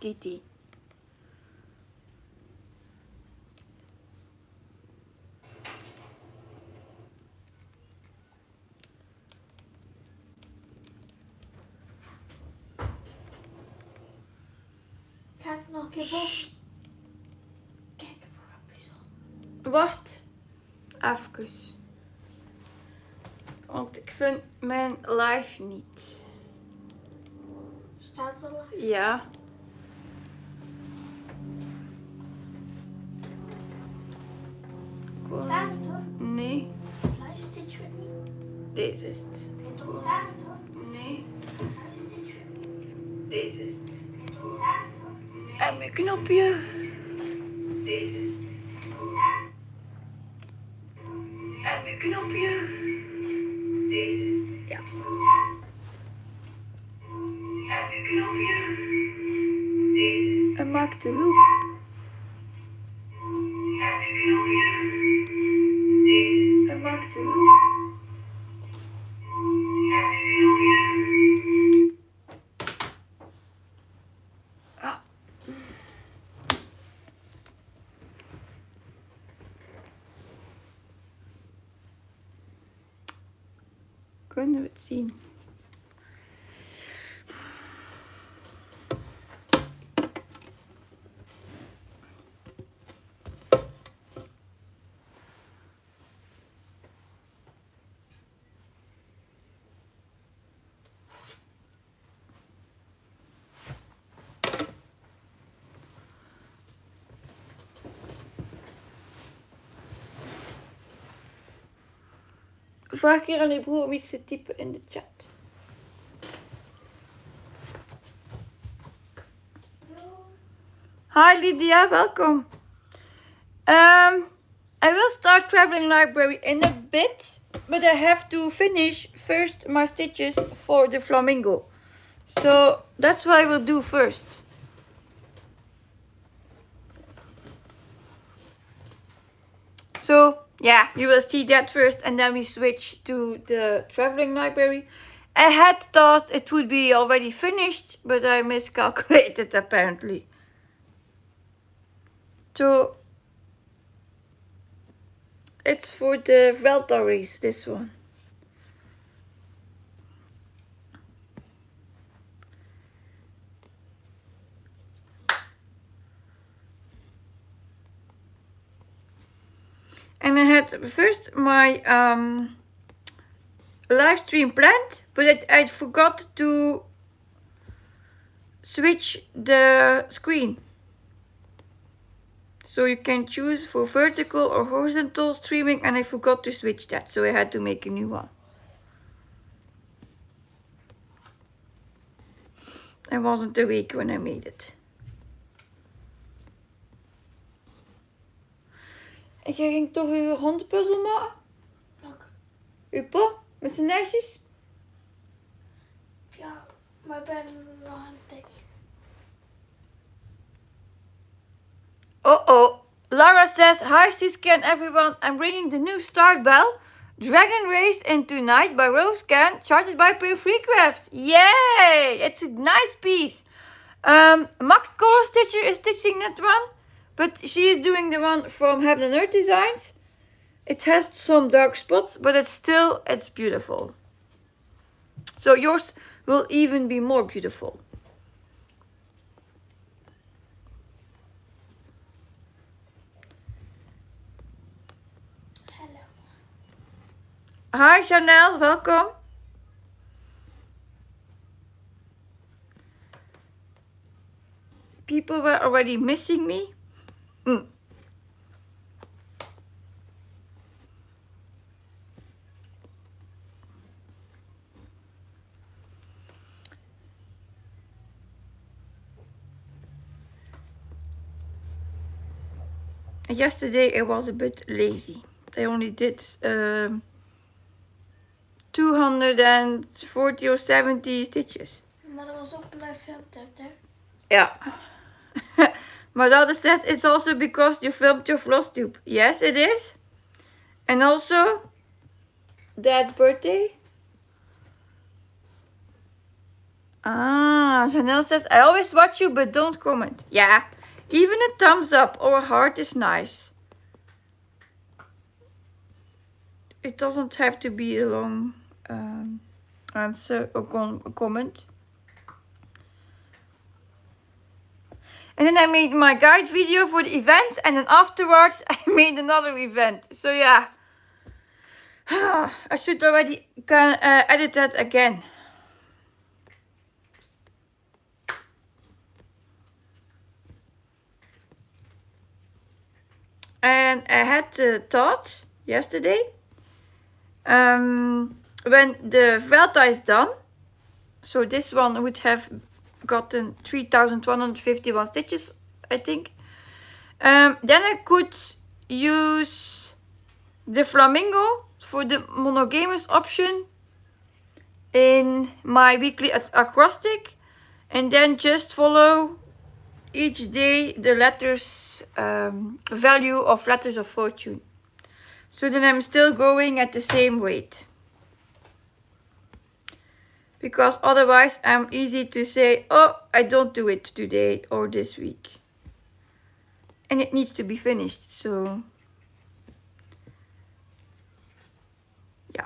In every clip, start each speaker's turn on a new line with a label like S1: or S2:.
S1: Kitty.
S2: Ga ik nog een keer boven kijken voor een puzzel?
S1: Wacht. Even. Want ik vind mijn live niet.
S2: Staat het al?
S1: Ja.
S2: Laat het hoor.
S1: Nee.
S2: Live stitch with me.
S1: Deze is het.
S2: Laat het hoor.
S1: Nee.
S2: Live stitch with me.
S1: Deze is het.
S2: Laat het hoor.
S1: En mijn knopje.
S2: Deze is
S1: En mijn knopje.
S2: Deze.
S1: Ja. En mijn knopje.
S2: Deze.
S1: En maak de loop.
S2: En mijn knopje. Deze.
S1: En maak de loop.
S2: En mijn knopje.
S1: Ah. Kunnen we het zien? Vraag keer aan je broer om iets te typen in de chat. Hi Lydia, welkom. I will start traveling library in a bit, but I have to finish first my stitches for the flamingo. So that's what I will do first. So yeah, you will see that first and then we switch to the traveling library. I had thought it would be already finished, but I miscalculated apparently. So it's for the Veltaries, this one. And I had first my live stream planned, but I forgot to switch the screen. So you can choose for vertical or horizontal streaming, and I forgot to switch that, so I had to make a new one. I wasn't awake when I made it. En jij ging toch uw hondenpuzzel maken?
S2: Welke?
S1: Uw pa? Met zijn nestjes?
S2: Ja, maar ik ben nog aan het denken.
S1: Oh. Laura says, hi Siske and everyone. I'm bringing the new start bell. Dragon Race into Night by Rose Can, charted by Free Crafts. Yay! It's a nice piece. Max Color Stitcher is stitching that one, but she is doing the one from Heaven and Earth Designs. It has some dark spots, but it's beautiful. So yours will even be more beautiful.
S2: Hello.
S1: Hi Chanel, welcome. People were already missing me. Yesterday I was a bit lazy. I only did 240 or 70 stitches.
S2: Maar dat was ook live filmed, hè?
S1: Yeah. My daughter said it's also because you filmed your floss tube. Yes, it is. And also Dad's birthday. Ah, Chanel says, I always watch you but don't comment. Yeah, even a thumbs up or a heart is nice. It doesn't have to be a long answer or comment. And then I made my guide video for the events, and then afterwards I made another event. So yeah, I should already edit that again. And I had the thought yesterday, when the Vuelta is done, so this one would have gotten 3,151 stitches, I think. Then I could use the Flamingo for the monogamous option in my weekly acrostic, and then just follow each day the letters, value of letters of fortune. So then I'm still going at the same rate. Because otherwise I'm easy to say, oh, I don't do it today or this week. And it needs to be finished, so ja.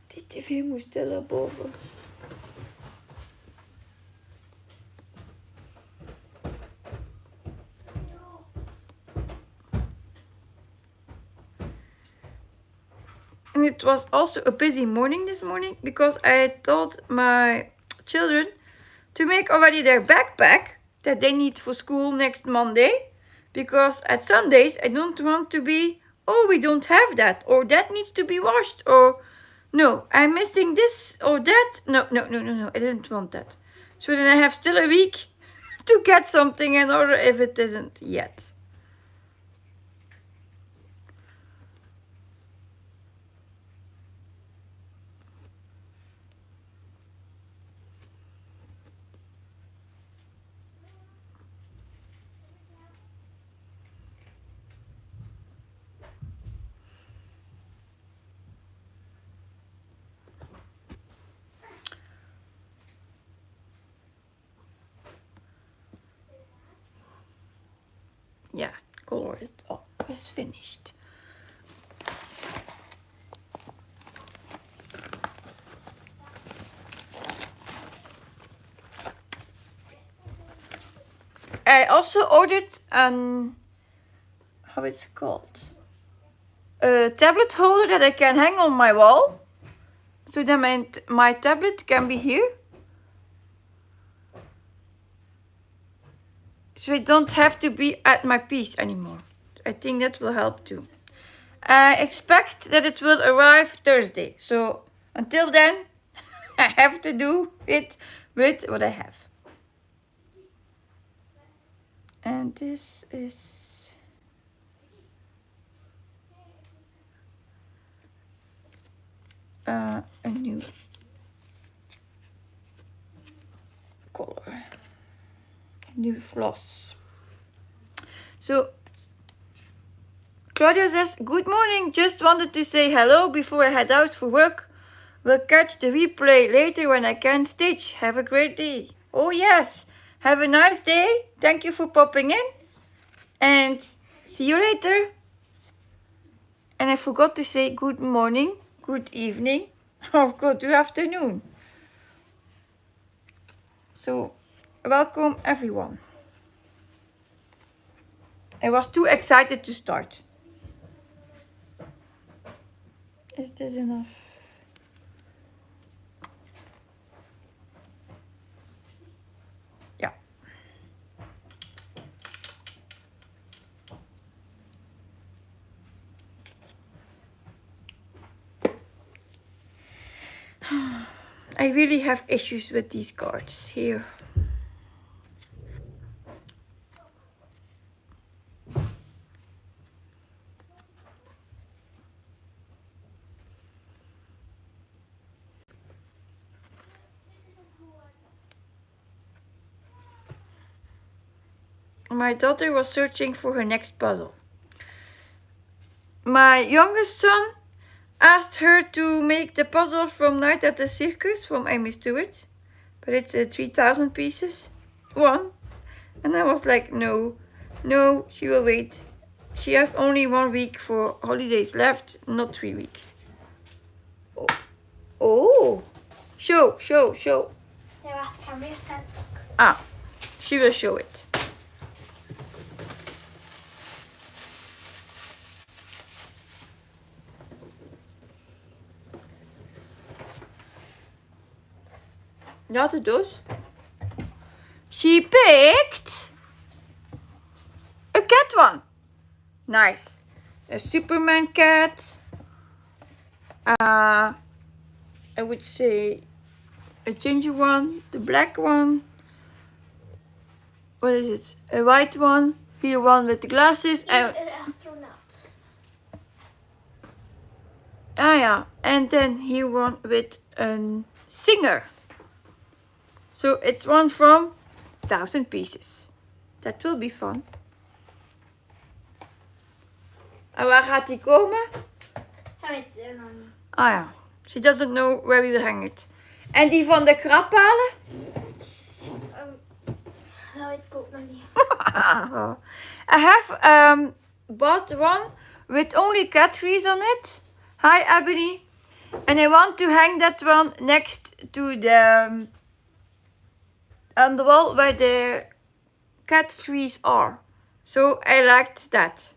S1: Die tv moet stiller boven. And it was also a busy morning this morning because I told my children to make already their backpack that they need for school next Monday. Because at Sundays I don't want to be, oh, we don't have that, or that needs to be washed, or no, I'm missing this or that. No, I didn't want that. So then I have still a week to get something in order if it isn't yet. Yeah, color is finished. I also ordered how it's called, a tablet holder that I can hang on my wall, so then my tablet can be here. So I don't have to be at my piece anymore. I think that will help too. I expect that it will arrive Thursday. So until then, I have to do it with what I have. And this is a new color. A new floss. So Claudia says, good morning, just wanted to say hello before I head out for work. Will catch the replay later when I can stitch. Have a great day. Oh yes, have a nice day. Thank you for popping in. And see you later. And I forgot to say good morning, good evening, or good afternoon. So, welcome everyone. I was too excited to start. Is this enough? Yeah. I really have issues with these cards here. My daughter was searching for her next puzzle. My youngest son asked her to make the puzzle from Night at the Circus from Amy Stewart, but it's 3,000 pieces, one. And I was like, no, she will wait. She has only 1 week for holidays left, not 3 weeks. Oh, show.
S2: Ja, wacht, ik ga hem weer staan.
S1: Ah, she will show it. Ja, de doos. She picked a cat one. Nice. A Superman cat. I would say a ginger one, the black one. What is it? A white one. Here one with the glasses.
S2: Een astronaut.
S1: Yeah. And then here one with a singer. So it's one from 1,000 pieces. That will be fun. En waar gaat die komen?
S2: Hij weet het nog niet.
S1: Ah ja. She doesn't know where we will hang it. En die van de krabbalen?
S2: Dat weet ik ook nog niet.
S1: I have bought one with only cat trees on it. Hi Ebony. And I want to hang that one next to the on the wall where the cat trees are. So I liked that.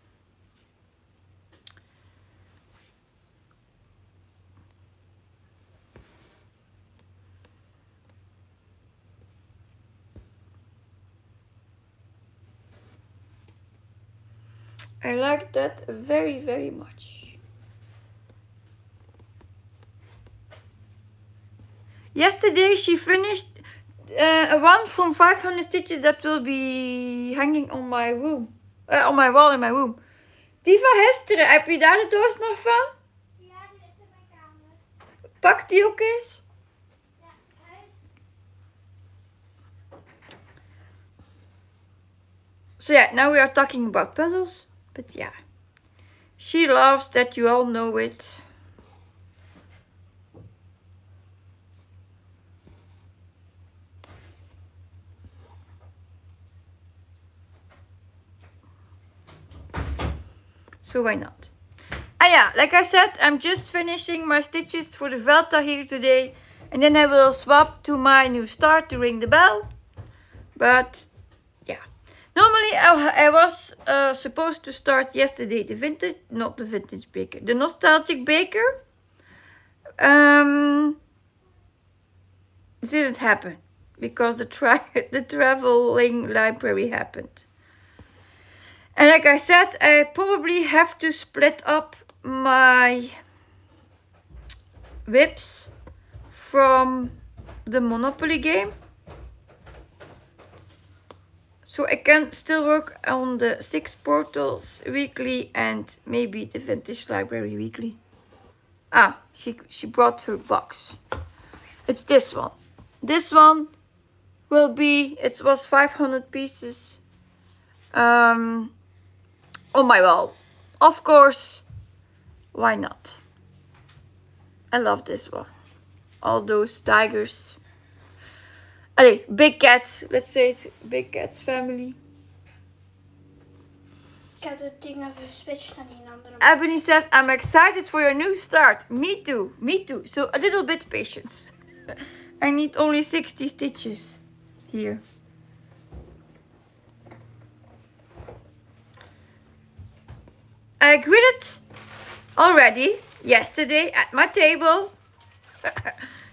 S1: I like that very, very much. Yesterday she finished one from 500 stitches that will be hanging on my room. On my wall in my room. Die van gisteren, heb je daar de doos nog van?
S2: Ja, die ligt in mijn kamer.
S1: Pak die ook eens.
S2: Ja, huis.
S1: So yeah, now we are talking about puzzles. But yeah, she loves that you all know it. So why not? Ah yeah, like I said, I'm just finishing my stitches for the Velta here today. And then I will swap to my new start to ring the bell. But yeah. Normally I was supposed to start yesterday the vintage, not the vintage baker, the nostalgic baker. It didn't happen because the traveling library happened. And like I said, I probably have to split up my whips from the Monopoly game. So I can still work on the 6 portals weekly and maybe the vintage library weekly. Ah, she brought her box. It's this one. This one will be, it was 500 pieces on my wall. Of course, why not? I love this one. All those tigers. Allee, big cats. Let's say it's big cats family.
S2: Ik heb het ding even geswitcht naar een andere.
S1: Ebony says, I'm excited for your new start. Me too. So a little bit patience. I need only 60 stitches here. I gridded already yesterday at my table.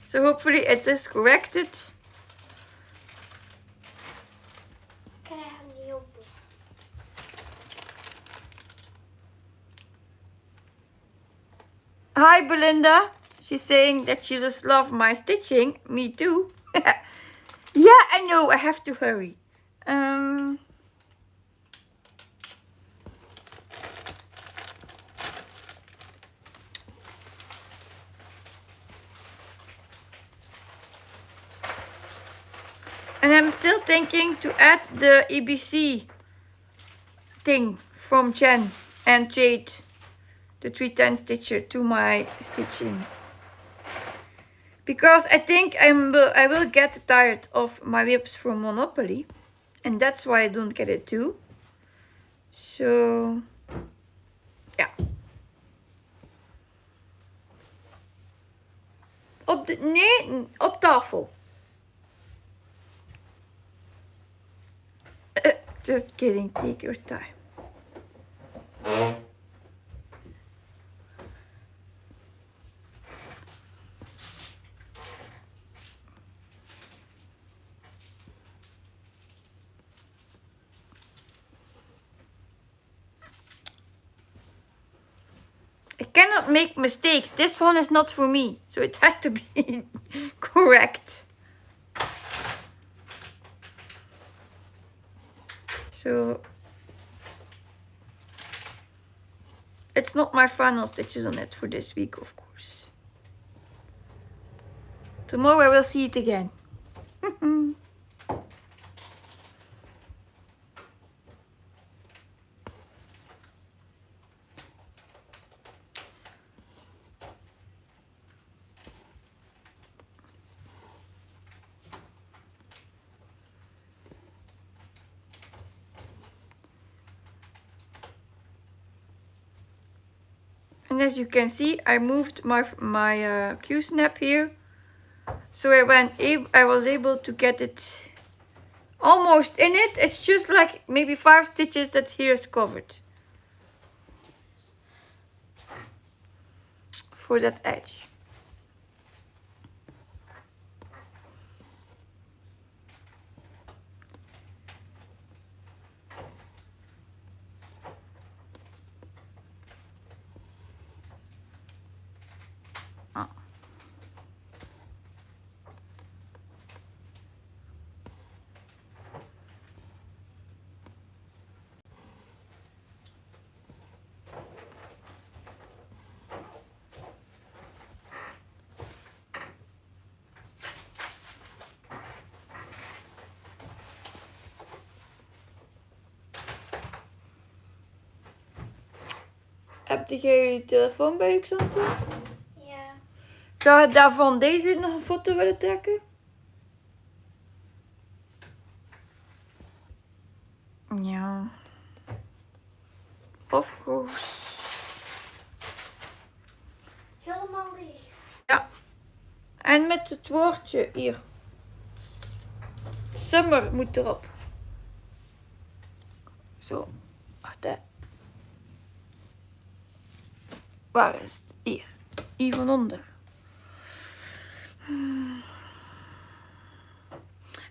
S1: So hopefully it is corrected.
S2: Ik krijg hem niet open.
S1: Hi Belinda. She's saying that she just loves my stitching. Me too. Yeah, I know. I have to hurry. And I'm still thinking to add the EBC thing from Jen and Jade the 310 stitcher to my stitching. Because I think I will get tired of my whips from Monopoly. And that's why I don't get it too. So, ja. Nee, op tafel. Just kidding, take your time. I cannot make mistakes. This one is not for me, so it has to be correct. So it's not my final stitches on it for this week, of course. Tomorrow I will see it again. And as you can see, I moved my Q-snap here, so I was able to get it almost in it. It's just like maybe 5 stitches that here is covered for that edge. Heb jij je telefoon bij je, Xante?
S2: Ja.
S1: Zou je daarvan deze nog een foto willen trekken? Ja. Of course.
S2: Helemaal leeg.
S1: Ja. En met het woordje hier. Summer moet erop. Zo. Wacht hè. Waar is het? Hier. Hier van onder.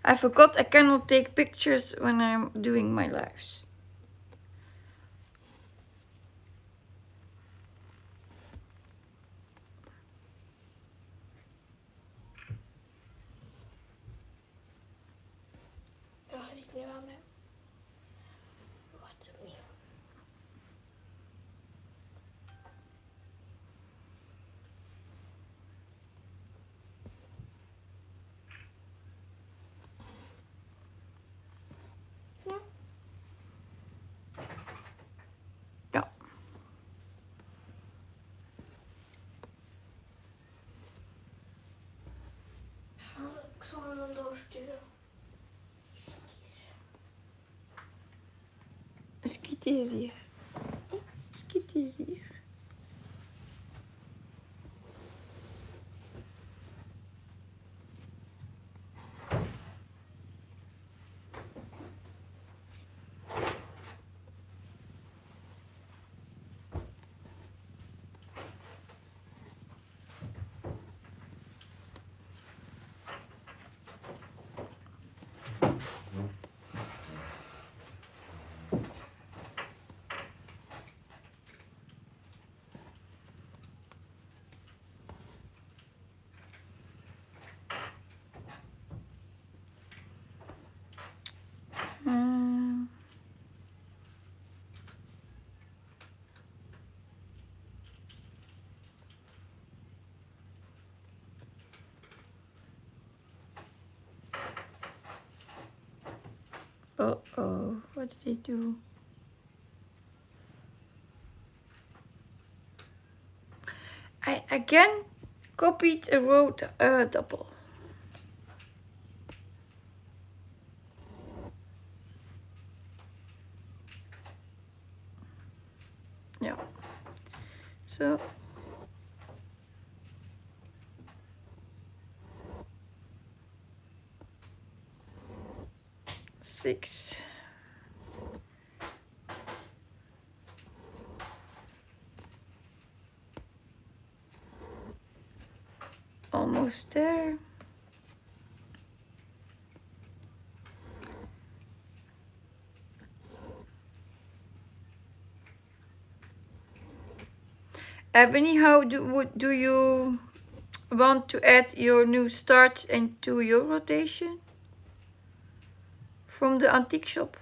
S1: I forgot I cannot take pictures when I'm doing my lives.
S2: Ja, die is nu aan mij. Wat opnieuw. Ja.
S1: Ja.
S2: Ik zal hem dan doorsturen.
S1: Skiet is hier. Skiet is hier. Uh-oh, what did they do? again copied a row double. Yeah. So 6. Almost there. Ebony, how do you want to add your new start into your rotation from the antique shop?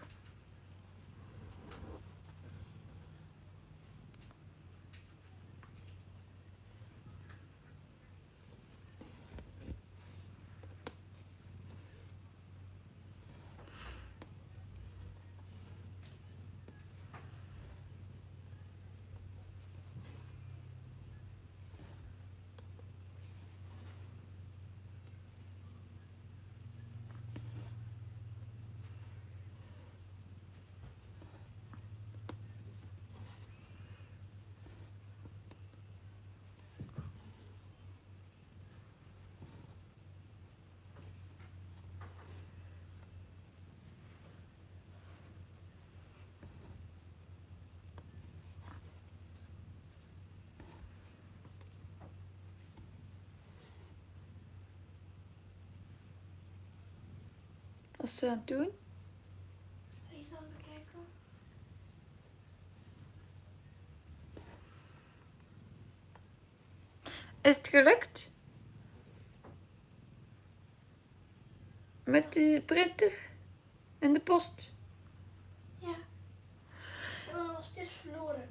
S1: Wat is ze aan het doen?
S2: Die zal bekijken.
S1: Is het gelukt? Met de printer en de post?
S2: Ja. Ik heb nog steeds verloren.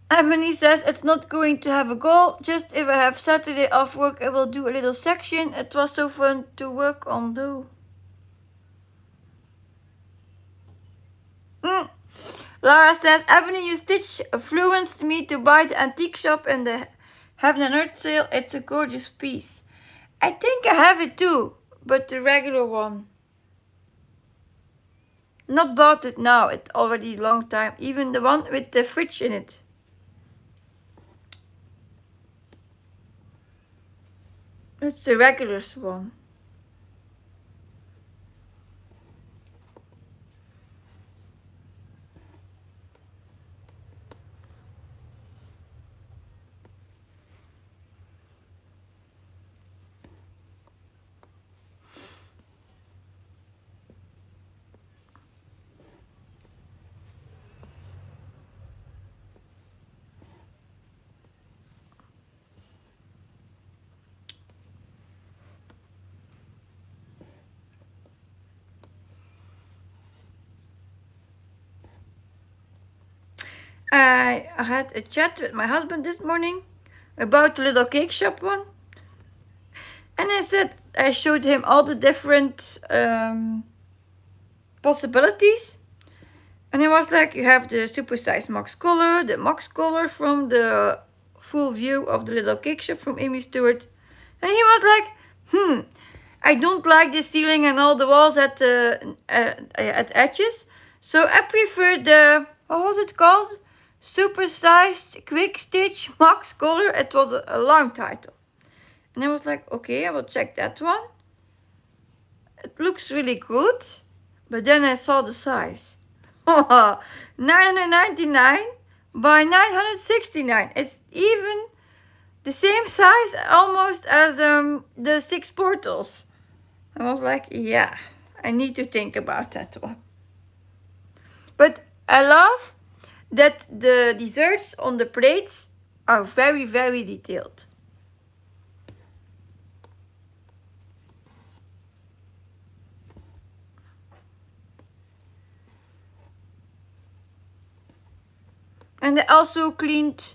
S1: Ebony says it's not going to have a goal. Just if I have Saturday off work, I will do a little section. It was so fun to work on though. Laura says, Ebony, you stitch influenced me to buy the antique shop and the Heaven and Earth sale. It's a gorgeous piece. I think I have it too, but the regular one. Not bought it now, it's already a long time. Even the one with the fridge in it. It's the regular one. I had a chat with my husband this morning about the little cake shop one. And I showed him all the different possibilities. And he was like, you have the supersized Max color, the Max color from the full view of the little cake shop from Amy Stewart. And he was like, I don't like the ceiling and all the walls at edges. So I prefer the, what was it called? Supersized Quick Stitch Max Color. It was a long title. And I was like, okay, I will check that one. It looks really good. But then I saw the size. 999 by 969. It's even the same size almost as the 6 portals. I was like, yeah, I need to think about that one. But I love that the desserts on the plates are very, very detailed. And I also cleaned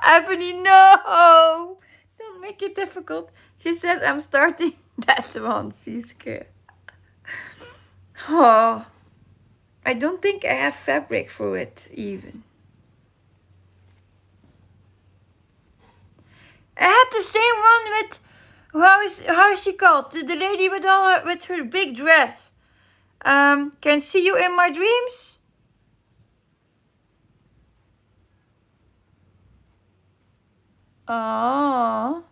S1: Ebony, no! Don't make it difficult. She says I'm starting that one, Siske. Oh, I don't think I have fabric for it even. I had the same one with how is she called? The lady with with her big dress. Can see you in my dreams. Oh.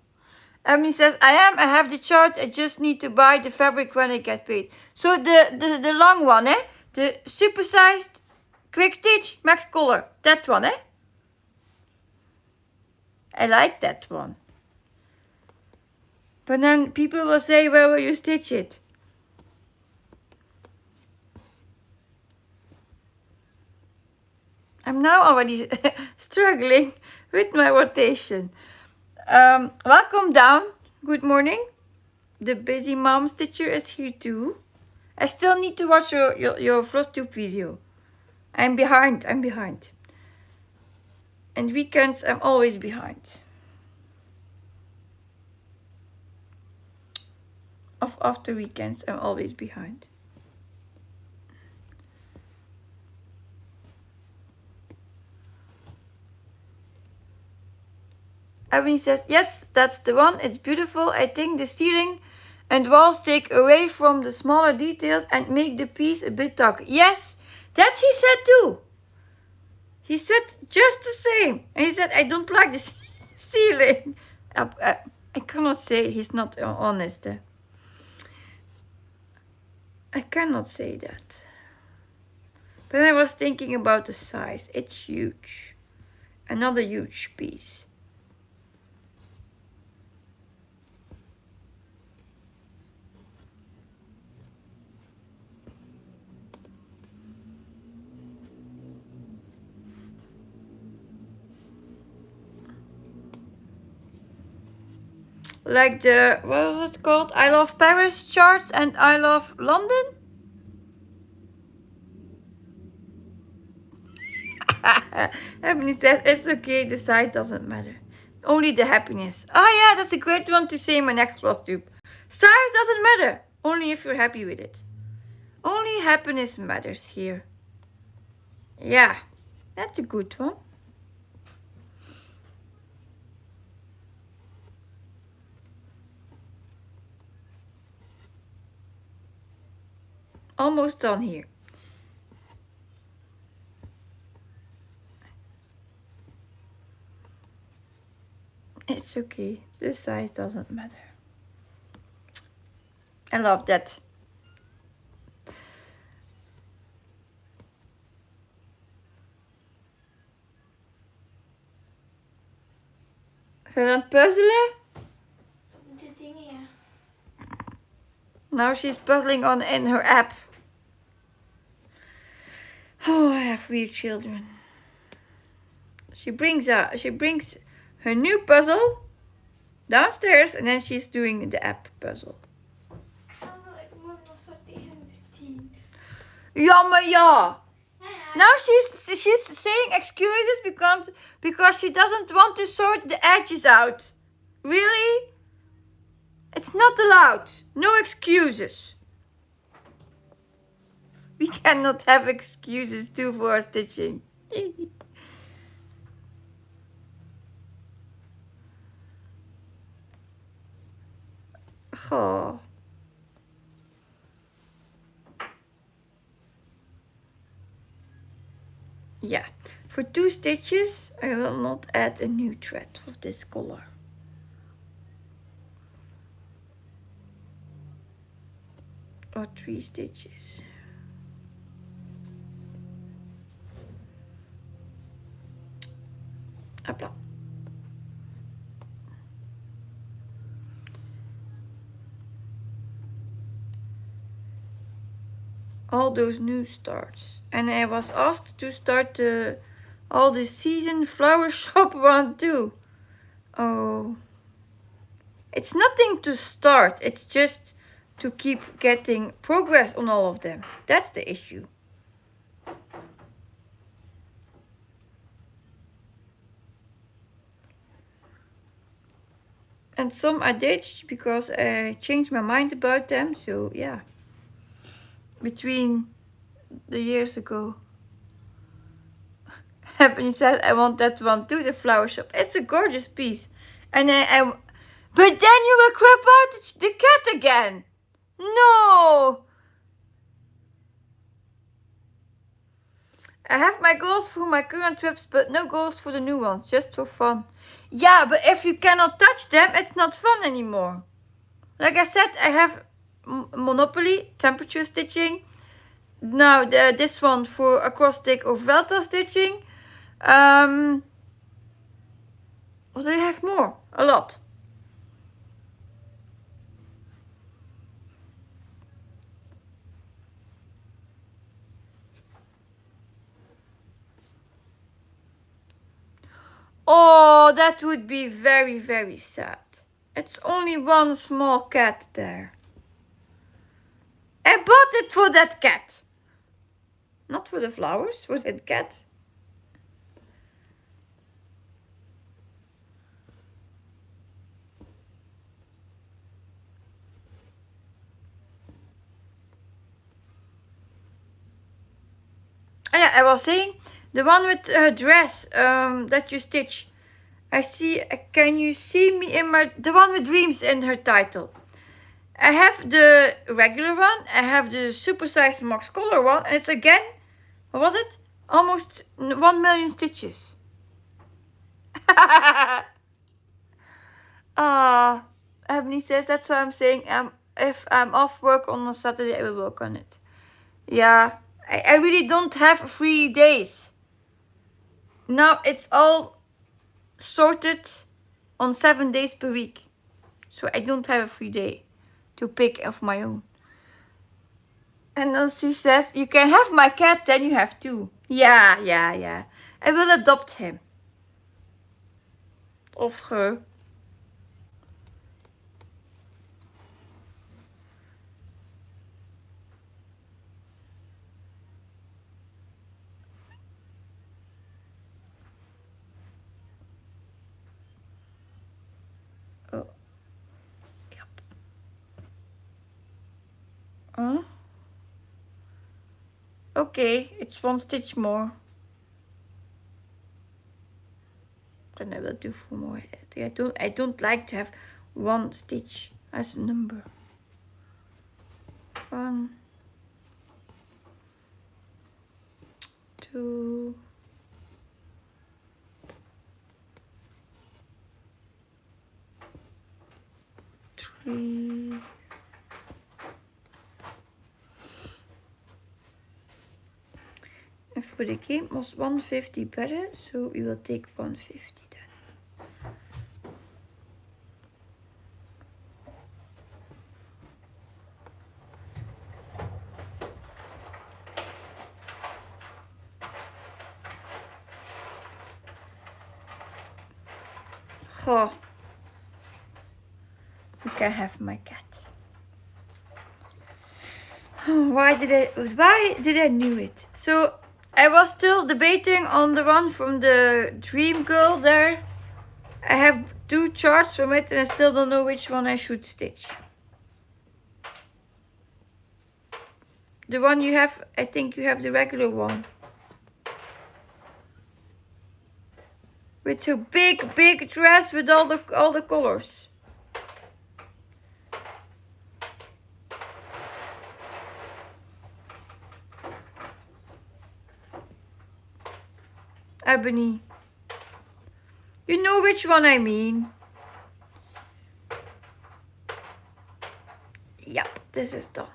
S1: Emily says, I have the chart, I just need to buy the fabric when I get paid. So the long one, eh? The supersized quick stitch max color. That one, eh? I like that one. But then people will say, where will you stitch it? I'm now already struggling with my rotation. Welcome down. Good morning. The busy mom stitcher is here too. I still need to watch your FlossTube video. I'm behind. And weekends, I'm always behind. After weekends, I'm always behind. Ebony says, yes, that's the one. It's beautiful. I think the ceiling and walls take away from the smaller details and make the piece a bit dark. Yes, that he said too. He said just the same. And he said, I don't like the ceiling. I cannot say he's not honest. I cannot say that. But I was thinking about the size. It's huge. Another huge piece. Like the, what was it called? I Love Paris charts and I Love London? Ebony says, it's okay, the size doesn't matter. Only the happiness. Oh yeah, that's a great one to say in my next FlossTube. Size doesn't matter, only if you're happy with it. Only happiness matters here. Yeah, that's a good one. Almost done here. It's okay, the size doesn't matter. I love that. Zijn we aan het puzzelen?
S2: De dingen, ja.
S1: Now she's puzzling on in her app. Oh, I have weird children. She brings her new puzzle downstairs and then she's doing the app puzzle.
S2: Ik moet nog zo tegen de 10.
S1: Ja, maar ja. Now she's saying excuses because she doesn't want to sort the edges out. Really? It's not allowed. No excuses. We cannot have excuses too for our stitching. Oh. Yeah, for 2 stitches I will not add a new thread of this color. Or 3 stitches. Hopla. All those new starts. And I was asked to start all the season flower shop one too. Oh. It's nothing to start. It's just to keep getting progress on all of them. That's the issue. And some I ditched because I changed my mind about them. So yeah. Between the years ago. Ebony said, I want that one too, the flower shop. It's a gorgeous piece. And but then you will crop out the cat again. No. I have my goals for my current trips, but no goals for the new ones, just for fun. Yeah, but if you cannot touch them, it's not fun anymore. Like I said, I have Monopoly, temperature stitching. Now this one for acrostic or Vuelta stitching. What do I have more? A lot. Oh, that would be very, very sad. It's only one small cat there. I bought it for that cat. Not for the flowers, for that cat. Yeah, I was saying, the one with her dress that you stitch. I see, can you see me in the one with dreams in her title. I have the regular one, I have the supersized Max Color one, and it's again, what was it? Almost 1 million stitches. Ebony says, that's why I'm saying, if I'm off work on a Saturday, I will work on it. Yeah, I really don't have 3 days. Now it's all sorted on 7 days per week. So I don't have a free day to pick of my own. And then she says, you can have my cat, then you have 2. Yeah. I will adopt him. Of her. Oh. Yep. Huh? Okay, it's 1 stitch more. Then I will do 4 more. I don't like to have 1 stitch as a number. 1, 2, 3. And for the game was 150 better, so we will take 150 then. Oh, you can have my cat. Why did I knew it? So I was still debating on the one from the Dream Girl there. I have 2 charts from it and I still don't know which one I should stitch. The one you have, I think you have the regular one. With her big dress with all the colors. Ebony. You know which one I mean. Yep, this is done.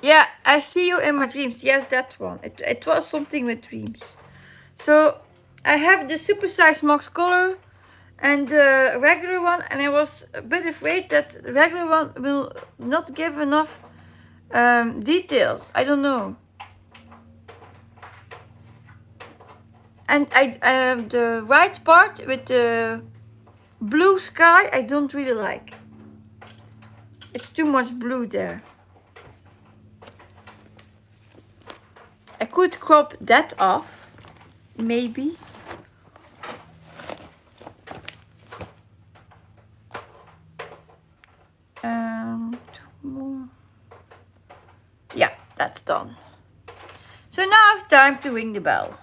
S1: Yeah, I see you in my dreams. Yes, that one. It was something with dreams. So I have the supersized Max Color and the regular one, and I was a bit afraid that the regular one will not give enough details. I don't know. And the right part with the blue sky, I don't really like. It's too much blue there. I could crop that off, maybe. That's done. So now it's time to ring the bell.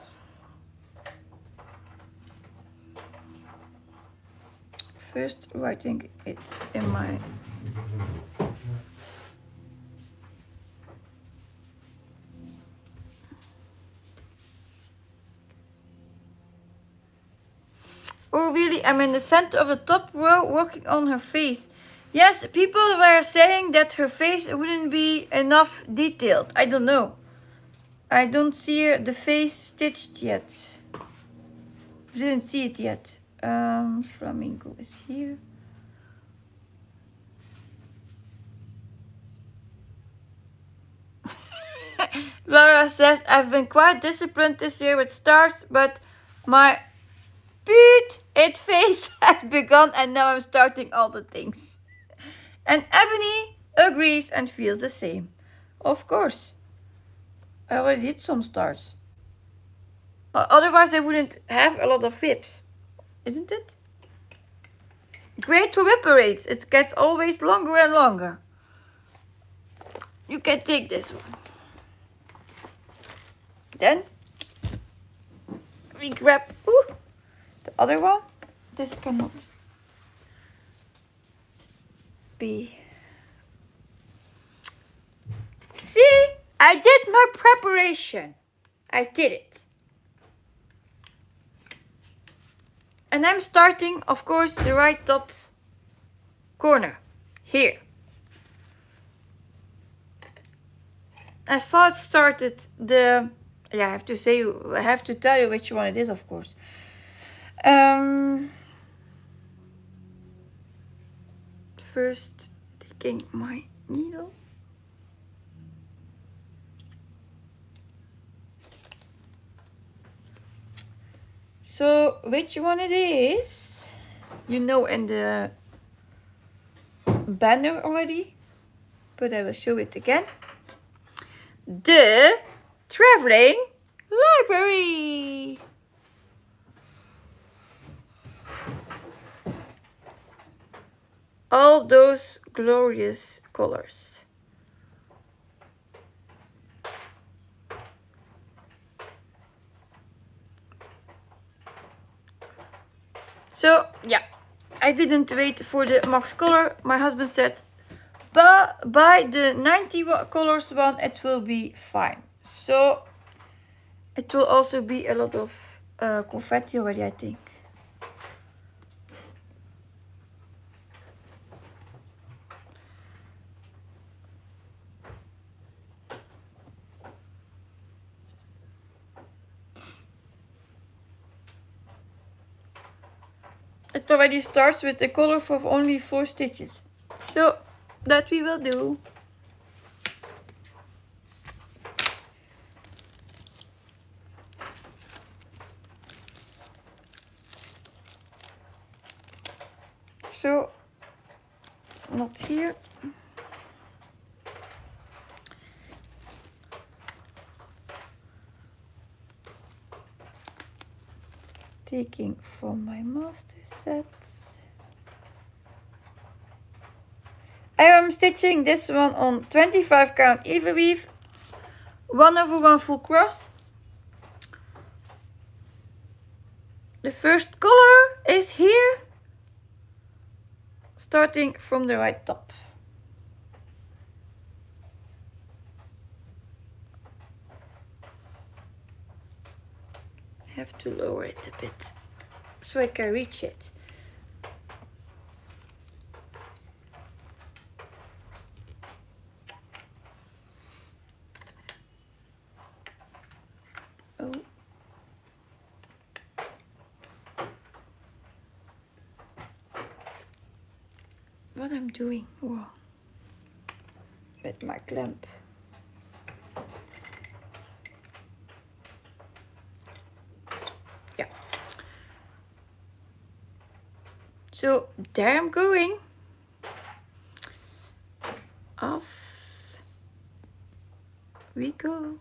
S1: First writing it in my... Oh really, I'm in the center of the top row working on her face. Yes, people were saying that her face wouldn't be enough detailed. I don't know. I don't see the face stitched yet. Didn't see it yet. Flamingo is here. Laura says, I've been quite disciplined this year with stars, but my it face has begun and now I'm starting all the things. And Ebony agrees and feels the same. Of course. I already did some stars. Otherwise I wouldn't have a lot of whips. Isn't it? Great to whip rates. It gets always longer and longer. You can take this one. Then we grab the other one. This cannot be. See, I did my preparation. I did it. And I'm starting, of course, the right top corner. Here. I saw it started the... Yeah, I have to tell you which one it is, of course. First, taking my needle. So, which one it is, you know in the banner already, but I will show it again. The traveling library. All those glorious colors. So, yeah, I didn't wait for the max color. My husband said, but buy the 90 colors one, it will be fine. So, it will also be a lot of confetti already, I think. It already starts with the color of only 4 stitches. So, that we will do. So, not here. Taking from my master set. I am stitching this one on 25 count even weave, 1/1 full cross. The first color is here, starting from the right top. I have to lower it a bit so I can reach it. Oh. What I'm doing? Whoa. With my clamp. Yeah. So there I'm going. Off we go.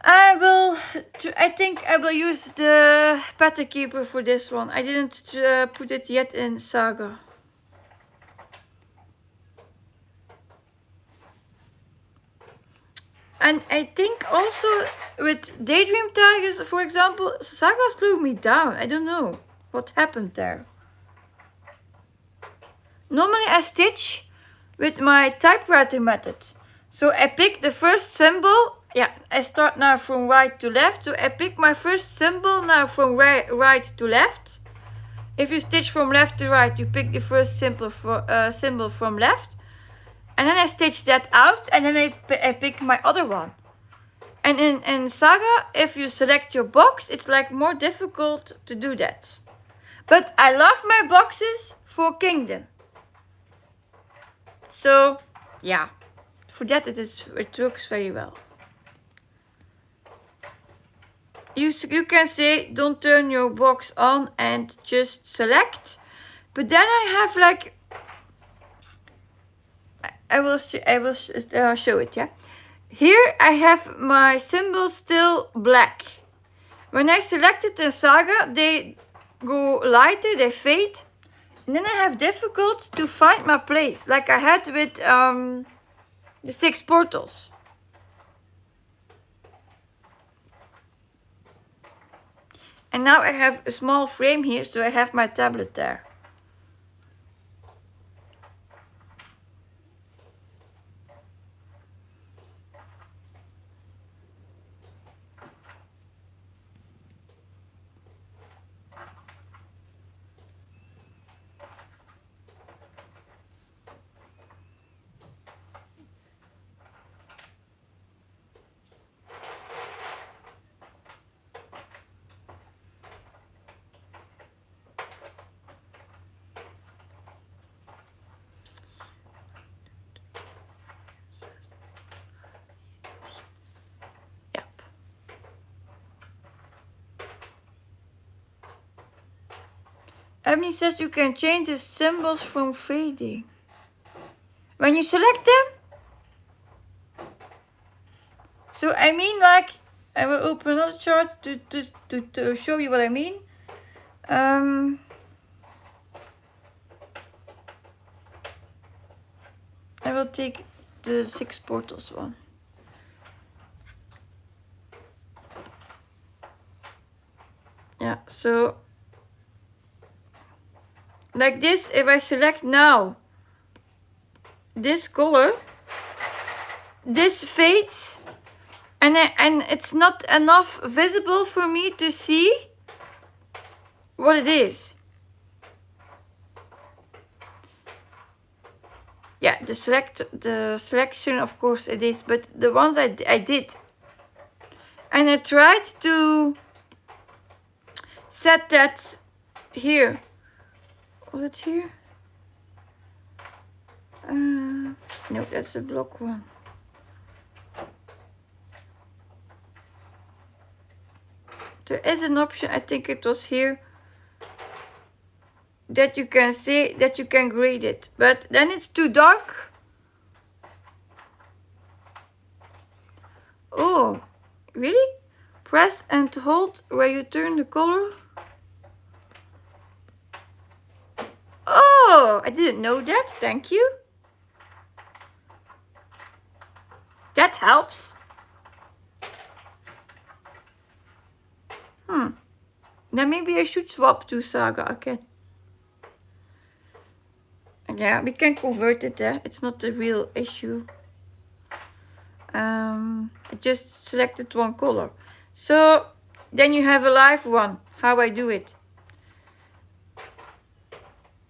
S1: I will I think I will use the Pet Keeper for this one. I didn't put it yet in Saga. And I think also with Daydream Tigers, for example, Saga slowed me down. I don't know what happened there. Normally I stitch with my typewriting method. So I pick the first symbol. Yeah, I start now from right to left. So I pick my first symbol now from right to left. If you stitch from left to right, you pick the first symbol from left. And then I stitch that out, and then I pick my other one. And in Saga, if you select your box, it's like more difficult to do that. But I love my boxes for Kingdom. So, yeah, for that it works very well. You can say don't turn your box on and just select. But then I have like, I will show it, yeah. Here I have my symbols still black. When I select it in Saga, they go lighter, they fade. And then I have difficult to find my place, like I had with the 6 portals. And now I have a small frame here, so I have my tablet there. Ebony says you can change the symbols from fading. When you select them? So I mean, like, I will open another chart to show you what I mean. I will take the 6 portals one. Yeah, so like this, if I select now this color, this fades, and it's not enough visible for me to see what it is. Yeah, the selection, of course it is, but the ones I did, and I tried to set that here. Was it here? No, that's the block one. There is an option, I think it was here, that you can say that you can grade it, but then it's too dark. Oh, really? Press and hold where you turn the color. Oh, I didn't know that. Thank you. That helps. Then maybe I should swap to Saga again. Yeah, we can convert it there. It's not a real issue. I just selected one color. So then you have a live one. How I do it.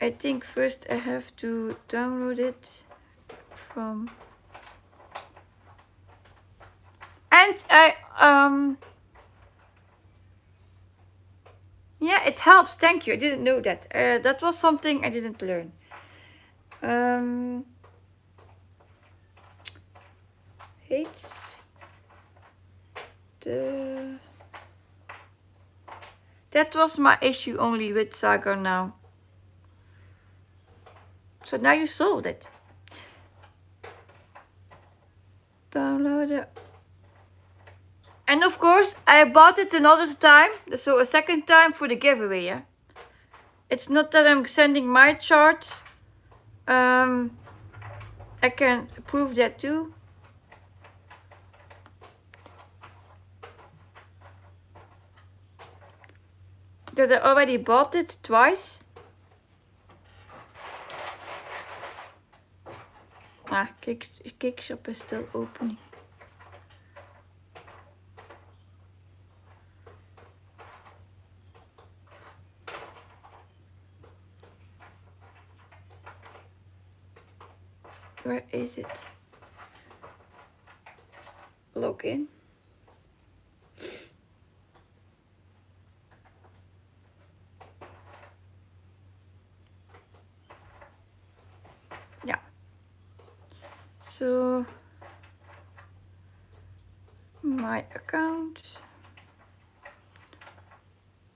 S1: I think first I have to download it from, and yeah, it helps. Thank you. I didn't know that. That was something I didn't learn. Hates the. That was my issue only with Saga now. So now you solved it. Download it. And And of course, I bought it another time, so a second time for the giveaway, yeah? It's not that I'm sending my chart. I can prove that too. That I already bought it twice. Ah, cake shop is still opening. Where is it? Log in. Yeah. So my account.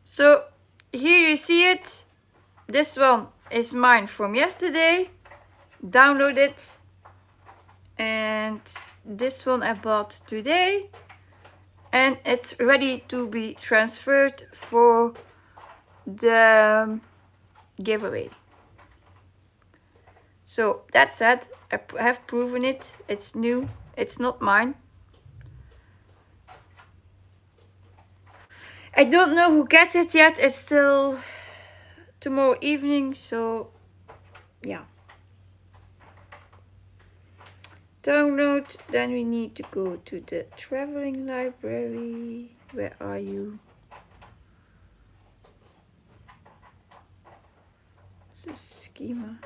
S1: So here you see it. This one is mine from yesterday. Download it. And this one I bought today. And it's ready to be transferred for the giveaway. So that's it. I have proven it. It's new. It's not mine. I don't know who gets it yet. It's still tomorrow evening, so yeah. Download. Then we need to go to the traveling library. Where are you? The schema.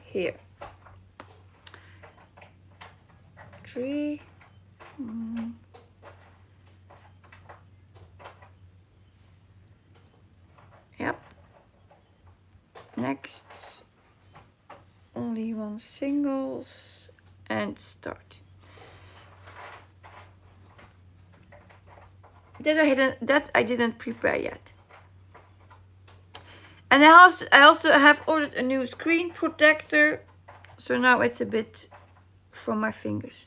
S1: Here. 3. Yep. Next. Only one singles and start. That I didn't prepare yet. And I also have ordered a new screen protector, so now it's a bit from my fingers.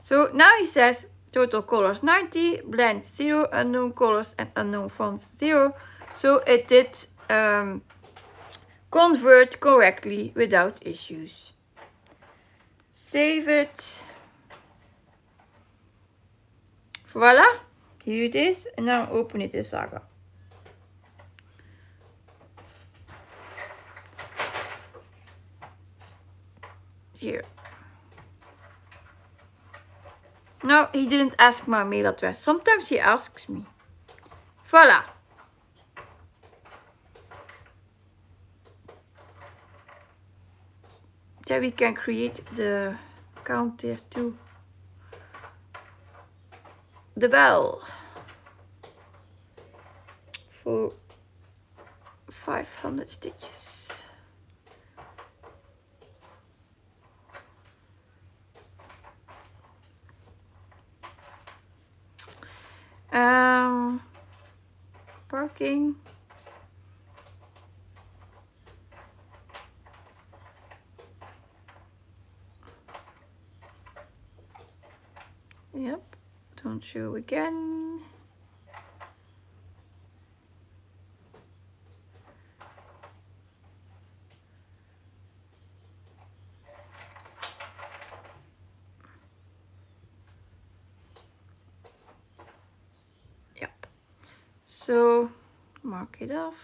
S1: So now he says total colors 90, blend 0, unknown colors and unknown fonts 0. So it did convert correctly without issues. Save it. Voila, here it is. And now open it in Saga. Here. No, he didn't ask my mail address. Sometimes he asks me. Voila. Then we can create the account there too. The bell. For 500 stitches. Parking. Yep, don't show again. Yep, so mark it off.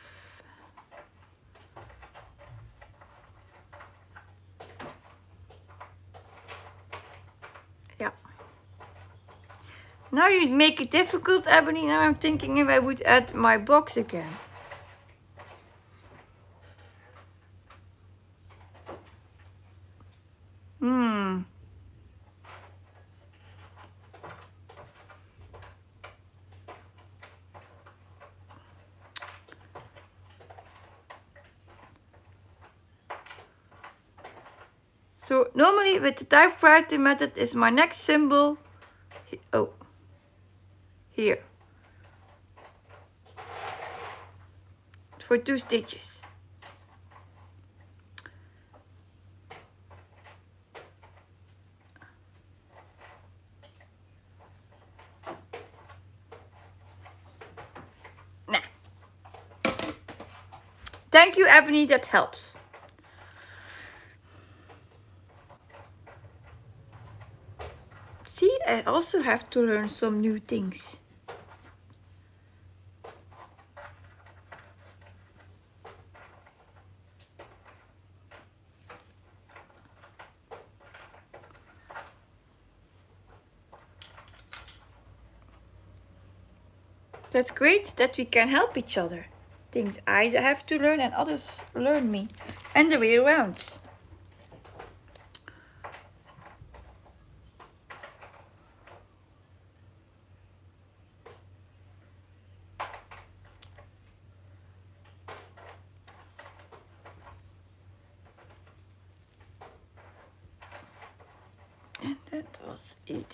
S1: Yeah. Now you make it difficult, Ebony. Now I'm thinking if I would add my box again. So normally with the typewriter method is my next symbol. Oh. here for 2 stitches. Nah. Thank you, Ebony, that helps. See, I also have to learn some new things. That's great that we can help each other. Things I have to learn and others learn me. And the way around. And that was 8:50.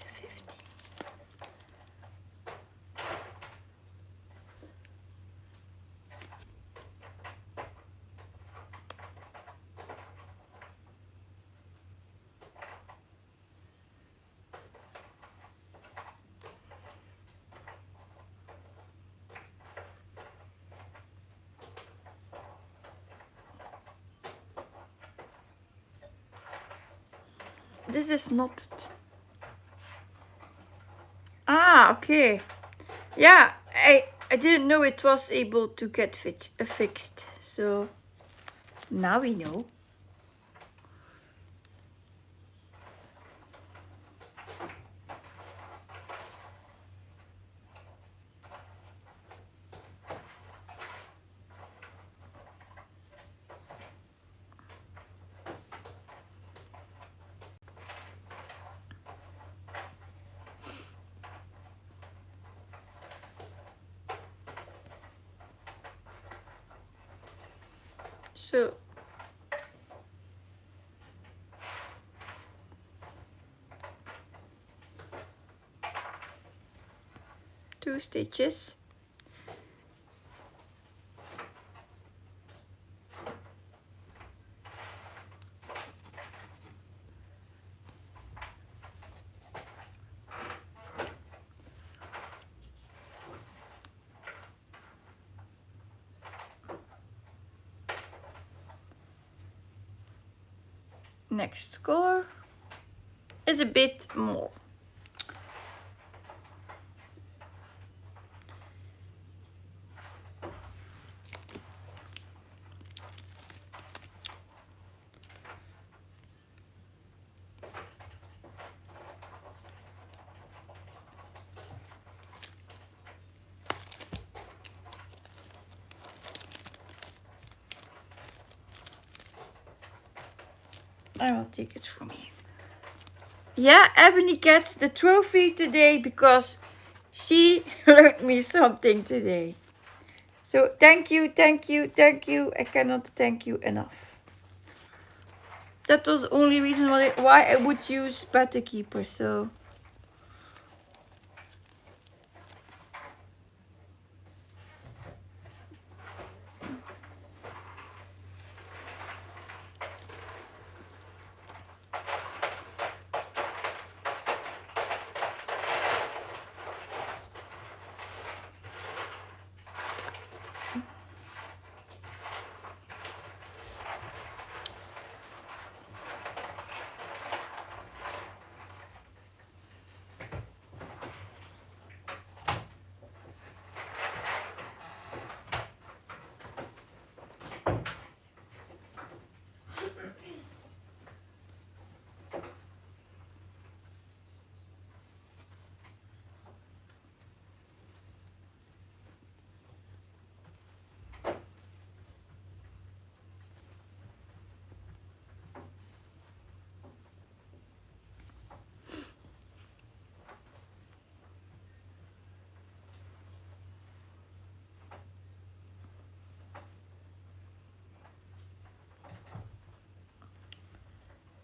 S1: This is not... Ah, okay. Yeah, I didn't know it was able to get fixed. So now we know. So two stitches. Next score is a bit more. I will take it from here. Yeah, Ebony gets the trophy today because she learned me something today. So thank you, thank you, thank you. I cannot thank you enough. That was the only reason why I would use Pattern Keeper. So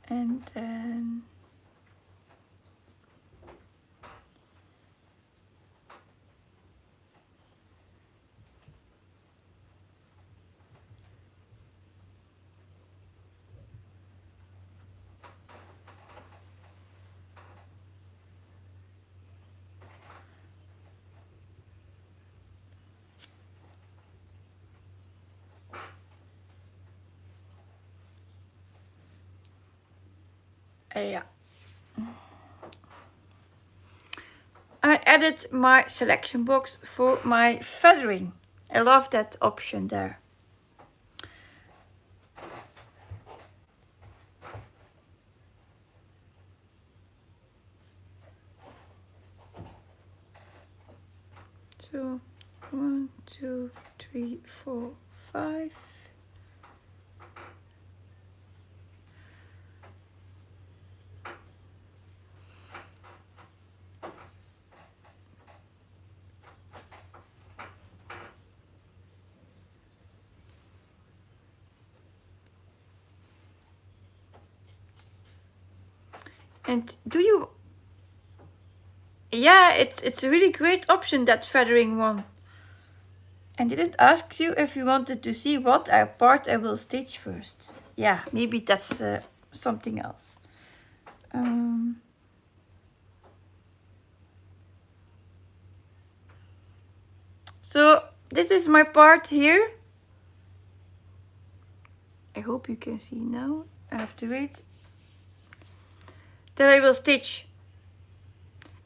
S1: and then Yeah. I added my selection box for my feathering. I love that option there. So 1, 2, 3, 4, 5. And do you... Yeah, it's a really great option, that feathering one. And did it ask you if you wanted to see what part I will stitch first? Yeah, maybe that's something else. So this is my part here. I hope you can see now. I have to wait. That I will stitch.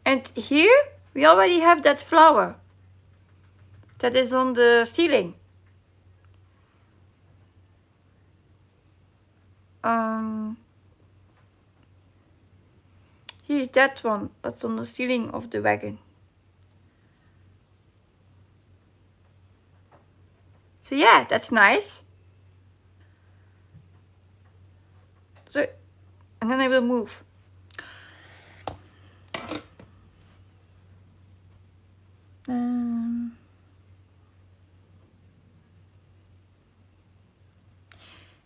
S1: And here we already have that flower that is on the ceiling. Here, that one that's on the ceiling of the wagon. So yeah, that's nice. So, and then I will move.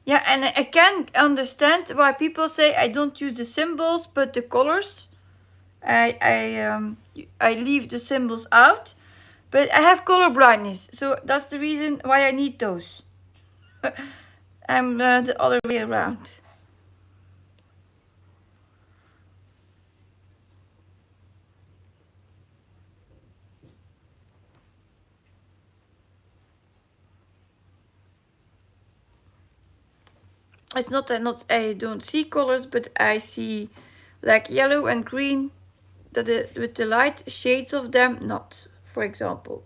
S1: Yeah, and I can understand why people say I don't use the symbols but the colors. I leave the symbols out, but I have color blindness, so that's the reason why I need those. I'm the other way around. It's not that I don't see colors, but I see like yellow and green, with the light shades of them, not, for example.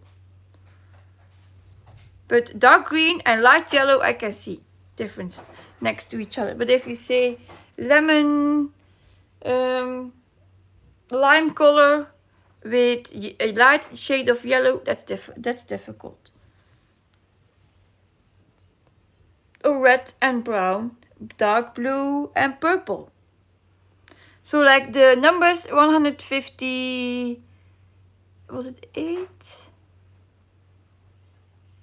S1: But dark green and light yellow I can see difference next to each other. But if you say lemon, lime color with a light shade of yellow, that's difficult. Or red and brown, dark blue and purple. So like the numbers 150, was it 8?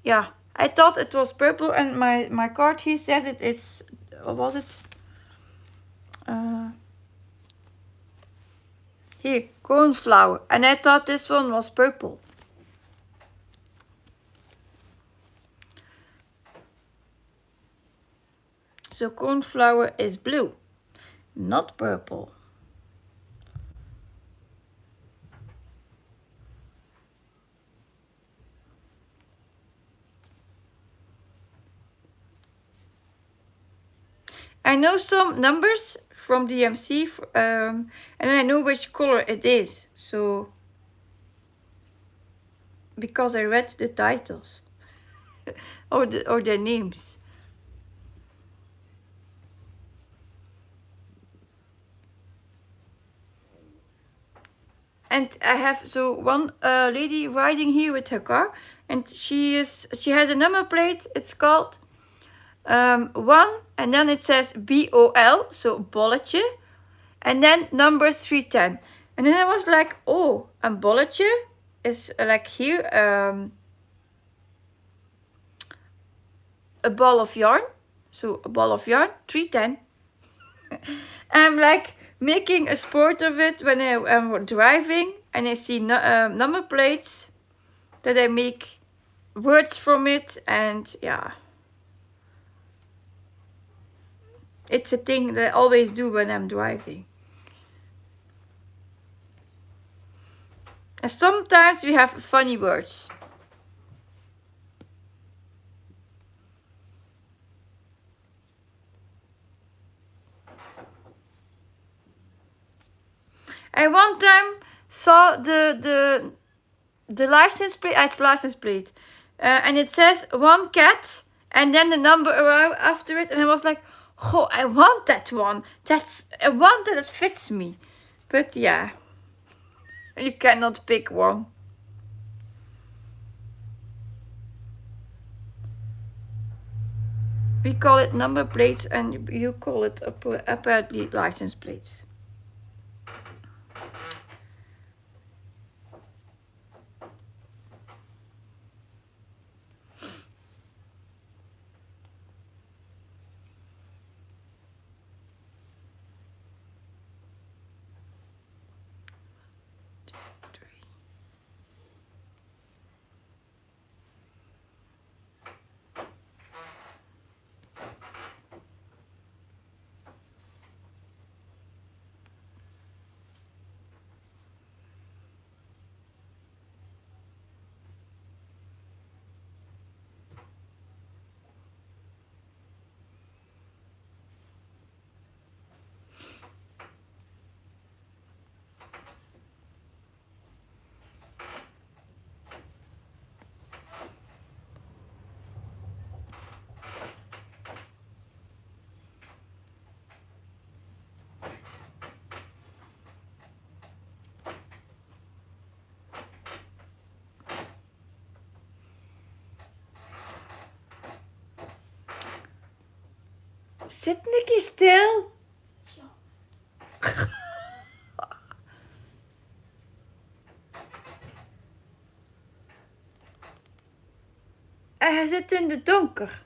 S1: Yeah, I thought it was purple, and my card here says it's, what was it? Here, cornflower, and I thought this one was purple. So cornflower is blue, not purple. I know some numbers from DMC, and I know which color it is. So, because I read the titles or their names. And I have one lady riding here with her car, and she has a number plate. It's called 1, and then it says BOL, so bolletje, and then numbers 310. And then I was like, oh, and bolletje is like here, a ball of yarn, so a ball of yarn, 310. I'm like making a sport of it when I am driving and I see number plates, that I make words from it, and yeah. It's a thing that I always do when I'm driving. And sometimes we have funny words. I one time saw the license plate. It's license plate, and it says one cat, and then the number around after it, and I was like, oh, I want that one. That's a one that fits me. But yeah, you cannot pick one. We call it number plates, and you call it apparently license plates. Zit Nicky stil?
S2: Ja.
S1: Hij zit in de donker.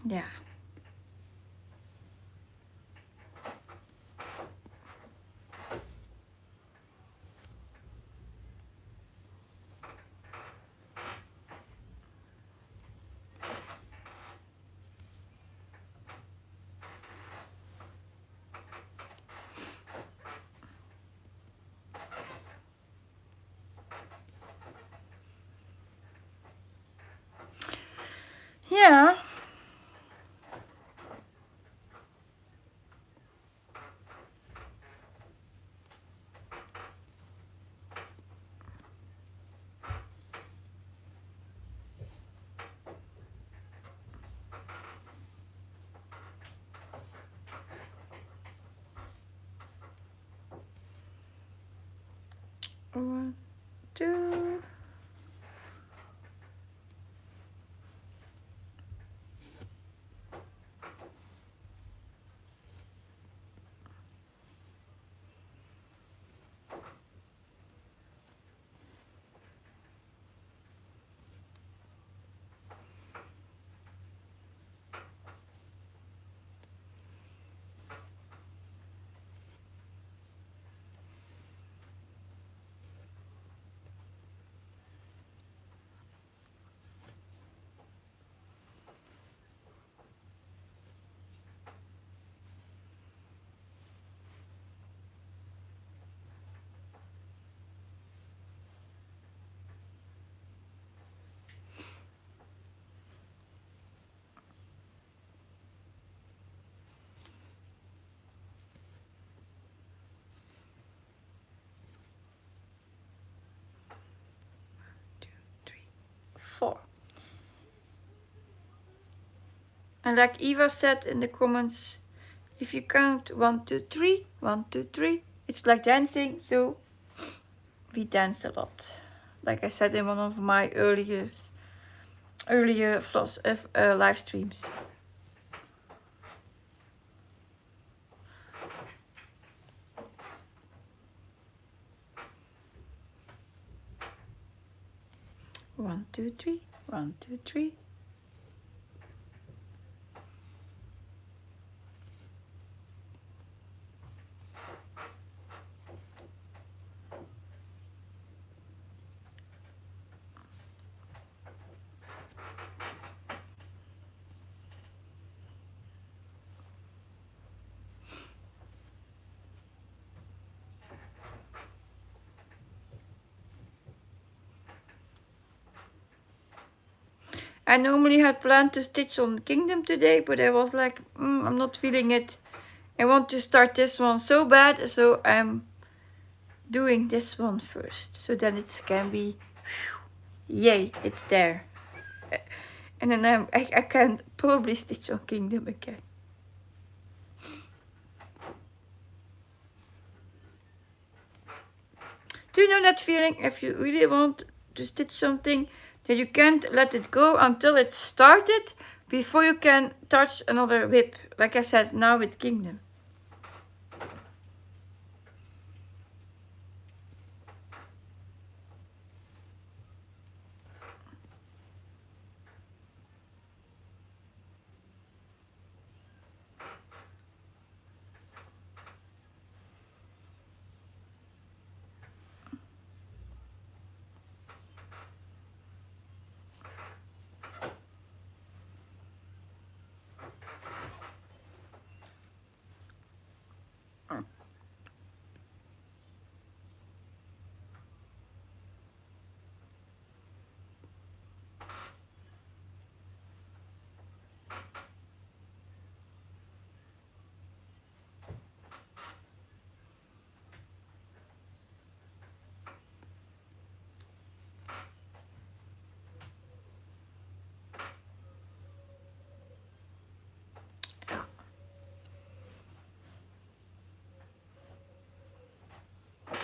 S1: Ja. Ja. One, two. Four. And like Eva said in the comments, if you count 1, 2, 3, 1, 2, 3, it's like dancing, so we dance a lot. Like I said in one of my earlier live streams. One, two, three. 1, 2, 3. I normally had planned to stitch on Kingdom today, but I was like, I'm not feeling it. I want to start this one so bad, so I'm doing this one first. So then it can be, yay, it's there. And then I can probably stitch on Kingdom again. Do you know that feeling if you really want to stitch something that you can't let it go until it's started before you can touch another whip? Like I said, now with Kingdom.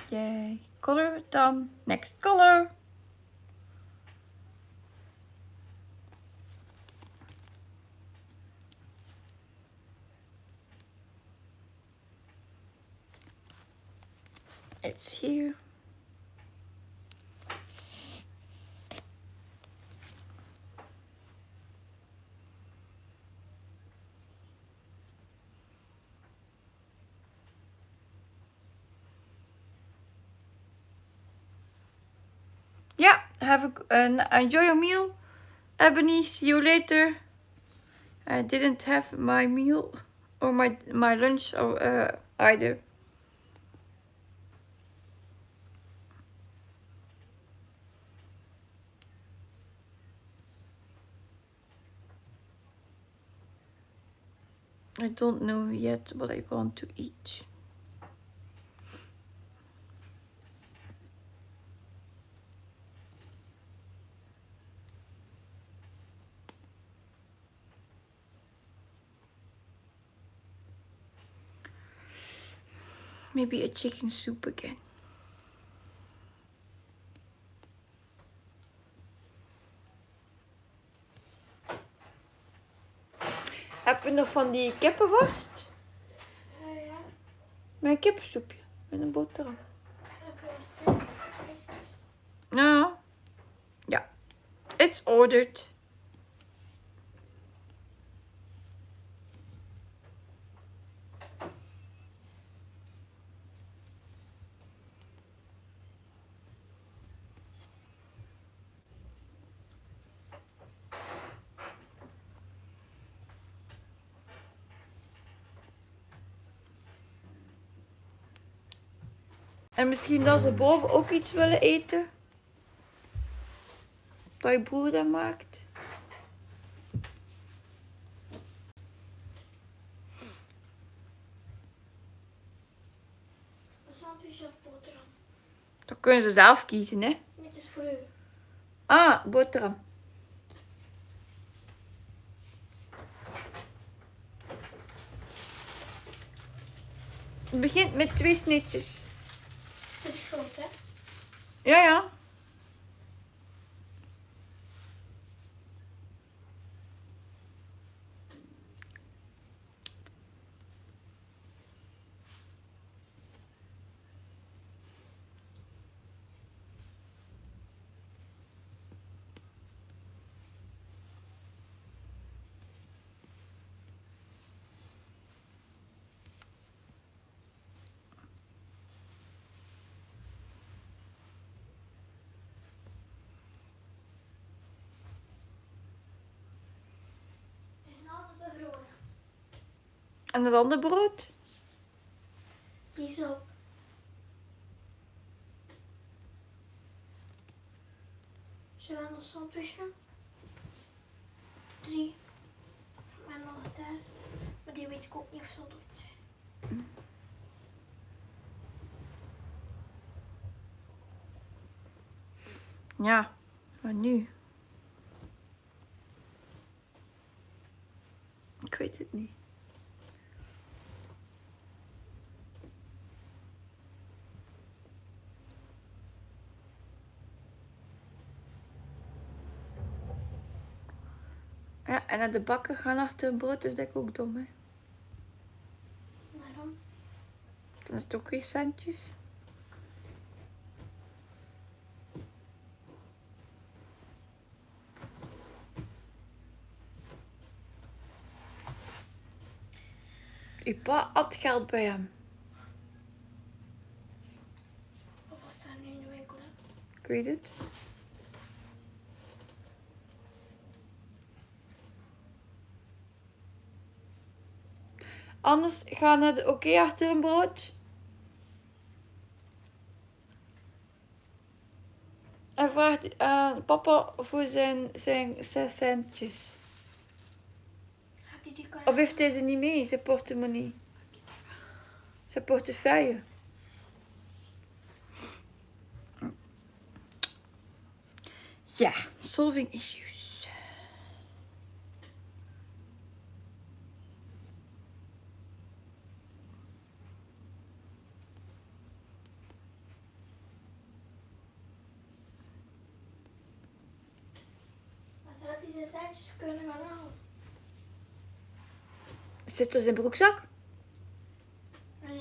S1: Yay. Color done. Next color. It's here. Yeah, enjoy your meal, Ebony. See you later. I didn't have my meal or my lunch or either. I don't know yet what I want to eat. Maybe a chicken soup again. Heb je nog van die kippenworst?
S2: Ja.
S1: Mijn kippensoepje met een boterham.
S2: Oké.
S1: Nou, ja. It's ordered. En misschien dat ze boven ook iets willen eten. Dat je broer dat maakt.
S2: Een sandwich of boterham?
S1: Dat kunnen ze zelf kiezen, hè.
S2: Dit is voor u.
S1: Ah, boterham. Het begint met 2 snitjes.
S2: Het is groot, hè?
S1: Ja, ja.
S2: Het is een andere brood.
S1: En het andere brood?
S2: Die is op. Zullen we nog sandwichen? 3. En nog daar. Maar die weet ik ook niet of zo doet zijn.
S1: Ja, maar nu? Ik weet het niet. Ja, en naar de bakker gaan achter een brood is denk ik ook dom, hè?
S2: Waarom?
S1: Dan is het ook weer centjes. Uw pa had geld bij hem.
S2: Wat was daar nu in de winkel? Hè?
S1: Ik weet het. Anders ga naar de oké achter een brood. En vraagt aan papa voor zijn 6 centjes.
S2: Gaat hij die kunnen?
S1: Of heeft hij ze niet mee, zijn portemonnee? Zijn portefeuille. Ja, solving issues.
S2: Maar zou hij zijn centjes kunnen gaan halen?
S1: Zit er zijn broekzak?
S2: Nee.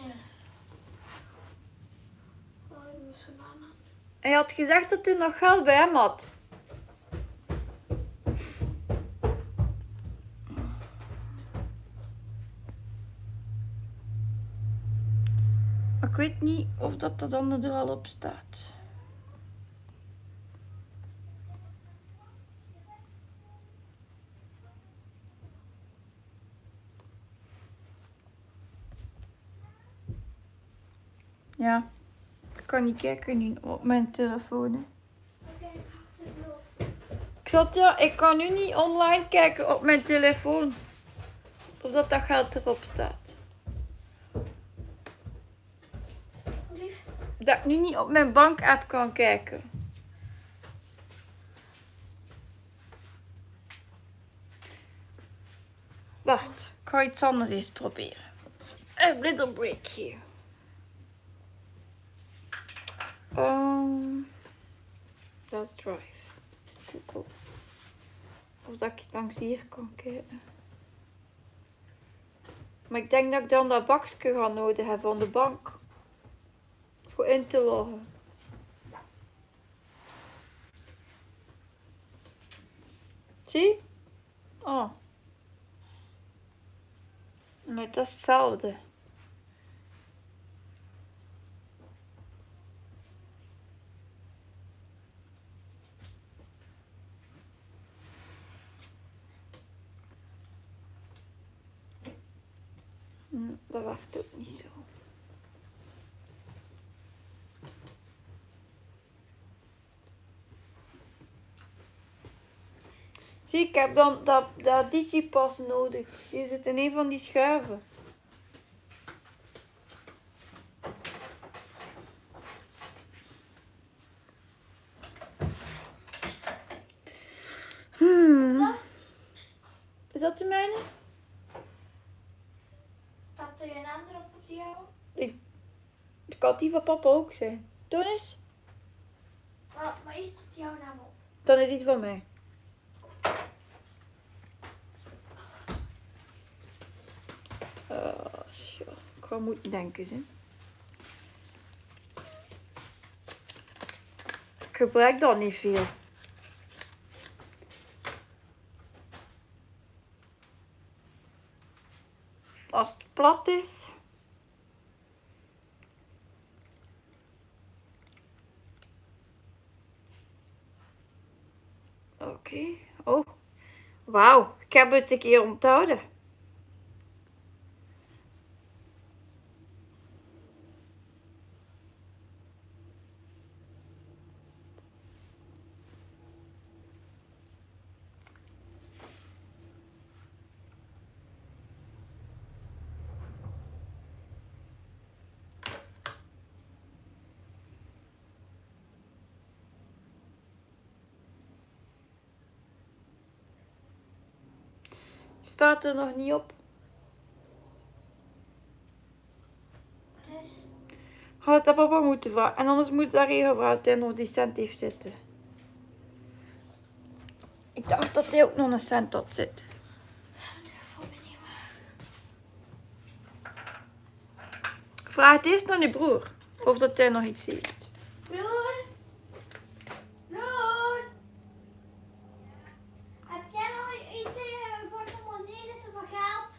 S2: Oh, ik moest gedaan.
S1: Hij had gezegd dat hij nog geld bij hem had. Maar ik weet niet of dat andere er al op staat. Ja, ik kan niet kijken nu op mijn telefoon. Hè.
S2: Oké,
S1: Ik kan nu niet online kijken op mijn telefoon. Of dat geld erop staat.
S2: lief.
S1: Dat ik nu niet op mijn bankapp kan kijken. Wacht, ik ga iets anders eens proberen. A little break here. Let's drive. Google. Of dat ik langs hier kan kijken. Maar ik denk dat ik dan dat bakje ga nodig hebben van de bank. Voor in te loggen. Zie? Oh. Nee, dat is hetzelfde. Dat werkt ook niet zo. Zie, ik heb dan dat digipas nodig. Die zit in een van die schuiven. Is dat de mijne?
S2: Staat er een andere op jou?
S1: Het kan die van papa ook zijn. Toon eens.
S2: Maar is dat jouw naam op?
S1: Dan is iets van mij. Sure. Ik ga moeten denken, hè. Ik gebruik dat niet veel. Als het plat is. Oké. Oh. Wauw. Ik heb het een keer onthouden. Staat er nog niet op.
S2: Dus,
S1: Had het aan papa moeten vragen. En anders moet daar regelvrouw in nog die cent heeft zitten. Ik dacht dat hij ook nog een cent had zitten.
S2: mijn telefoon meenemen.
S1: Vraag het eerst aan je broer. Of dat hij nog iets heeft.
S2: Broer? Broer? Heb jij nog iets in je portemonnee zitten voor geld?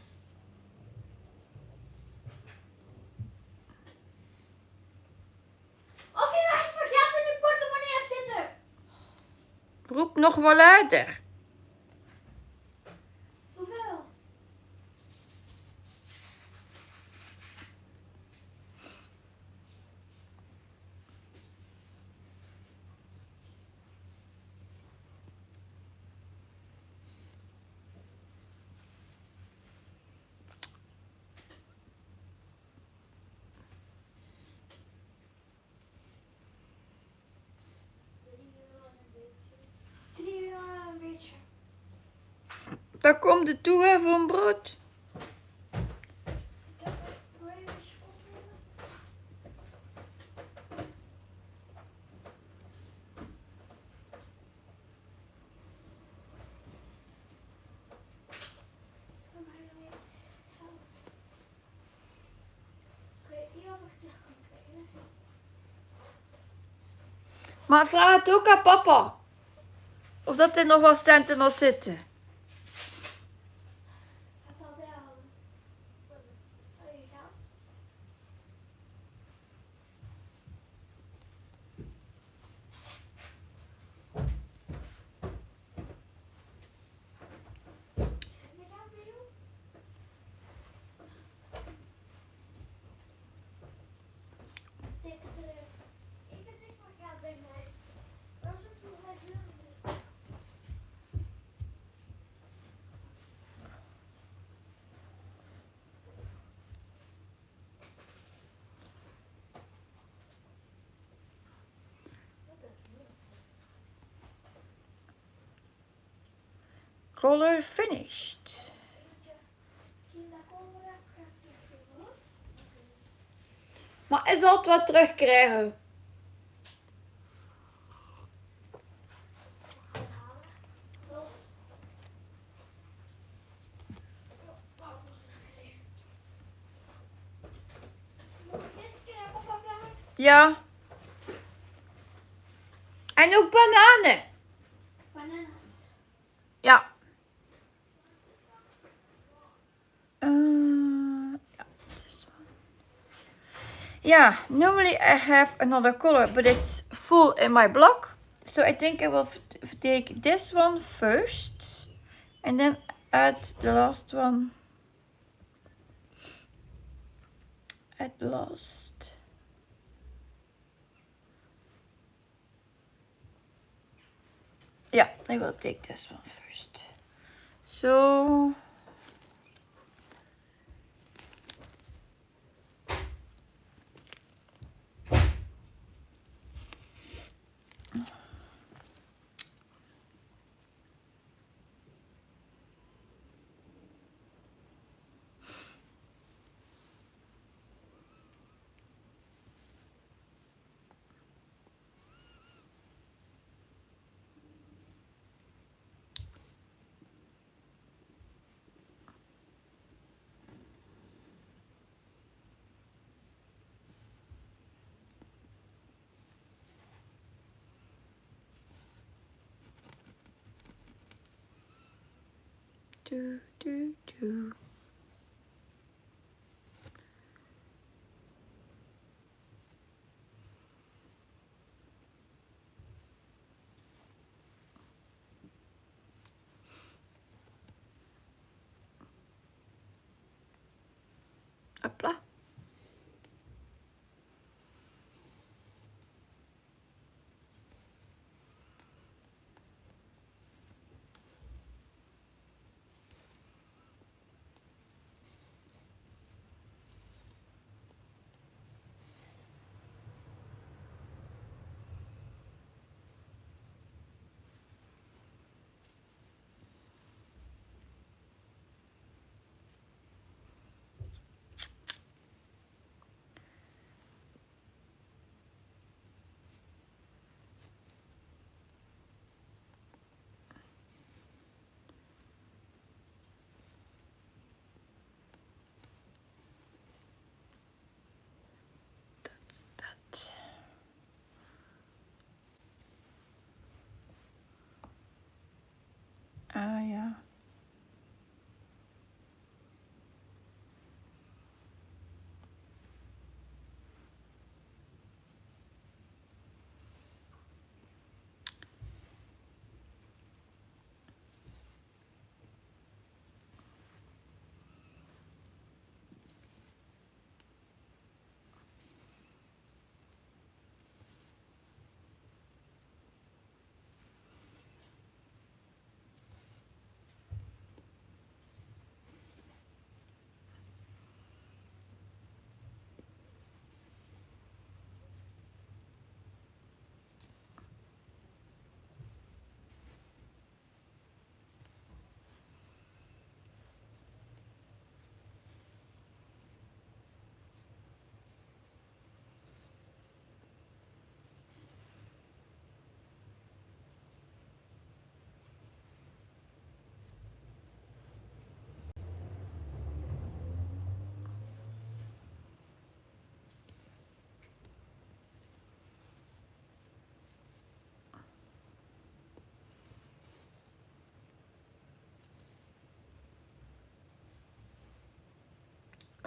S2: Of je nog iets voor geld in je portemonnee hebt zitten?
S1: Roep nog wel luider.
S2: Hoeveel? €3 een beetje.
S1: Dan komt de toe hè, voor een brood.
S2: Ik heb nog even nemen. Ik weet niet of ik het terug kan krijgen.
S1: Maar vraag het ook aan papa. Of dat er nog wat centen nog zitten.
S2: Gaat dat wel? Oh, je gaat. We gaan weer doen. Ik heb niks meer geld bij mij. Waarom zit je nog bij de deur?
S1: Color finished.
S2: Misschien dat komen we ook gaan teruggeven hoor.
S1: Maar hij zal het wel terugkrijgen.
S2: Klopt. Moet ik dit keer aan papa vragen?
S1: Ja. En ook bananen.
S2: Bananas.
S1: Ja. Ja, this one. Yeah, normally I have another color, but it's full in my block. So I think I will take this one first. And then add the last one at last. Yeah, I will take this one first. So do. Hopla.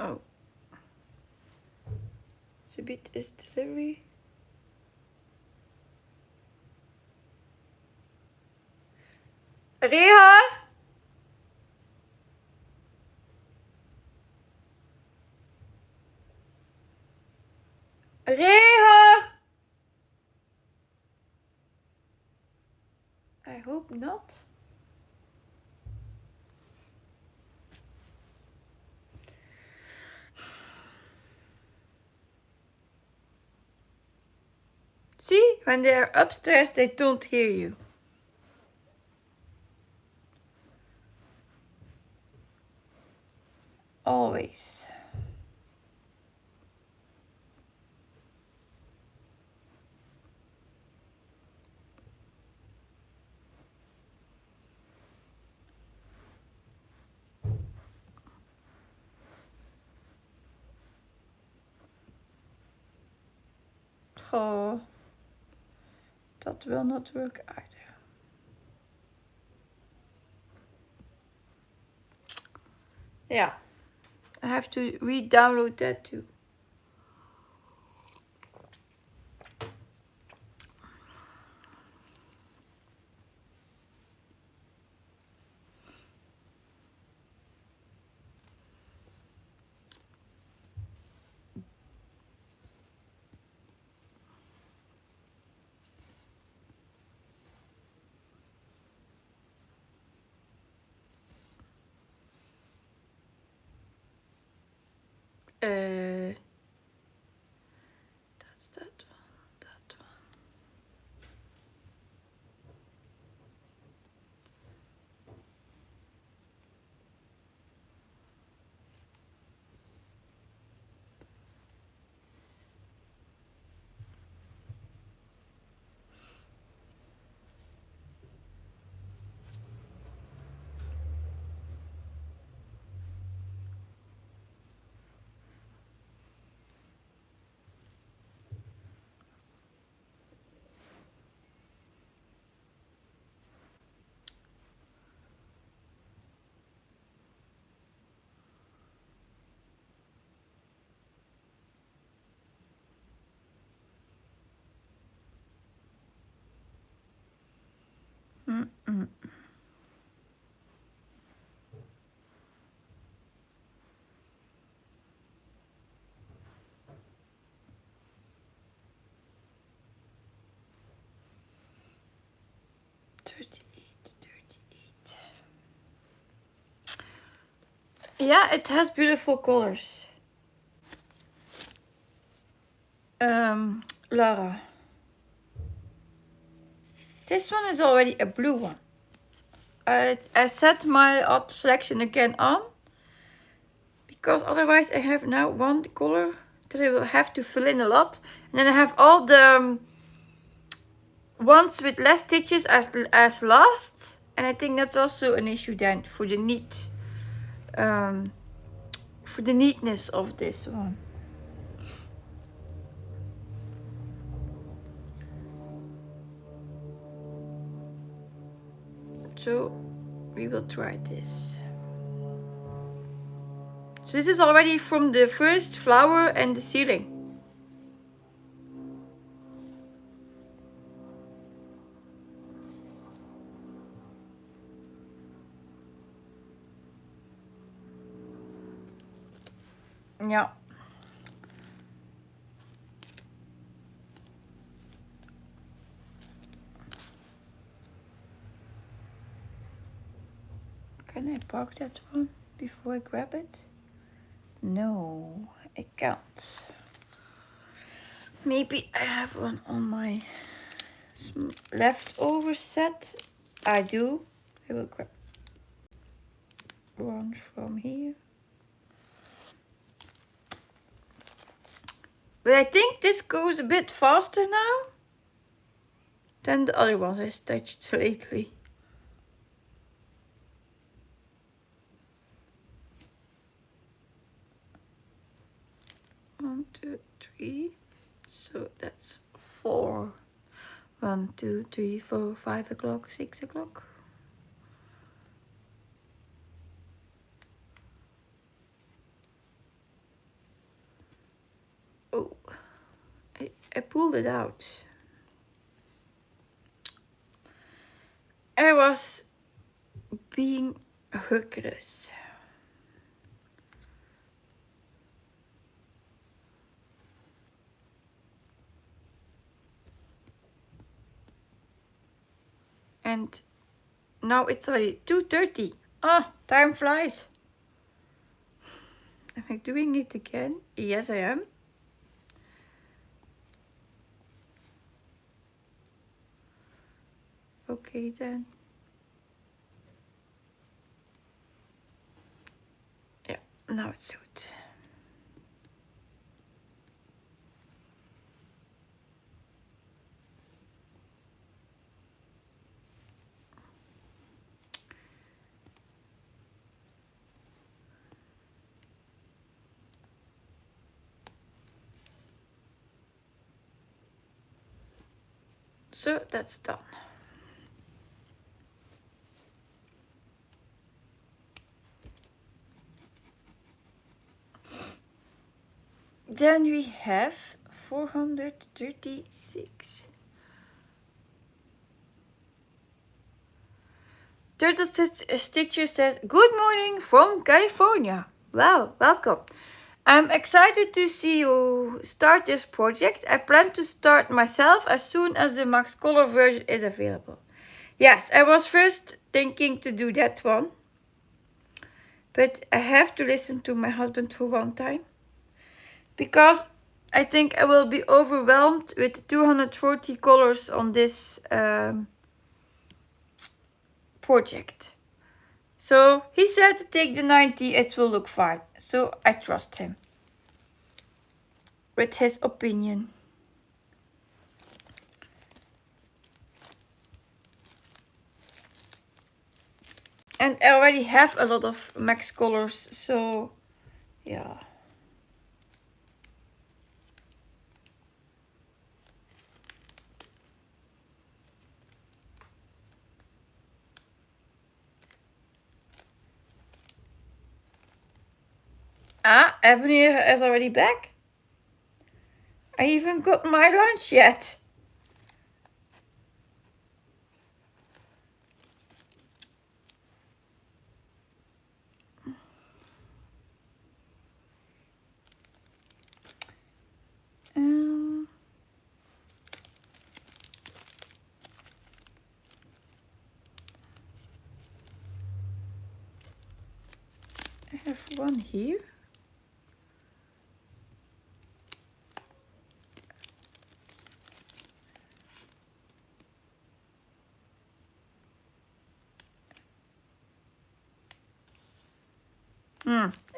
S1: Oh. It's a bit is delivery. Reha? Reha? I hope not. See, when they're upstairs, they don't hear you. Always. Oh, that will not work either. Yeah, I have to re-download that too. That's that one, that one. Mm-mm. Yeah, it has beautiful colors. Lara. This one is already a blue one. I set my auto selection again on because otherwise I have now one color that I will have to fill in a lot, and then I have all the ones with less stitches as last, and I think that's also an issue then for the neatness of this one. So we will try this. So this is already from the first flower and the ceiling. Yeah. Can I park that one before I grab it? No, I can't. Maybe I have one on my leftover set. I do. I will grab one from here. But I think this goes a bit faster now than the other ones I stitched lately. One, two, three. So that's 4. 1, 2, 3, 4, 5 o'clock, 6 o'clock. I pulled it out. I was being Hercules. And now it's already 2:30. Ah, time flies. Am I doing it again? Yes, I am. Okay then. Yeah, now it's good. So that's done. Then we have 436. Turtle Stitches says, "Good morning from California." Wow, welcome. I'm excited to see you start this project. I plan to start myself as soon as the Max Color version is available. Yes, I was first thinking to do that one. But I have to listen to my husband for one time. Because I think I will be overwhelmed with 240 colors on this project. So he said to take the 90, it will look fine. So I trust him with his opinion. And I already have a lot of max colors, so yeah. Ah, Ebony is already back. I even got my lunch yet. I have one here.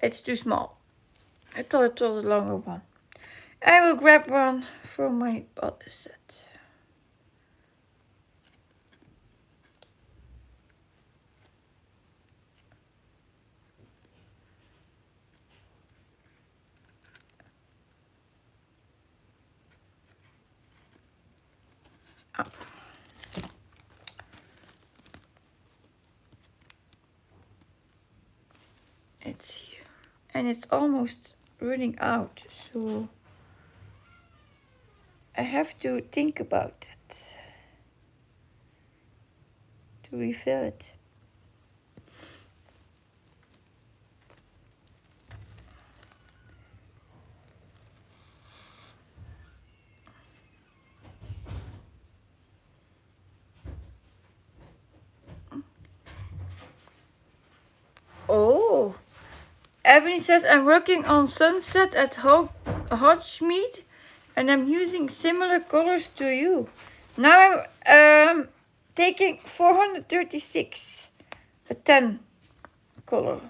S1: It's too small. I thought it was a longer one. I will grab one from my other set. Up. It's here. And it's almost running out, so I have to think about it to refill it. Oh, Ebony says, I'm working on Sunset at Hodgemead and I'm using similar colors to you. Now I'm taking 436, a 10 color.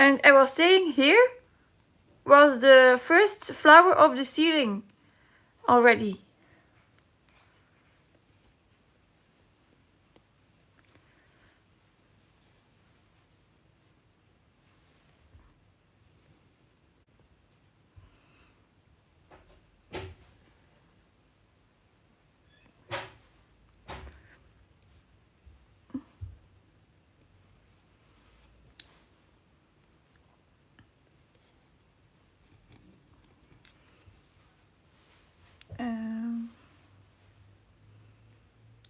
S1: And I was saying here was the first flower of the ceiling already.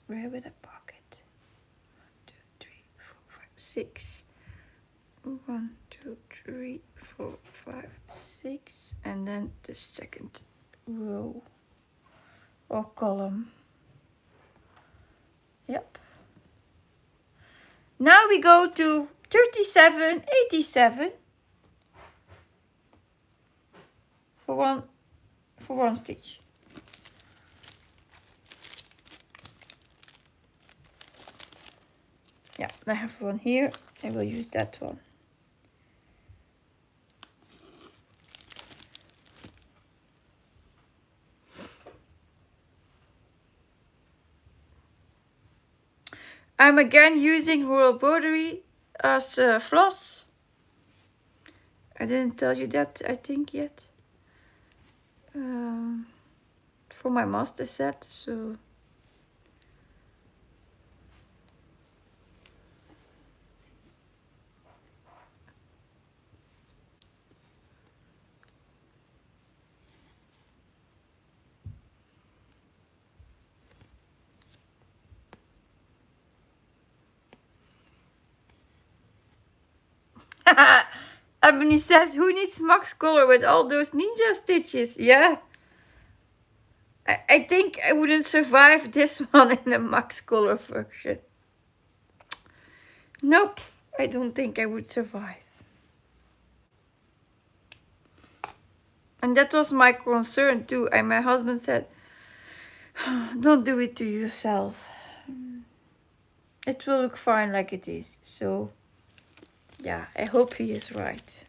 S1: rabbit a pocket. 1, 2, 3, 4, 5, 6. 1, 2, 3, 4, 5, 6, and then the second row or column. Yep. Now we go to 37, 87 for one stitch. Yeah, I have one here. I will use that one. I'm again using Royal Broderie as floss. I didn't tell you that, I think, yet. For my master set, so... Ebony says, who needs max color with all those ninja stitches? Yeah. I think I wouldn't survive this one in a max color version. Nope, I don't think I would survive. And that was my concern too. And my husband said, don't do it to yourself. It will look fine like it is. So, yeah, I hope he is right.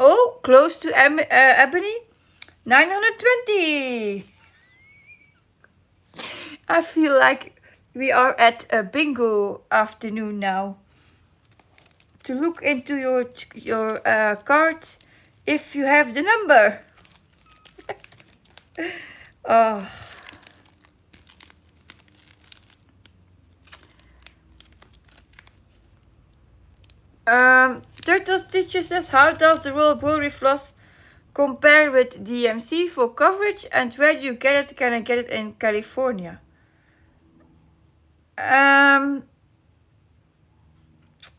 S1: Oh, close to Ebony. 920. I feel like we are at a bingo afternoon now. To look into your card if you have the number. Oh. Turtle Stitches says, how does the Royal Broderie floss compare with DMC for coverage, and where do you get it? Can I get it in California? The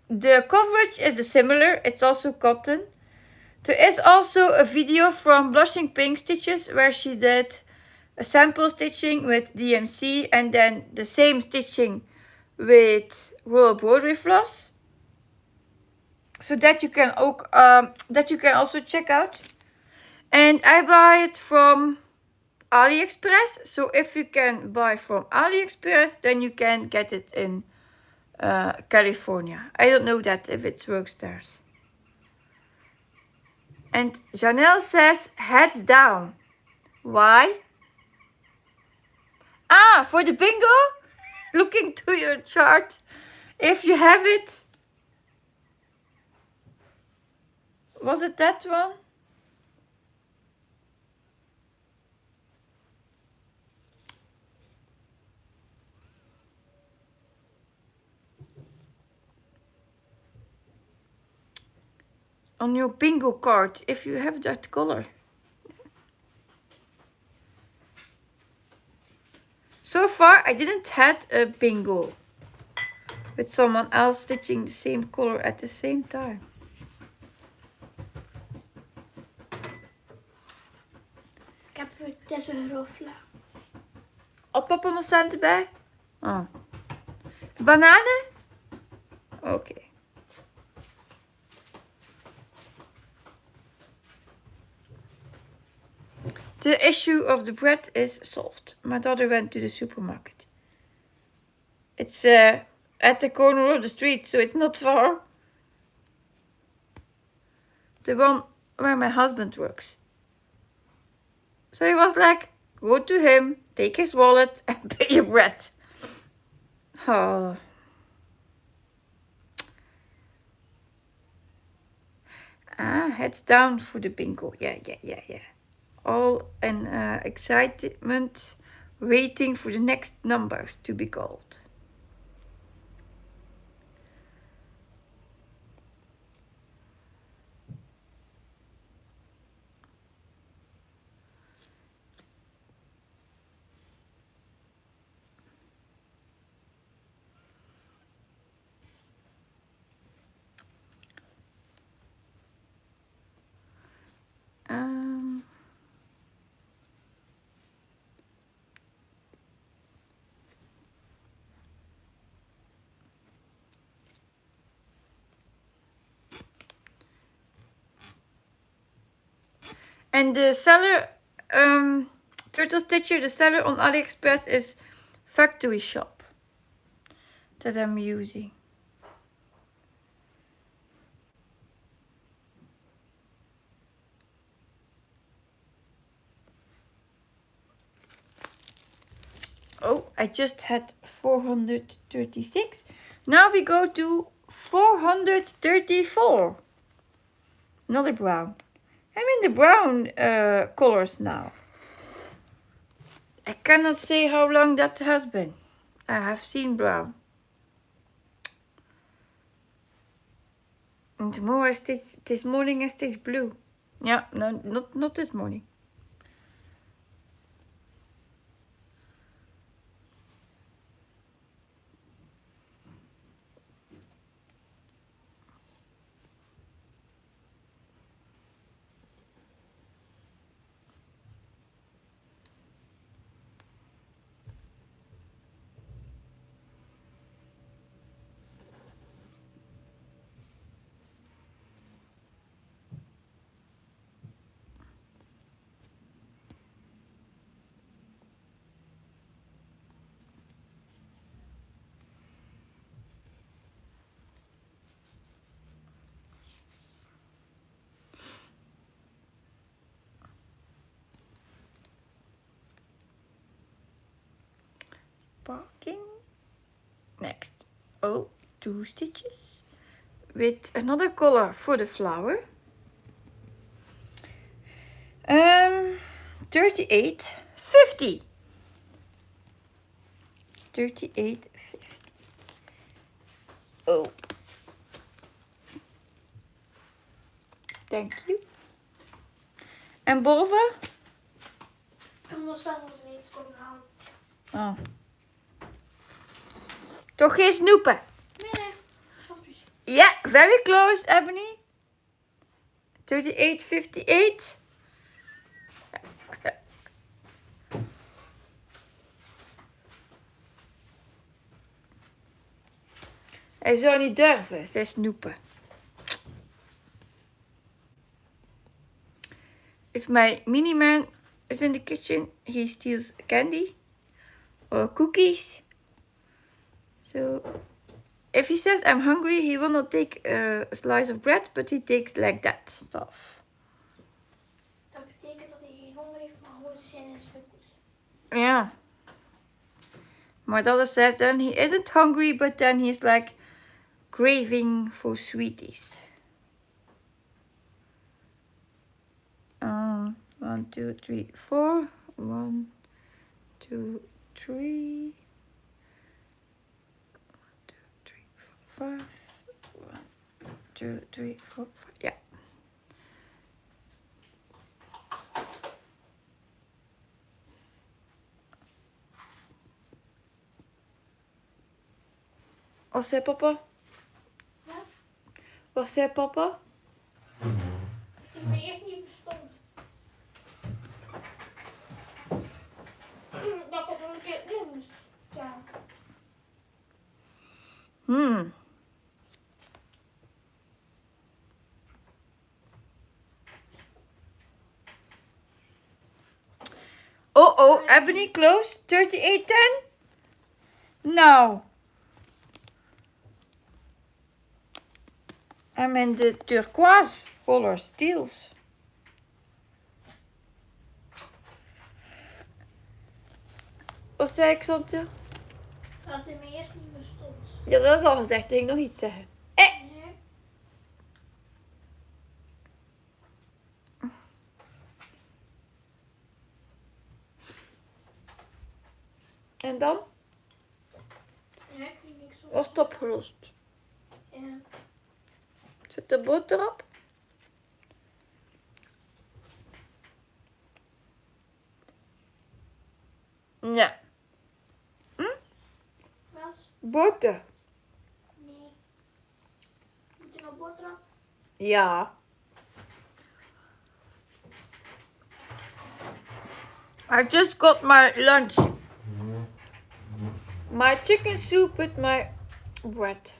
S1: coverage is similar. It's also cotton. There is also a video from Blushing Pink Stitches where she did a sample stitching with DMC and then the same stitching with Royal Broderie floss. So that you can also check out. And I buy it from AliExpress. So if you can buy from AliExpress, then you can get it in California. I don't know that if it works there. And Janelle says, heads down. Why? Ah, for the bingo? Looking to your chart. If you have it. Was it that one? On your bingo card, if you have that color. So far, I didn't had a bingo with someone else stitching the same color at the same time.
S2: Ik heb er tussen roffelen.
S1: Had papa nog centen bij? Oh. Bananen? Oké. The issue of the bread is solved. My daughter went to the supermarket. It's at the corner of the street, so it's not far. The one where my husband works. So he was like, go to him, take his wallet and pay your bread. Oh. Ah, heads down for the bingo. Yeah. All in excitement, waiting for the next number to be called. And the seller, Turtle Stitcher, the seller on AliExpress is Factory Shop that I'm using. Oh, I just had 436. Now we go to 434. Another brown. I'm in the brown colors now. I cannot say how long that has been. I have seen brown. And tomorrow I stitch, this morning I stitched blue. Yeah, no, not this morning. Barking. Next. Oh, 2 stitches with another color for the flower. 38, 50. 38, 50. Oh. Thank you. En boven?
S2: Ik moet s'avonds niet komen halen.
S1: Oh. Toch geen snoepen?
S2: Nee, snoepjes.
S1: Yeah, very close, Ebony. 38, 58. Hij zou niet durven, zij snoepen. If my mini man is in the kitchen, he steals candy or cookies. So if he says I'm hungry, he will not take a slice of bread, but he takes like that stuff.
S2: Dat betekent dat hij geen honger heeft, maar gewoon zin in snoepjes.
S1: Yeah. My daughter says then he isn't hungry, but then he's like craving for sweeties. 1, 2, 3, 4. 1, 2, 3. 1, 2, 3, 4, 5. 1, 2, 3, 4, 5. Yeah. Wat zei papa?
S2: Ja?
S1: Wat zei papa?
S2: Ik ben echt niet verstond. Dat ik het een keer opnieuw moest. Ja.
S1: Oh, Ebony close. 3810. Nou. I'm in de turquoise color steels. Wat zei ik, Santje?
S2: Dat hij me eerst niet verstond.
S1: Ja, dat is al gezegd. Ik nog iets zeggen.
S2: Nee.
S1: En dan?
S2: Nee, ik vind niks op.
S1: Was het opgelost?
S2: Ja.
S1: Zit de boter op? Ja.
S2: Was?
S1: Boter?
S2: Nee. Moet je nog boterham?
S1: Ja. I just got my lunch. My chicken soup with my bread.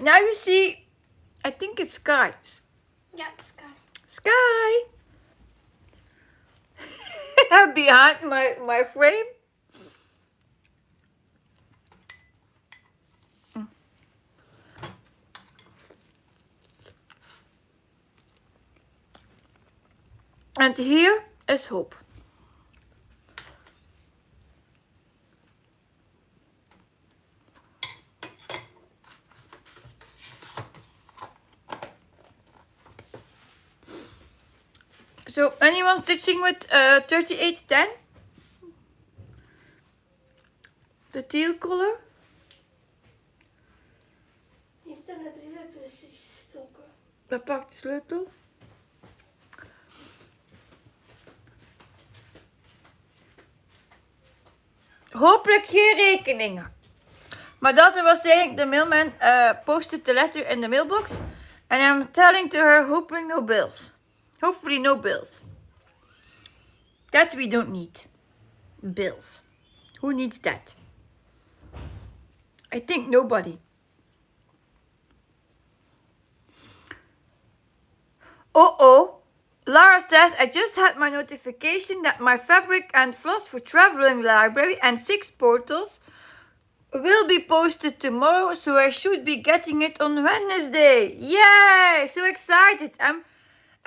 S1: Now you see, I think it's Sky.
S2: Yeah, Sky.
S1: Sky! Behind my frame. And here is Hope. So, anyone stitching with 3810? The teal color?
S2: Heeft hem de bril precies gestoken.
S1: We pakken de sleutel. Hopelijk geen rekeningen. My daughter was saying the mailman posted the letter in the mailbox. And I'm telling to her, hopefully no bills. Hopefully no bills. That we don't need. Bills. Who needs that? I think nobody. Uh-oh. Lara says, I just had my notification that my fabric and floss for traveling library and 6 portals will be posted tomorrow, so I should be getting it on Wednesday. Yay! So excited.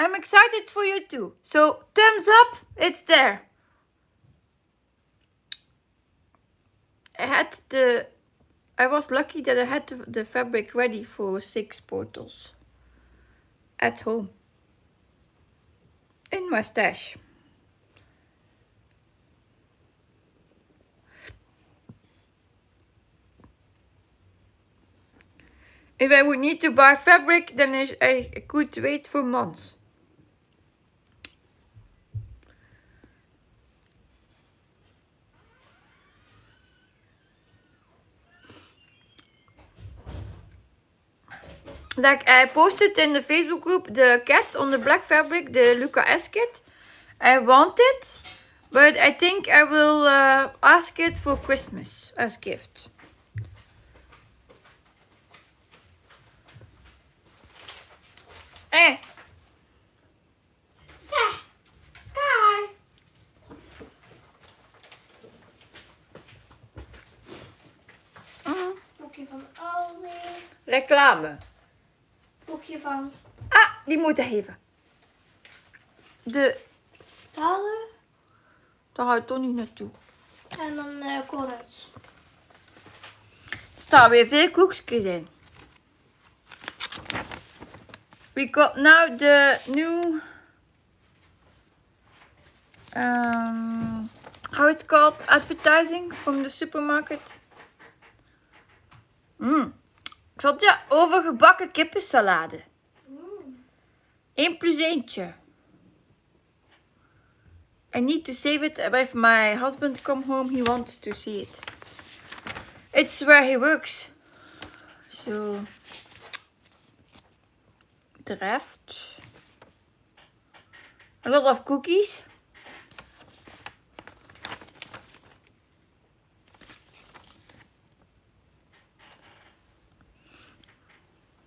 S1: I'm excited for you too. So thumbs up, it's there. I was lucky that I had the fabric ready for 6 portals at home in my stash. If I would need to buy fabric, then I could wait for months. Like I posted in the Facebook group the cat on the black fabric, the Luca S kit. I want it, but I think I will ask it for Christmas as gift. Hey.
S2: Sky. Boekje van Aldi.
S1: Reclame.
S2: Boekje van
S1: Ah, die moet ik even. De...
S2: Talen.
S1: Daar ga ik toch niet naartoe.
S2: En dan Correts.
S1: Er staan weer veel koekjes in. We got now the new... how it's called? Advertising from the supermarket. Ik zat ja over gebakken kippensalade. 1 plus 1. I need to save it. If my husband come home, he wants to see it. It's where he works. So, draft. A lot of cookies.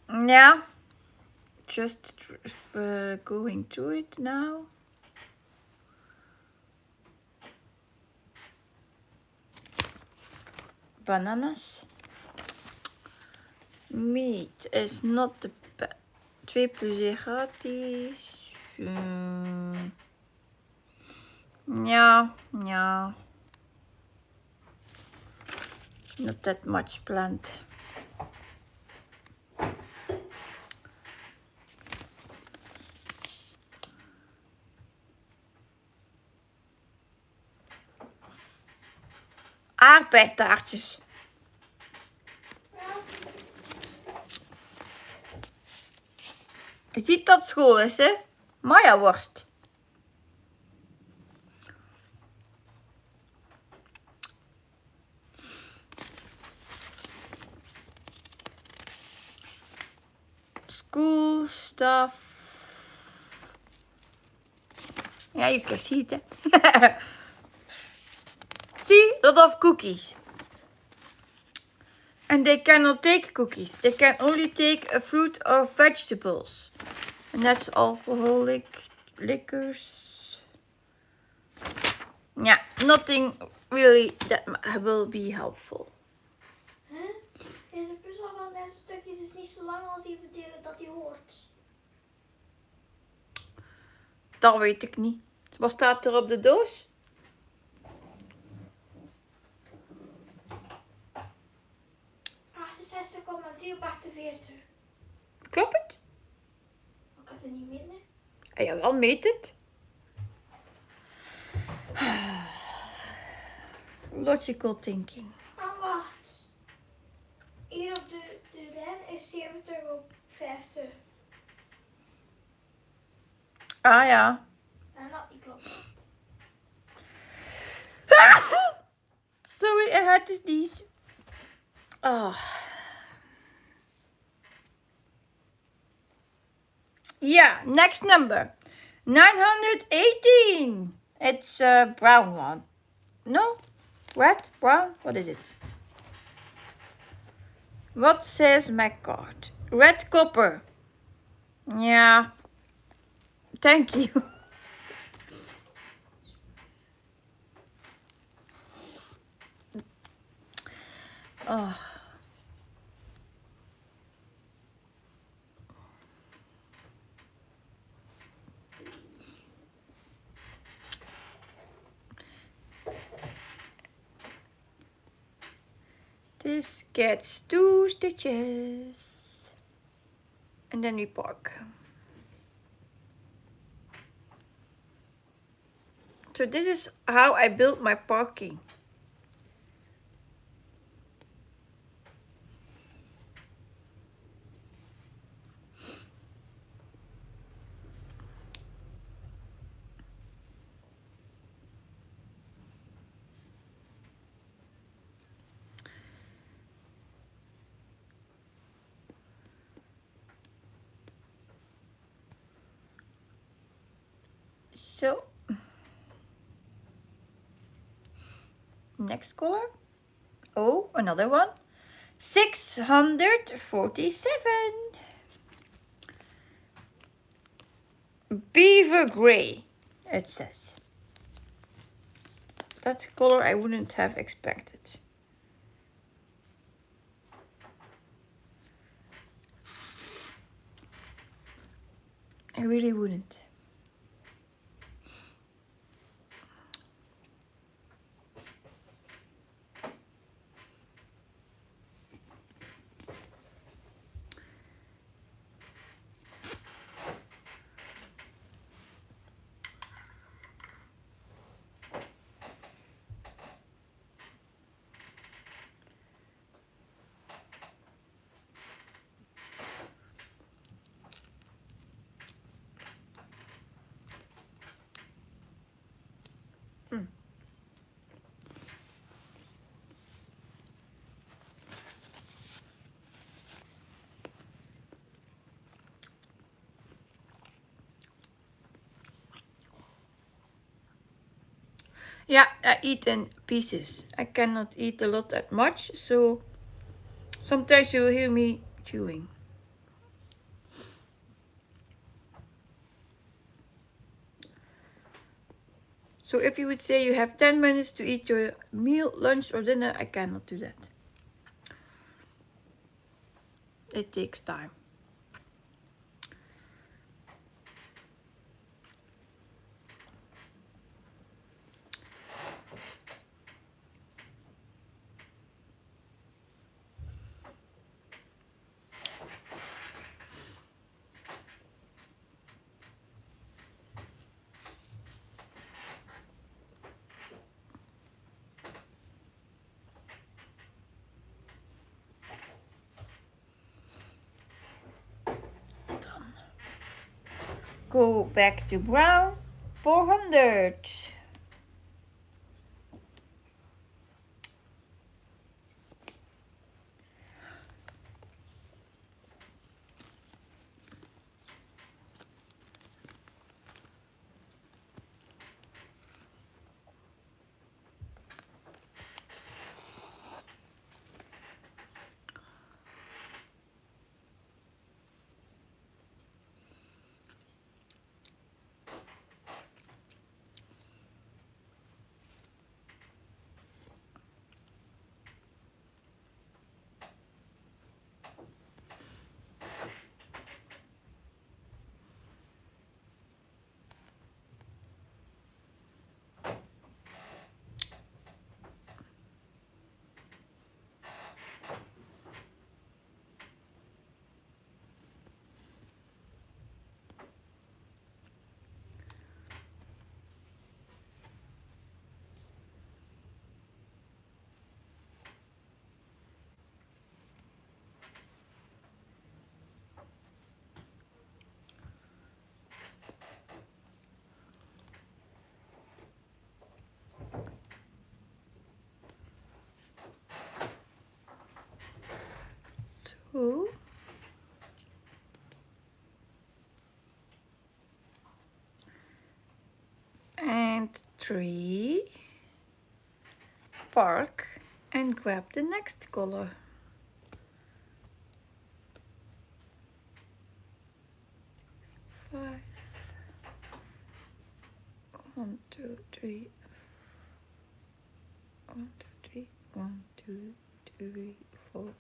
S1: Yeah. Just going through it now. Bananas. Meat is not the 2 plus 1 gratis. Ja. Not that much planned. Aardbeitaartjes. Je ziet dat het school is, hè? Maya-worst. School stuff. Yeah, you can see it. See, lot of cookies. And they cannot take cookies. They can only take a fruit or vegetables. And that's alcoholic liquors. Yeah, nothing really that will be helpful.
S2: Deze puzzel van deze stukjes is niet zo lang als dat hij hoort.
S1: Dat weet ik niet. Wat staat er op de doos?
S2: op 48.
S1: Klopt het?
S2: Ik had het niet minder.
S1: Ah, jawel, meet het. Logical thinking.
S2: Ah, wacht. Hier op de den is 70 op 50.
S1: Ah ja.
S2: Nou, dat niet klopt.
S1: Sorry, I had to sneeze. Oh. Yeah, next number. 918. It's a brown one. No? Red? Brown? What is it? What says my card? Red copper. Yeah. Thank you. Oh. This gets 2 stitches. And then we park. So this is how I built my parking. So, next color. Oh, another one. 647. Beaver gray, it says. That's a color I wouldn't have expected. I really wouldn't. Yeah, I eat in pieces. I cannot eat a lot that much, so sometimes you will hear me chewing. So if you would say you have 10 minutes to eat your meal, lunch or dinner, I cannot do that. It takes time. Go back to brown. 400. Two. And 3. Park and grab the next color. 5. 1, 2, 3. 1, 2, 3. 1, 2, 3, 4, 5.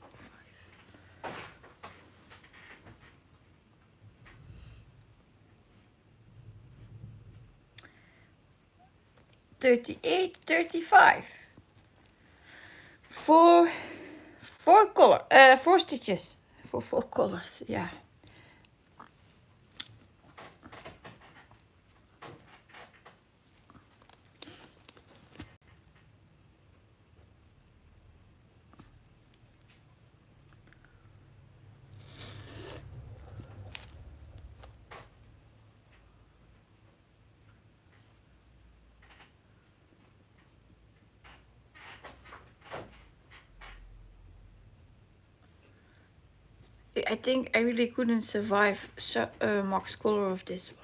S1: 38, 35. 4 stitches for 4 colors. Yeah. I think I really couldn't survive max color of this one.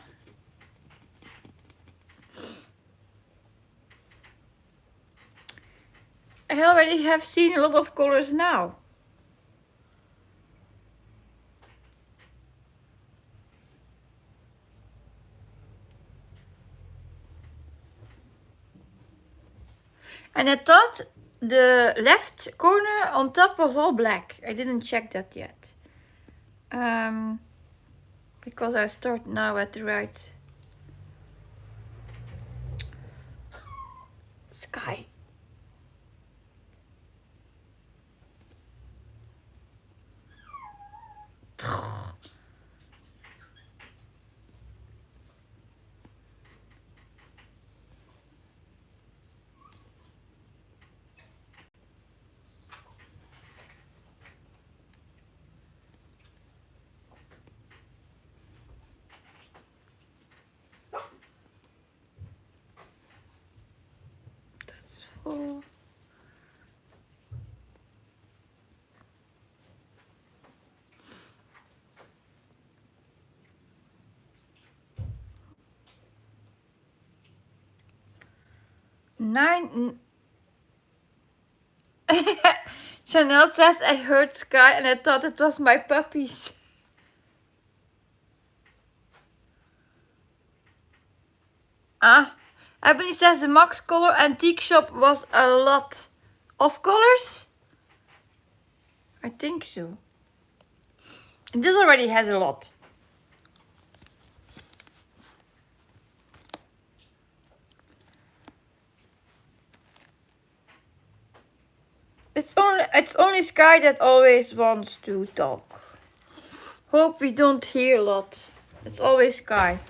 S1: I already have seen a lot of colors now. And I thought the left corner on top was all black. I didn't check that yet. Because I start now at the right sky. That's 4. Nine. Chanel says I heard sky and I thought it was my puppies. Ebony says the Max Color Antique Shop was a lot of colors. I think so. And this already has a lot. It's only Sky that always wants to talk. Hope we don't hear a lot. It's always Sky.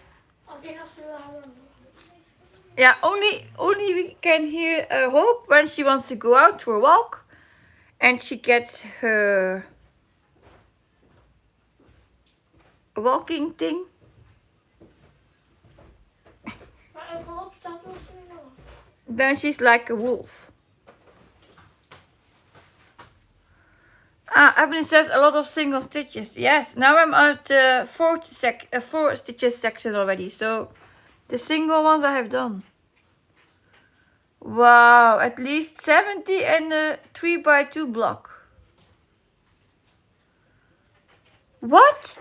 S1: Yeah, only we can hear Hope when she wants to go out for a walk and she gets her walking thing. then she's like a wolf. Ebony says a lot of single stitches. Yes, now I'm at the four stitches section already. So the single ones I have done. Wow, at least 70 in the 3x2 block. What?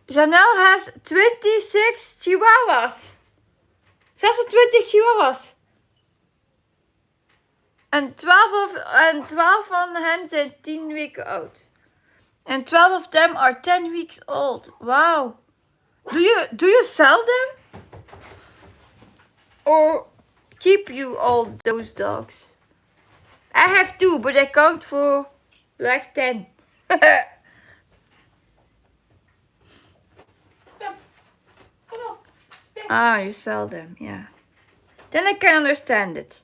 S1: Janelle has 26 chihuahuas. 26 chihuahuas. En 12 van hen zijn 10 weken oud. And 12 of them are 10 weeks old. Wow. Do you sell them? Or keep you all those dogs? I have 2, but I count for like 10. You sell them, yeah. Then I can understand it.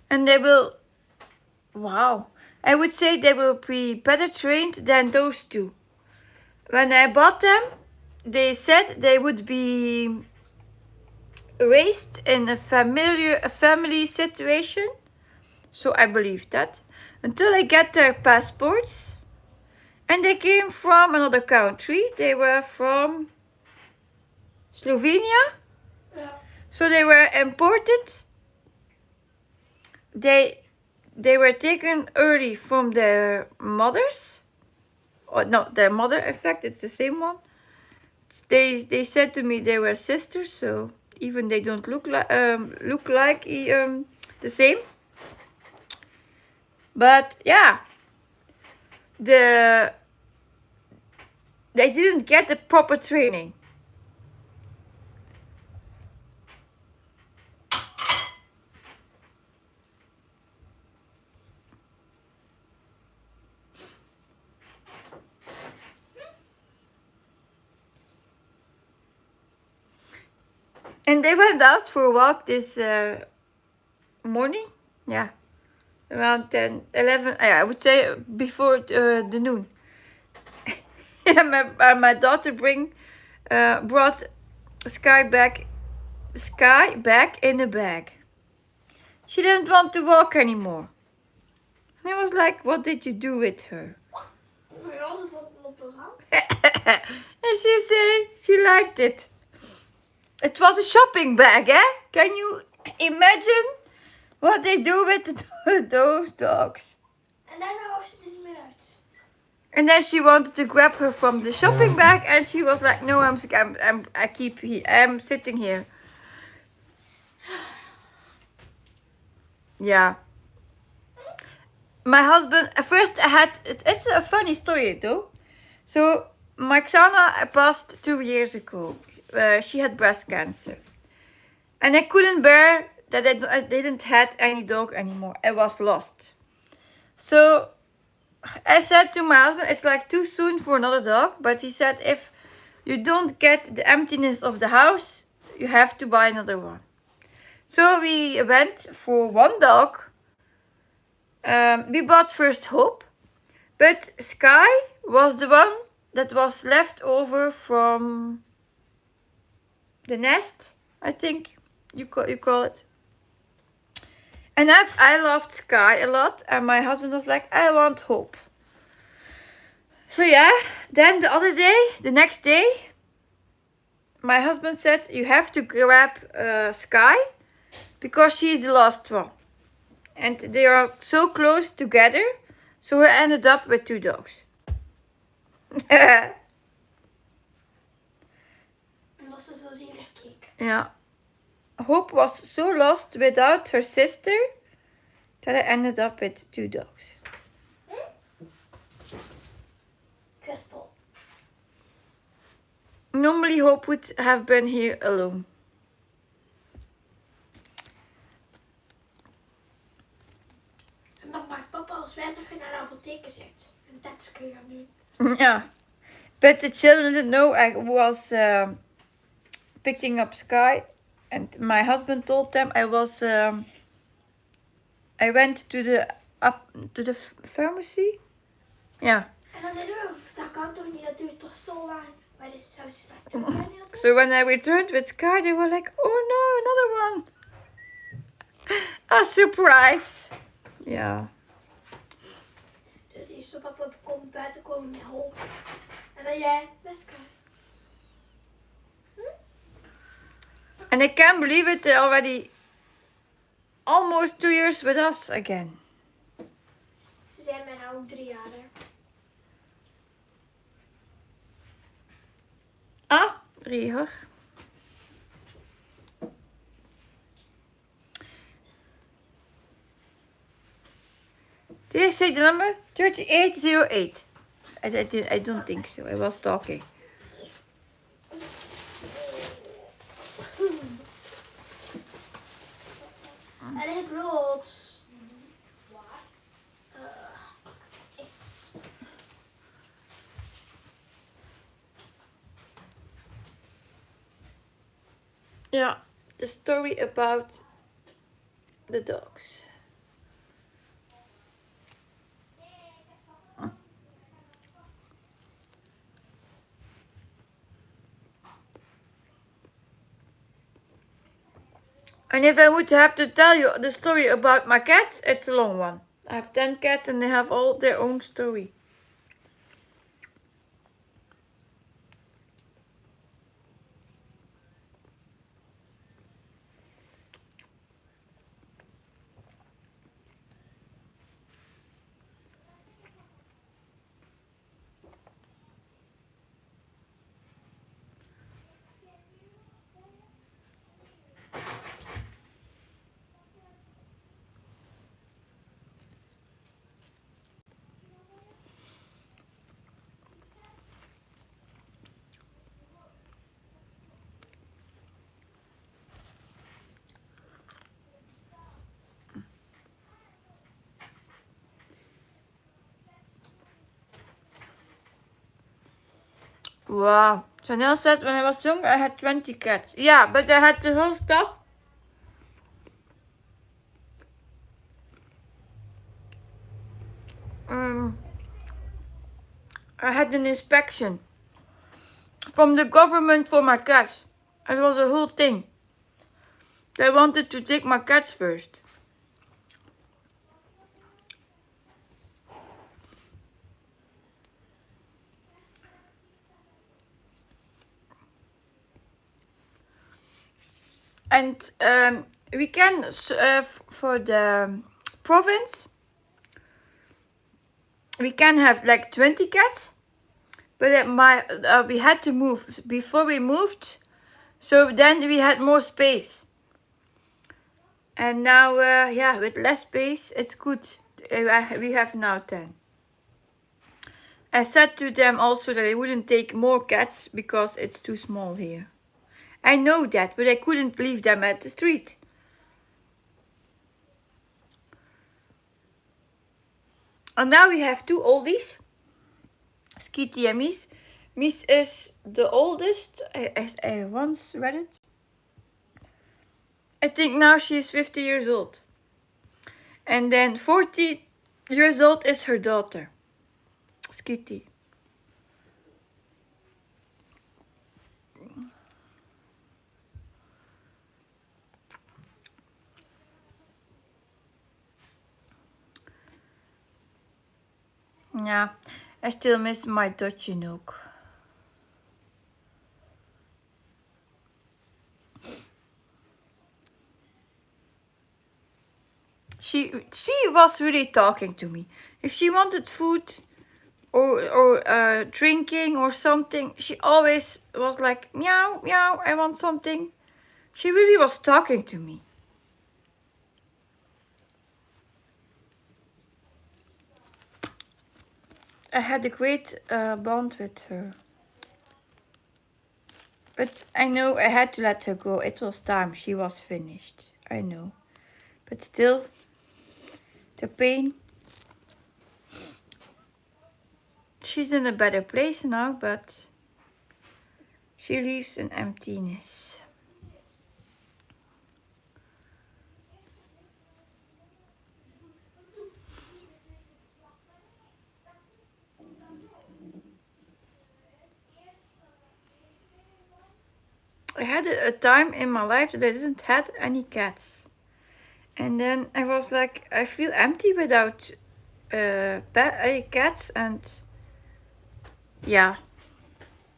S1: And they will, wow, I would say they will be better trained than those 2. When I bought them, they said they would be raised in a family situation. So I believe that. Until I get their passports. And they came from another country. They were from Slovenia.
S2: Ja.
S1: So they were imported. They were taken early from their mothers. Oh, no, their mother, in fact, it's the same one. They said to me they were sisters, so even they don't look like the same. But yeah, they didn't get the proper training. And they went out for a walk this morning. Yeah, around 10, 11. I would say before the noon. Yeah, my daughter brought Sky back in a bag. She didn't want to walk anymore. And I was like, what did you do with her? And she said she liked it. It was a shopping bag, eh? Can you imagine what they do with those dogs?
S2: En daarna was ze er niet meer uit.
S1: And then she wanted to grab her from the shopping bag, and she was like, "No, I'm sitting here." Yeah. My husband, at first I had, it's a funny story though. So, Maxana passed 2 years ago. She had breast cancer. And I couldn't bear that I didn't have any dog anymore. I was lost. So, I said to my husband, it's like too soon for another dog. But he said, if you don't get the emptiness of the house, you have to buy another one. So we went for one dog. We bought first Hope. But Sky was the one that was left over from the nest, I think you call it. And I loved Sky a lot. And my husband was like, I want Hope. So yeah, then the next day, my husband said, you have to grab Sky because she's the last one. And they are so close together. So I ended up with 2 dogs.
S2: En was ze zo zielig keek.
S1: Yeah. Hope was so lost without her sister that I ended up with 2 dogs.
S2: Kwispel.
S1: Normally Hope would have been here alone.
S2: En dan maakt papa als wij zeggen naar de apotheek zit. En dat kun je gaan doen.
S1: Yeah. But the children didn't know I was picking up Sky And my husband told them I went to the pharmacy. Yeah.
S2: En dan zeiden we, dat kan toch niet, dat duurt toch zo lang. Maar dit zou straks. Dat kan niet altijd.
S1: So when I returned with Sky, they were like, oh no, another one. A surprise. Ja.
S2: Dus die zo papa komt buiten komen met hoop. En dan jij, let's go.
S1: And I can't believe it, they're already almost 2 years with us again.
S2: Ze zijn bijna ook 3 jaar.
S1: Ah, Rieger. Did I say the number? 3808. I don't think so. I was talking.
S2: En ik brood.
S1: Yeah, the story about the dogs. And if I would have to tell you the story about my cats, it's a long one. I have 10 cats and they have all their own story. Wow. Chanel said when I was young I had 20 cats. Yeah, but I had the whole stuff. I had an inspection from the government for my cats. It was a whole thing. They wanted to take my cats first. And we can, for the province, we can have like 20 cats. But we had to move before we moved. So then we had more space. And now, yeah, with less space, it's good. We have now 10. I said to them also that I wouldn't take more cats because it's too small here. I know that, but I couldn't leave them at the street. And now we have 2 oldies, Skitty and Mies. Mies is the oldest. I once read it. I think now she's 50 years old. And then 40 years old is her daughter, Skitty. Yeah, I still miss my Dutch Chinook. She was really talking to me. If she wanted food or drinking or something, she always was like, meow, meow, I want something. She really was talking to me. I had a great bond with her. But I know I had to let her go. It was time. She was finished. I know. But still, the pain. She's in a better place now, but she leaves an emptiness. I had a time in my life that I didn't had any cats. And then I was like, I feel empty without cats, and yeah.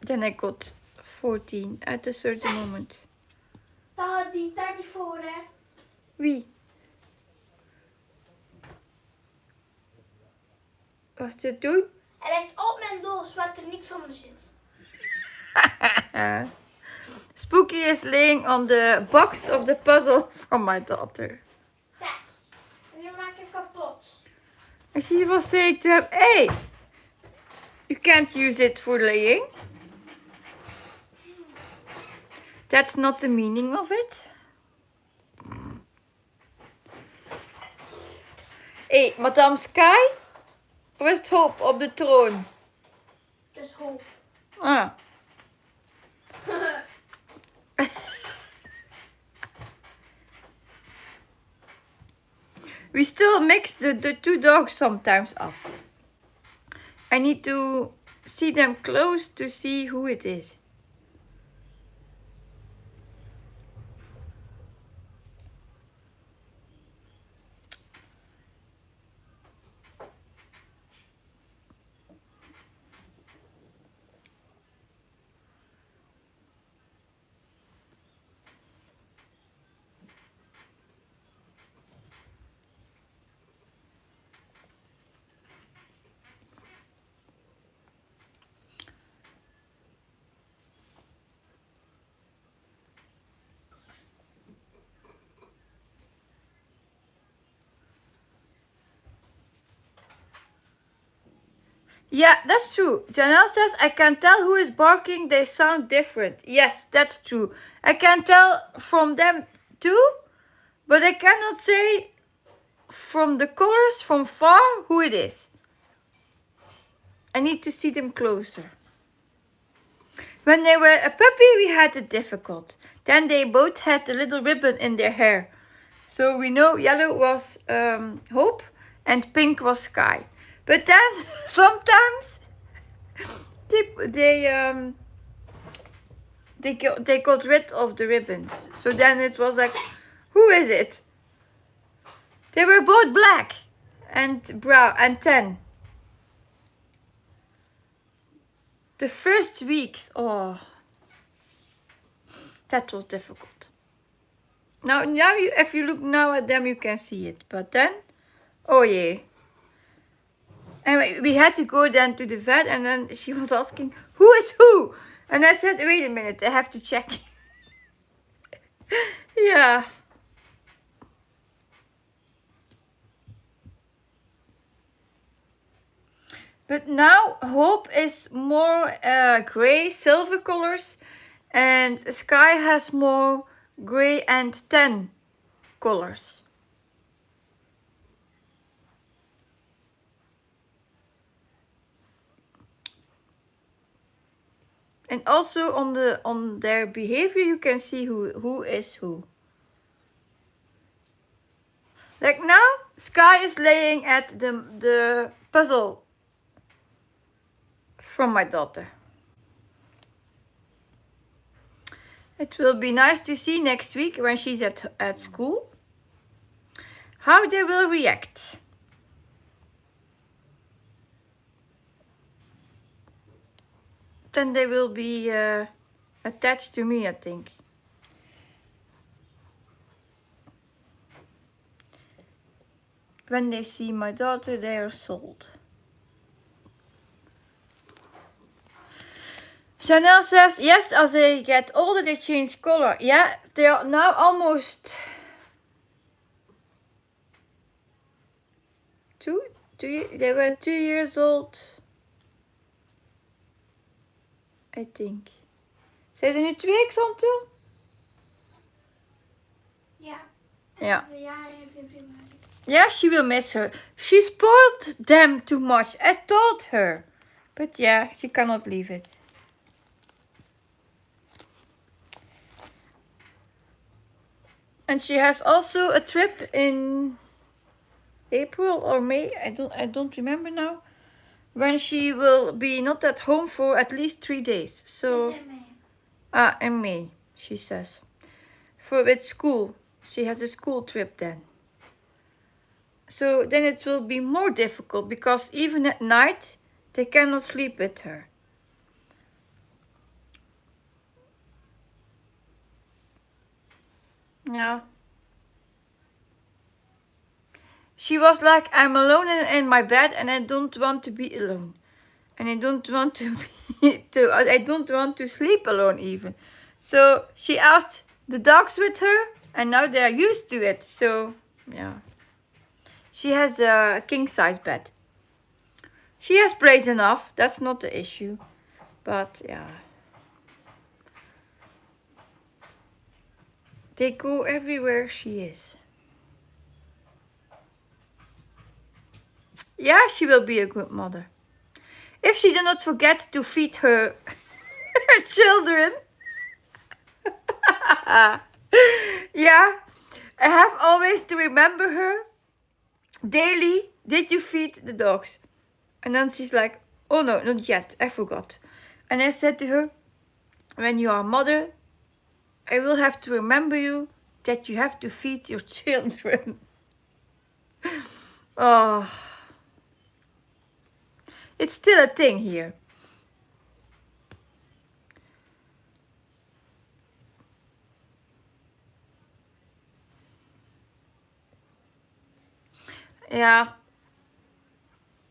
S1: Then I got 14 at a certain moment.
S2: Daar had die daar niet voor, hè?
S1: Wie? Was dit doen?
S2: Hij ligt op mijn doos waar er niks onder zit.
S1: Spooky is laying on the box of the puzzle from my daughter.
S2: 6. En nu maak ik hem kapot.
S1: And she was saying to him, hey, you can't use it for laying. That's not the meaning of it. Hey, Madame Sky? Of is het Hoop op de troon?
S2: Dat is hoop.
S1: Ah. We still mix the two dogs sometimes up. I need to see them close to see who it is. Yeah, that's true. Janelle says, I can tell who is barking. They sound different. Yes, that's true. I can tell from them too, but I cannot say from the colors from far who it is. I need to see them closer. When they were a puppy, we had it difficult. Then they both had a little ribbon in their hair. So we know yellow was Hope and pink was Sky. But then sometimes they got rid of the ribbons. So then it was like, who is it? They were both black and brown and tan. The first weeks, oh, that was difficult. Now you, if you look now at them, you can see it. But then, oh yeah. And we had to go then to the vet, and then she was asking, who is who? And I said, wait a minute, I have to check. Yeah. But now Hope is more gray, silver colors, and Sky has more gray and tan colors. And also on their behavior you can see who is who. Like now, Sky is laying at the puzzle from my daughter. It will be nice to see next week when she's at school how they will react. Then they will be attached to me, I think. When they see my daughter, they are sold. Chanel says, yes, as they get older, they change color. Yeah, they are now almost they were 2 years old. I think. Zijn ze nu 2, Xanto?
S2: Ja.
S1: Ja.
S2: Ja, ik heb prima.
S1: Yeah, she will miss her. She spoiled them too much. I told her. But yeah, she cannot leave it. And she has also a trip in April or May. I don't remember now. When she will be not at home for at least 3 days. So
S2: Is er mee?
S1: in May. she says. With school. She has a school trip then. So then it will be more difficult because even at night they cannot sleep with her. Yeah. She was like, I'm alone in my bed and I don't want to be alone. And I don't want to I don't want to sleep alone even. So she asked the dogs with her and now they are used to it. So yeah. She has a king size bed. She has place enough, that's not the issue. But yeah. They go everywhere she is. Yeah, she will be a good mother. If she do not forget to feed her, her children. Yeah, I have always to remember her daily. Did you feed the dogs? And then she's like, oh no, not yet, I forgot. And I said to her, when you are a mother, I will have to remember you that you have to feed your children. Oh, it's still a thing here. Yeah.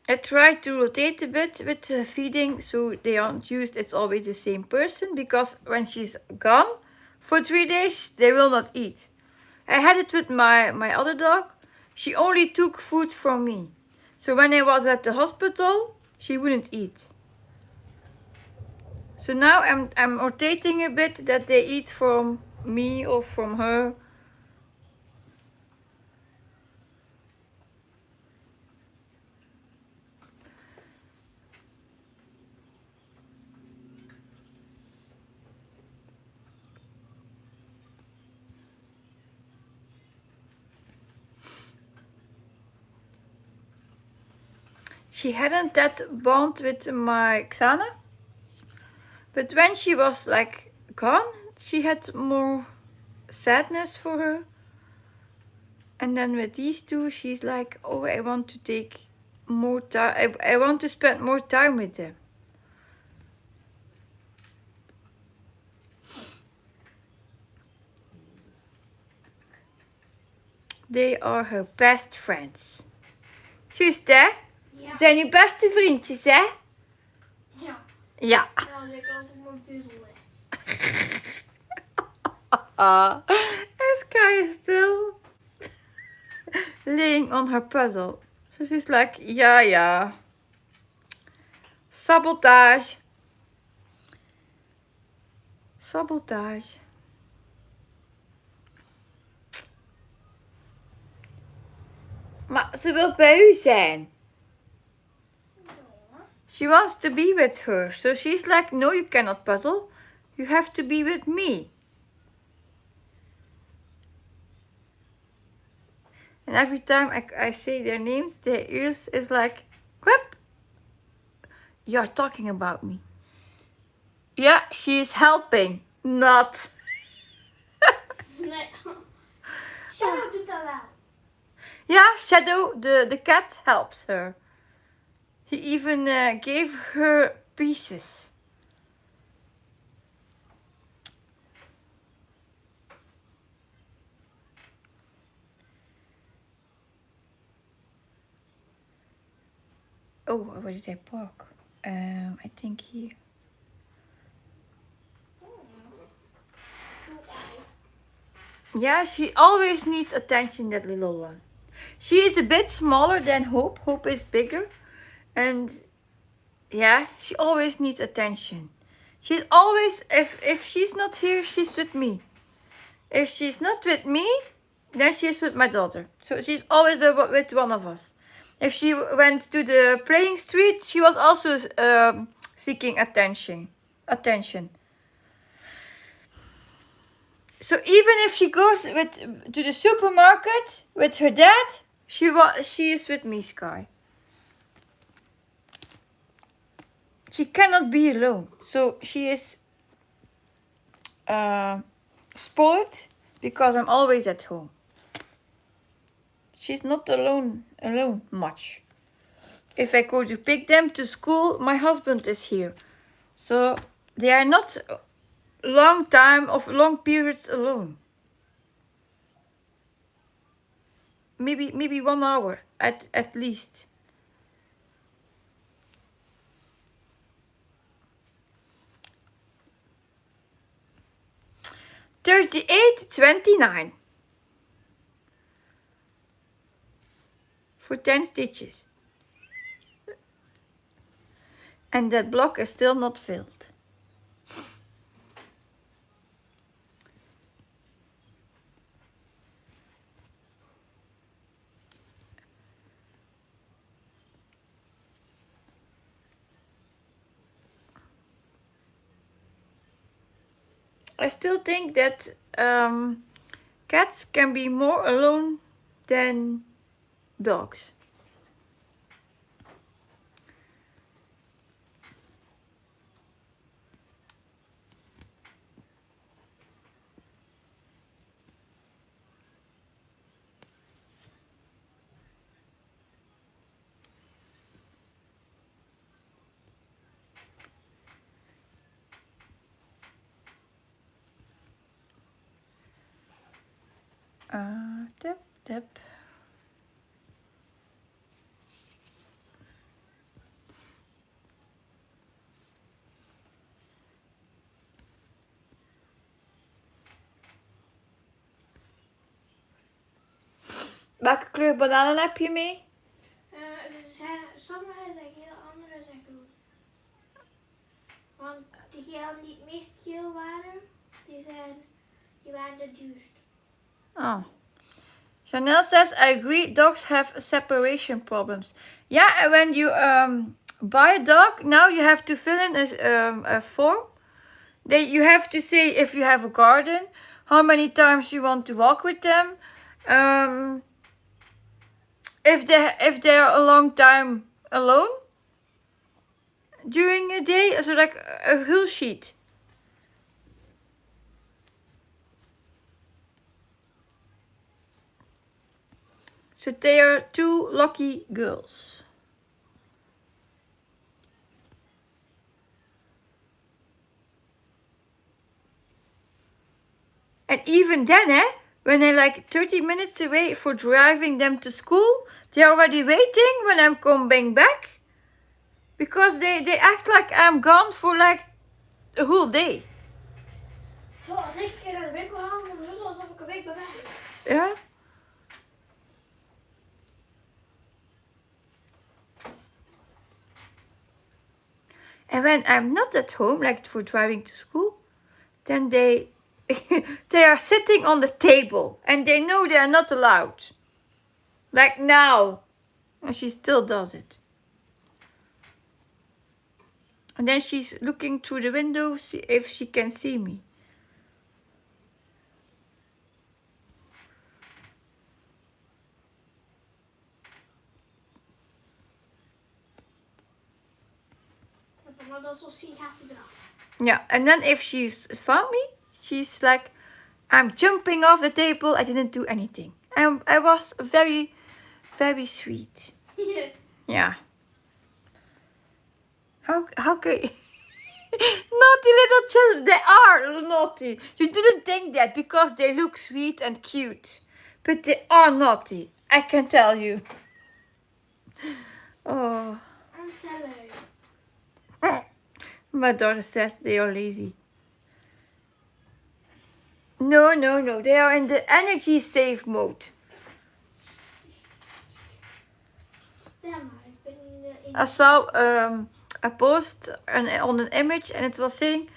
S1: I try to rotate a bit with feeding so they aren't used. It's always the same person because when she's gone for 3 days, they will not eat. I had it with my other dog. She only took food from me. So when I was at the hospital, she wouldn't eat. So now I'm rotating a bit that they eat from me or from her. She hadn't that bond with my Xana. But when she was like gone, she had more sadness for her. And then with these two, she's like, oh, I want to take more time. I want to spend more time with them. They are her best friends. Juist, hè?
S2: Ja.
S1: Ze zijn je beste vriendjes, hè?
S2: Ja.
S1: Ja.
S2: Ja, zeker als op mijn puzzel ligt.
S1: And Sky is still laying on her puzzle. So she's like, yeah. Sabotage. Sabotage. Maar ze wil bij u zijn. She wants to be with her. So she's like, no, you cannot puzzle. You have to be with me. And every time I say their names, their ears is like, whip. You're talking about me. Yeah, she's helping. Not.
S2: Nee. Shadow doet dat wel.
S1: Yeah, Shadow, the cat, helps her. He even gave her pieces. Oh, where did I park? I think here. Yeah, she always needs attention, that little one. She is a bit smaller than Hope. Hope is bigger. And yeah, she always needs attention. She's always, if she's not here, she's with me. If she's not with me, then she's with my daughter. So she's always with one of us. If she went to the playing street, she was also seeking attention. So even if she goes to the supermarket with her dad, she is with me, Sky. She cannot be alone. So she is spoiled because I'm always at home. She's not alone much. If I go to pick them to school, my husband is here. So they are not long periods alone. Maybe 1 hour at least. $38.29 for 10 stitches. And that block is still not filled. I still think that cats can be more alone than dogs. Tap, tap. Welke kleur bananen heb je mee?
S2: Sommige zijn geel, andere zijn groen. Want die geel die het meest geel waren, die waren de duurst.
S1: Oh. Chanel says, I agree, dogs have separation problems. Yeah, and when you buy a dog, now you have to fill in a form. You have to say if you have a garden, how many times you want to walk with them, if they're a long time alone during a day, so like a whole sheet. So they are 2 lucky girls. And even then, when they're like 30 minutes away for driving them to school, they're already waiting when I'm coming back. Because they act like I'm gone for like a whole day.
S2: Zo, als ik een keer naar de winkel ga, dan is het alsof ik een week ben weg.
S1: Ja. And when I'm not at home, like for driving to school, then they are sitting on the table and they know they are not allowed. Like now. And she still does it. And then she's looking through the window, see if she can see me.
S2: Maar als ze zien, gaat ze eraf.
S1: Yeah, and then if she's found me, she's like, I'm jumping off the table. I didn't do anything. I was very, very sweet. Yeah. How can naughty little children? They are naughty. You didn't think that because they look sweet and cute, but they are naughty. I can tell you. Oh.
S2: I'm telling you.
S1: My daughter says they are lazy. No. They are in the energy save mode.
S2: Ja, maar ik ben in
S1: I saw a post on an image and it was saying,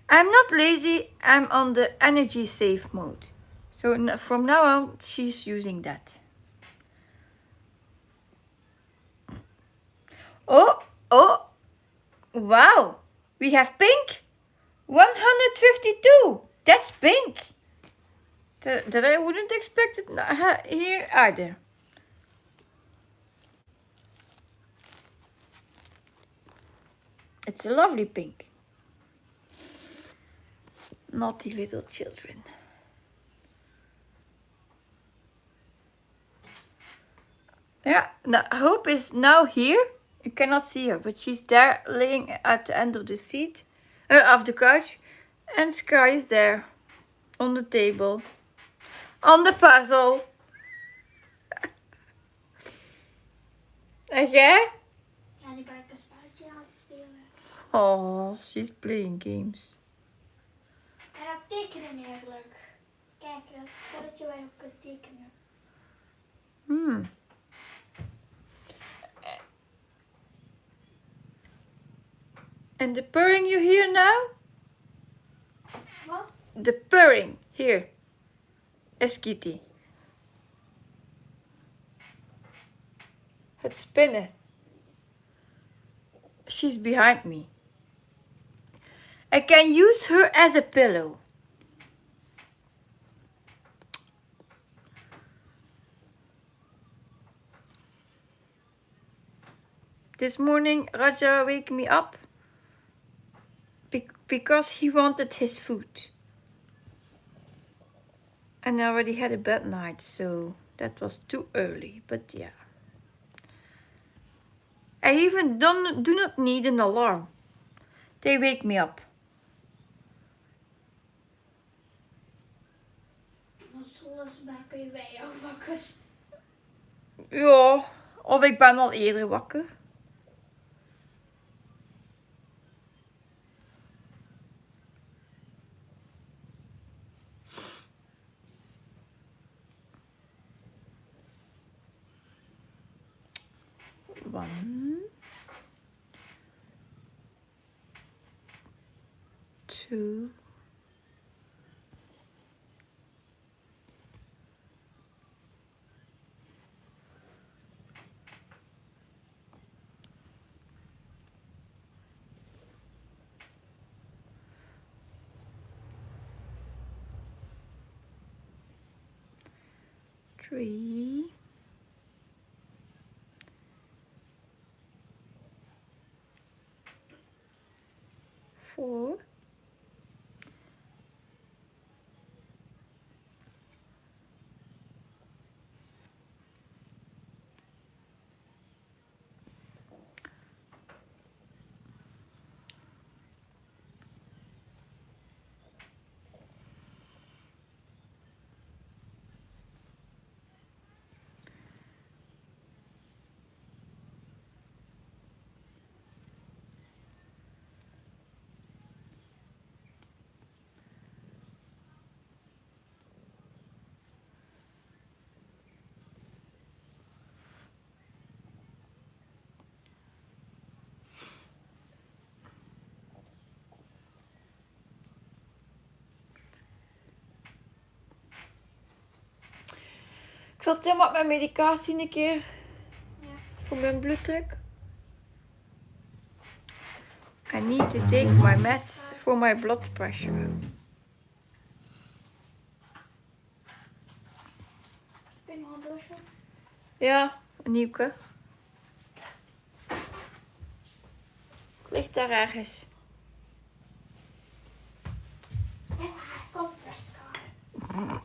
S1: I'm not lazy, I'm on the energy save mode. So from now on, she's using that. Oh, wow. We have pink. 152. That's pink. That I wouldn't expect it here either. It's a lovely pink. Naughty little children. Now, Hope is now here. You cannot see her, but she's there laying at the end of the seat, of the couch. And Sky is there on the table, on the puzzle. En jij?
S2: Ja, die ben ik een spelletje aan het spelen.
S1: Oh, she's playing games.
S2: En dat tekenen eigenlijk. Kijk, dat spelletje waar je op kunt tekenen.
S1: And the purring you hear now?
S2: Wat?
S1: The purring, here. Is Kitty. Het spinnen. She's behind me. I can use her as a pillow. This morning Raja wake me up because he wanted his food. And I already had a bad night, so that was too early, but yeah. I even do not need an alarm. They wake me up.
S2: Als zondags maken wij jou wakker.
S1: Ja, of ik ben al eerder wakker. One, two, three, 4, Ik zat helemaal met mijn medicatie een keer.
S2: Ja.
S1: Voor mijn bloeddruk. I need to take my meds for my blood pressure.
S2: Kun je nog een doosje?
S1: Ja, een nieuwke. Het ligt daar ergens.
S2: Ja, komt Jessica.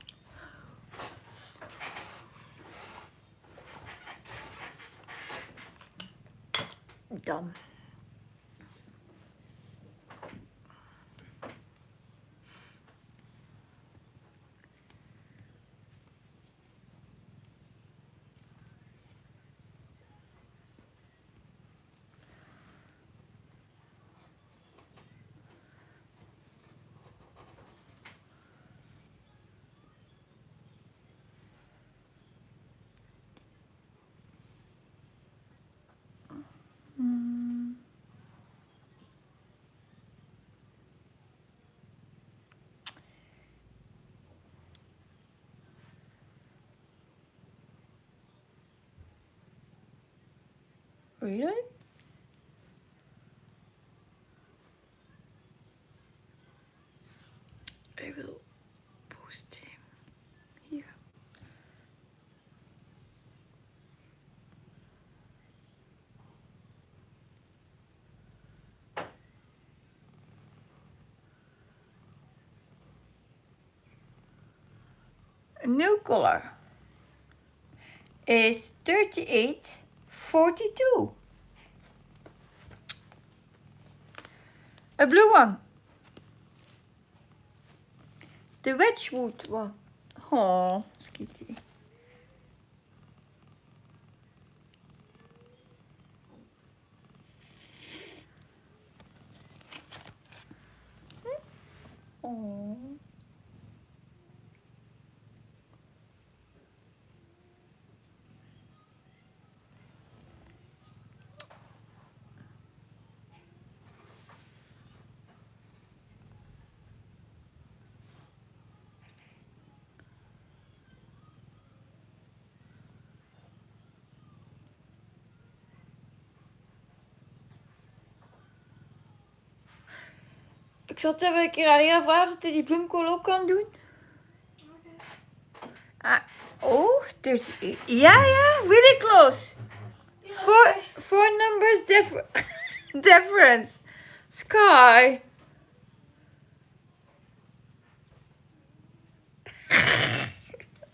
S1: Dan. Really? I will post him here. A new color is 38 42. A blue one. The Wedgwood one. Oh, Skitty. Oh. Ik zal het even een keer aan Ria vragen of hij die bloemkool ook kan doen. Ah, oh, 38. Ja, really close. Four numbers difference. Sky.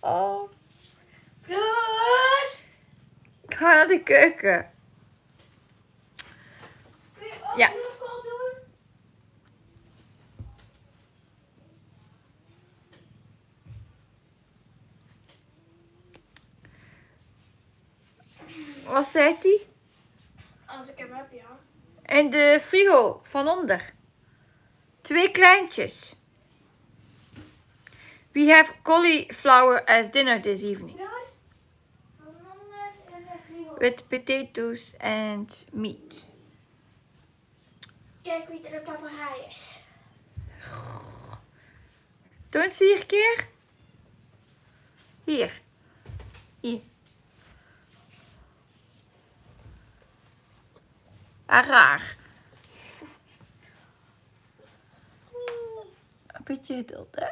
S1: Oh.
S2: Goed.
S1: Ik ga naar de keuken.
S2: Kun je ook
S1: Ja.
S2: bloemkool doen?
S1: Wat zei hij?
S2: Als ik hem heb, ja.
S1: In de frigo van onder. 2 kleintjes. We have cauliflower as dinner this evening.
S2: Goed. Van onder in de frigo.
S1: With potatoes and meat.
S2: Kijk wie er de papegaai is.
S1: Toon ze hier een keer. Hier. Hier. Ah, raar. Een beetje geduld, hè.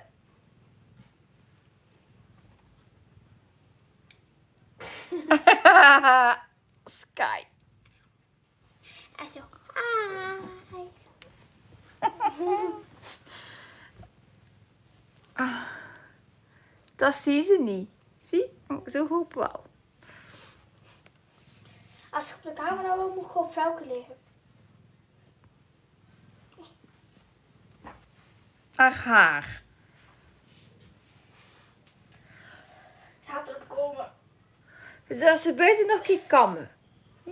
S1: Sky.
S2: En zo. Hi.
S1: Dat zien ze niet. Zie? Zo goed wel.
S2: Als ik op de kamer nou wil, moet ik gewoon vrouwke liggen.
S1: Haar.
S2: Ze gaat erop komen.
S1: Dus als ze buiten nog een keer kammen. Hm?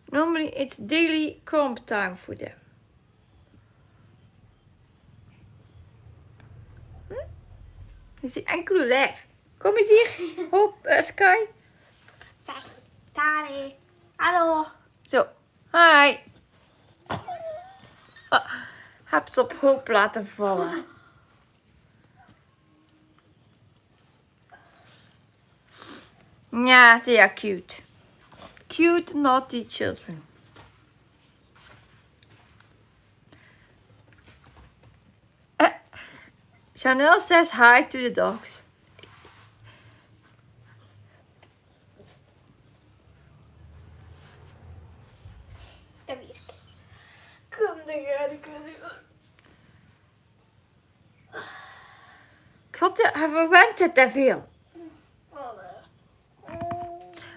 S1: Normally it's daily comb time for them. Is die enkel lijf. Kom eens hier. Hop, Sky.
S2: Zeg, Tari. Hallo.
S1: Zo. Hi. Heb ze op hoop laten vallen. Ja, they are cute. Cute, naughty children. Chanel says hi to the dogs.
S2: Daar weer. Kom, de
S1: Ik zat te verwend ze te veel.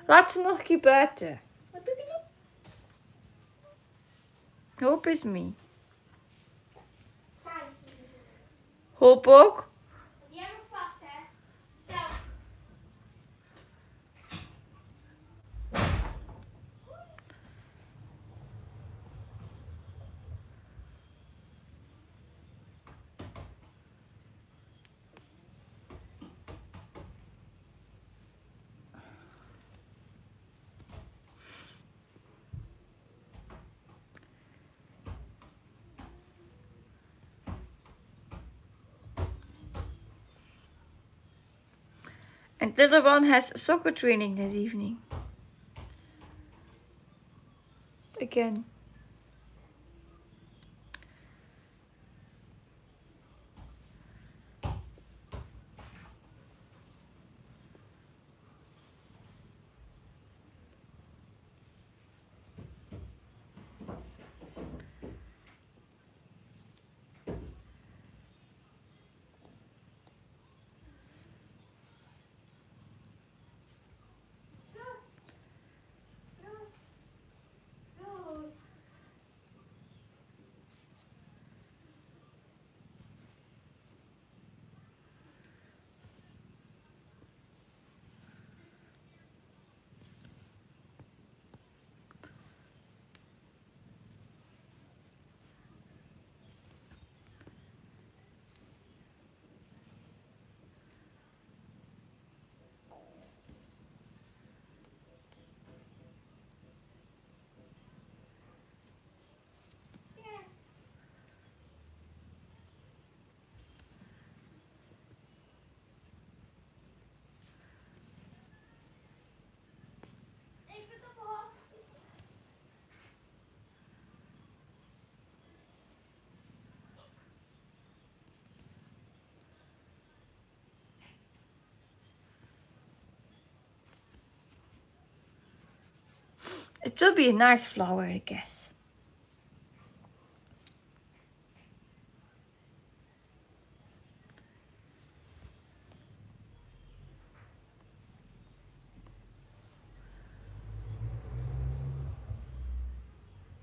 S1: Laat ze nog een keer buiten.
S2: Wat doe je
S1: Hope is me.
S2: dan?
S1: Hoop ook.
S2: Die hebben we vast, hè? Ja.
S1: And the little one has soccer training this evening. Again. It will be a nice flower, I guess.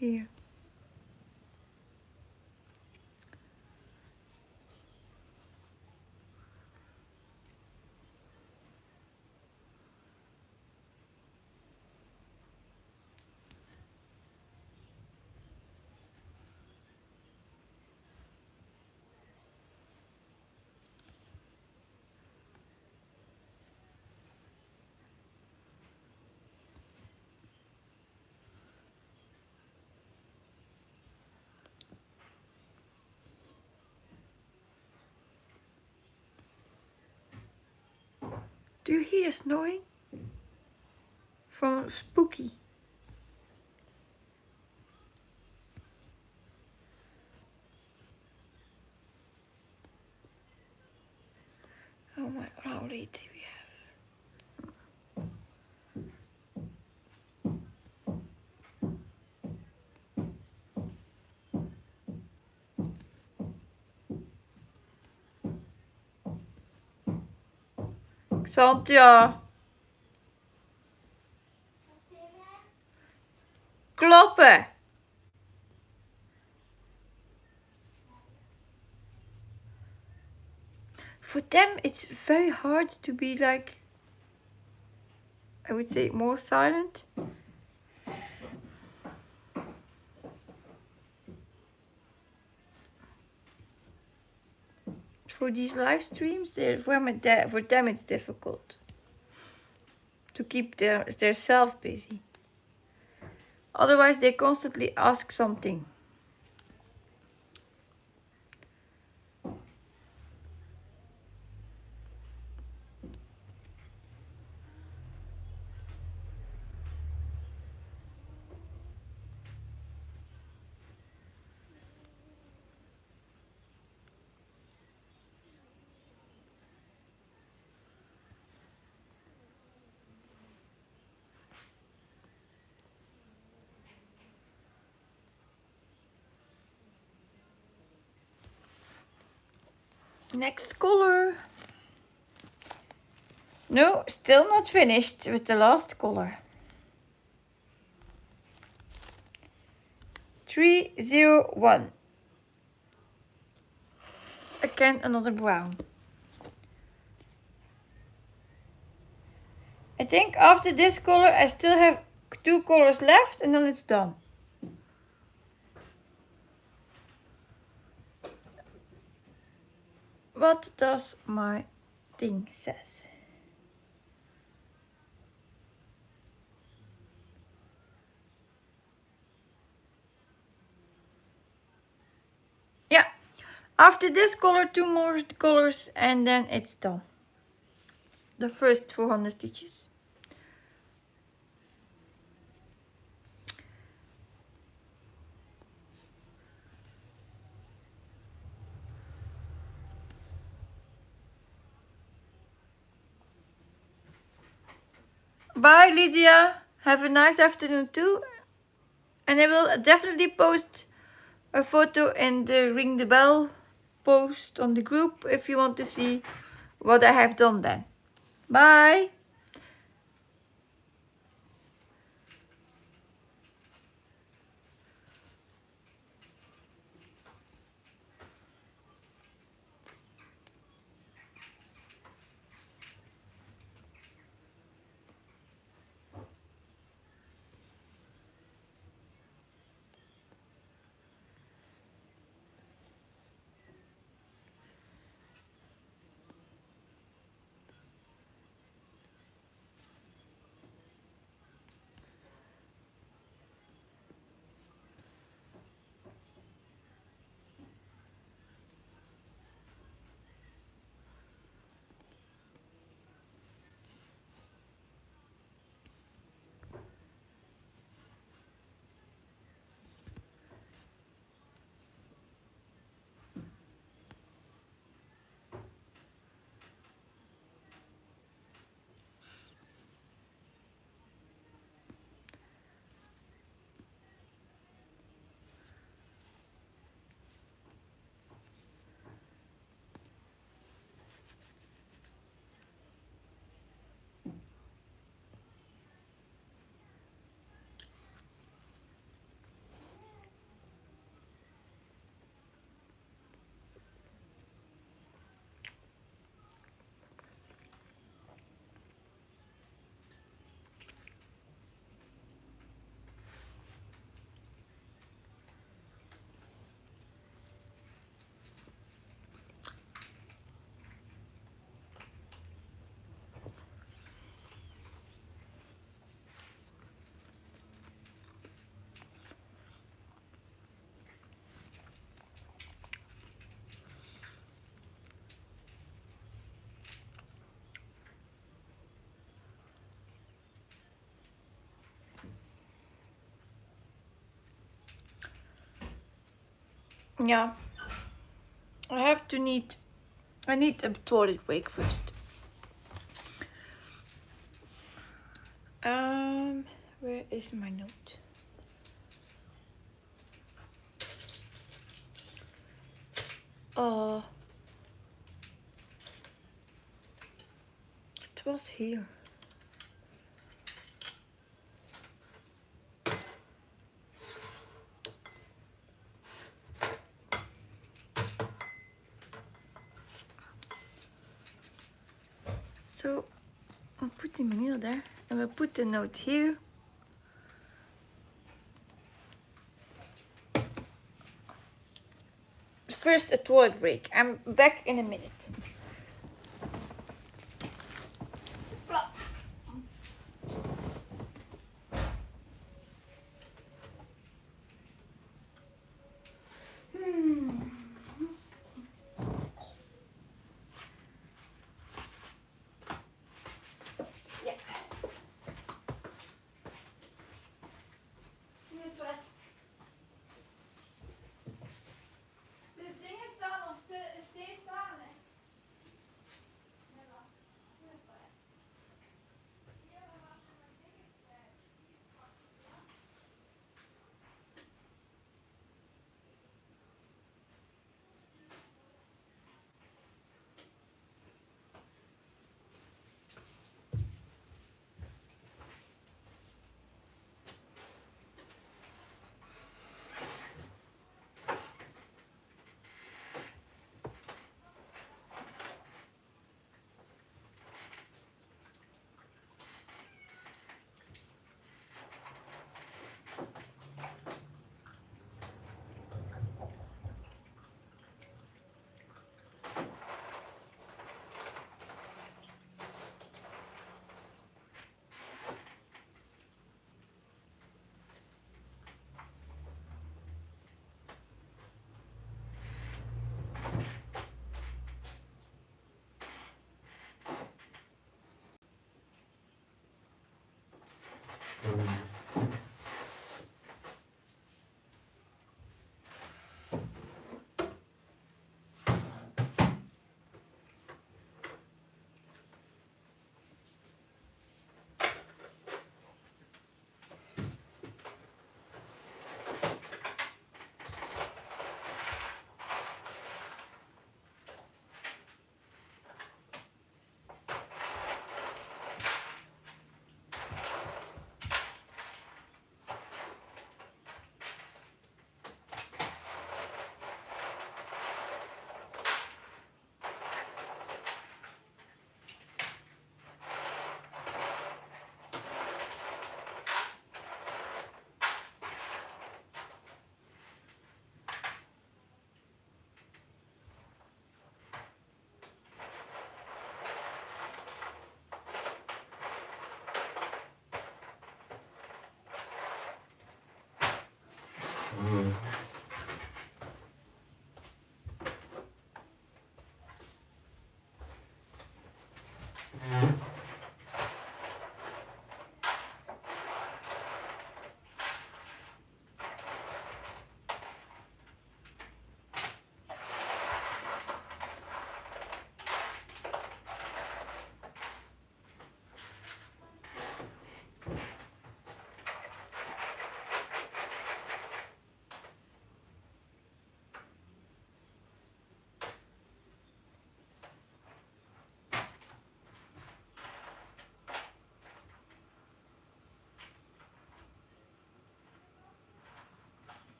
S1: Here. Do you hear the snoring? From Spooky. Oh my god, how late do we have? Xantja. Kloppen. For them, it's very hard to be like, I would say, more silent. For these live streams, for them it's difficult to keep their self busy. Otherwise, they constantly ask something. Next color. No, still not finished with the last color. 301. Again, another brown. I think after this color I still have 2 colors left and then it's done. What does my thing says? Yeah, after this color 2 more colors and then it's done. The first 400 stitches. Bye Lydia, have a nice afternoon too. And I will definitely post a photo in the ring the bell post on the group if you want to see what I have done then. Bye. Yeah. I need a toilet break first. Where is my note? It was here. So I'm putting my needle there, and we'll put the note here. First a toilet break. I'm back in a minute. Ja. Nu het toilet. De dingen staan nog steeds aan. Hè. Nu het toilet.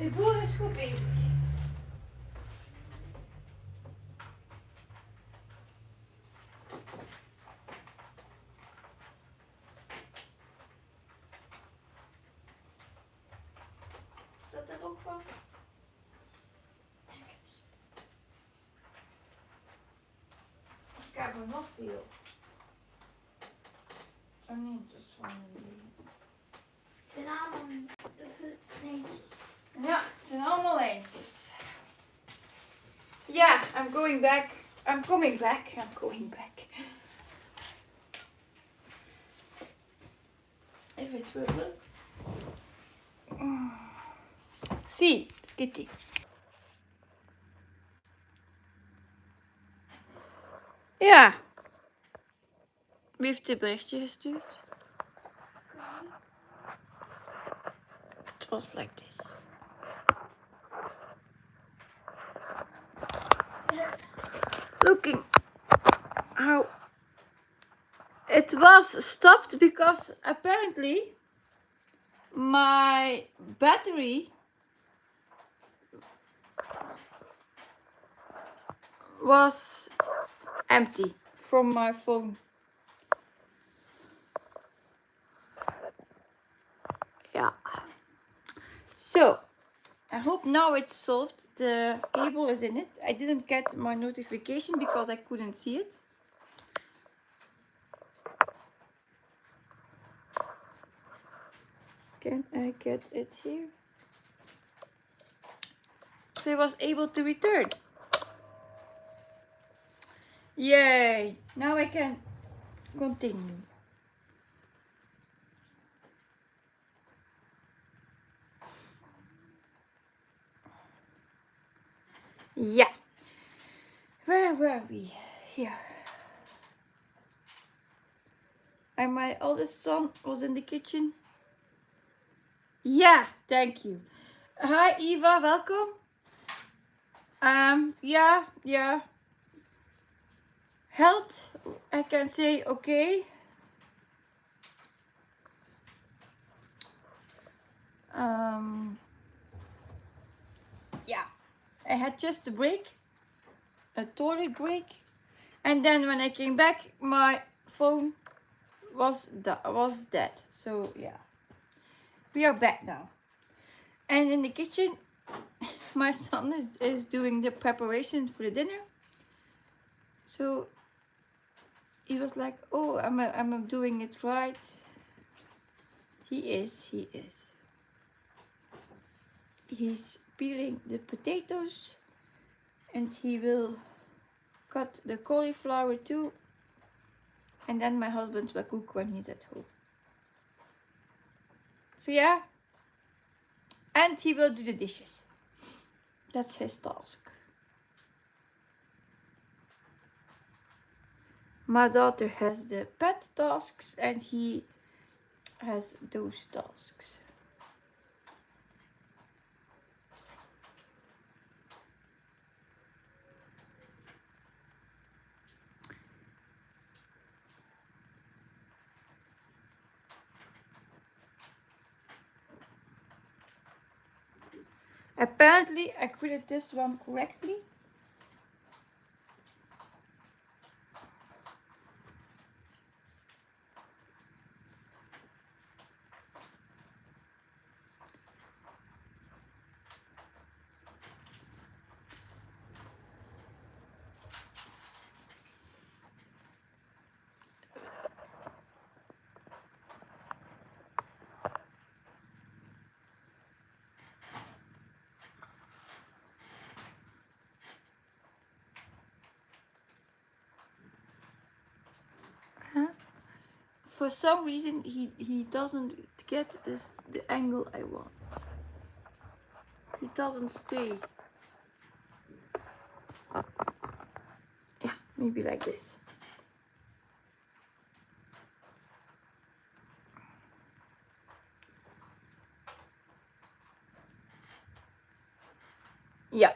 S1: De boer is goed bezig. Is dat er ook van? Ik heb er nog veel. Oh nee, het is van deze.
S2: Het zijn allemaal lijntjes.
S1: Ja, het zijn allemaal lijntjes. Ja, I'm going back. I'm coming back. I'm going back. If it will look. Zie, Skitty. Ja. Wie heeft dit berichtje gestuurd? It was like this. Looking how it was stopped because apparently my battery was empty from my phone. Yeah. So I hope now it's solved. The cable is in it. I didn't get my notification because I couldn't see it. Can I get it here? So I was able to return. Yay! Now I can continue. Yeah. Where were we? Here. And my oldest son was in the kitchen. Yeah, thank you. Hi Eva, welcome. Yeah. Health, I can say okay. Yeah, I had just a break, a toilet break, and then when I came back, my phone was dead. So yeah, we are back now. And in the kitchen, my son is doing the preparation for the dinner. So he was like, "Oh, I'm doing it right." He is. He's peeling the potatoes, and he will cut the cauliflower too. And then my husband will cook when he's at home. So yeah, and he will do the dishes. That's his task. My daughter has the pet tasks and he has those tasks. Apparently I created this one correctly. For some reason he doesn't get the angle I want. He doesn't stay. Yeah, maybe like this. Yeah.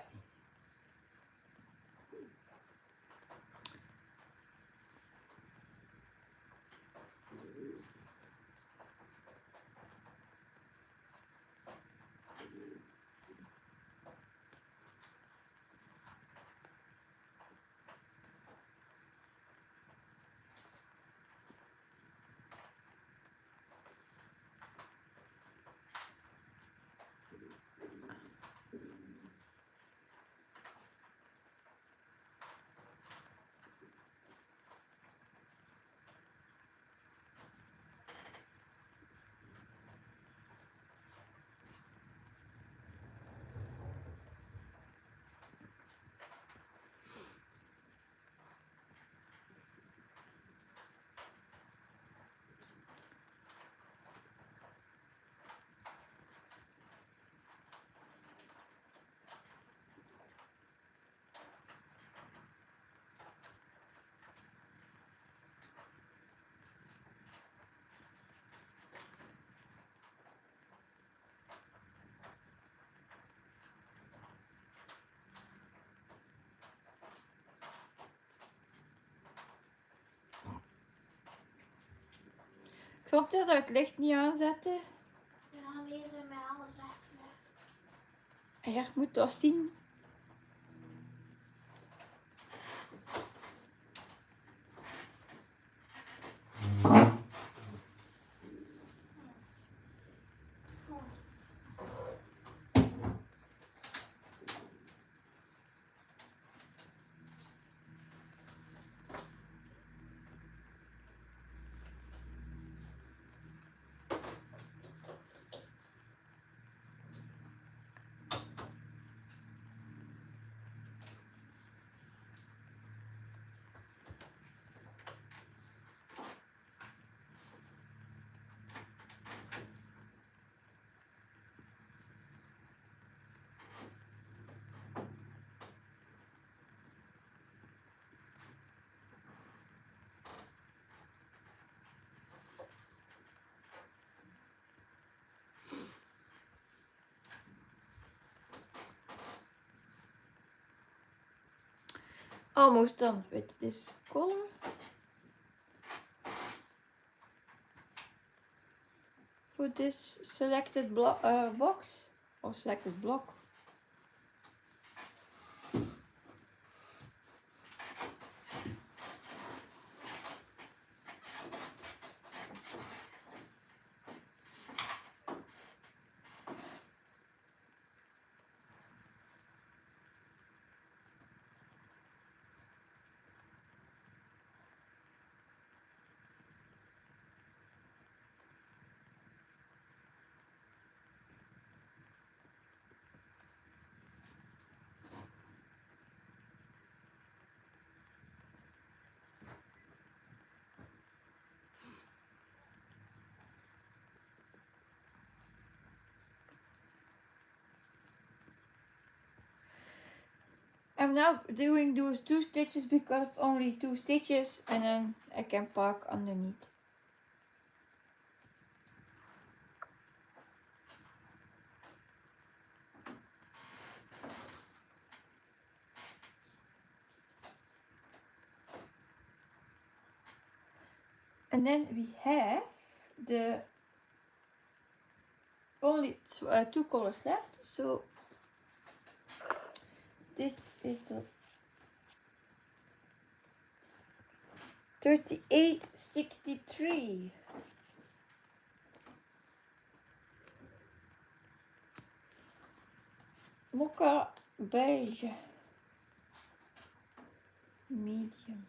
S1: Ik zal het het licht niet aanzetten.
S2: Ik ben aanwezig met alles recht weg.
S1: En ja, je moet dat zien. Almost done with this color. For this selected box or selected block. I'm now doing those 2 stitches because it's only 2 stitches and then I can park underneath. And then we have the only 2 colors left. So this is the 3863. Mocha beige. Medium.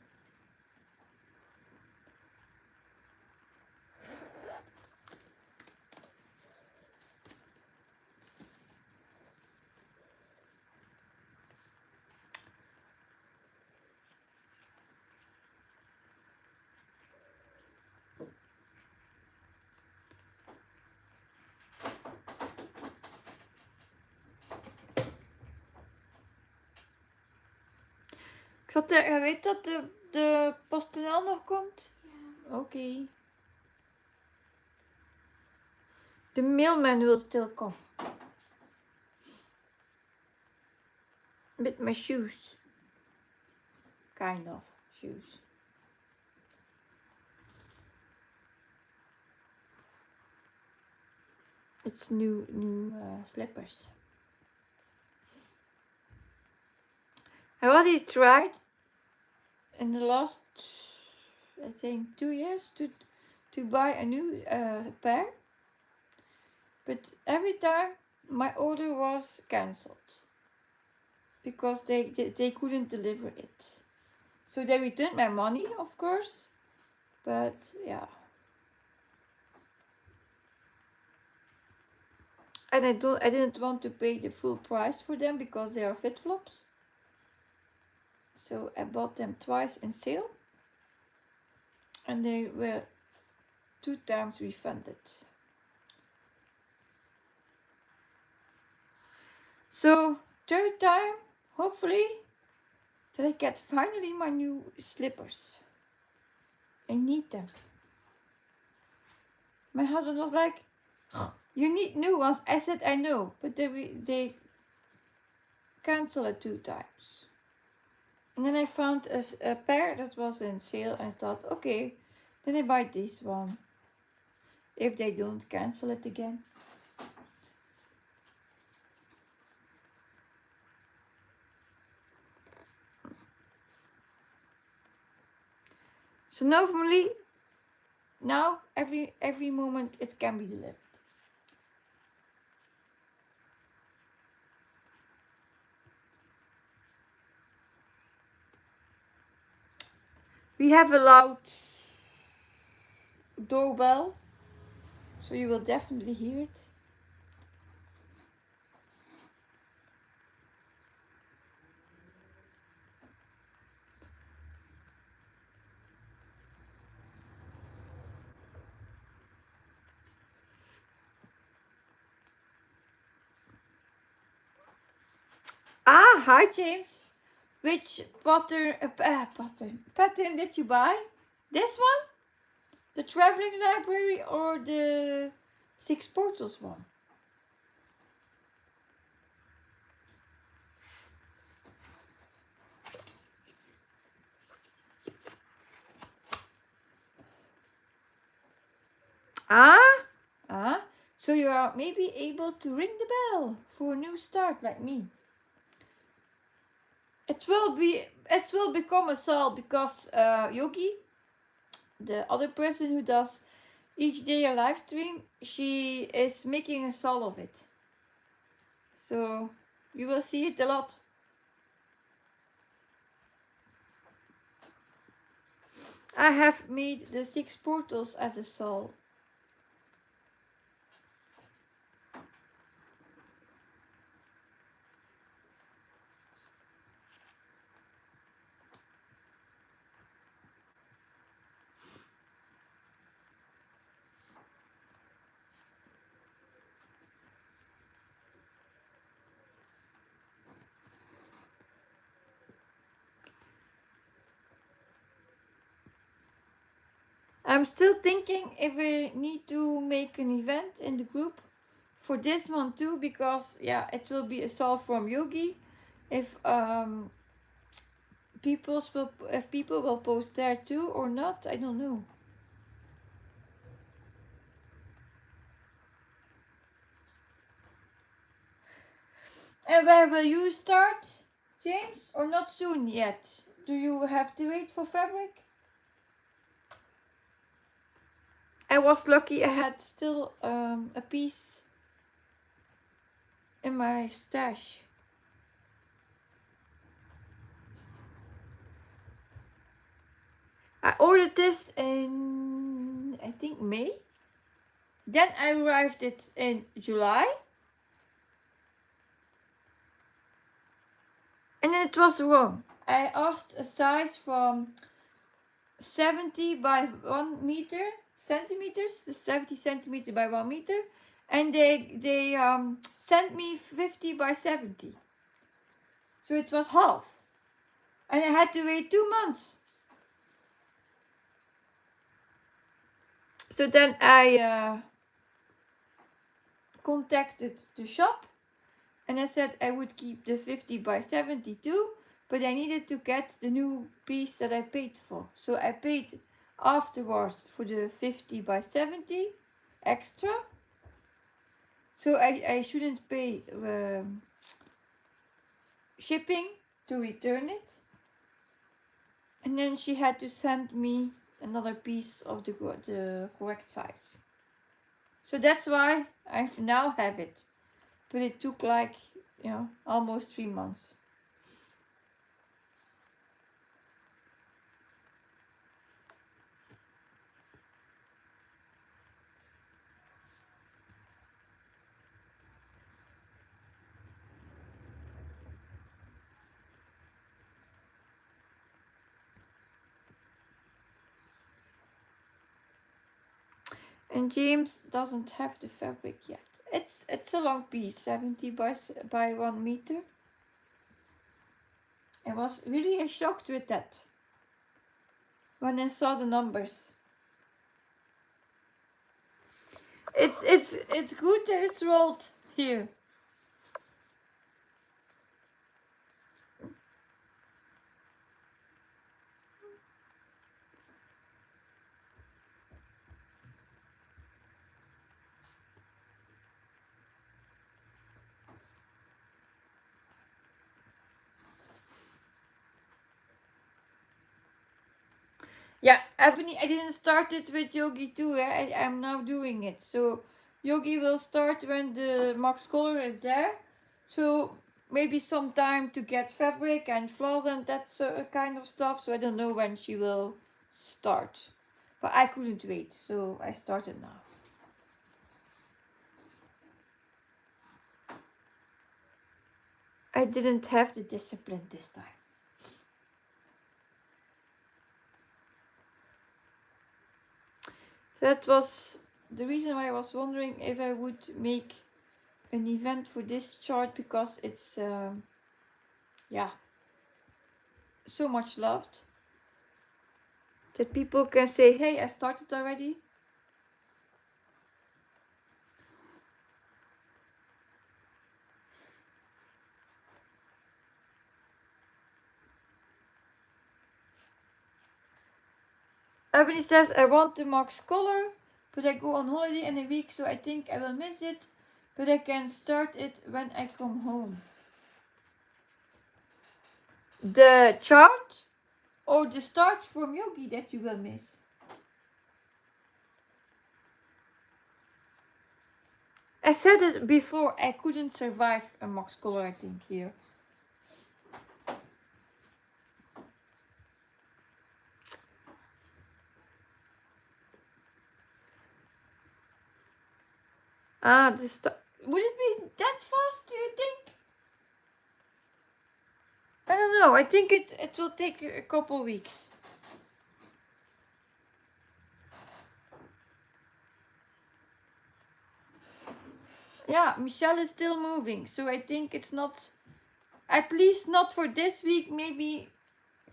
S1: Je weet dat de PostNL nog komt?
S2: Ja.
S1: Oké. The mailman will still come. With my shoes. Kind of shoes. It's new slippers. I already tried in the last, I think, 2 years to buy a new pair, but every time my order was cancelled because they couldn't deliver it. So they returned my money, of course, but yeah. And I didn't want to pay the full price for them because they are flip-flops. So I bought them twice in sale and they were 2 times refunded. So 3rd time, hopefully, that I get finally my new slippers. I need them. My husband was like, you need new ones. I said I know, but they cancel it 2 times. And then I found a pair that was in sale and I thought, okay, then I buy this one. if they don't cancel it again. So normally, now every moment it can be delivered. We have a loud doorbell, so you will definitely hear it. Ah, hi James. Which pattern did you buy? This one? The traveling library or the Six Portals one? Ah, so you are maybe able to ring the bell for a new start like me. It will become a salt because Yogi, the other person who does each day a live stream, she is making a salt of it. So you will see it a lot. I have made the Six Portals as a salt. I'm still thinking if we need to make an event in the group for this one too, because yeah, it will be a solve from Yogi. If people will post there too or not, I don't know. And where will you start, James? Or not soon yet? Do you have to wait for fabric? I was lucky I had still a piece in my stash. I ordered this in, I think, May. Then I arrived it in July. And then it was wrong. I asked a size from 70 by 1 meter centimeters, 70 centimeter by 1 meter, and they sent me 50 by 70. So it was half. And I had to wait 2 months. So then I contacted the shop and I said I would keep the 50 by 72, but I needed to get the new piece that I paid for. So I paid afterwards for the 50 by 70 extra. So I shouldn't pay shipping to return it. And then she had to send me another piece of the correct size. So that's why I now have it. But it took like, almost 3 months. And James doesn't have the fabric yet. It's a long piece, 70 by 1 meter. I was really shocked with that when I saw the numbers. It's good that it's rolled here. Yeah, Ebony, I didn't start it with Yogi too. I'm now doing it. So Yogi will start when the Max Color is there. So maybe some time to get fabric and floss and that kind of stuff. So I don't know when she will start. But I couldn't wait, so I started now. I didn't have the discipline this time. So that was the reason why I was wondering if I would make an event for this chart, because it's yeah, so much loved that people can say, hey, I started already. Everybody says, I want the Max color, but I go on holiday in a week, so I think I will miss it, but I can start it when I come home. The chart or the start from Yogi that you will miss? I said it before, I couldn't survive a Max color, I think, here. Would it be that fast, do you think? I don't know. I think it will take a couple weeks. Yeah, Michelle is still moving, so I think it's not, at least not for this week, maybe,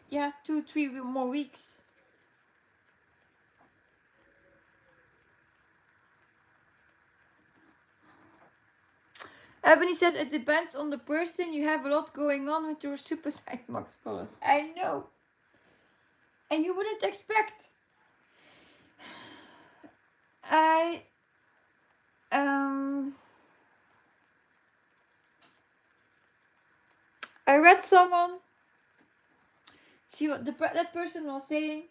S1: yeah, 2-3 more weeks. Ebony says it depends on the person. You have a lot going on with your super size Max colors. I know. And you wouldn't expect. I read someone. That person was saying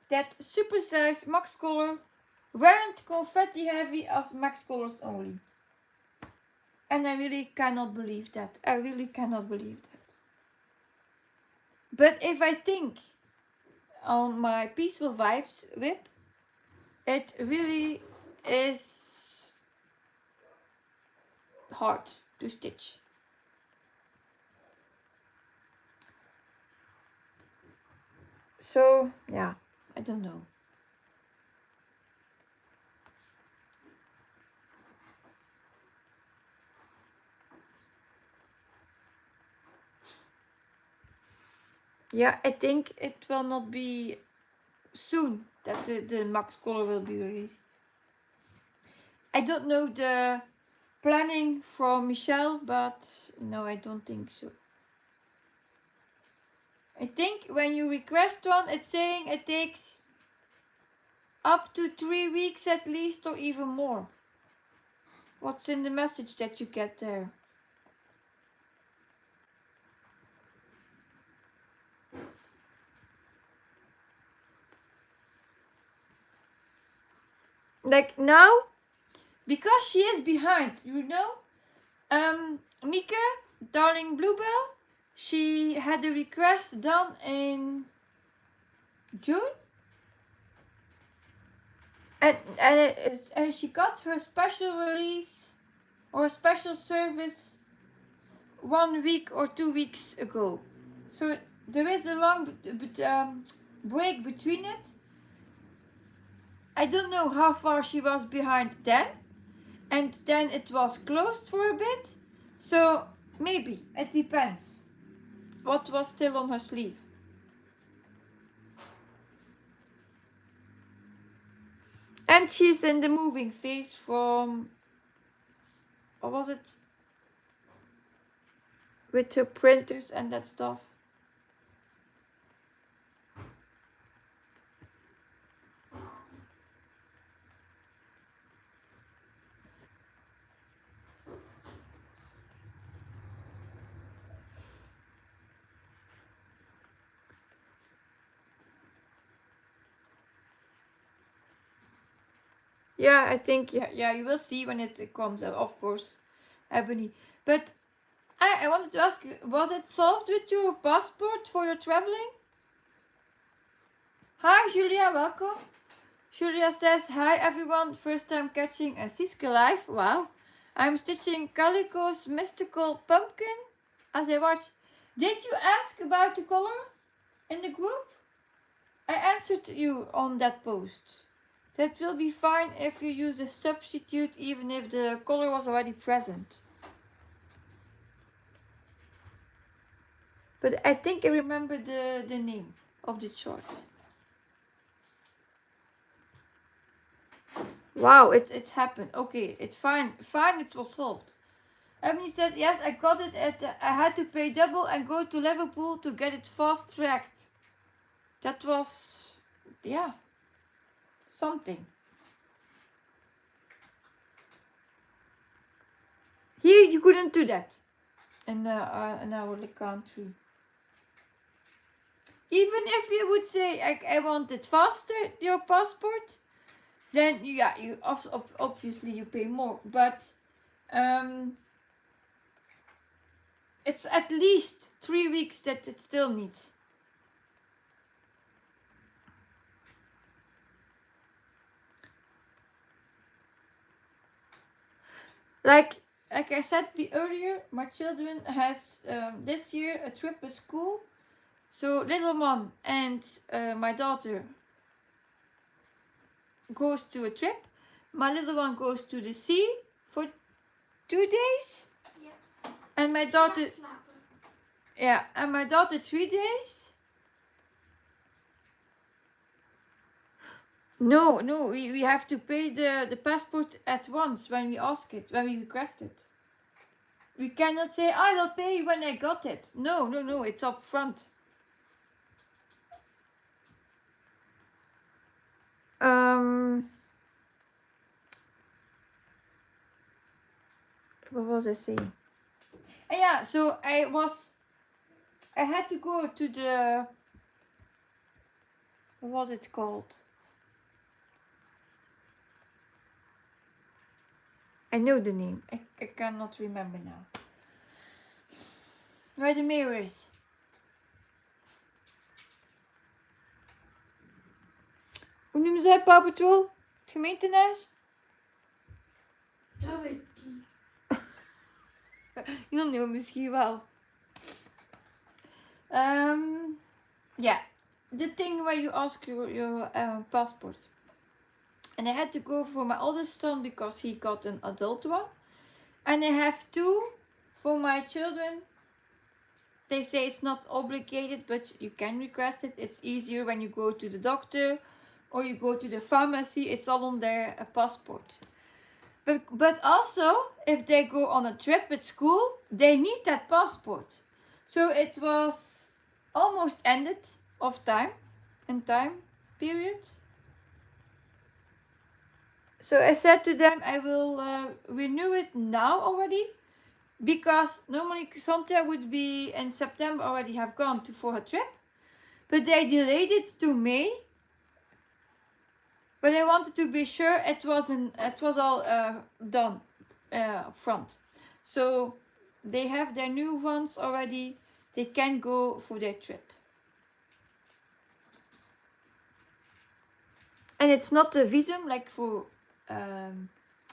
S1: that super size Max color weren't confetti heavy as Max colors only. And I really cannot believe that. I really cannot believe that. But if I think on my Peaceful Vibes whip, it really is hard to stitch. So, yeah, I don't know. Yeah, I think it will not be soon that the Max color will be released. I don't know the planning from Michelle, but no, I don't think so. I think when you request one, it's saying it takes up to 3 weeks at least, or even more. What's in the message that you get there? Like now, because she is behind, you know. Mika, darling Bluebell, she had a request done in June, and she got her special release or special service 1 week or 2 weeks ago. So there is a long break between it. I don't know how far she was behind then, and then it was closed for a bit. So maybe, it depends what was still on her sleeve. And she's in the moving phase from, what was it? With her printers and that stuff. Yeah, I think, yeah, you will see when it comes out, of course, Ebony. But I wanted to ask you, was it solved with your passport for your traveling? Hi, Julia, welcome. Julia says, hi everyone, first time catching a Siske live. Wow. I'm stitching Calico's mystical pumpkin as I watch. Did you ask about the color in the group? I answered you on that post. That will be fine if you use a substitute even if the color was already present. But I think I remember the name of the chart. Wow, it happened. Okay, it's fine. Fine, it was solved. Emily said, yes, I got it. I had to pay double and go to Liverpool to get it fast tracked. That was, yeah, something. Here you couldn't do that in our country. Even if you would say, I want it faster, your passport, then yeah, you obviously you pay more. But it's at least 3 weeks that it still needs. Like I said earlier, my children has this year a trip with school. So little mom and my daughter goes to a trip. My little one goes to the sea for 2 days.
S2: Yeah.
S1: And my daughter, yeah, and my daughter 3 days. No, we have to pay the passport at once when we ask it, when we request it. We cannot say, I will pay when I got it. No, it's up front. What was I saying? Yeah, so I had to go to the, what was it called? I know the name. I cannot remember now. Where the mirror is. Hoe noemen zij Paw Patrol? Het gemeentehuis?
S2: Dat weet ik niet.
S1: Heel nieuw misschien wel. Yeah, the thing where you ask your passport. And I had to go for my oldest son because he got an adult one. And I have 2 for my children. They say it's not obligated, but you can request it. It's easier when you go to the doctor or you go to the pharmacy. It's all on their passport. But also, if they go on a trip with school, they need that passport. So it was almost ended of time period. So I said to them, I will renew it now already, because normally Xantia would be in September already have gone for her trip, but they delayed it to May. But I wanted to be sure it was all done up front. So they have their new ones already. They can go for their trip. And it's not a visum like for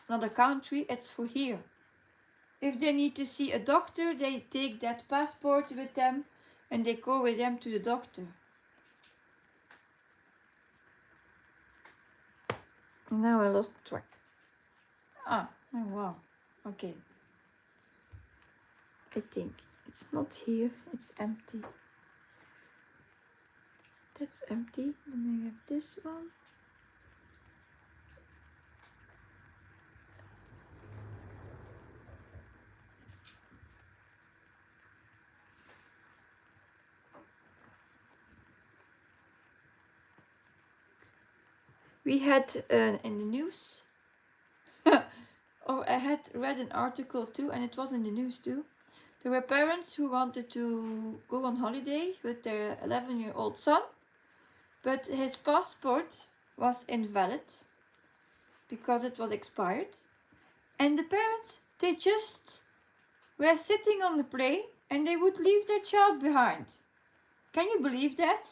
S1: another country, it's for here. If they need to see a doctor, they take that passport with them and they go with them to the doctor. Now I lost track. Oh wow. Okay. I think it's not here, it's empty. That's empty. Then I have this one. We had in the news, or I had read an article too, and it was in the news too. There were parents who wanted to go on holiday with their 11-year-old son, but his passport was invalid. because it was expired. And the parents, they just were sitting on the plane and they would leave their child behind. Can you believe that?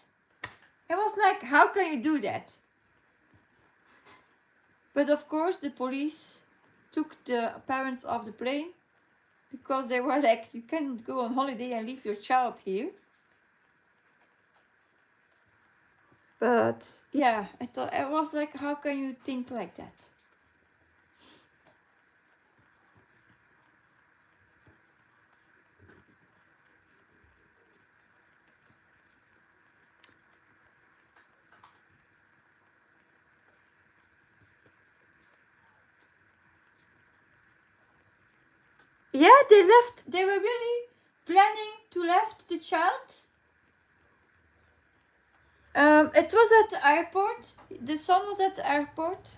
S1: It was like, how can you do that? But of course the police took the parents off the plane because they were like, you cannot go on holiday and leave your child here. But yeah, I thought, I was like, how can you think like that? Yeah, they left. They were really planning to left the child. It was at the airport. The son was at the airport,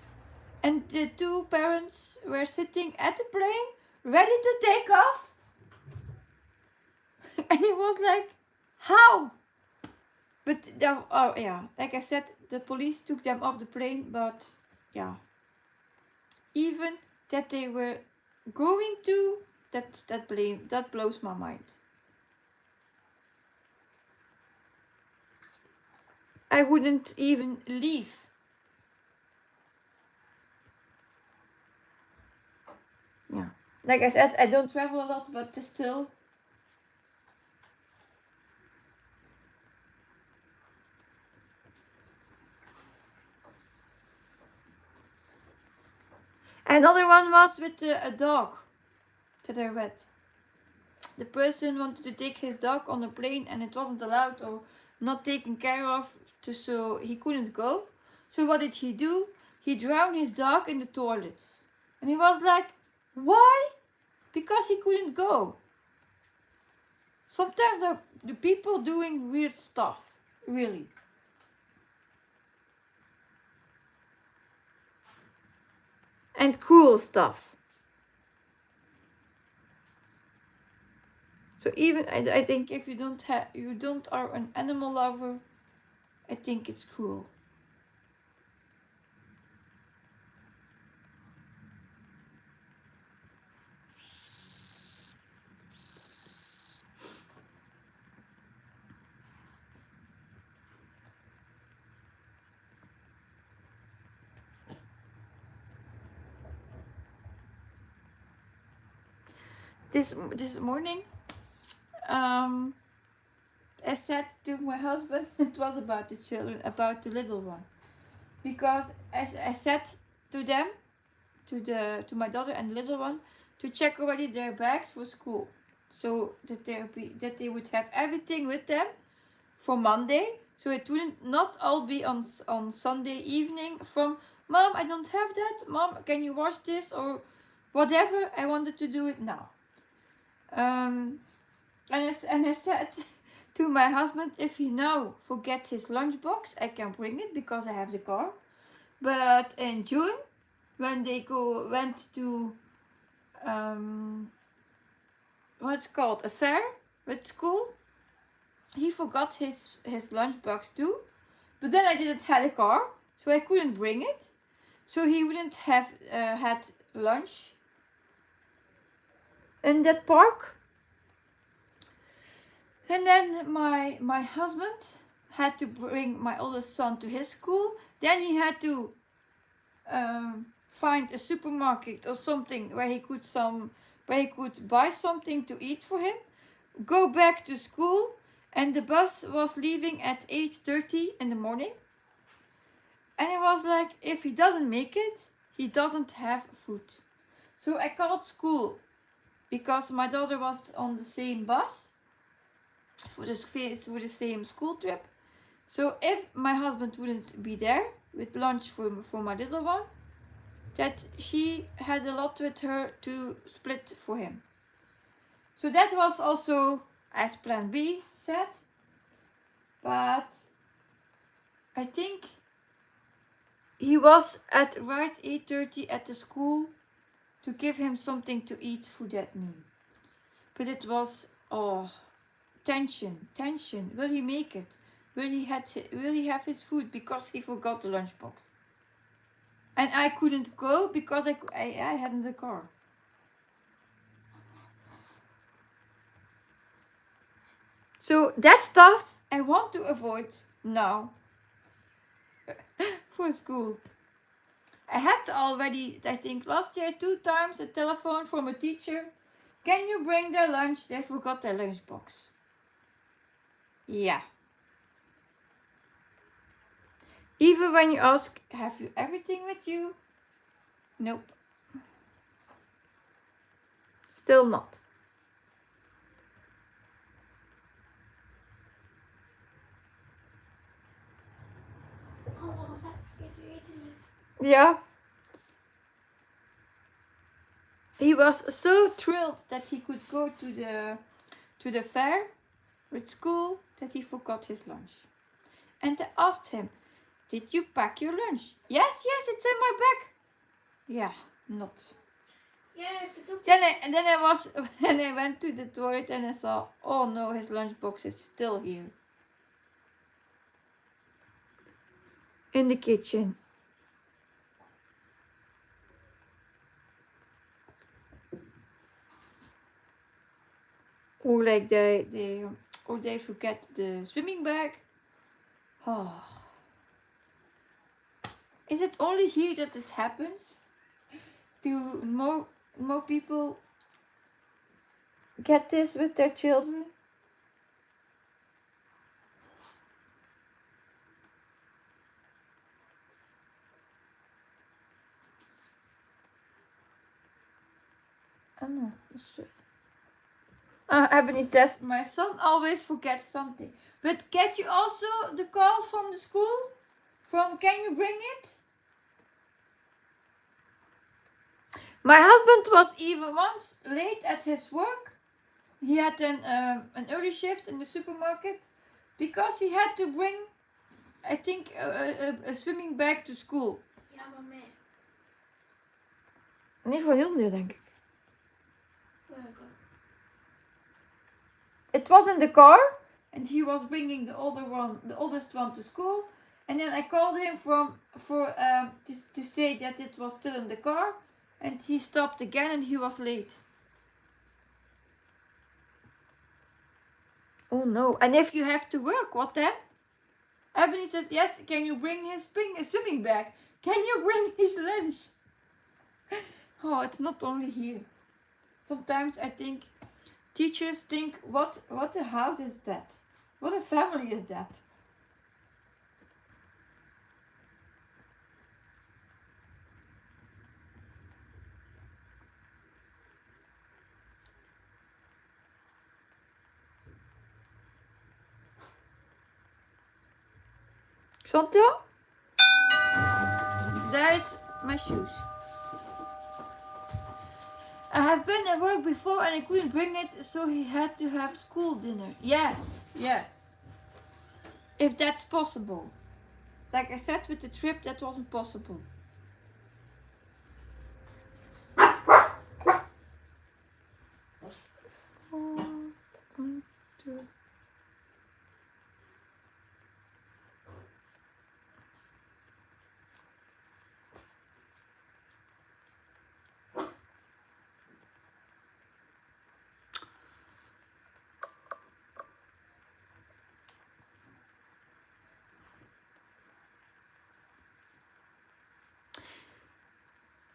S1: and the two parents were sitting at the plane, ready to take off. And he was like, "How?" But oh yeah, like I said, the police took them off the plane. But yeah, even that they were going to that blows my mind. I wouldn't even leave. Yeah, like I said, I don't travel a lot, but still. Another one was with a dog that I read. The person wanted to take his dog on a plane and it wasn't allowed or not taken care of, so he couldn't go. So what did he do? He drowned his dog in the toilets. And he was like, why? Because he couldn't go. Sometimes the people doing weird stuff, really. And cruel stuff. So even I think if you don't are an animal lover, I think it's cruel. This morning, I said to my husband, it was about the children, about the little one, because I said to them, to my daughter and the little one, to check already their bags for school, so that they would have everything with them for Monday, so it wouldn't not all be on Sunday evening from, Mom, I don't have that, Mom, can you wash this, or whatever. I wanted to do it now. And I said to my husband, if he now forgets his lunchbox, I can bring it because I have the car. But in June, when they went to what's it called, a fair with school, he forgot his lunchbox too. But then I didn't have a car, so I couldn't bring it. So he wouldn't have had lunch in that park. And then my husband had to bring my oldest son to his school. Then he had to find a supermarket or something where he could buy something to eat for him. Go back to school, and the bus was leaving at 8:30 in the morning. And it was like, if he doesn't make it, he doesn't have food. So I called school because my daughter was on the same bus for the same school trip. So if my husband wouldn't be there with lunch for my little one, that she had a lot with her to split for him. So that was also as plan B said. But I think he was at right 8:30 at the school to give him something to eat for that noon. But it was, tension. Will he make it? Will he have his food because he forgot the lunchbox? And I couldn't go because I hadn't a car. So that stuff I want to avoid now for school. I had already, I think last year, 2 times a telephone from a teacher. Can you bring their lunch? They forgot their lunchbox. Yeah. Even when you ask, have you everything with you? Nope. Still not.
S2: Oh, was dat verkeerd eten?
S1: Yeah. He was so thrilled that he could go to the fair with school that he forgot his lunch. And I asked him, did you pack your lunch? Yes, it's in my bag. Yeah, not.
S2: Jij heeft het ook.
S1: Then I went to the toilet and I saw, oh no, his lunchbox is still here. In the kitchen. Or like they forget the swimming bag. Oh. Is it only here that it happens? Do more people get this with their children? Oh no, that's right. Ebony says, my son always forgets something. But get you also the call from the school? Can you bring it? My husband was even once late at his work. He had an early shift in the supermarket because he had to bring, I think, a swimming bag to school.
S2: Ja, maar mee.
S1: Nee, voor heel nu, denk ik. It was in the car, and he was bringing the oldest one to school. And then I called him to say that it was still in the car, and he stopped again, and he was late. Oh no! And if you have to work, what then? Ebony says, yes. Can you bring his swimming bag? Can you bring his lunch? Oh, it's not only here. Sometimes I think teachers think, what a house is that? What a family is that? Chantal? There is my shoes. I have been at work before and I couldn't bring it, so he had to have school dinner. Yes. If that's possible. Like I said, with the trip, that wasn't possible. One, two.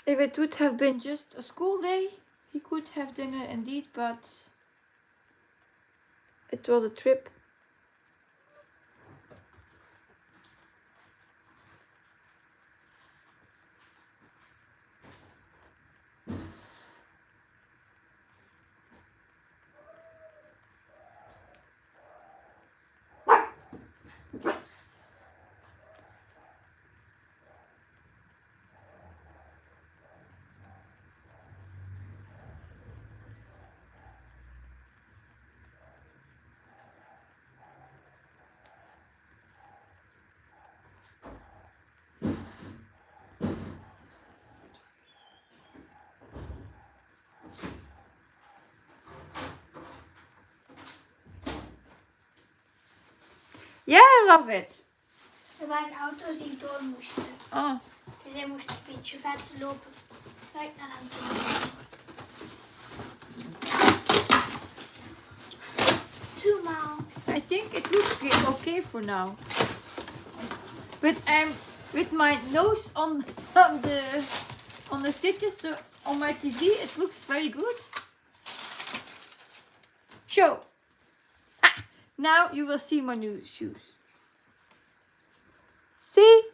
S1: If it would have been just a school day, he could have dinner indeed, but it was a trip. Yeah, I love it.
S2: Er waren auto's die door moesten.
S1: Ah.
S2: Dus Iedereen moest een beetje verder lopen. Kijk naar hem toe. 2 maal.
S1: I think it looks okay for now. But with my nose on the stitches on my TV, it looks very good. Show. Ah, now you will see my new shoes. See?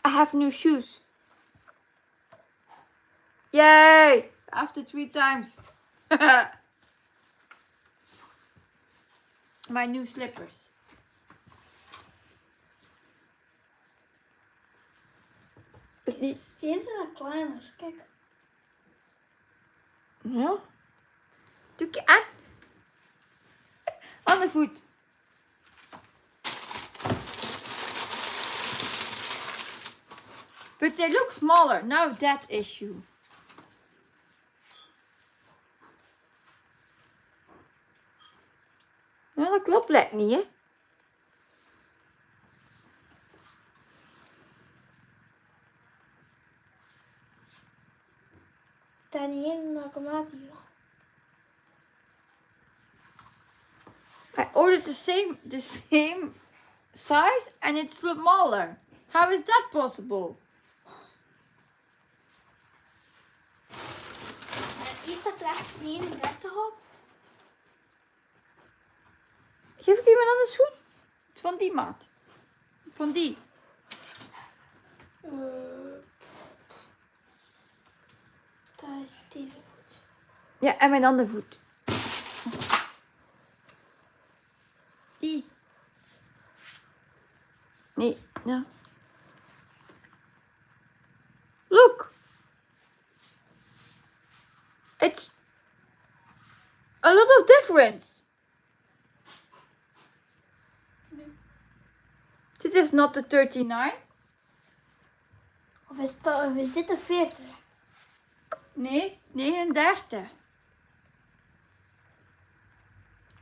S1: I have new shoes. Yay! After 3 times. My new slippers. Is niet...
S2: Steeds een kleiner. Kijk.
S1: Ja. Doe je aan. Aan de voet. But they look smaller. Now that issue. Nou, dat klopt lijkt niet, hè?
S2: Daar niet in, maar kom uit hier.
S1: I ordered the same size and it's smaller. How is that possible?
S2: Hier staat er echt 39 op.
S1: Geef ik iemand anders schoen? Van die maat. Van die.
S2: Daar is deze voet.
S1: Ja, en mijn andere voet. Die. Nee, ja. Look. It's a lot of difference. This is not the 39.
S2: Of is dit de 40?
S1: Nee, 39.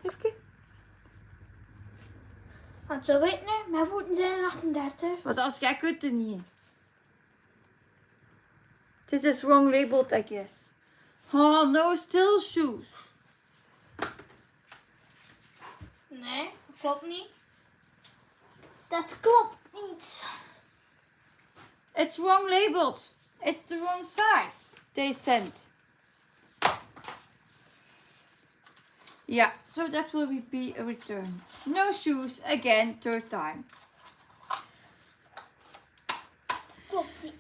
S1: Even.
S2: Want zo weet ik, mijn voeten zijn 38.
S1: Want als jij kunt er niet. This is wrong labeled, I guess. Oh, no, still shoes.
S2: Nee, dat klopt niet. Dat klopt niet.
S1: It's wrong labeled. It's the wrong size they sent. Yeah, so that will be a return. No shoes again, 3rd time.
S2: Klopt niet.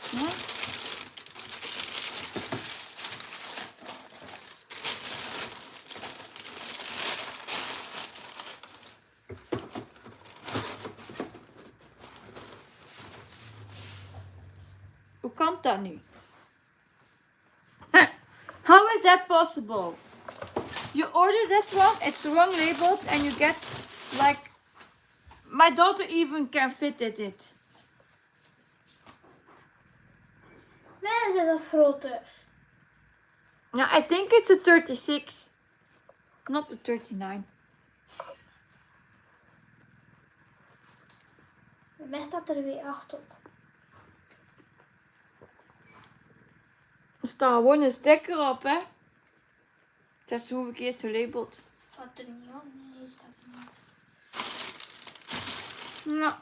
S1: Ja. Hoe kan dat nu? How is that possible? You order that one, it's wrong labeled and you get like my daughter even can fit it.
S2: Mijn is het groter.
S1: Yeah, I think it's a 36, not the 39.
S2: Bij mij staat er weer 8 op.
S1: Er staat gewoon een sticker op, hè? Dat is hoe verkeerd gelabeld.
S2: Staat er niet op? Nee, staat er niet op.
S1: Ja.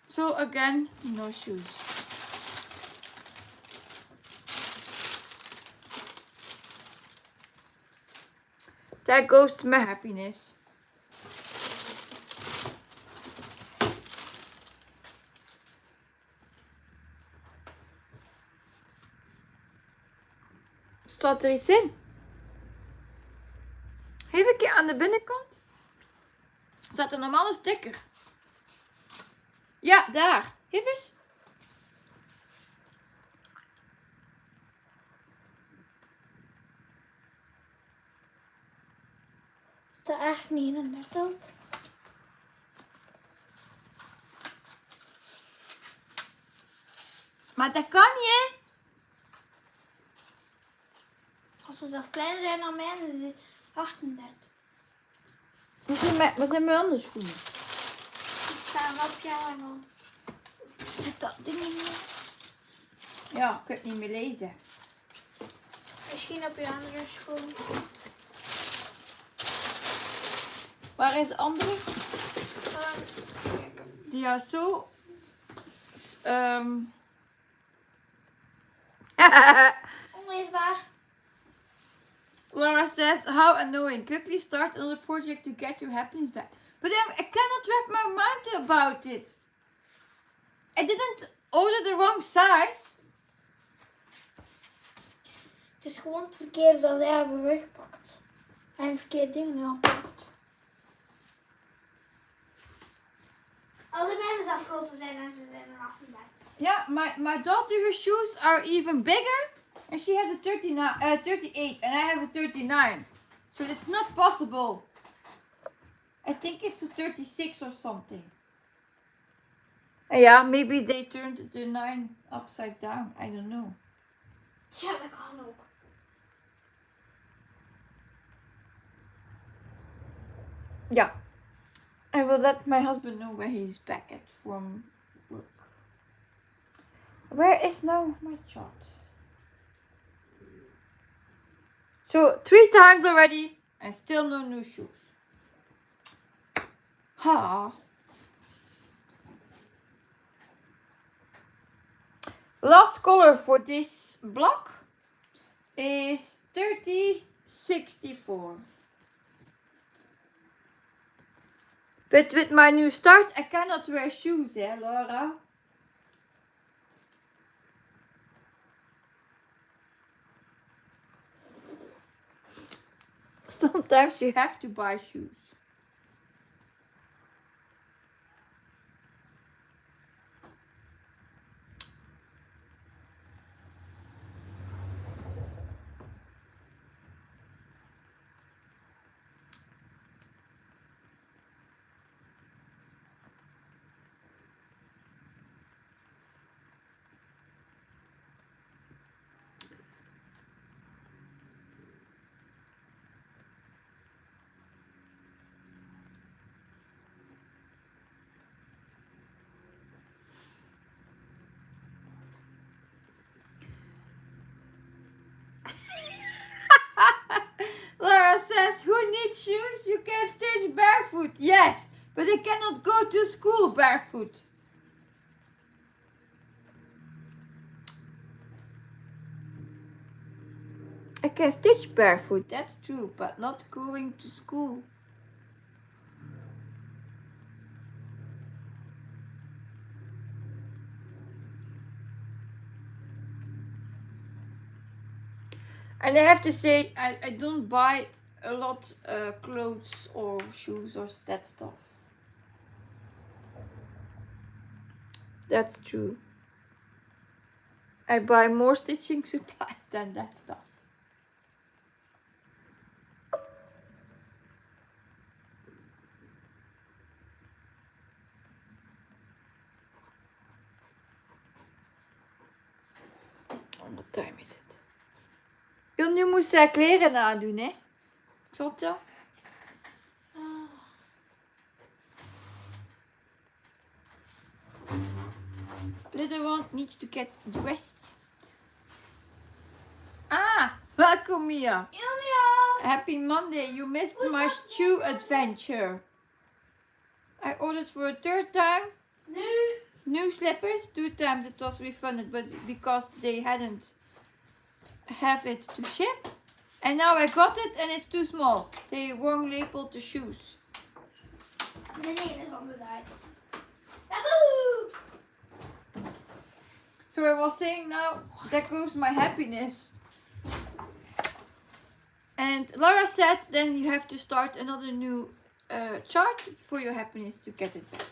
S1: So again, no shoes. There goes my happiness. Staat er iets in? Even een keer aan de binnenkant. Staat een normale sticker. Ja, daar. Geef eens.
S2: er echt niet in net op.
S1: Maar dat kan niet, hè?
S2: Als ze zelf kleiner zijn dan mij, dan is ze 38.
S1: Wat zijn mijn andere schoenen?
S2: Die staan op jou en dan zit dat ding in je.
S1: Ja, ik kan het niet meer lezen.
S2: Misschien op je andere schoen.
S1: Waar is de andere?
S2: Kijken.
S1: Die is zo...
S2: Onleesbaar.
S1: Laura says, how annoying. Quickly start another project to get your happiness back. But I cannot wrap my mind about it. I didn't order the wrong size.
S2: Het is gewoon het verkeerde dat hij hebben weggepakt. Hij heeft verkeerde dingen gepakt. Alle mensen zelf groter zijn en ze zijn er 38.
S1: Yeah, my daughter's shoes are even bigger. And she has a 38 and I have a 39. So it's not possible. I think it's a 36 or something. Yeah, maybe they turned the 9 upside down. I don't know.
S2: Ja, dat kan ook.
S1: Yeah. I will let my husband know when he's back from work. Where is now my chart? So 3 times already and still no new shoes. Ha. Last color for this block is 3064. But with my new start, I cannot wear shoes, Laura? Sometimes you have to buy shoes. Laura says, who needs shoes? You can stitch barefoot. Yes, but I cannot go to school barefoot. I can stitch barefoot, that's true, but not going to school. And I have to say, I don't buy a lot clothes or shoes or that stuff. That's true. I buy more stitching supplies than that stuff. What time is it? Nu moest zij kleren aandoen, hè? Klopt dat? Little one needs to get dressed. Ah, welcome Mia. Happy Monday. You missed my shoe adventure. I ordered for a 3rd time. New slippers. 2 times it was refunded, but because they hadn't have it to ship. And now I got it and it's too small. They wrong labeled the shoes.
S2: De name is omgedraaid.
S1: So I was saying now, there goes my happiness. And Laura said, then you have to start another new chart for your happiness to get it back.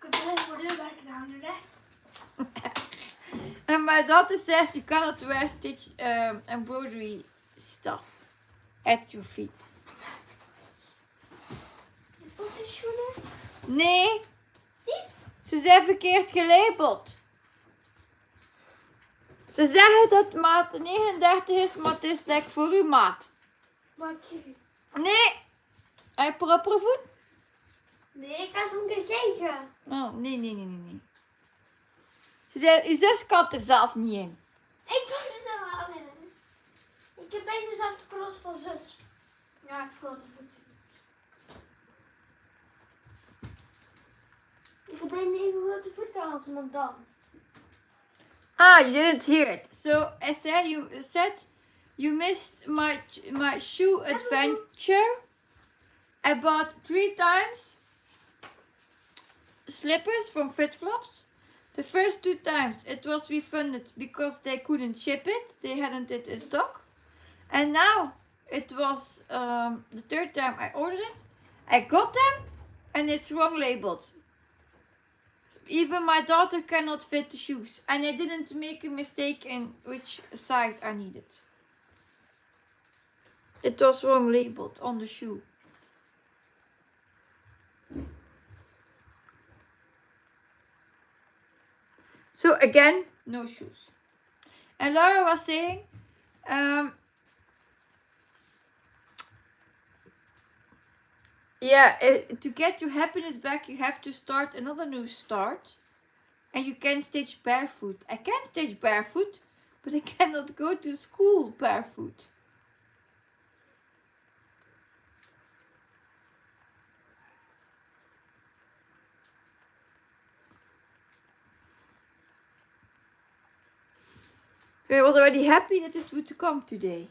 S2: Ik heb het voor de werk gedaan, hè?
S1: And my daughter says you cannot wear embroidery stuff at your feet.
S2: zijn schoenen?
S1: Nee,
S2: Niet?
S1: ze zijn verkeerd gelabeld. Ze zeggen dat maat 39 is, maar het is like voor uw maat.
S2: Maar ik...
S1: Nee. Heb je propere voet?
S2: Nee, ik ga zo een keer kijken.
S1: Oh, nee. Ze zei, uw zus kan er zelf niet in.
S2: Ik was er nou al in. Ik heb bijna dezelfde kleur van zus. Ja, grote voeten. Ik heb bijna even grote voeten als mijn dan.
S1: Ah, you didn't hear it. So I said you missed my shoe adventure. I bought 3 times slippers from FitFlops. The first 2 times it was refunded because they couldn't ship it. They hadn't it in stock. And now it was the 3rd time I ordered it. I got them and it's wrong labeled. Even my daughter cannot fit the shoes. And I didn't make a mistake in which size I needed. It was wrong labeled on the shoe. So again, no shoes. And Laura was saying, to get your happiness back, you have to start another new start. And you can stitch barefoot. I can stitch barefoot, but I cannot go to school barefoot. I was already happy that it would come today.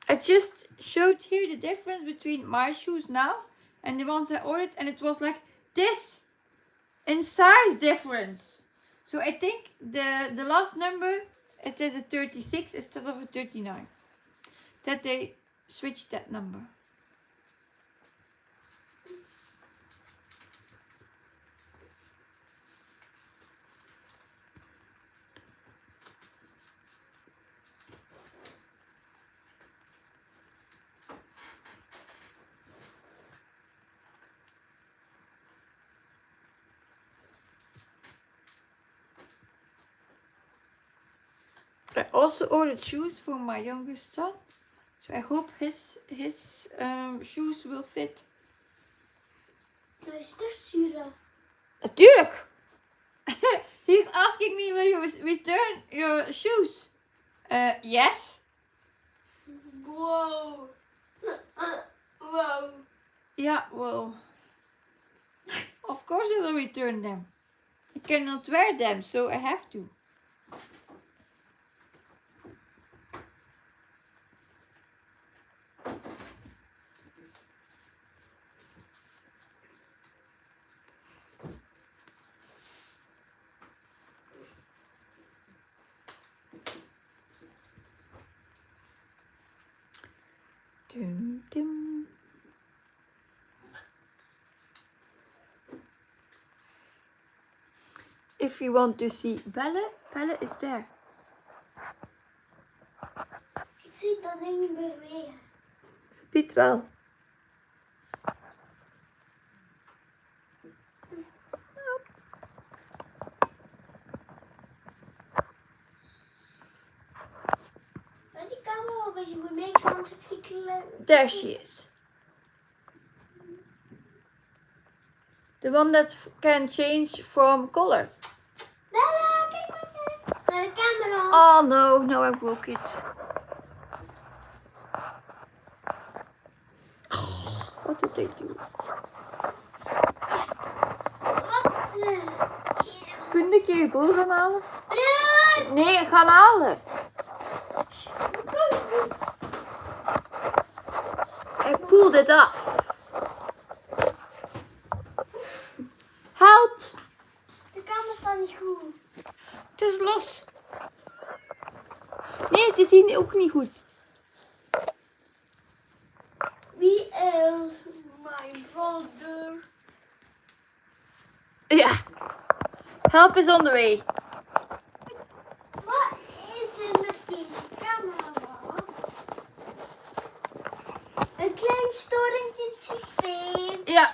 S1: I just showed here the difference between my shoes now and the ones I ordered, and it was like this in size difference. So I think the last number, it is a 36 instead of a 39. That they switched that number. I also ordered shoes for my youngest son, so I hope his shoes will fit.
S2: Is het sturen?
S1: Natuurlijk. He's asking me, will you return your shoes? Yes.
S2: Wow. Wow.
S1: Yeah, well, of course I will return them. I cannot wear them, so I have to. Dum, dum. If you want to see Belle, Belle is there.
S2: Ik zie dat ding niet meer weer.
S1: Ze biedt wel.
S2: Waar die camera een beetje goed mee, want ik zie
S1: There she is. The one that can change from color.
S2: Bella, kijk maar naar de camera.
S1: Oh no, no I broke it. What did they do?
S2: Wat?
S1: Kun je een keer je boel gaan halen?
S2: Broer!
S1: Nee, gaan halen. I pulled it off. Help! zien ook niet goed.
S2: Wie else? My brother.
S1: Ja. Help is on the way.
S2: Wat is er met die camera? Een klein storentje in het systeem.
S1: Ja.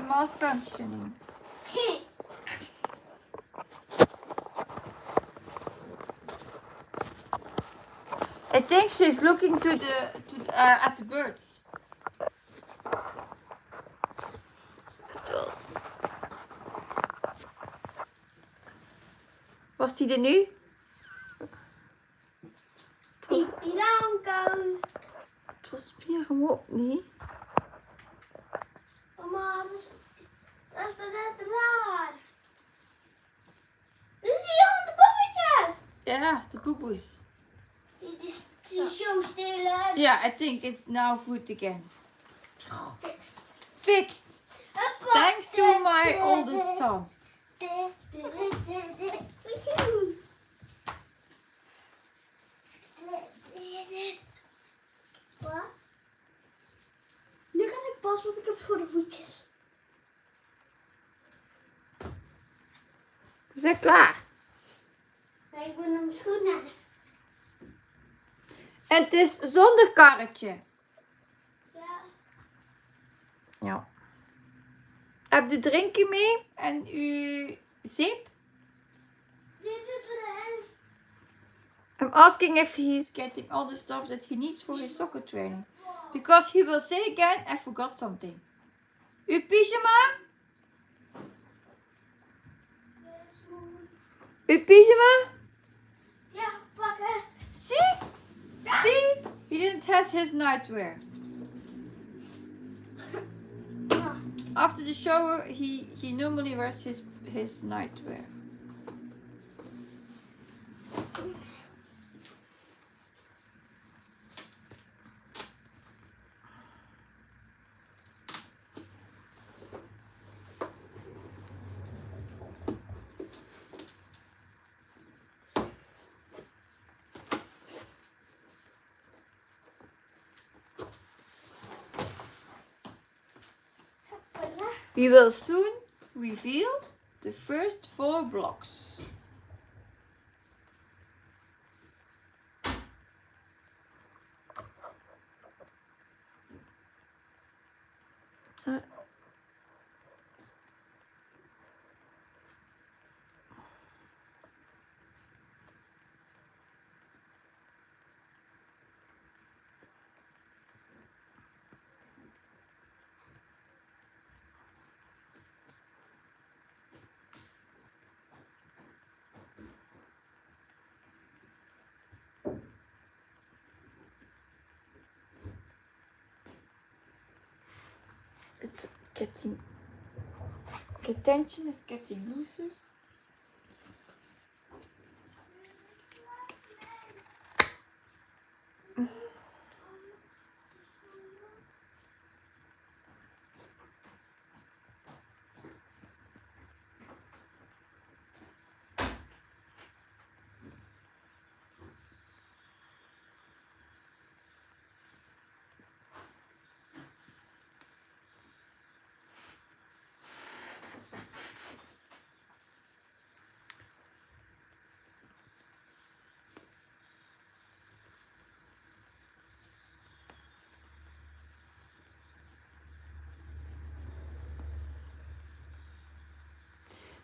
S1: Malfunctioning. I think she's looking at the birds. Was die er nu?
S2: Piranko.
S1: Het was meer hem ook niet.
S2: Mama, dat is net raar. Dus die hondenpoppetjes.
S1: Ja, de boeboes.
S2: Die is zo stiller.
S1: Yeah, I think it's now good again.
S2: Fixed.
S1: Fixed. Thanks to my oldest son.
S2: Wat? Nu kan ik pas, want ik heb voor de voetjes.
S1: We zijn klaar.
S2: Nee, ik ben naar mijn schoenen.
S1: En het is zonder karretje.
S2: Ja.
S1: Ja. Heb je drinken mee en uw zeep?
S2: Dit is erin.
S1: I'm asking if he's getting all the stuff that he needs for his soccer training. Because he will say again, I forgot something. Uw pyjama? Uw pyjama?
S2: Ja, pakken.
S1: See? See? He didn't have his nightwear. After the shower, he normally wears his nightwear. We will soon reveal the first 4 blocks. It's getting, the tension is getting looser.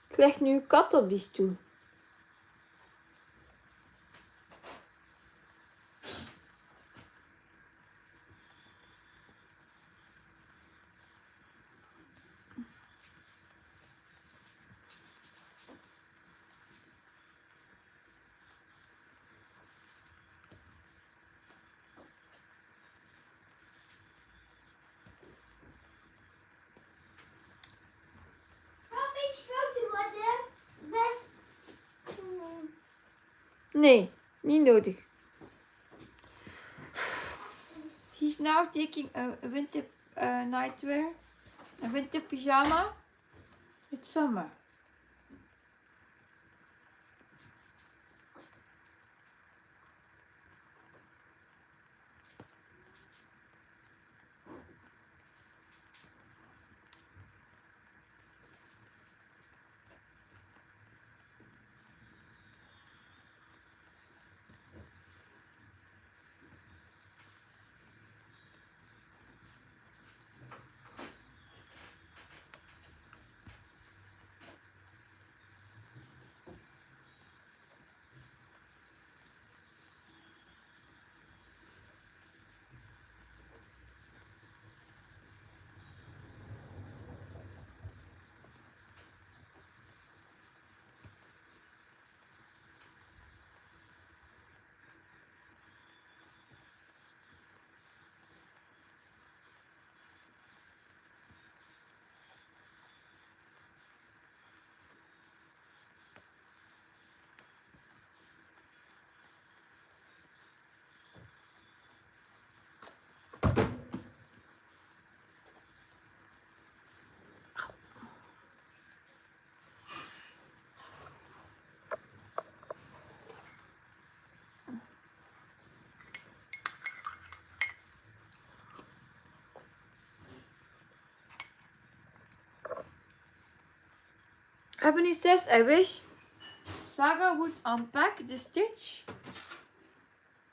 S1: Ik leg nu een kat op die stoel. Nee, niet nodig. He's now taking a winter nightwear, a winter pyjama. It's summer. Ebony says, I wish Saga would unpack the stitch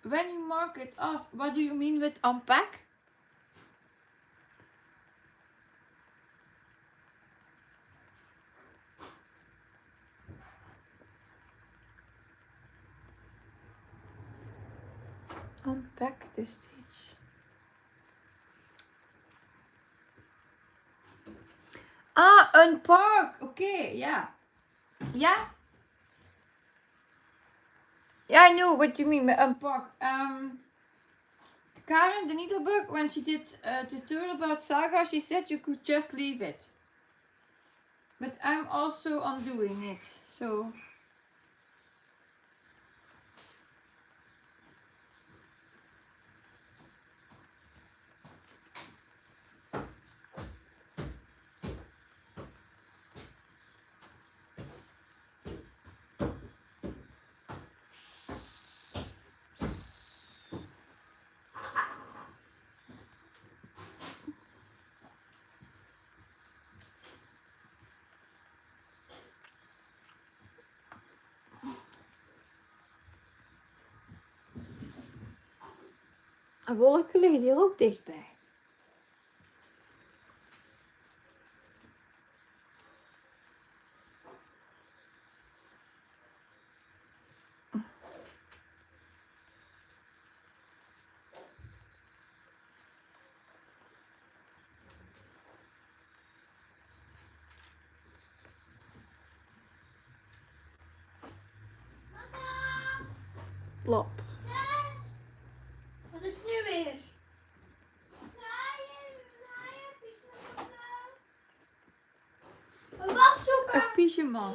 S1: when you mark it off. What do you mean with unpack? Unpack the stitch. Ah, unpark. Okay, yeah. Yeah. Yeah, I know what you mean by unpark. Karen, the needlebook, when she did a tutorial about Saga, she said you could just leave it. But I'm also undoing it, so... Een wolken liggen hier ook dichtbij. Plop.
S2: Wat is het nu weer? Wat zoeken?
S1: Een pyjama.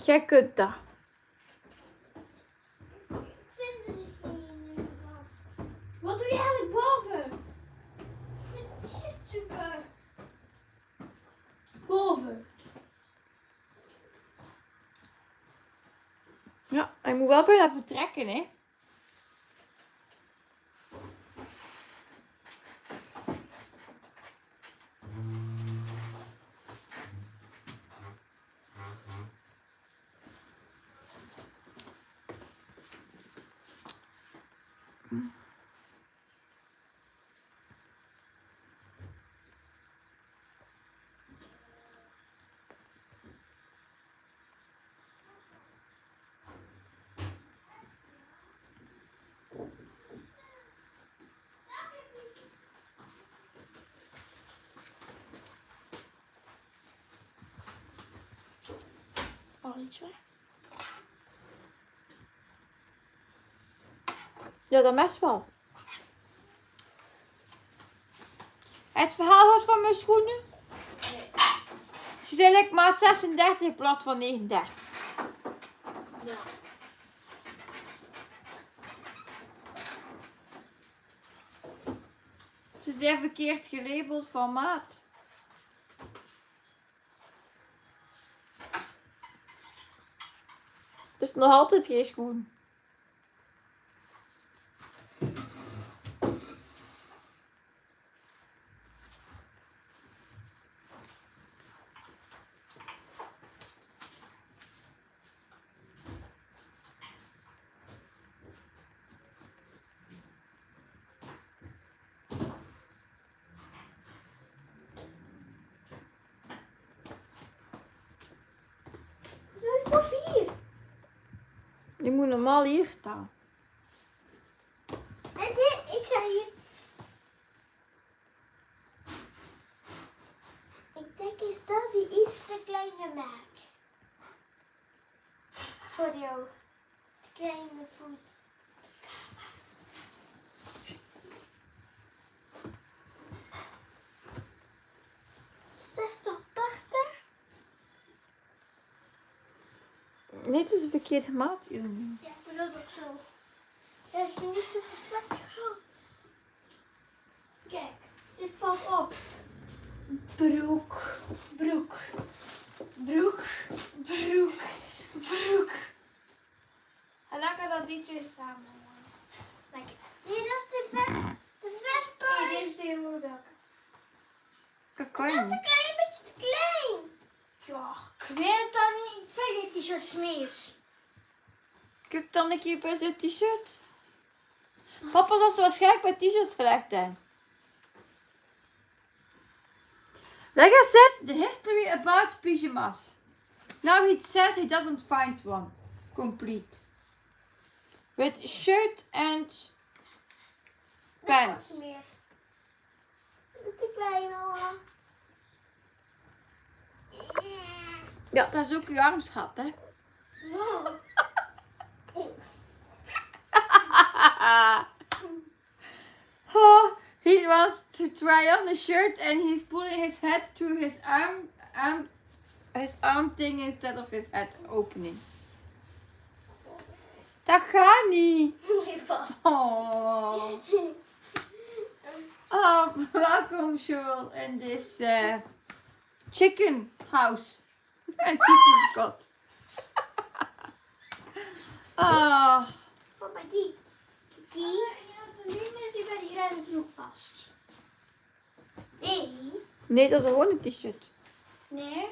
S1: Jij kunt dat.
S2: Ik vind er niet één. Wat doe je eigenlijk boven? Met shit zoeken. Boven.
S1: Ja, hij moet wel bijna vertrekken, hè.
S2: Al iets weg.
S1: Ja, dat mes wel. Het verhaal was van mijn schoenen?
S2: Nee.
S1: Ze zijn like maat 36 in plaats van 39.
S2: Ja.
S1: Ze zijn verkeerd gelabeld van maat. Het is nog altijd geen schoen.
S2: Doe het maar 4.
S1: Je moet normaal hier staan.
S2: Nee, ik sta hier. Ik denk is dat die iets te kleine maak. Voor jou. De kleine voet. 60, 80.
S1: Nee, het is een verkeerde maat.
S2: Ja, ik vind dat ook zo. Hij is me niet te perfect groot. Kijk, dit valt op. Broek, broek, broek, broek, broek. En dan kan dat die twee samen. Kijk. Nee, dat is de vespa. Nee, dit is de broek.
S1: Dat kan
S2: Dat
S1: je
S2: is een
S1: niet.
S2: klein beetje te klein. Ja, ik weet het dan niet. Ik vind het t-shirt smeers.
S1: Kijk dan een keer bij zijn t-shirt. Papa zal ze waarschijnlijk bij t-shirts gelegd hebben. Like I said, the history about pyjamas. Now he says he doesn't find one complete. With shirt and pants.
S2: Dat meer. Dat is te klein, mama.
S1: Ja, dat is ook je armschat, hè?
S2: Wow.
S1: Oh, he wants to try on the shirt and he's pulling his head through his arm thing instead of his head opening. Dat gaat niet.
S2: Nee, vast.
S1: Oh. Oh, welcome, Joel, in this chicken house. And this is God. Oh.
S2: Papa, die. Die. Nu is die bij die grijze broek vast. Nee.
S1: Nee, dat is gewoon een t-shirt.
S2: Nee.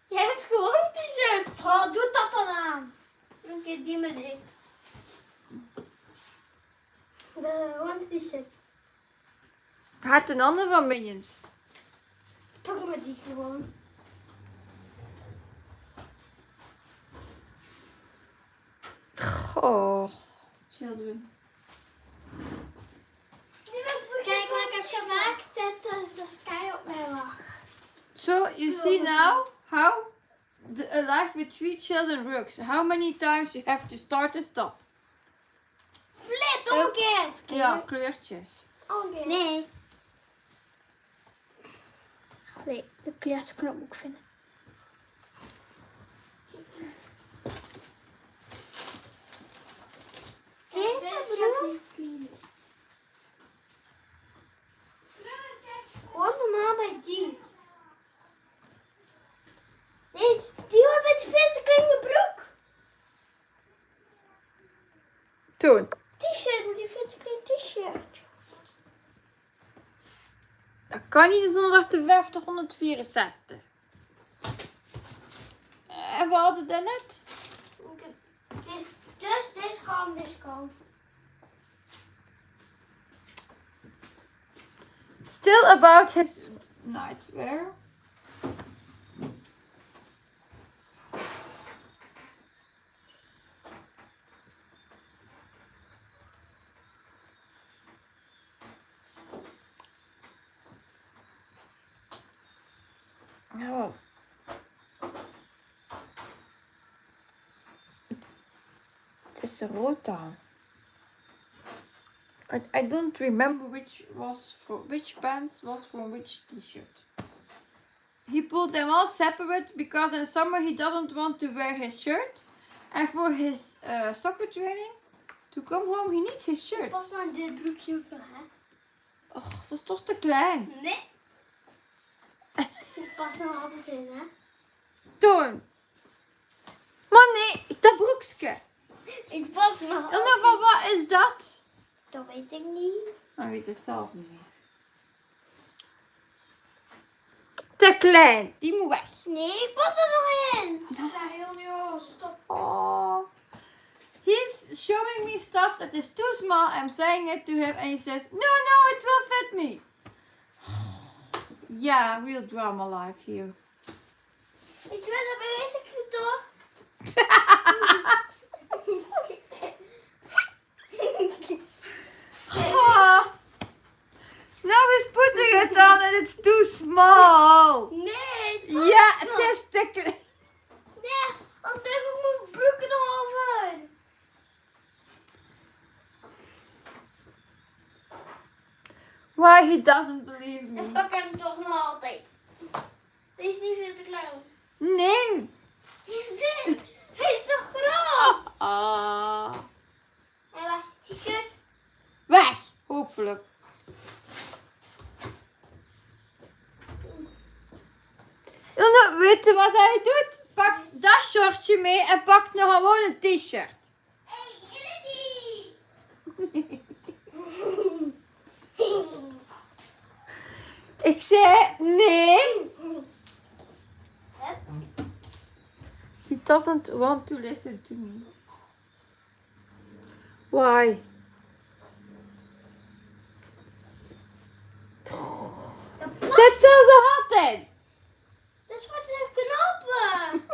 S2: Ja, het is gewoon een t-shirt. Oh, doe dat dan aan. Een keer die met die. Dat is gewoon een t-shirt.
S1: Had een ander van Minions.
S2: Pak maar die gewoon.
S1: Oh. Children.
S2: Kijk wat ik heb gemaakt. Dat is de sky op mijn wacht.
S1: So you see now how a life with 3 children works. How many times you have to start and stop.
S2: Flip, nog een keer.
S1: Ja, kleurtjes.
S2: Okay. Nee. Nee, de juiste knop moet ik vinden. Nee, dat bedoel ik. Gewoon normaal bij die. Nee, die hoort met die vette kleine broek.
S1: Toen.
S2: T-shirt met die vette kleine t-shirt.
S1: Dat kan niet, dat is 158, 164. En we hadden dat net.
S2: Dus deze kan, deze kan.
S1: Still about his nightwear. Oh. Het is rood aan. I don't remember which pants was from which t-shirt. He pulled them all separate because in summer he doesn't want to wear his shirt. And for his soccer training, to come home he needs his shirt.
S2: Pas maar dit broekje ook nog, hè?
S1: Och, dat is toch te klein.
S2: Nee. Ik pas er nog altijd in, hè?
S1: Toon. Maar nee, dat broekje.
S2: Ik pas nog
S1: In ieder geval, wat is dat?
S2: Dat weet ik niet.
S1: Ik weet het zelf niet meer. Te klein, die moet weg.
S2: Nee, ik pas er nog in. Sayon, stop.
S1: Oh. He's showing me stuff that is too small. I'm saying it to him and he says, no, it will fit me. Yeah, real drama life here.
S2: Weet je wat, dat weet ik het toch?
S1: Oh. Now he's putting it on and it's too small.
S2: Nee,
S1: Ja, het is te klein.
S2: Nee, want ik heb ook mijn broeken nog over.
S1: Why he doesn't believe
S2: En
S1: me.
S2: pak hem toch nog altijd. Deze is niet veel te klein.
S1: Nee.
S2: Hij is toch groot?
S1: Ah.
S2: En waar is het t-shirt?
S1: Weg, hopelijk. Weet je wat hij doet? Pak dat shortje mee en pak nog gewoon een t-shirt.
S2: Hey, Illy!
S1: Ik zei nee.
S2: Hup.
S1: He doesn't want to listen to me. Why? Zet zelfs een hat in.
S2: Dat is voor de knoppen.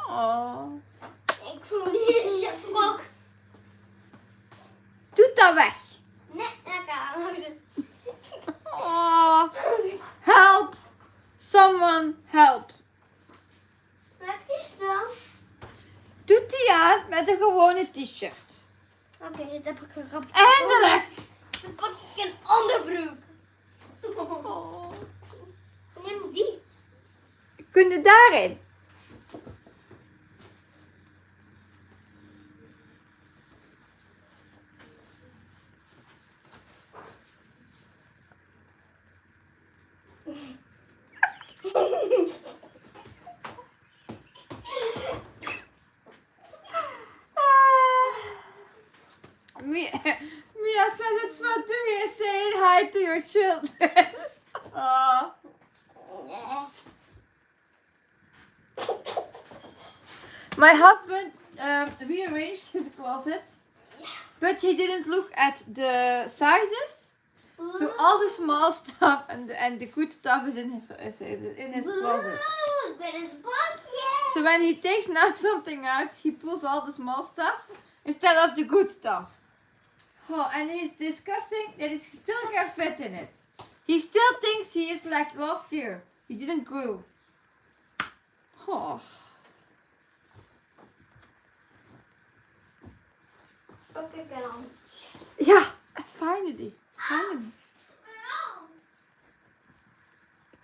S1: Oh.
S2: Ik voel me niet chef kok.
S1: Doe dat weg.
S2: Nee, lekker aanhouden.
S1: Oh. Help. Someone help.
S2: Praktisch dan.
S1: Doet die aan met een gewone t-shirt.
S2: Oké, dat heb ik een grap.
S1: Eindelijk.
S2: Dan pak ik een onderbroek.
S1: Oh.
S2: Neem die.
S1: Kun je daarin? Mia says it's fun to hear saying hi to your children. Oh.
S2: Nee.
S1: My husband rearranged his closet, but he didn't look at the sizes. So all the small stuff and the good stuff is in his closet.
S2: Met een bakje.
S1: So when he takes now something out, he pulls all the small stuff instead of the good stuff. Oh, and he's discussing that he still can fit in it. He still thinks he is like last year. He didn't grow. Oh.
S2: Pak ik er dan.
S1: Yeah, finally.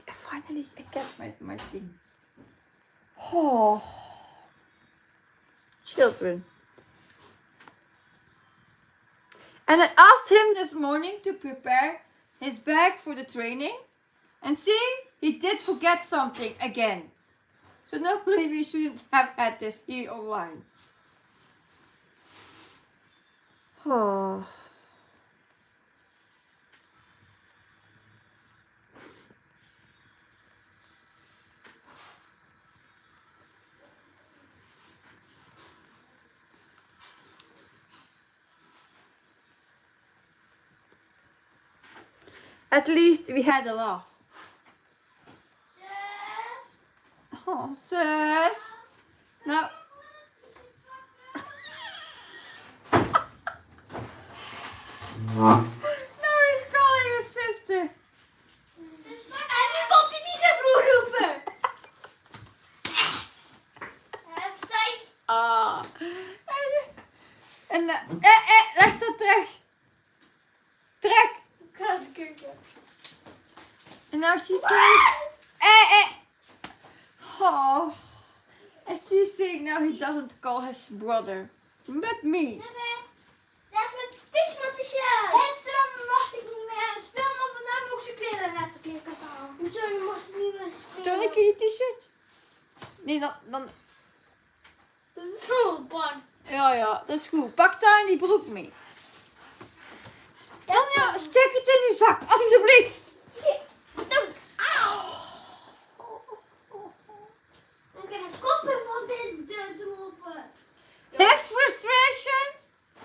S1: Finally, I get my thing. Oh. Children. And I asked him this morning to prepare his bag for the training. And see, he did forget something again. So normally we shouldn't have had this here online. Oh. At least we had a laugh.
S2: Zus.
S1: Oh, zus. Nou. Now he's calling his sister.
S2: En nu komt hij niet zijn broer roepen. Echt. Zij.
S1: Ah. En leg dat terug. Terug.
S2: Ik ga het kijken.
S1: And now she's saying, oh, and she's saying now he doesn't call his brother, but me.
S2: Dat is met pismatje. Gisteren mocht ik niet meer spelen, maar vandaag mocht ik kleren naar de kleerkast halen. Hoezo, je mag niet meer spelen?
S1: Toon ik je die t-shirt? Nee, dan.
S2: Dat is zo bang.
S1: Ja, dat is goed. Pak daar in die broek mee. Dan ja, steek het in je zak, alsjeblieft.
S2: Doe. Auw. Ik heb een kopje van dit te lopen.
S1: His frustration,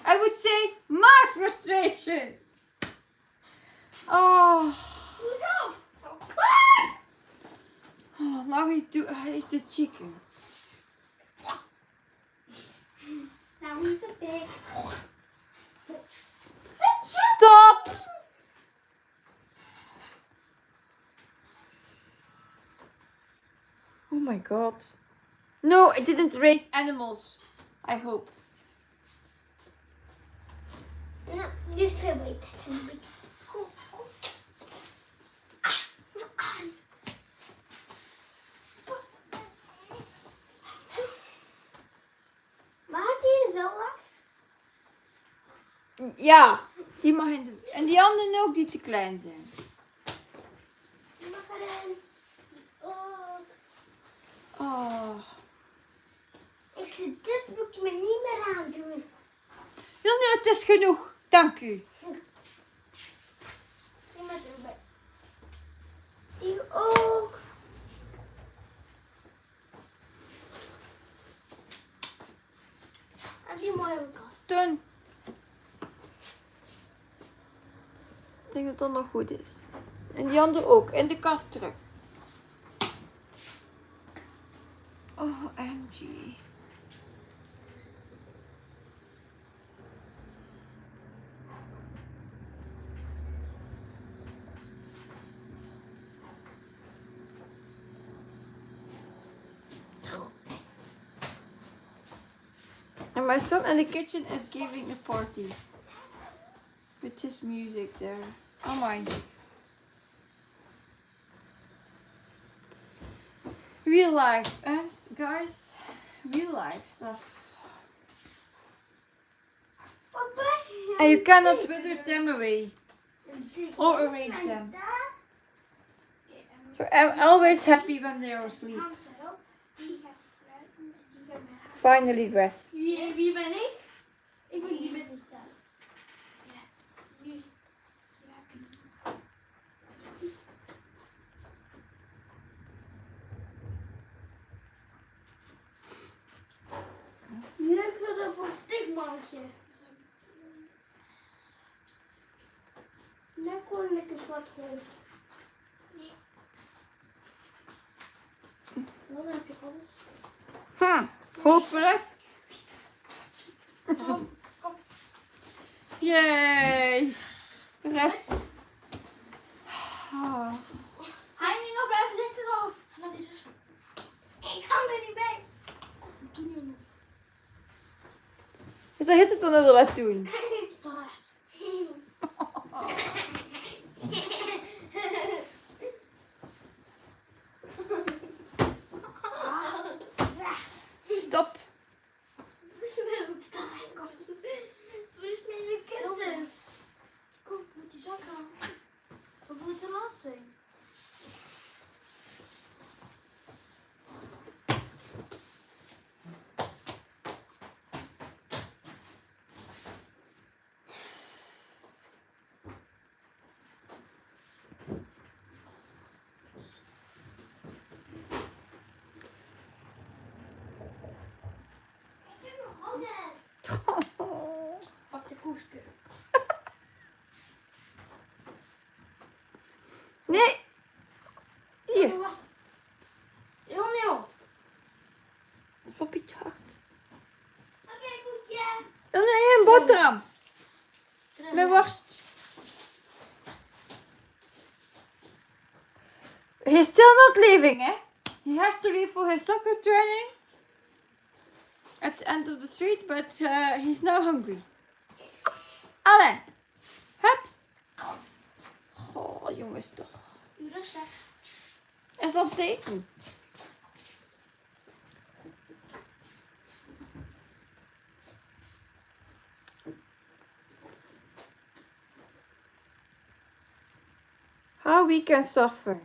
S1: I would say my frustration. Oh.
S2: Hoezo?
S1: Oh, now he's the chicken.
S2: Nou, he's a pig.
S1: Stop! Oh my god. No, I didn't raise animals. I hope.
S2: Nou, just veel beter. Het is een beetje. Maar had die de velbak?
S1: Ja, die mag in de... En die anderen ook die te klein zijn.
S2: Die mag erin. Oh.
S1: Oh.
S2: Ik zit dit broekje me niet meer aan doen.
S1: Nee, het is genoeg. Dank u.
S2: Die moet erbij. Ik ook. En die mooie kast.
S1: Toen. Ik denk dat dat nog goed is. En die andere ook. In de kast terug. OMG. And my son in the kitchen is giving a party. With his music there. Oh my. Real life, guys. Real life stuff. And you cannot wither them away. Or erase them. So I'm always happy when they are asleep. Finally dressed.
S2: Wie ben ik? Ik ben die met niet thuis. Ja. Wie is... Nu heb ik dat op een stikmannetje. Net gewoon lekker zwart hoofd. Nee. Dan heb je alles.
S1: Hopelijk. Yay. De rest.
S2: Hij moet nog blijven zitten of? Laat dit dus. Ik kan er niet bij. Doe nu nog.
S1: Dus dan hit het dan er laat doen.
S2: Sta recht.
S1: Stop.
S2: Sta recht. Kom. Doe eens met de kussens. Kom, moet die zak aan. We moeten te laat zijn. Pak de koeske.
S1: Nee. Hier.
S2: Oh, wacht. Heel nieuw.
S1: Dat is wel iets hard.
S2: Oké, koekje.
S1: Dan heb je een boterham. Met worst. He's still not leaving, eh? He has to leave for his soccer training at the end of the street, but he's now hungry. Allee. Hup. Oh, jongens toch.
S2: Rustig.
S1: Is dat teken? How we can suffer.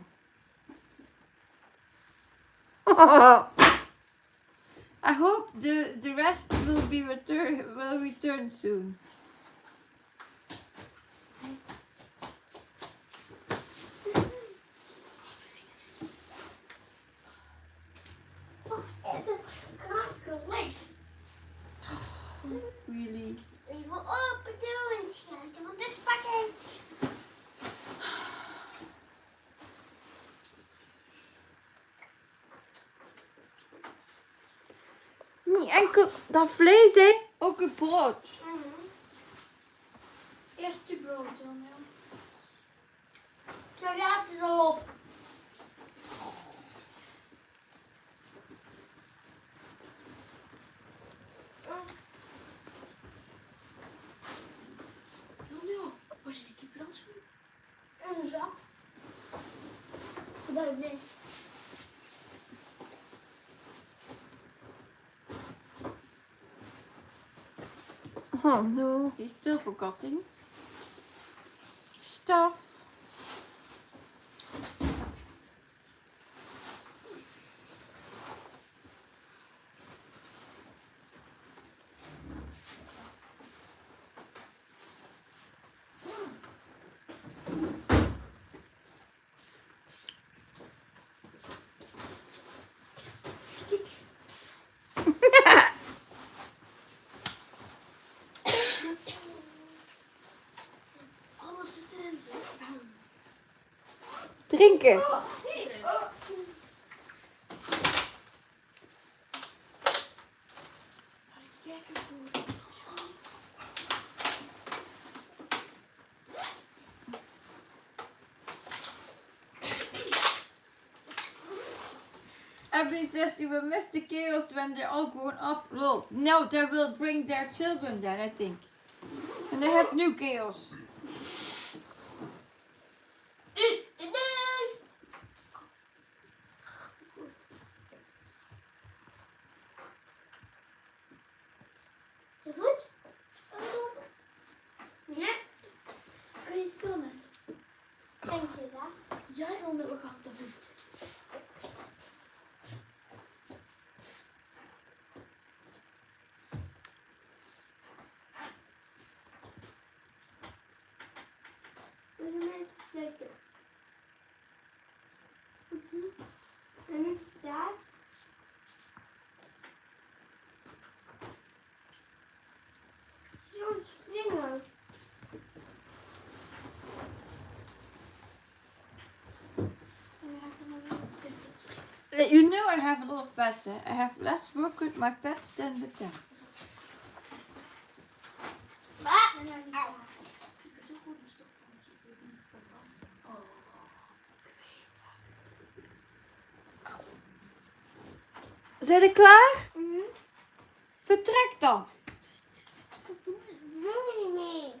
S1: I hope the rest will return soon. Really?
S2: Even open doen, schuitje, want dit is pakket.
S1: Niet enkel dat vlees, hè? Ook het brood.
S2: Eerst de brood dan, ja. Zo, ja, het is al op. Was je een kippenhandschoen? En een zak. Dat is niks.
S1: Oh no, he's still forgetting stuff. Drinken. Abby says you will miss the chaos when they're all grown up. Lol. No, they will bring their children then, I think. And they have new chaos.
S2: Goed? Ja. Kun je stonnen? Denk je dat? Jij wil met me gaan te voet. Wil je mij kijken? En daar? Zo'n springen.
S1: You know I have a lot of pets. I have less work with my pets than with them. Zijn jullie klaar? Vertrek dan.
S2: Doe niet mee.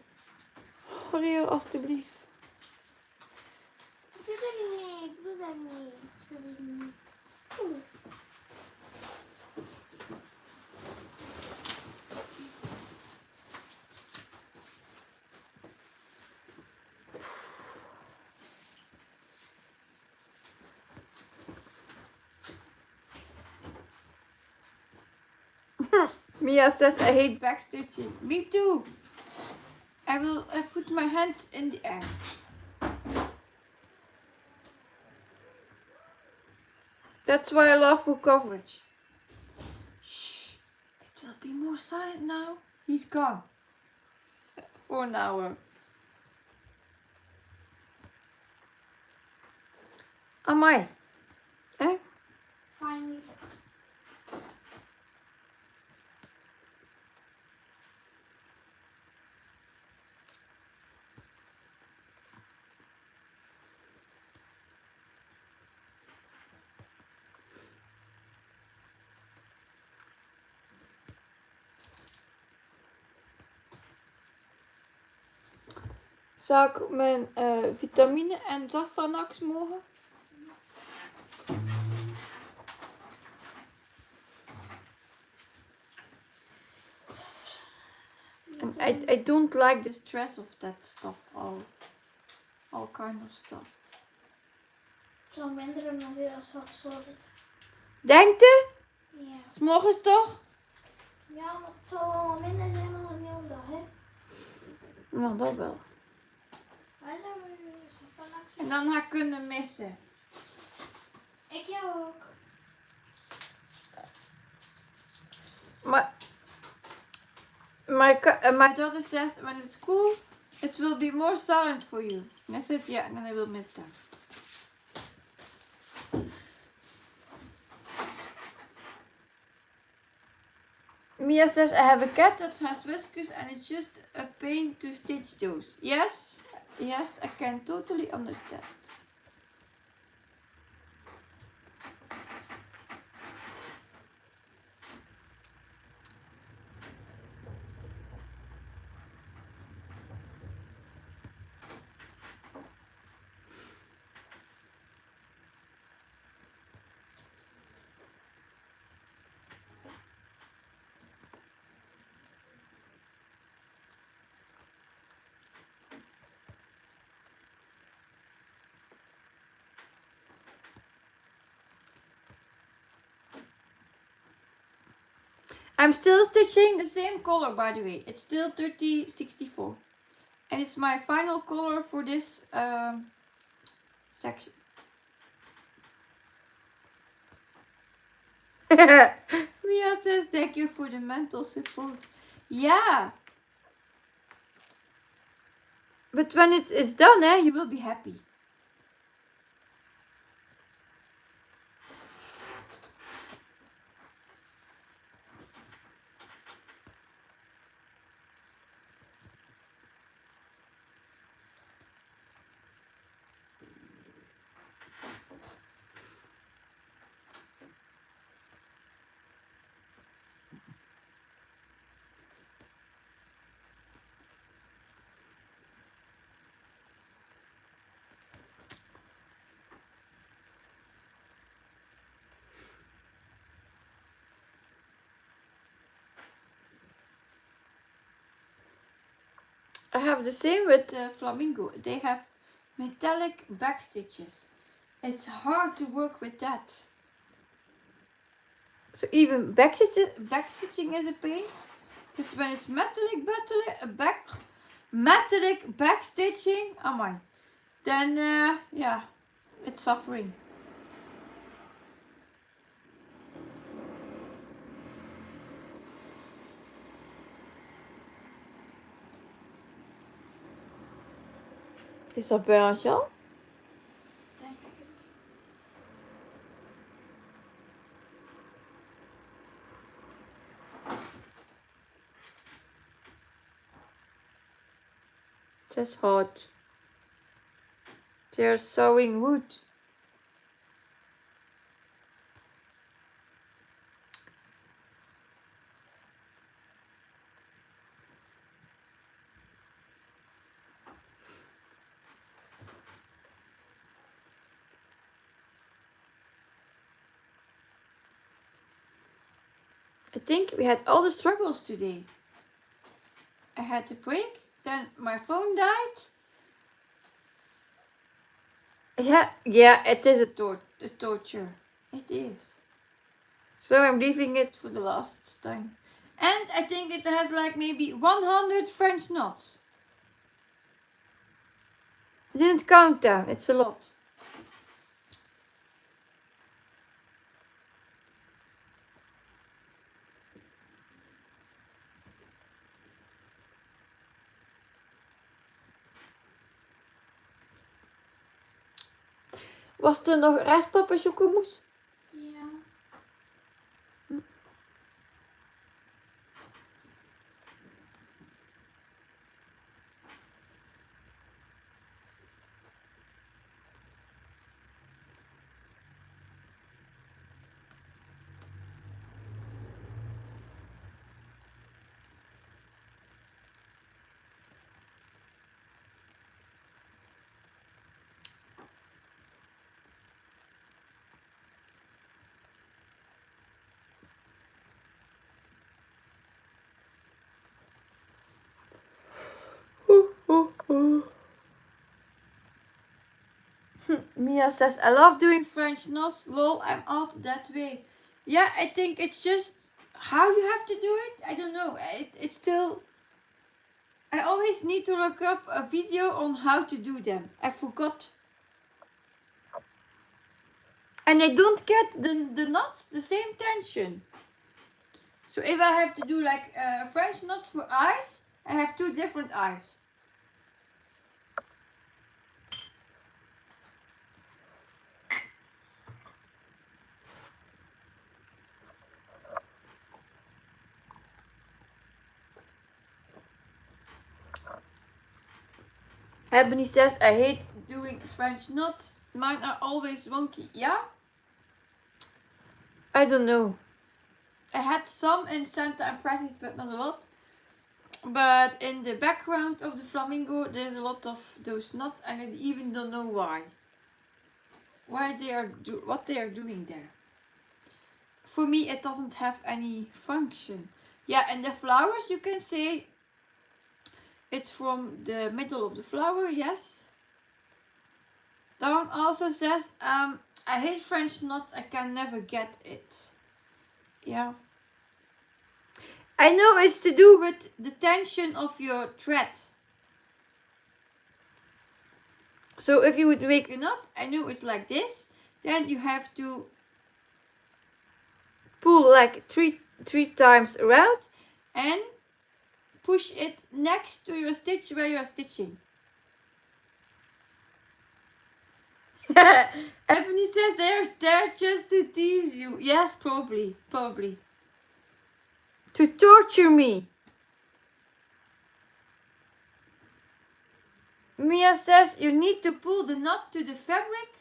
S1: Oh, Rio, alstublieft.
S2: Doe dat niet mee. Doe dat niet. Doe dat niet.
S1: Mia says I hate backstitching. Me too. I will put my hand in the air. That's why I love full coverage. Shh. It will be more silent now. He's gone. For an hour. Amai. Eh?
S2: Finally.
S1: Zou ik mijn vitamine en Zafranax mogen? And I don't like the stress of that stuff, all kind of stuff.
S2: Het zal minder als het zo zit.
S1: Denkt je?
S2: Ja.
S1: 's Morgens toch?
S2: Ja, maar het zal wel minder zijn dan een hele dag, hè?
S1: Nou, dat wel.
S2: Waar zijn we nu? Vannacht?
S1: En dan ga ik kunnen missen.
S2: Ik jou ook.
S1: My daughter says when it's school, it will be more silent for you. And I said, yeah, and then I will miss them. Mia says, I have a cat that has whiskers and it's just a pain to stitch those. Yes, I can totally understand. I'm still stitching the same color, by the way. It's still 3064. And it's my final color for this section. Mia says, thank you for the mental support. Yeah. But when it's done, you will be happy. I have the same with Flamingo. They have metallic back stitches. It's hard to work with that. So even back stitching is a pain. But when it's metallic back stitching, oh my, then yeah, it's suffering. Is dat bij een sjaal?
S2: Denk ik.
S1: That's hot. They're sawing wood. I think we had all the struggles today. I had the break, then my phone died. Yeah, it is a torture. It is. So I'm leaving it for the last time. And I think it has like maybe 100 French knots. I didn't count them, it's a lot. Was er nog rijstpap en chocomousse?
S2: Ja.
S1: Mia says, I love doing French knots. Lol, I'm out that way. Yeah, I think it's just how you have to do it. I don't know. It's still... I always need to look up a video on how to do them. I forgot. And I don't get the knots the same tension. So if I have to do like French knots for eyes, I have two different eyes. Ebony says, I hate doing French knots. Mine are always wonky. Yeah? I don't know. I had some in Santa and Precious, but not a lot. But in the background of the Flamingo, there's a lot of those knots, and I even don't know why. What they are doing there. For me, it doesn't have any function. Yeah, and the flowers, you can say it's from the middle of the flower, yes. Dawn also says, I hate French knots, I can never get it. Yeah. I know it's to do with the tension of your thread. So if you would make a knot, I know it's like this, then you have to pull like three times around and push it next to your stitch where you are stitching. Ebony says they're there just to tease you. Yes, probably. To torture me. Mia says you need to pull the knot to the fabric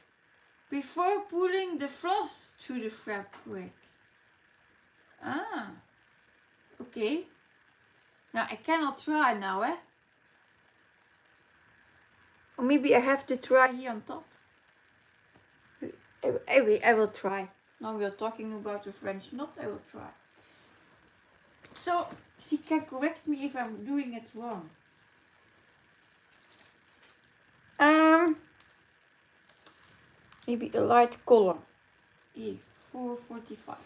S1: before pulling the floss through the fabric. Ah, okay. Now I cannot try now, eh? Or maybe I have to try here on top. I will try. Now we are talking about the French knot, I will try. So she can correct me if I'm doing it wrong. Maybe a light color. Here, 445.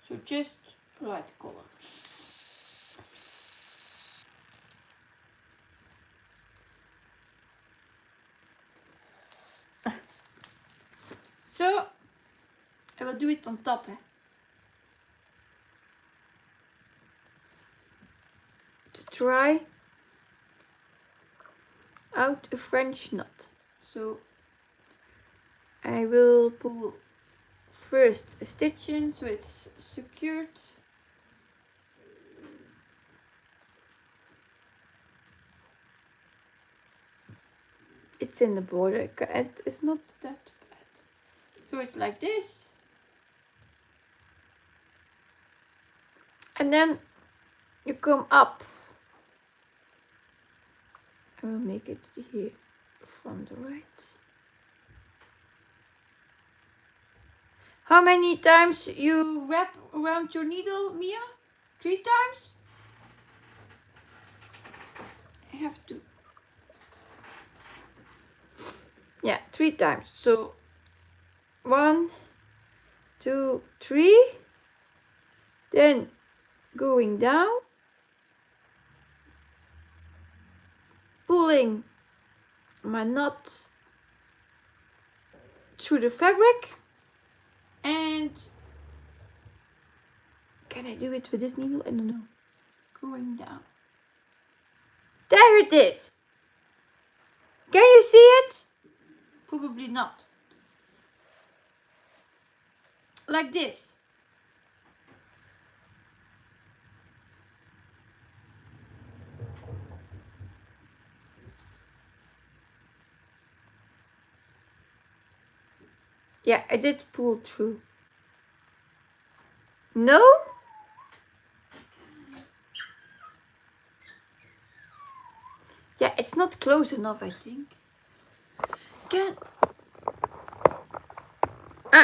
S1: So just light color. So I will do it on top. To try out a French knot. So I will pull first a stitch in so it's secured. It's in the border, it's not that bad. So it's like this. And then you come up. I will make it here from the right. How many times you wrap around your needle, Mia? 3 times? I have to. Yeah, 3 times. So 1, 2, 3. Then going down. Pulling my knot through the fabric. And can I do it with this needle? I don't know. Going down. There it is. Can you see it? Probably not. Like this. Yeah, I did pull through. No? Yeah, it's not close enough, I think.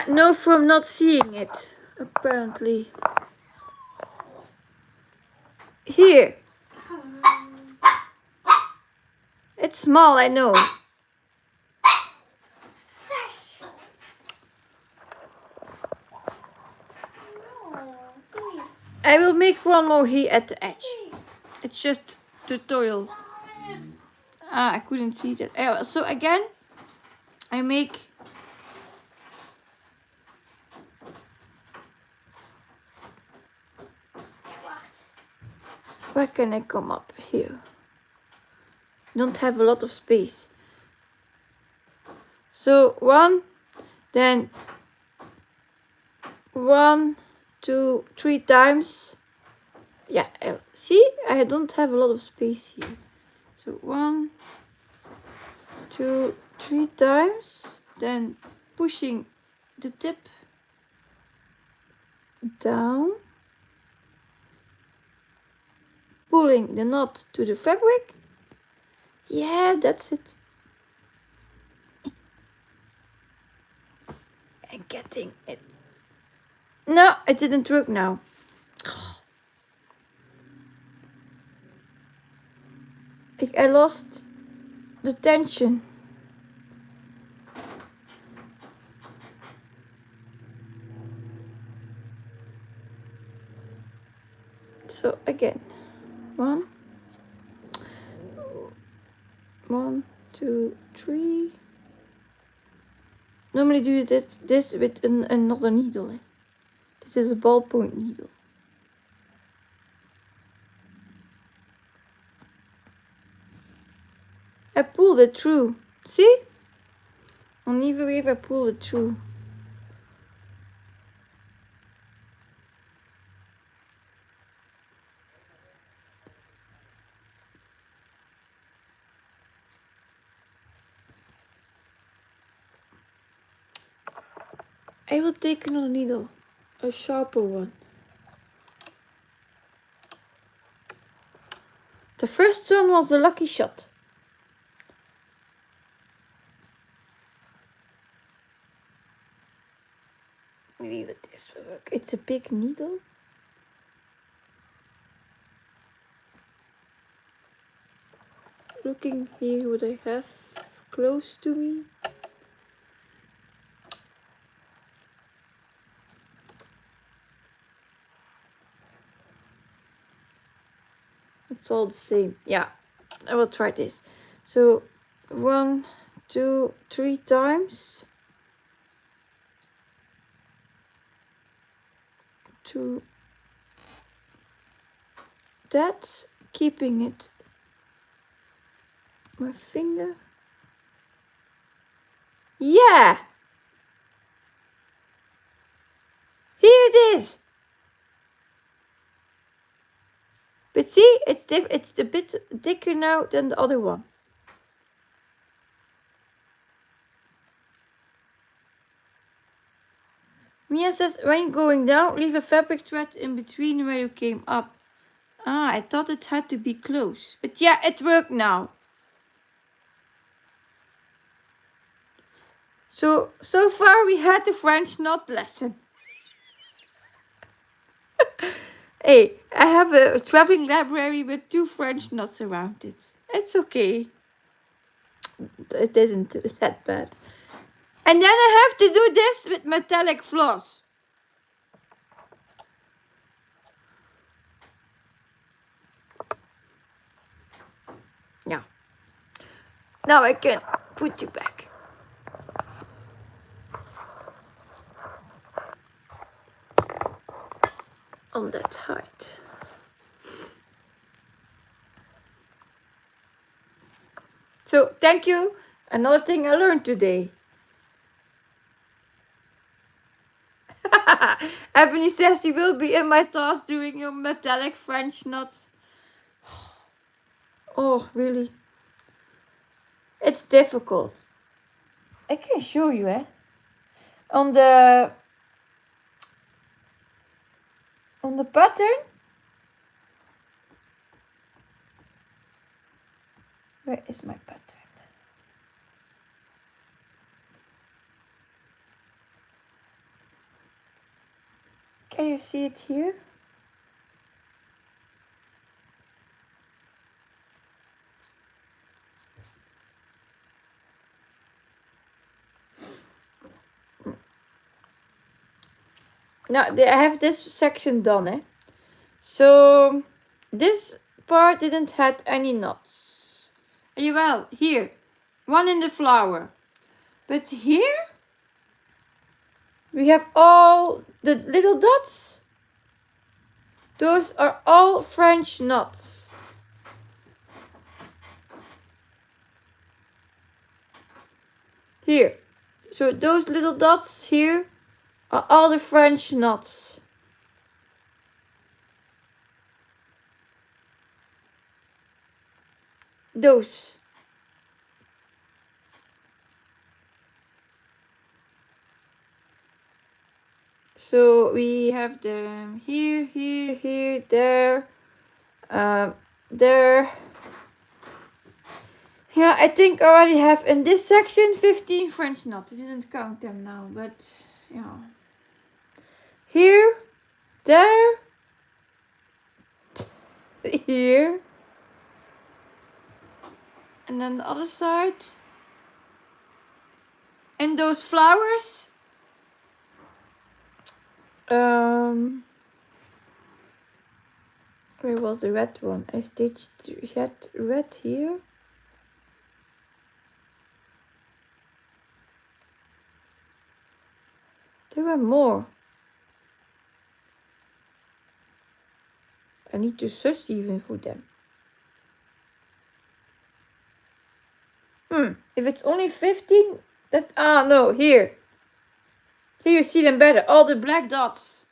S1: No, from not seeing it, apparently. Here. It's small, I know. I will make one more here at the edge. It's just tutorial. I couldn't see that. So again, I make where can I come up here? Don't have a lot of space. So 1, then 1, 2, 3 times. Yeah, see, I don't have a lot of space here. So 1, 2, 3 times, then pushing the tip down, pulling the knot to the fabric. Yeah, that's it. And getting it. No, it didn't work now. I lost the tension. So again, 1, 2, 3. Normally do this with another needle. This is a ballpoint needle. I pulled it through. See? On either wave I pulled it through. I will take another needle, a sharper one. The first one was a lucky shot. Maybe with this will work. It's a big needle. Looking here what I have. close to me. It's all the same. Yeah, I will try this. So 1, 2, 3 times. 2. That's keeping it. My finger. Yeah. Here it is. But see, it's a bit thicker now than the other one. Mia says, when going down, leave a fabric thread in between where you came up. Ah, I thought it had to be close. But yeah, it worked now. So far we had the French knot lesson. Hey, I have a traveling library with 2 French knots around it. It's okay. It isn't that bad. And then I have to do this with metallic floss. Yeah. Now I can put you back. On that height. So thank you. Another thing I learned today. Ebony says you will be in my thoughts doing your metallic French knots. Oh, really? It's difficult. I can show you, eh? On the pattern. Where is my pattern? Can you see it here? Now I have this section done, eh? So this part didn't have any knots. Well, here, one in the flower. But here we have all the little dots. Those are all French knots. Here. So those little dots here are all the French knots. Those. So we have them here, here, here, there, there. Yeah, I think I already have in this section 15 French knots. I didn't count them now, but yeah. Here, there, here, and then the other side. And those flowers. Where was the red one? I stitched red here. There were more. I need to search even for them. If it's only 15, no, here. Here you see them better. All the black dots.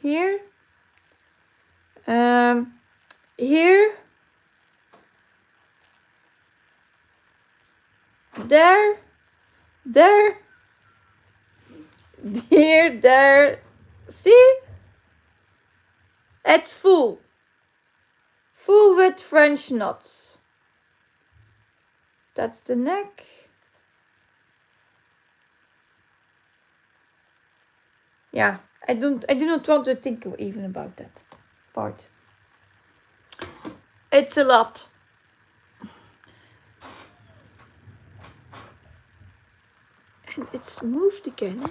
S1: Here. Here. There. There. Here, there. See? It's full. Full with French knots. That's the neck. Yeah, I do not want to think even about that part. It's a lot. It's moved again.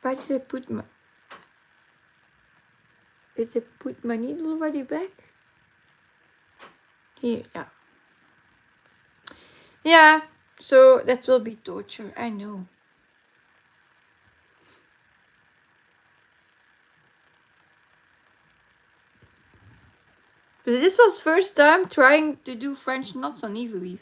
S1: Why did I put my... Did I put my needle already back? Here, yeah. Yeah, so that will be torture, I know. But this was first time trying to do French knots on Eva weave.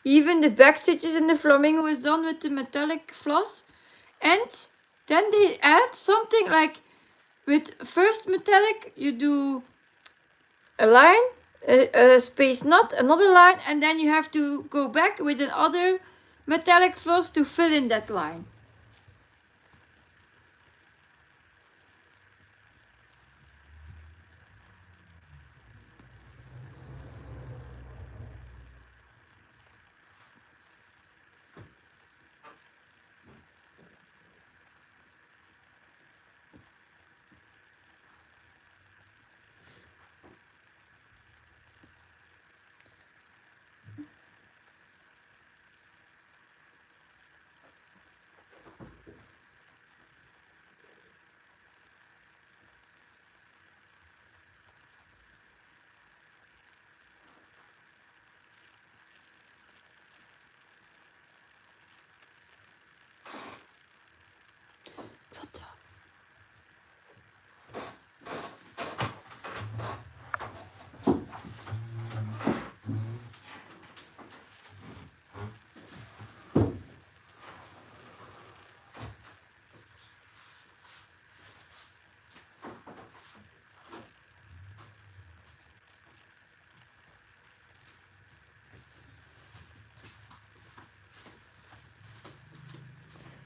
S1: Even the back stitches in the Flamingo is done with the metallic floss. And then they add something like, with first metallic you do a line, a space knot, another line, and then you have to go back with another metallic floss to fill in that line.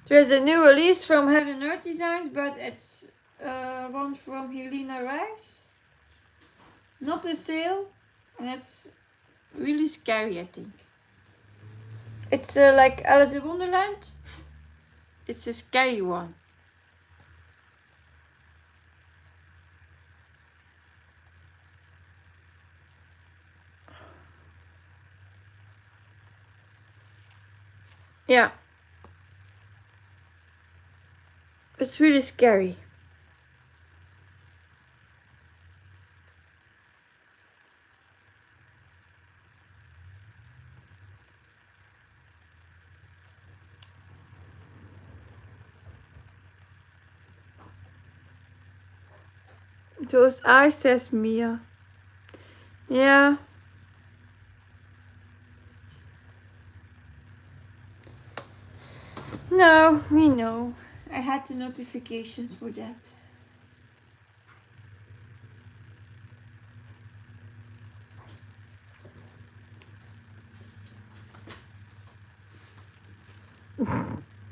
S1: There's a new release from Heaven Earth Designs, but it's one from Helena Rice. Not a sale, and it's really scary, I think. It's like Alice in Wonderland. It's a scary one. Yeah. It's really scary. Those eyes, says Mia. Yeah. No, we know. I had the notifications for that.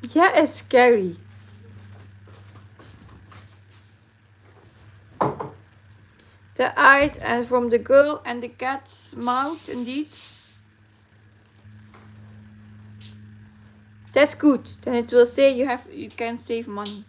S1: Yeah, it's scary. The eyes and from the girl and the cat's mouth, indeed. That's good. Then it will say you can save money.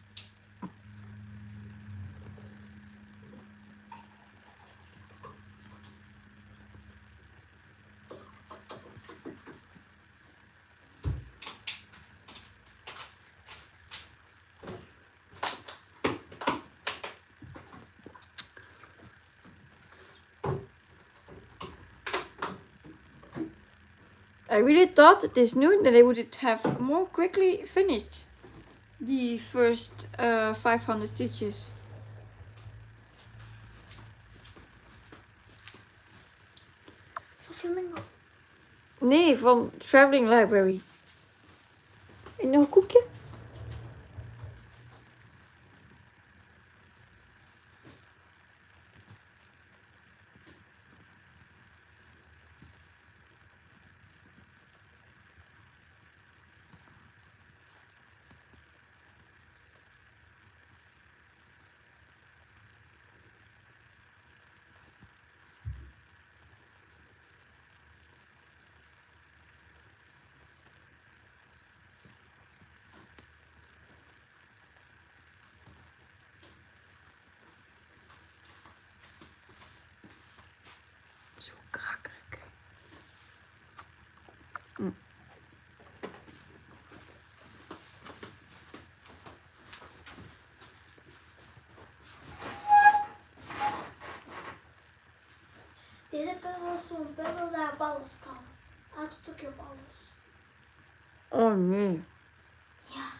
S1: I really thought this noon that I would have more quickly finished the first 500 stitches.
S2: Van Flamingo.
S1: Nee, van Traveling Library. En nog een koekje? Zo krakerig.
S2: Deze puzzel is zo'n puzzel dat op alles kan. Hij doet ook op alles.
S1: Oh nee.
S2: Ja,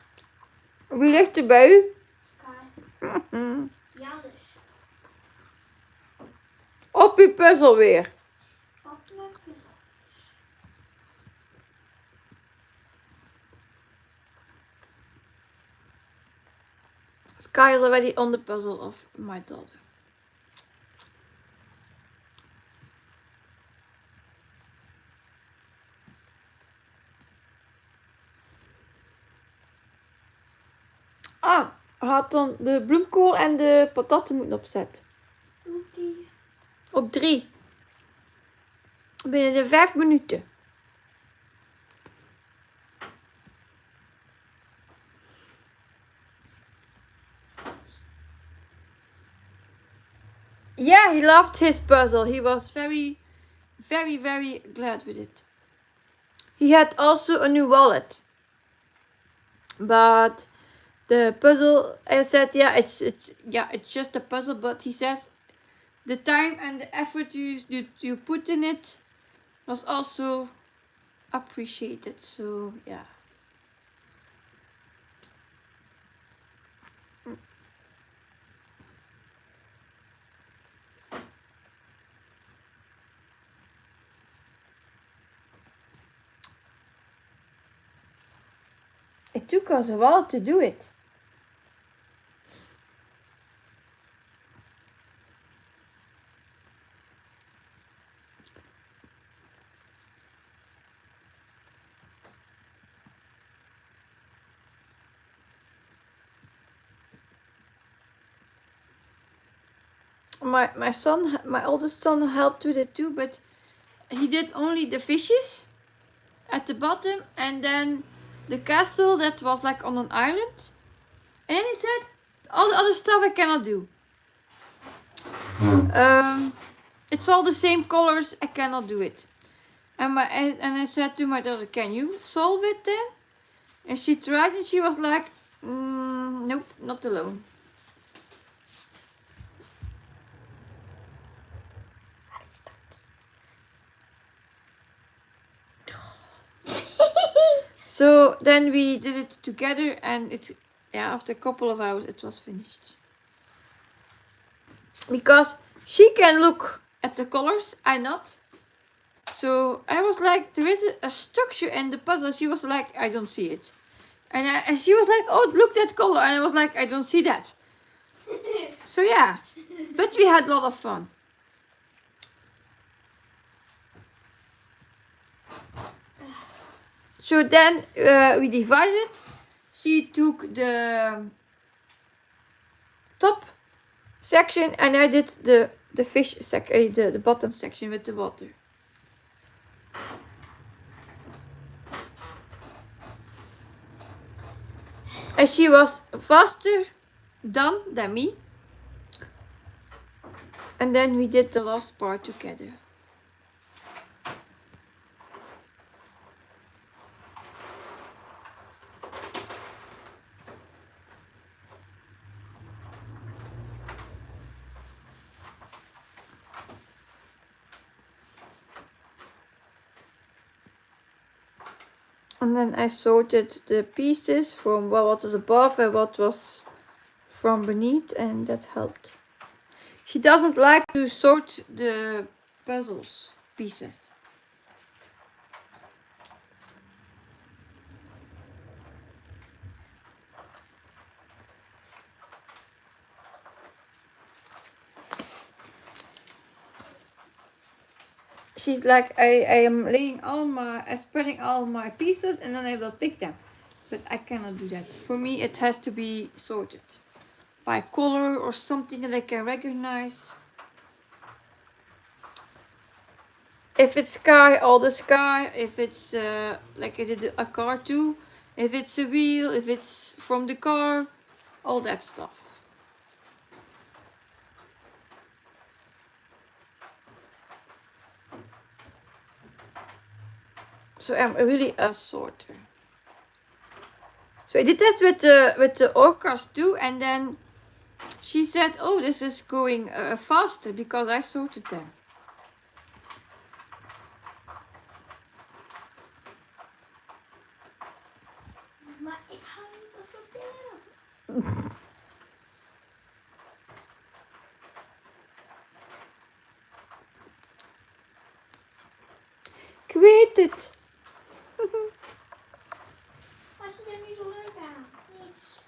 S1: Wie ligt er bij u?
S2: Sky. Ja, dus.
S1: Op uw puzzel weer.
S2: Op mijn puzzel.
S1: Sky is already on the puzzle of my daughter. Ah, had dan de bloemkool en de patatten moeten opzetten.
S2: Oké.
S1: Op 3. Binnen de 5 minuten. Yeah, he loved his puzzle. He was very, very, very glad with it. He had also a new wallet. But the puzzle, I said, yeah, it's just a puzzle. But he says the time and the effort you put in it was also appreciated. So yeah. It took us a while to do it. My son, my oldest son, helped with it too, but he did only the fishes at the bottom and then the castle that was like on an island. And he said, all the other stuff I cannot do. It's all the same colors, I cannot do it. And I said to my daughter, can you solve it then? And she tried and she was like, nope, not alone. So then we did it together and after a couple of hours it was finished. Because she can look at the colors, I not. So I was like, there is a structure in the puzzle. She was like, I don't see it. And she was like, oh, look that color. And I was like, I don't see that. So yeah, but we had a lot of fun. So then we divided. She took the top section and I did the fish section, the bottom section with the water. And she was faster done than me. And then we did the last part together. And then I sorted the pieces from what was above and what was from beneath, and that helped. She doesn't like to sort the puzzles pieces. She's like, I am spreading all my pieces and then I will pick them. But I cannot do that. For me, it has to be sorted by color or something that I can recognize. If it's sky, all the sky. If it's like I did a car too. If it's a wheel, if it's from the car, all that stuff. So I'm really a sorter. So I did that with the orcas too, and then she said, "Oh, this is going faster because I sorted them."
S2: Maar ik ga niet sorteren.
S1: Ik weet het.
S2: Maar ze er niet zo leuk aan. Niets.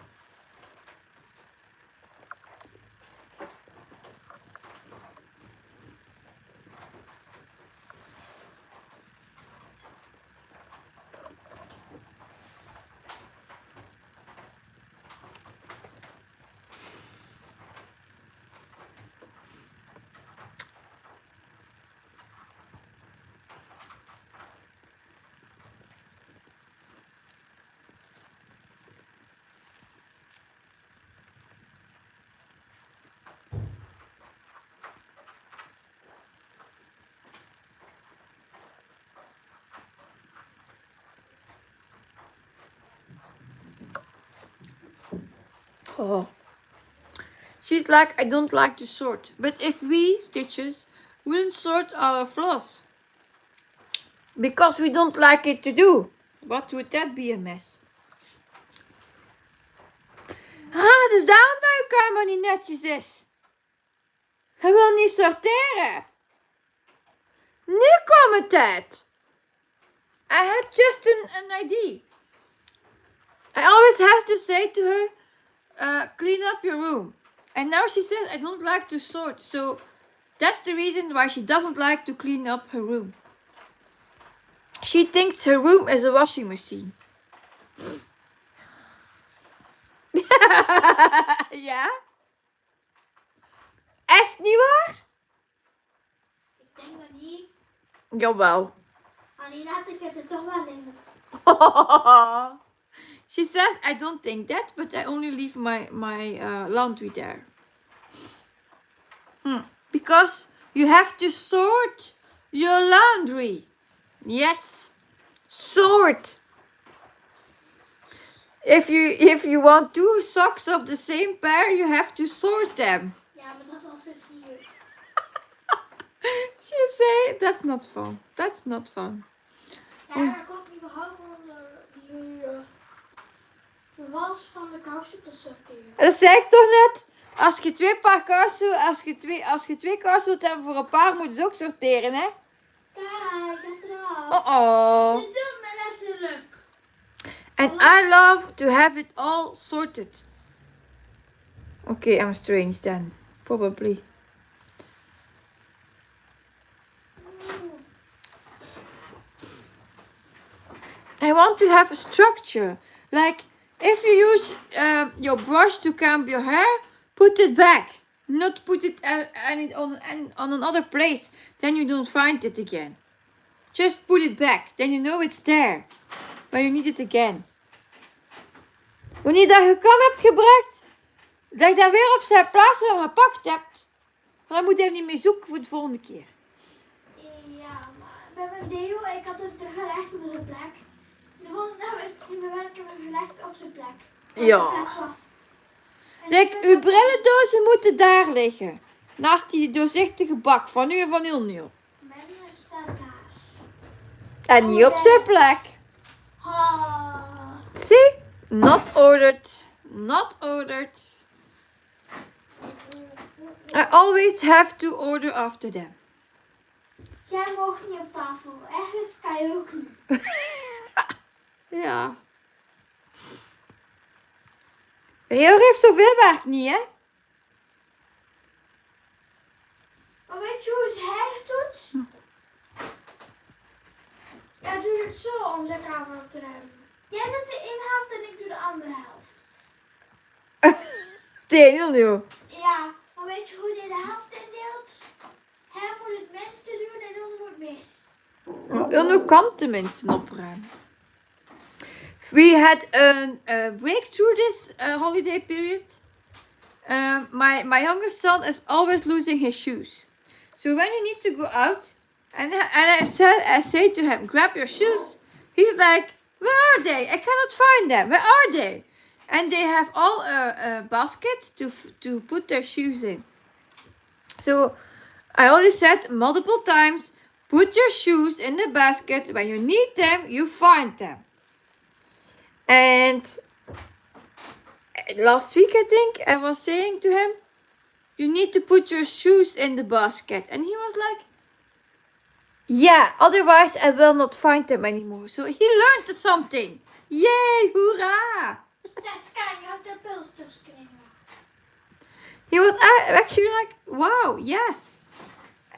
S1: Oh. She's like, I don't like to sort. But if we, Stitches, wouldn't sort our floss, because we don't like it to do, what would that be a mess? Ah, dus daarom dat je kamer niet netjes is. Hij wil niet sorteren. Nu komt het. I had just an idea. I always have to say to her, clean up your room. And now she says I don't like to sort. So that's the reason why she doesn't like to clean up her room. She thinks her room is a washing machine. Ja? Is het niet waar?
S2: Ik denk dat niet.
S1: Jawel.
S2: Alleen laat ik het er toch wel in.
S1: She says I don't think that, but I only leave my laundry there. Because you have to sort your laundry. Yes. Sort. If you want 2 socks of the same pair, you have to sort them.
S2: Ja, maar dat is al 6 uur.
S1: She say that's not fun. That's not fun.
S2: Ja, maar ik ook niet behouden om de was van de kousen te sorteren.
S1: Dat zei ik toch net. Als je 2 paar kousen, als je 2 kousen wilt hebben voor een paar, moet je ze ook sorteren, hè?
S2: Kijk, het eraf.
S1: Oh.
S2: Ze doet me letterlijk.
S1: And I love to have it all sorted. Okay, I'm strange then. Probably. I want to have a structure. Like, if you use your brush to comb your hair, put it back. Not put it on another place. Then you don't find it again. Just put it back. Then you know it's there. But you need it again. Wanneer dat je kam hebt gebracht, dat je dat weer op zijn plaats en gepakt hebt, dan moet je er niet mee zoeken voor de volgende keer.
S2: Ja, maar bij mijn deo, ik had hem teruggelegd op zijn plek. De volgende dag is het in mijn werk en gelegd op zijn plek.
S1: Ja.
S2: Zijn plek was.
S1: Kijk, uw brillendozen moeten daar liggen. Naast die doorzichtige bak van u en van heel nieuw.
S2: Mijn staat daar.
S1: En niet op zijn plek.
S2: Ah.
S1: See? Not ordered. Not ordered. I always have to order after them.
S2: Jij mag niet op tafel. Eigenlijk sta je ook niet.
S1: Ja. Rio heeft zoveel werk niet, hè?
S2: Maar weet je hoe hij het doet? Hij doet het zo om zijn kamer op te ruimen. Jij doet de ene helft en ik doe de andere helft.
S1: Daniel.
S2: Ja, maar weet je hoe hij de helft indeelt? Hij moet het minste doen en Ilno moet mis.
S1: Ilno kan tenminste opruimen. We had a breakthrough this holiday period. My youngest son is always losing his shoes. So when he needs to go out, and I say to him, grab your shoes. He's like, where are they? I cannot find them. Where are they? And they have all a basket to put their shoes in. So I already said multiple times, put your shoes in the basket. When you need them, you find them. And last week, I think, I was saying to him, you need to put your shoes in the basket. And he was like, yeah, otherwise I will not find them anymore. So he learned something. Yay, hoera!
S2: Siske, je hebt de pilsters kringen.
S1: He was actually like, wow, yes.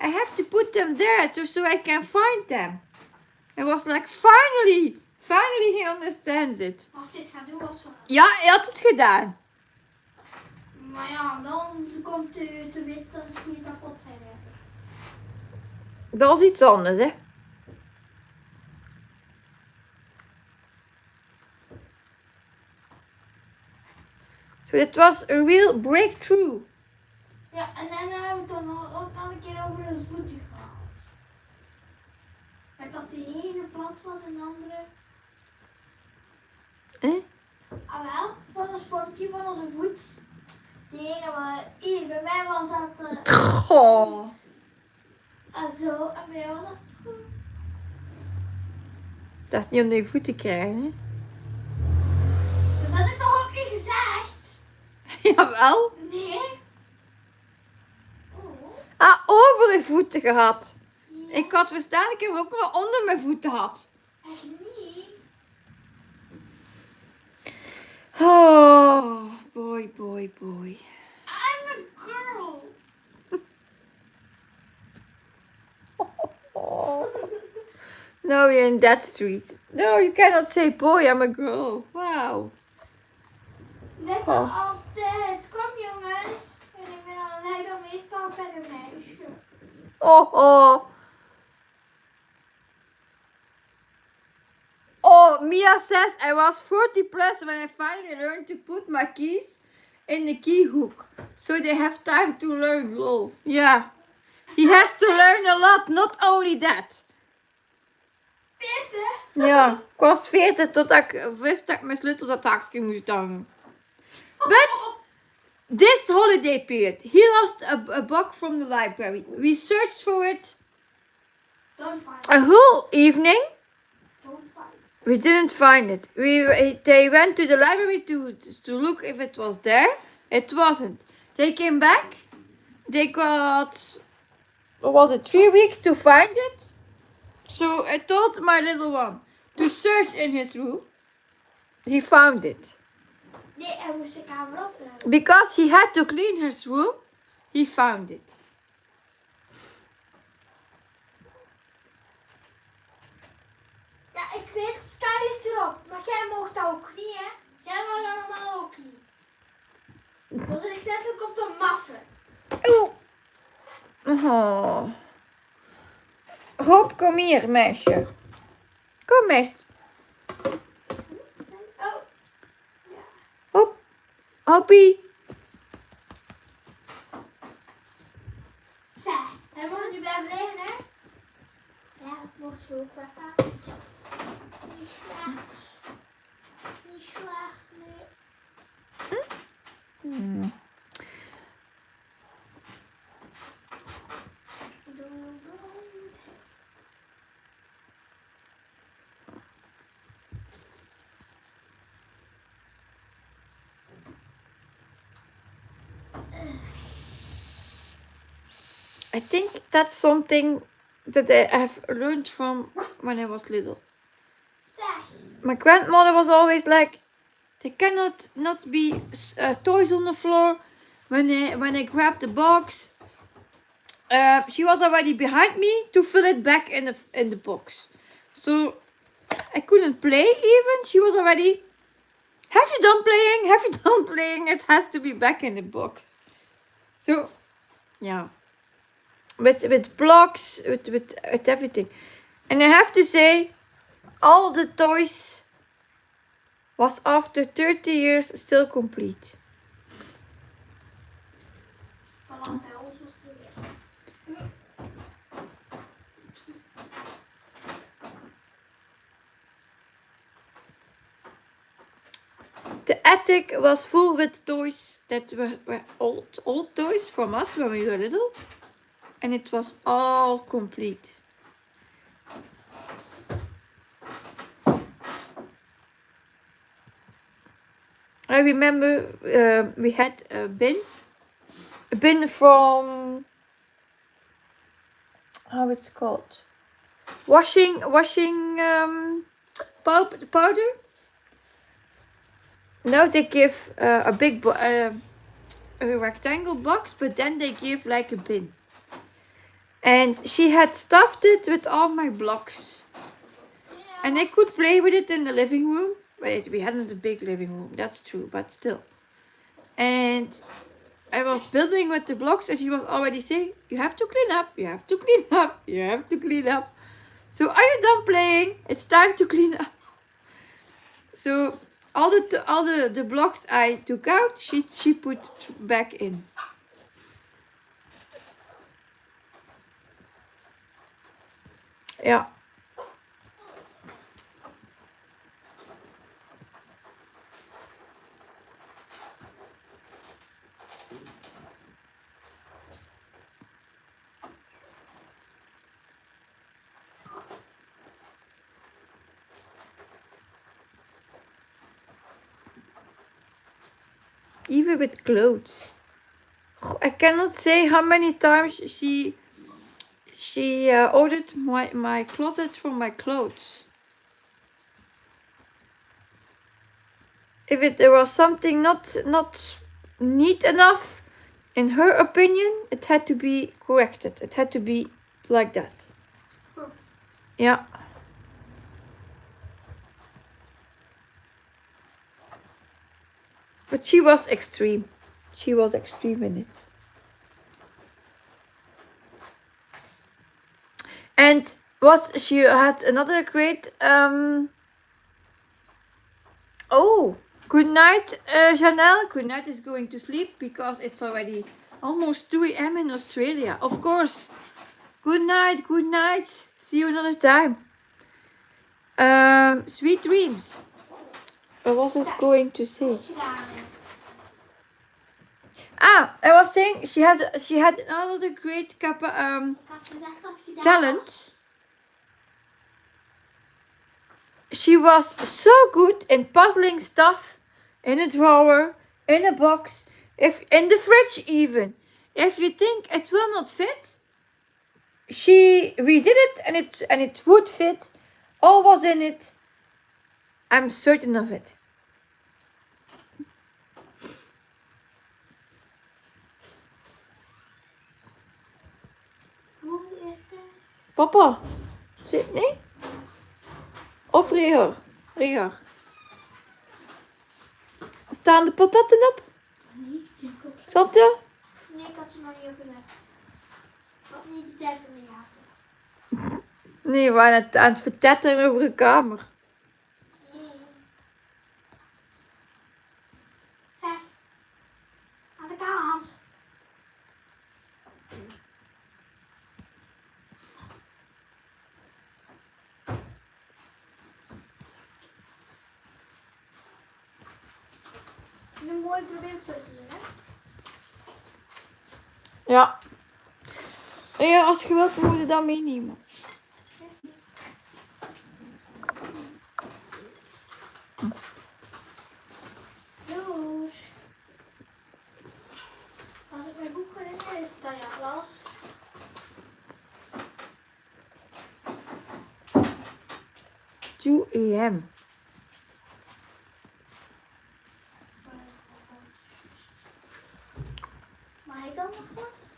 S1: I have to put them there so I can find them. I was like, finally he understands it.
S2: Als dit gaat doen was wel.
S1: Ja, hij had het gedaan.
S2: Maar ja, dan komt u te weten dat de schoenen kapot zijn.
S1: Dat is iets anders, hè. So it was a real breakthrough.
S2: Ja, en dan hebben we het dan ook nog een keer over de voeten gehad. Met dat de ene plat was en de andere... Ah wel, dat was voor een keer van onze voet. De ene was... Hier, bij mij was dat...
S1: Goh.
S2: Zo, en bij mij was dat...
S1: Dat is niet onder je voeten krijgen, hè.
S2: Dat had ik toch ook niet gezegd?
S1: Jawel.
S2: Nee. Oh.
S1: Ah, over je voeten gehad.
S2: Ja.
S1: Ik had verstaan, ik heb ook nog onder mijn voeten gehad.
S2: Echt niet?
S1: Oh, boy.
S2: I'm a girl.
S1: Oh. No, you're in that street. No, you cannot say, boy, I'm a girl. Wow.
S2: Let
S1: Oh.
S2: altijd. Kom jongens. En ik ben dan meestal bij een meisje.
S1: Oh, Mia says I was 40 plus when I finally learned to put my keys in the key hook. So they have time to learn, lol. Yeah. He has to learn a lot, not only that.
S2: 40?
S1: Ja, ik was 40 totdat ik wist dat ik mijn sleutels uit het haakje moest hangen. But this holiday period, he lost a book from the library. We searched for it
S2: Don't find
S1: a
S2: it.
S1: whole evening.
S2: Don't find it.
S1: We didn't find it. They went to the library to look if it was there. It wasn't. They came back. They got, what was it, 3 weeks to find it. So I told my little one to search in his room. He found it.
S2: Nee, hij moest de kamer opruimen.
S1: Because he had to clean his room, he found it.
S2: Ja, ik weet, Sky ligt erop. Maar jij mocht dat ook niet, hè? Zij mag dat normaal ook niet. Dan zit ik letterlijk op de maffen.
S1: Oh. Hoop, kom hier, meisje. Kom, meisje.
S2: Oh. Ja.
S1: Hop. Hoppie.
S2: Zij, hij mag nu blijven liggen, hè? Ja, dat mocht zo ook weggaan. Niet slecht. Niet slecht, nee.
S1: Hmm. I think that's something that I have learned from when I was little. My grandmother was always like, there cannot not be toys on the floor. When I grabbed the box, she was already behind me to fill it back in the box. So I couldn't play even. She was already, have you done playing? Have you done playing? It has to be back in the box. So, yeah. With blocks, with everything. And I have to say, all the toys was after 30 years still complete.
S2: Vanaf bij ons was het weer.
S1: The attic was full with toys that were old toys from us when we were little. And it was all complete. I remember we had a bin from, how it's called, washing powder. Now they give a big a rectangle box, but then they give like a bin. And she had stuffed it with all my blocks. And I could play with it in the living room. Wait, we hadn't a big living room, that's true, but still. And I was building with the blocks and she was already saying, you have to clean up, you have to clean up, you have to clean up. So are you done playing? It's time to clean up. So all the blocks I took out, she put back in. Yeah. Even with clothes. I cannot say how many times she ordered my closet from my clothes. If there was something not neat enough, in her opinion, it had to be corrected. It had to be like that. Yeah. But she was extreme. She was extreme in it. And she had another great oh, good night, Janelle. Good night is going to sleep because it's already almost 2 a.m. in Australia. Of course. Good night, good night. See you another time. Sweet dreams. What was I going to say? Ah, I was saying she had another great talent. She was so good in puzzling stuff in a drawer, in a box, if in the fridge even. If you think it will not fit, she redid it and it would fit. All was in it. I'm certain of it.
S2: Hoe is het?
S1: Papa, zit nee? Of Reger? Reger. Staan de patatten op?
S2: Nee, ik ook.
S1: Zat er?
S2: Nee, ik had ze nog niet opgelegd. Ik had niet de tijd in de gaten.
S1: Nee, we waren aan het vertetteren over de kamer.
S2: Nee. Zeg. Aan de kant. Een mooi probleem puzzelen, hè?
S1: Ja. Ja, als je wilt, moet je dat meenemen.
S2: Doos. Als ik mijn boek gewoon in de tuin las,
S1: 2 a.m.
S2: Mag ik dan nog wat?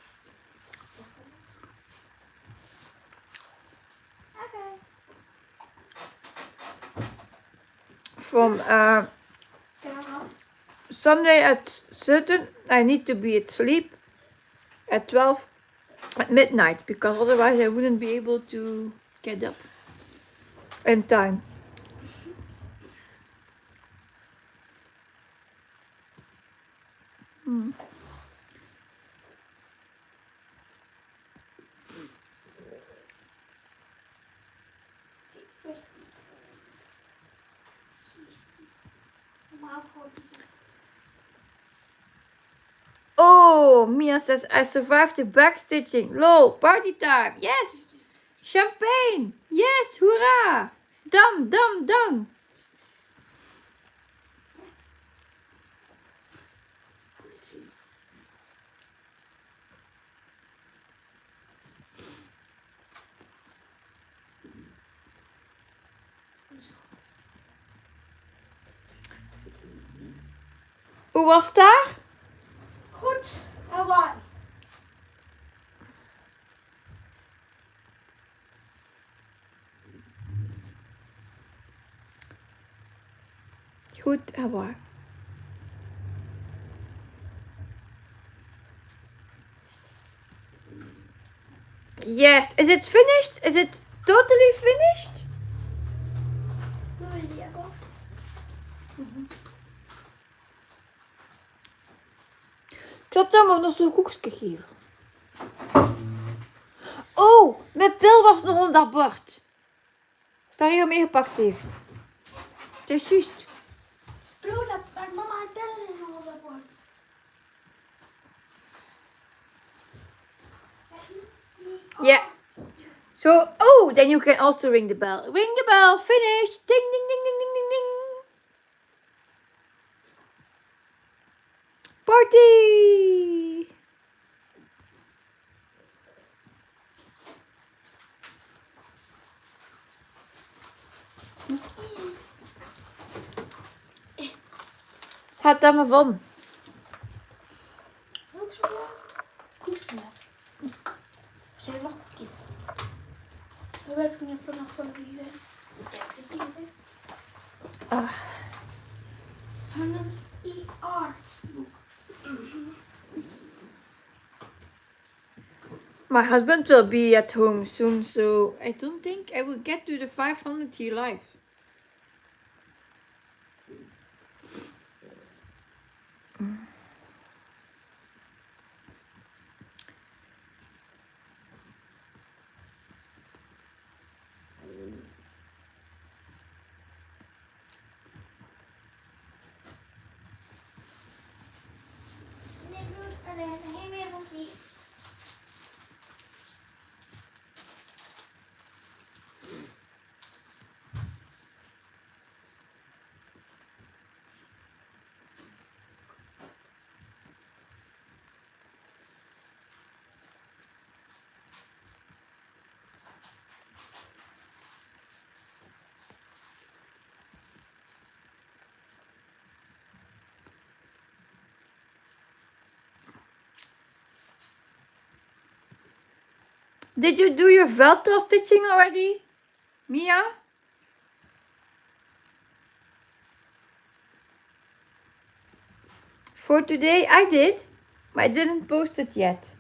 S2: Oké.
S1: From Sunday at 7, I need to be at sleep at 12 at midnight, because otherwise I wouldn't be able to get up in time.
S2: Normaal gewoon iets.
S1: Oh, Mia says, I survived the backstitching. Lol, party time. Yes. Champagne. Yes, hoera. Done, done, done. Hoe was daar?
S2: Goed. Hawaii.
S1: Goed, Hawaii. Yes. Is it finished? Is it totally finished?
S2: Doe je die ook al?
S1: Ik had hem ook nog zo'n koekje geven. Oh, mijn pil was nog onder dat bord. Daar je mee gepakt heeft. Het is juist.
S2: Bro, maar mama had bellen in al dat bord.
S1: Yeah. So, oh, then you can also ring the bell. Ring the bell. Finish. Ding, ding, ding, ding, ding, ding, ding. Party. Gaat daar maar van.
S2: Ook zo koekje. Zijn nog koekje. We weten niet vanaf van wie zijn.
S1: Ah.
S2: Een e-art boek.
S1: My husband will be at home soon, so I don't think I will get to the 500 year life.
S2: Nee, ik doe het alleen. Heen weer van die.
S1: Did you do your velcro stitching already, Mia? For today I did, but I didn't post it yet.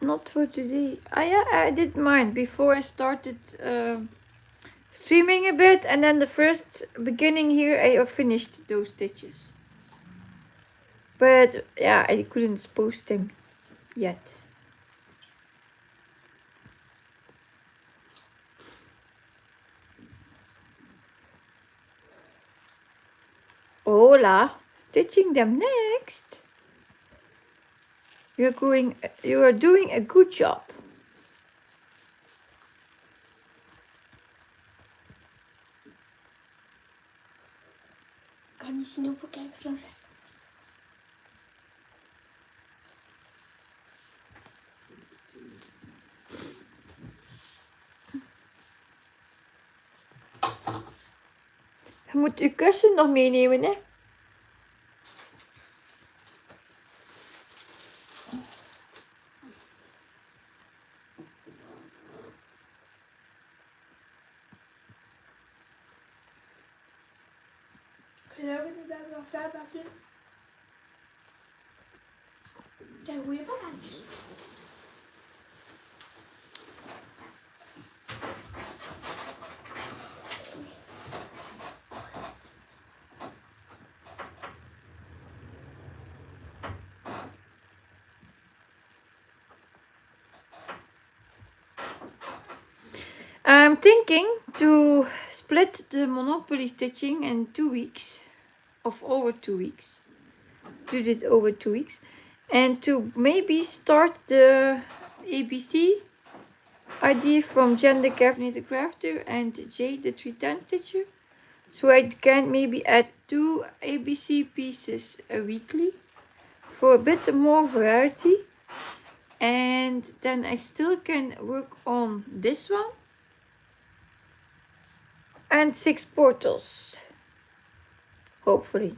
S1: Not for today. Yeah, I did mine before I started streaming a bit, and then the first beginning here I finished those stitches. But yeah, I couldn't post them yet. Hola, stitching them next. You are doing a good job.
S2: Kan je zien hoeveel kijkers er zijn?
S1: Je moet je kussen nog meenemen, hè?
S2: Kun je ook niet bij wel ver doen? Zijn goede baantjes.
S1: I'm thinking to split the Monopoly stitching in 2 weeks, of over 2 weeks. Do it over 2 weeks, and to maybe start the ABC idea from Jen the Caffeinated Crafter and Jay the 310 Stitcher. So I can maybe add 2 ABC pieces weekly for a bit more variety. And then I still can work on this one. And 6 portals. Hopefully.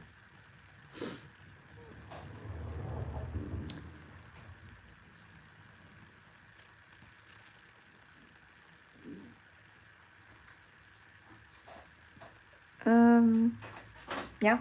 S1: Yeah.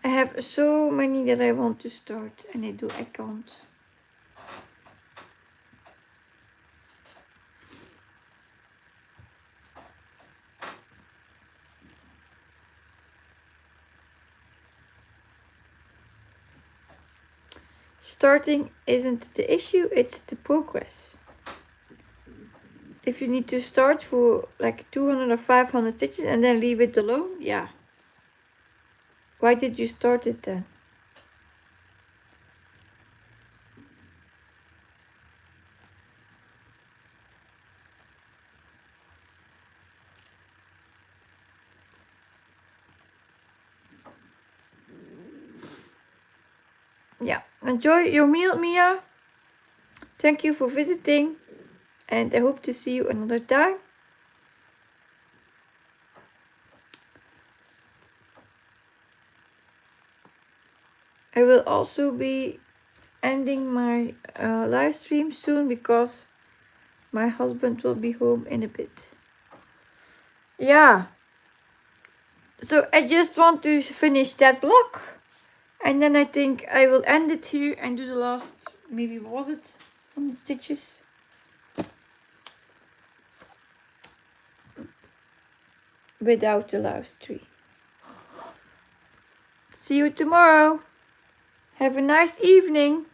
S1: I have so many that I want to start and I can't. Starting isn't the issue, it's the progress. If you need to start for like 200 or 500 stitches and then leave it alone, yeah. Why did you start it then? Yeah, enjoy your meal, Mia. Thank you for visiting and I hope to see you another time. I will also be ending my live stream soon because my husband will be home in a bit. Yeah. So I just want to finish that block. And then I think I will end it here and do the last, maybe was it 100 stitches? Without the last 3. See you tomorrow. Have a nice evening.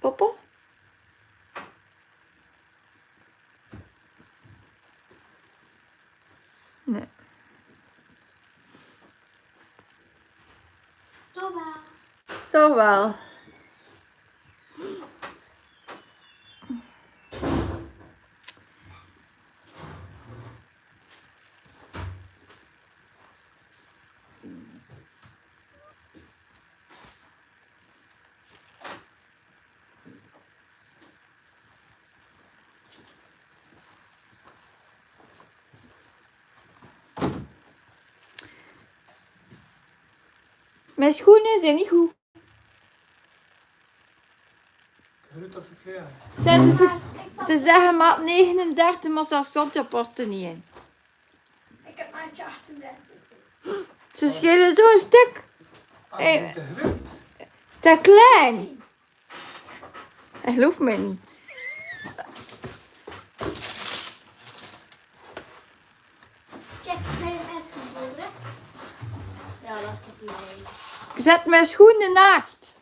S1: Papa? Nee.
S2: Toch wel.
S1: Toch wel. Mijn schoenen zijn niet goed.
S3: Groot of het klein?
S1: Ze zeggen maat 39, maar zelfs Santja past er niet in.
S2: Ik heb maatje 38.
S1: Ze schelen zo'n stuk.
S3: Ah, te groot.
S1: Te klein. Hij gelooft mij niet.
S2: Kijk, mijn schoen horen. Ja, dat is toch idee.
S1: Ik zet mijn schoenen naast.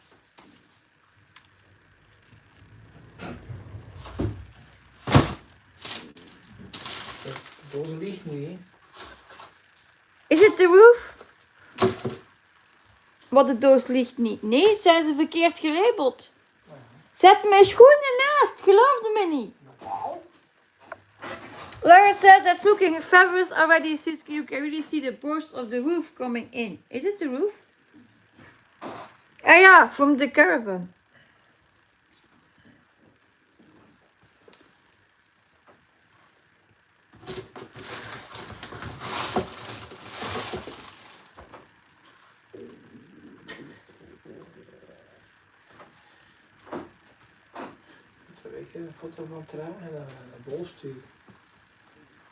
S3: De doos ligt niet, hè.
S1: Is het de roof? Wat de doos ligt niet. Nee, zijn ze verkeerd gelabeld. Zet mijn schoenen naast. Geloofde me niet. Laura says that's looking fabulous already. Siske, you can really see the burst of the roof coming in. Is it the roof? Ah ja, from the caravan.
S3: Ik heb een foto van het raam en een bol sturen.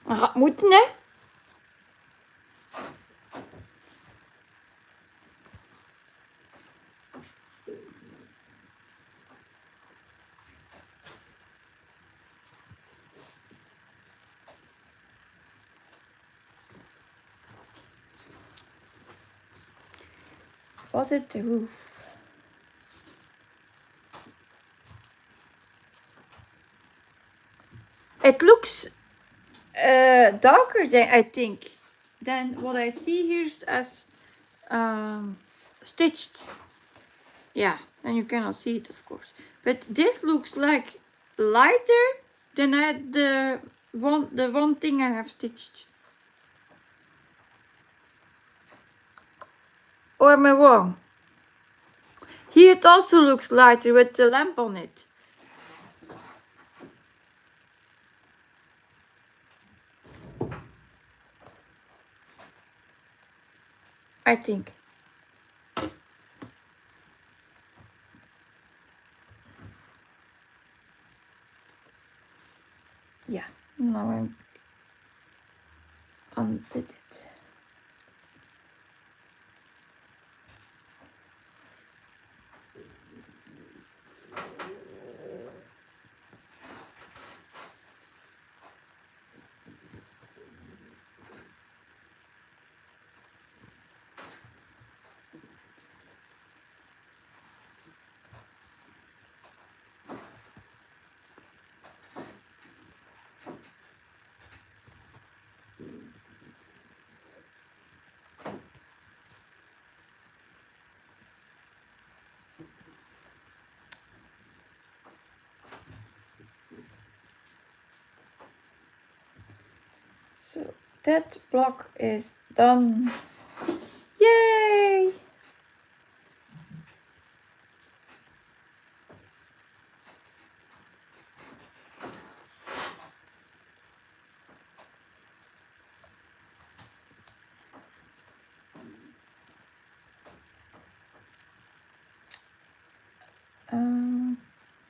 S1: Dat gaat moeten, hè? Was it the roof? It looks darker than I think than what I see here as stitched. Yeah, and you cannot see it, of course. But this looks like lighter than the one thing I have stitched. Or am I wrong? Here it also looks lighter with the lamp on it. I think. Yeah, now I'm undid it. So that block is done. Yay!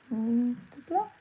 S1: Move the block.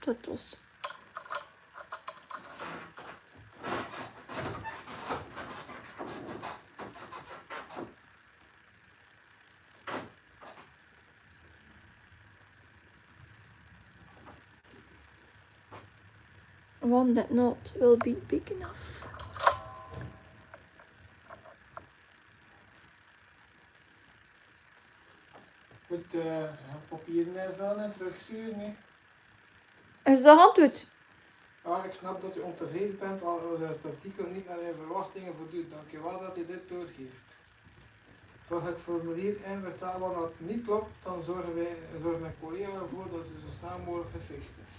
S1: Dat was. one that not will be big enough.
S3: Moet papieren invullen en terugsturen, nee?
S1: Als je de hand doet.
S3: Ja, ik snap dat u ontevreden bent als het artikel niet naar uw verwachtingen voldoet. Dankjewel dat u dit doorgeeft. Vul het formulier in, vertel wat het niet klopt, dan zorgt mijn collega ervoor dat het zo snel mogelijk gefixt is.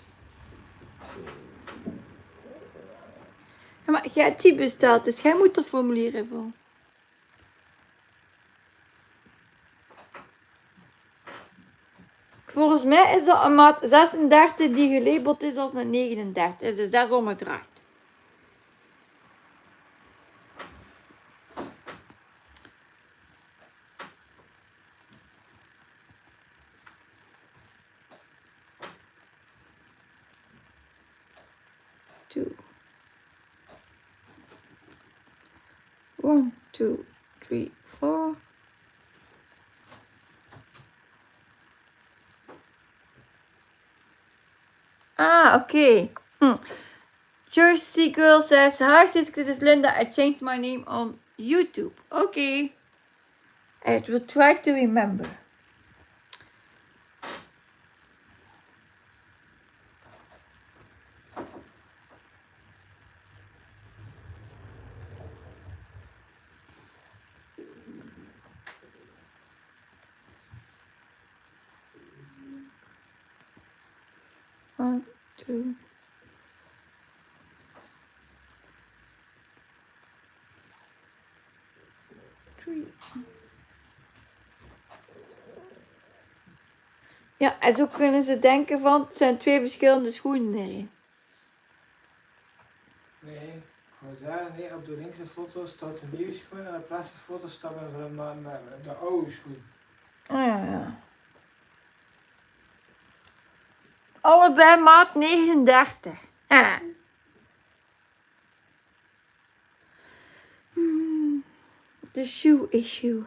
S1: Ja, maar jij hebt die besteld, dus jij moet er formulier invullen. Volgens mij is dat een maat 36 die gelabeld is als een 39. Is de 6 omgedraaid. Two. 1, 2, 3, 4. Ah, okay. Jersey Girl says, hi Siske, this is Linda. I changed my name on YouTube. Okay. I will try to remember. One, two. Three. Ja, en zo kunnen ze denken van, het zijn twee verschillende schoenen erin.
S3: Nee, ik wou zeggen, nee, op de linkse foto staat de nieuwe schoen en op de rechtse foto staat met de oude schoen.
S1: Oh ja. Allebei maat 39. The shoe issue.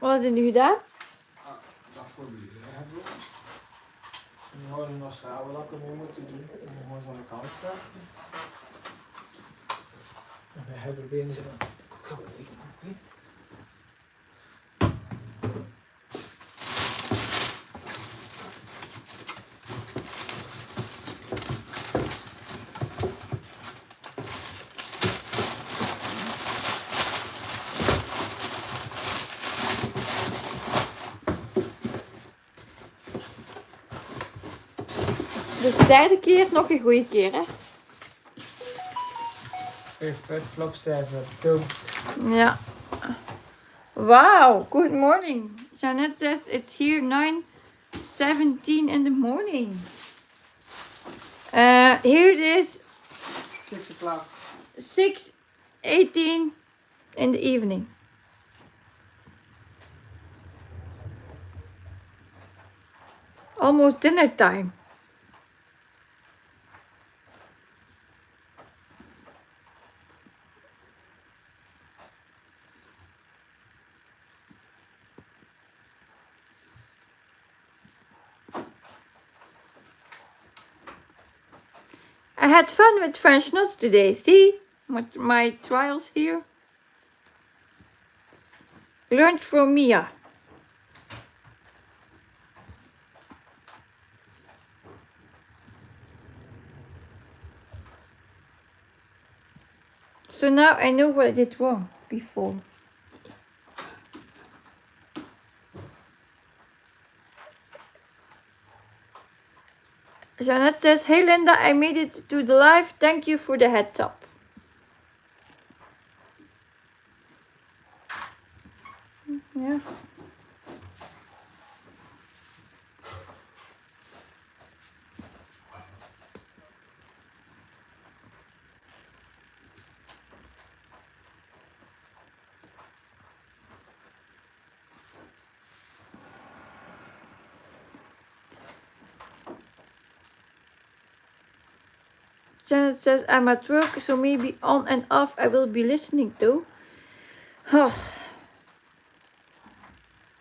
S1: Wat heb je nu gedaan?
S3: Dat formulier hebben we. En nu gaan we nog samen wat we nu moeten doen. En dan gaan we aan de kant zetten. En we hebben benen zijn.
S1: Dus de derde keer nog een goede keer, hè?
S3: Flop 7. Don't.
S1: Ja. Wow, good morning. Jeanette says it's here 9:17 in the morning. Here it is
S3: 6 o'clock.
S1: 6:18 in the evening. Almost dinner time. I had fun with French notes today. See my trials here. Learned from Mia. So now I know what I did wrong before. Jeanette says, hey Linda, I made it to the live. Thank you for the heads up. Yeah. Janet says, I'm at work, so maybe on and off I will be listening to.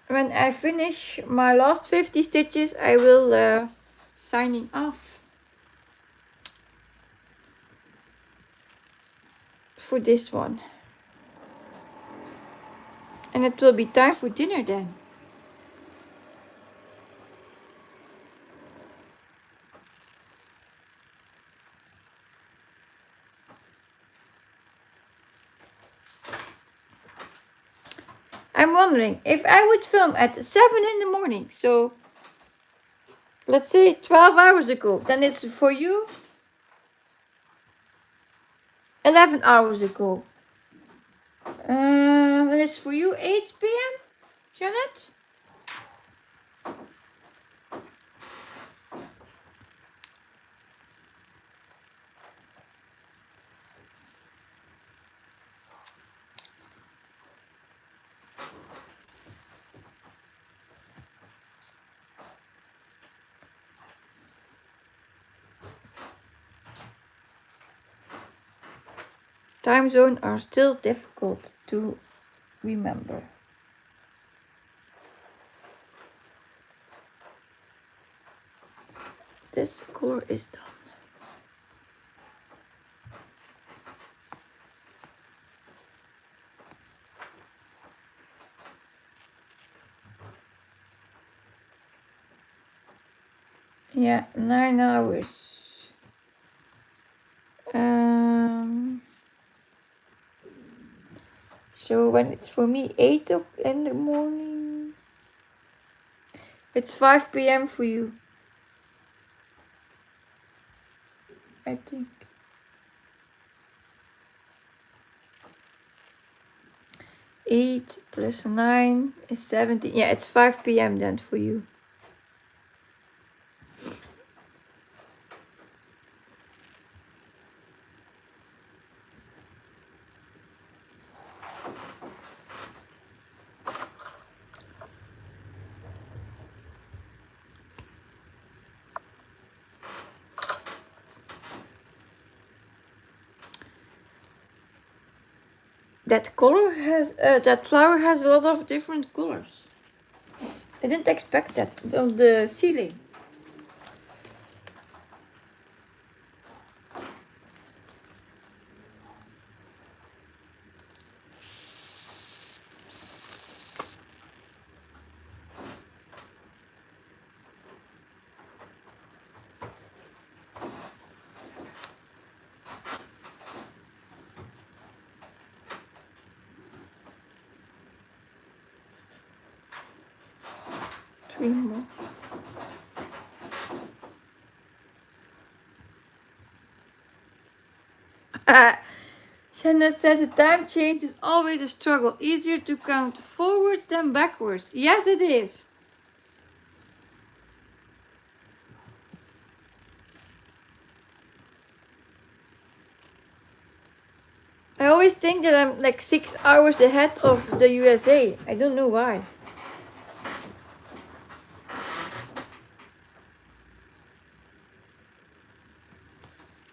S1: When I finish my last 50 stitches, I will signing off for this one. And it will be time for dinner then. I'm wondering if I would film at 7 in the morning, so let's say 12 hours ago, then it's for you 11 hours ago. Then it's for you 8 p.m. Janet? Time zones are still difficult to remember. This color is done. Yeah, 9 hours. So when it's for me 8 in the morning, it's 5 p.m. for you, I think. 8 plus 9 is 17. Yeah, it's 5 p.m. then for you. That color has, that flower has a lot of different colors. I didn't expect that on the ceiling. Three more. Janet says the time change is always a struggle. Easier to count forwards than backwards. Yes, it is. I always think that I'm like 6 hours ahead of the USA. I don't know why.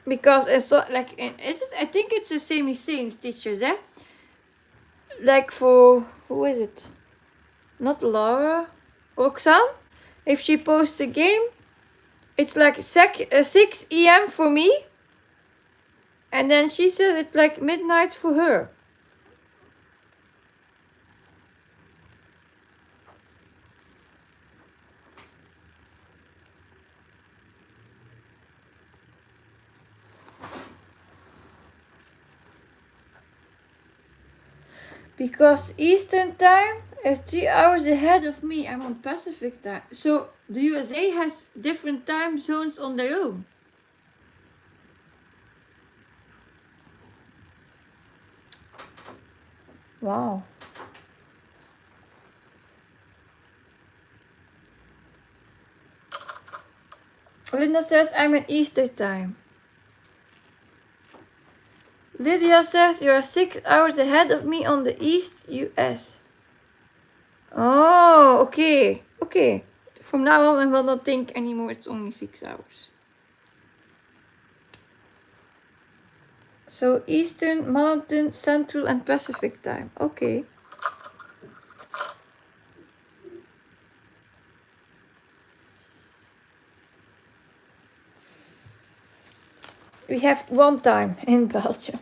S1: Because I saw like I think it's the same as saying Stitches, eh? Like for who is it? Not Laura, Roxanne. If she posts a game, it's like 6 a.m. for me, and then she said it's like midnight for her. Because Eastern time is 3 hours ahead of me. I'm on Pacific time. So the USA has different time zones on their own. Wow. Linda says I'm in Eastern time. Lydia says you're 6 hours ahead of me on the East US. Oh, okay. Okay. From now on, I will not think anymore. It's only 6 hours. So Eastern, Mountain, Central, and Pacific time. Okay. We have one time in Belgium.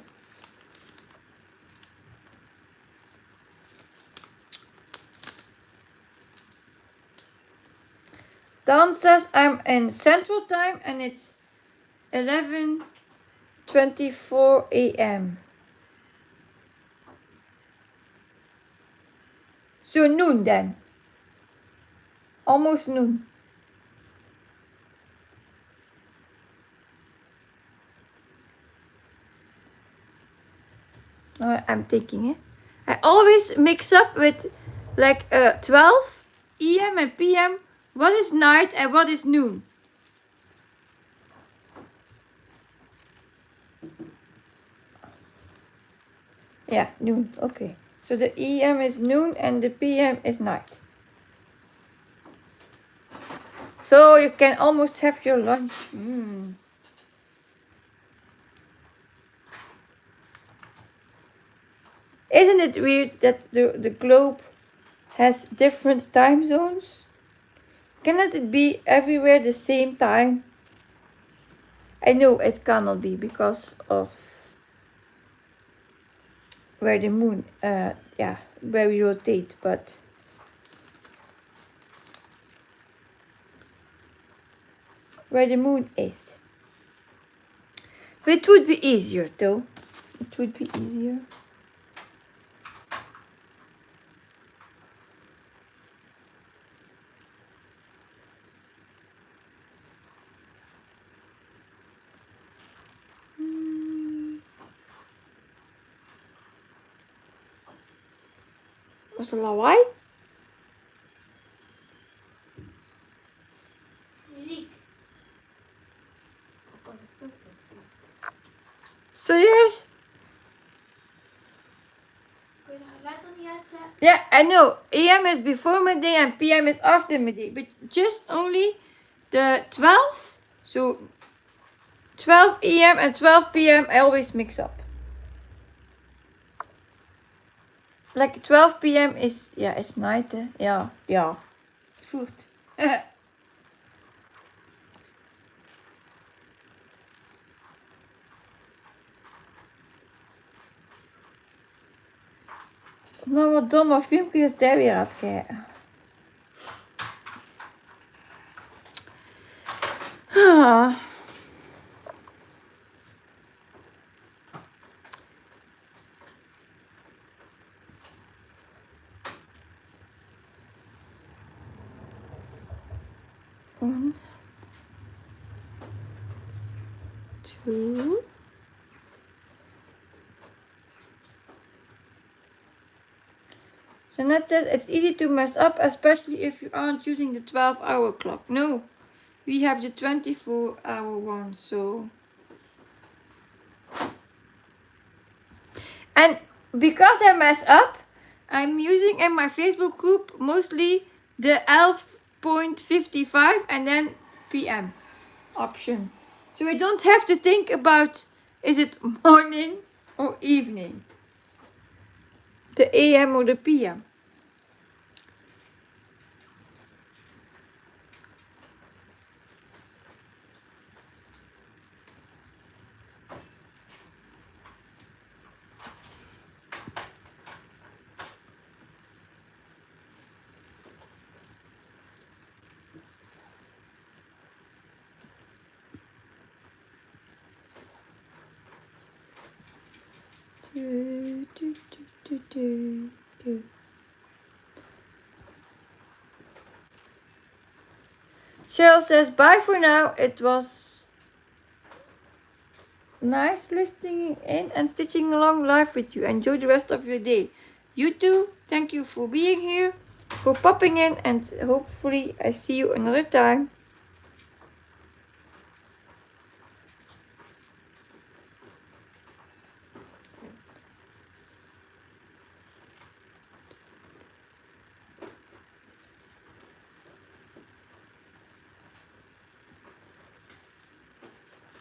S1: Dan says I'm in Central time and it's 11:24 a.m. So noon then. Almost noon. I'm taking it. I always mix up with like 12 a.m. and p.m. What is night and what is noon? Yeah, noon. Okay. So the a.m. is noon and the p.m. is night. So you can almost have your lunch. Isn't it weird that the globe has different time zones? Cannot it be everywhere the same time? I know it cannot be because of where the moon, where we rotate, but where the moon is. But it would be easier though. It would be easier. Was er lawaai?
S2: Muziek.
S1: Serieus?
S2: Kun je de geluid dan niet uitzetten?
S1: Yeah, I know. AM is before midday and PM is after midday. But just only the 12. So 12 AM and 12 PM I always mix up. Like 12 PM is, it's night. Yeah. Voert. Nou, wat domme filmpjes daar weer aan het kijken. Ah. One, two, Jeanette says it's easy to mess up, especially if you aren't using the 12-hour clock. No, we have the 24-hour one, so. And because I mess up, I'm using in my Facebook group mostly the 11.55 and then PM option. So I don't have to think about is it morning or evening, the AM or the PM. Cheryl says bye for now. It was nice listening in and stitching along live with you. Enjoy the rest of your day. You too. Thank you for being here, for popping in, and hopefully I see you another time.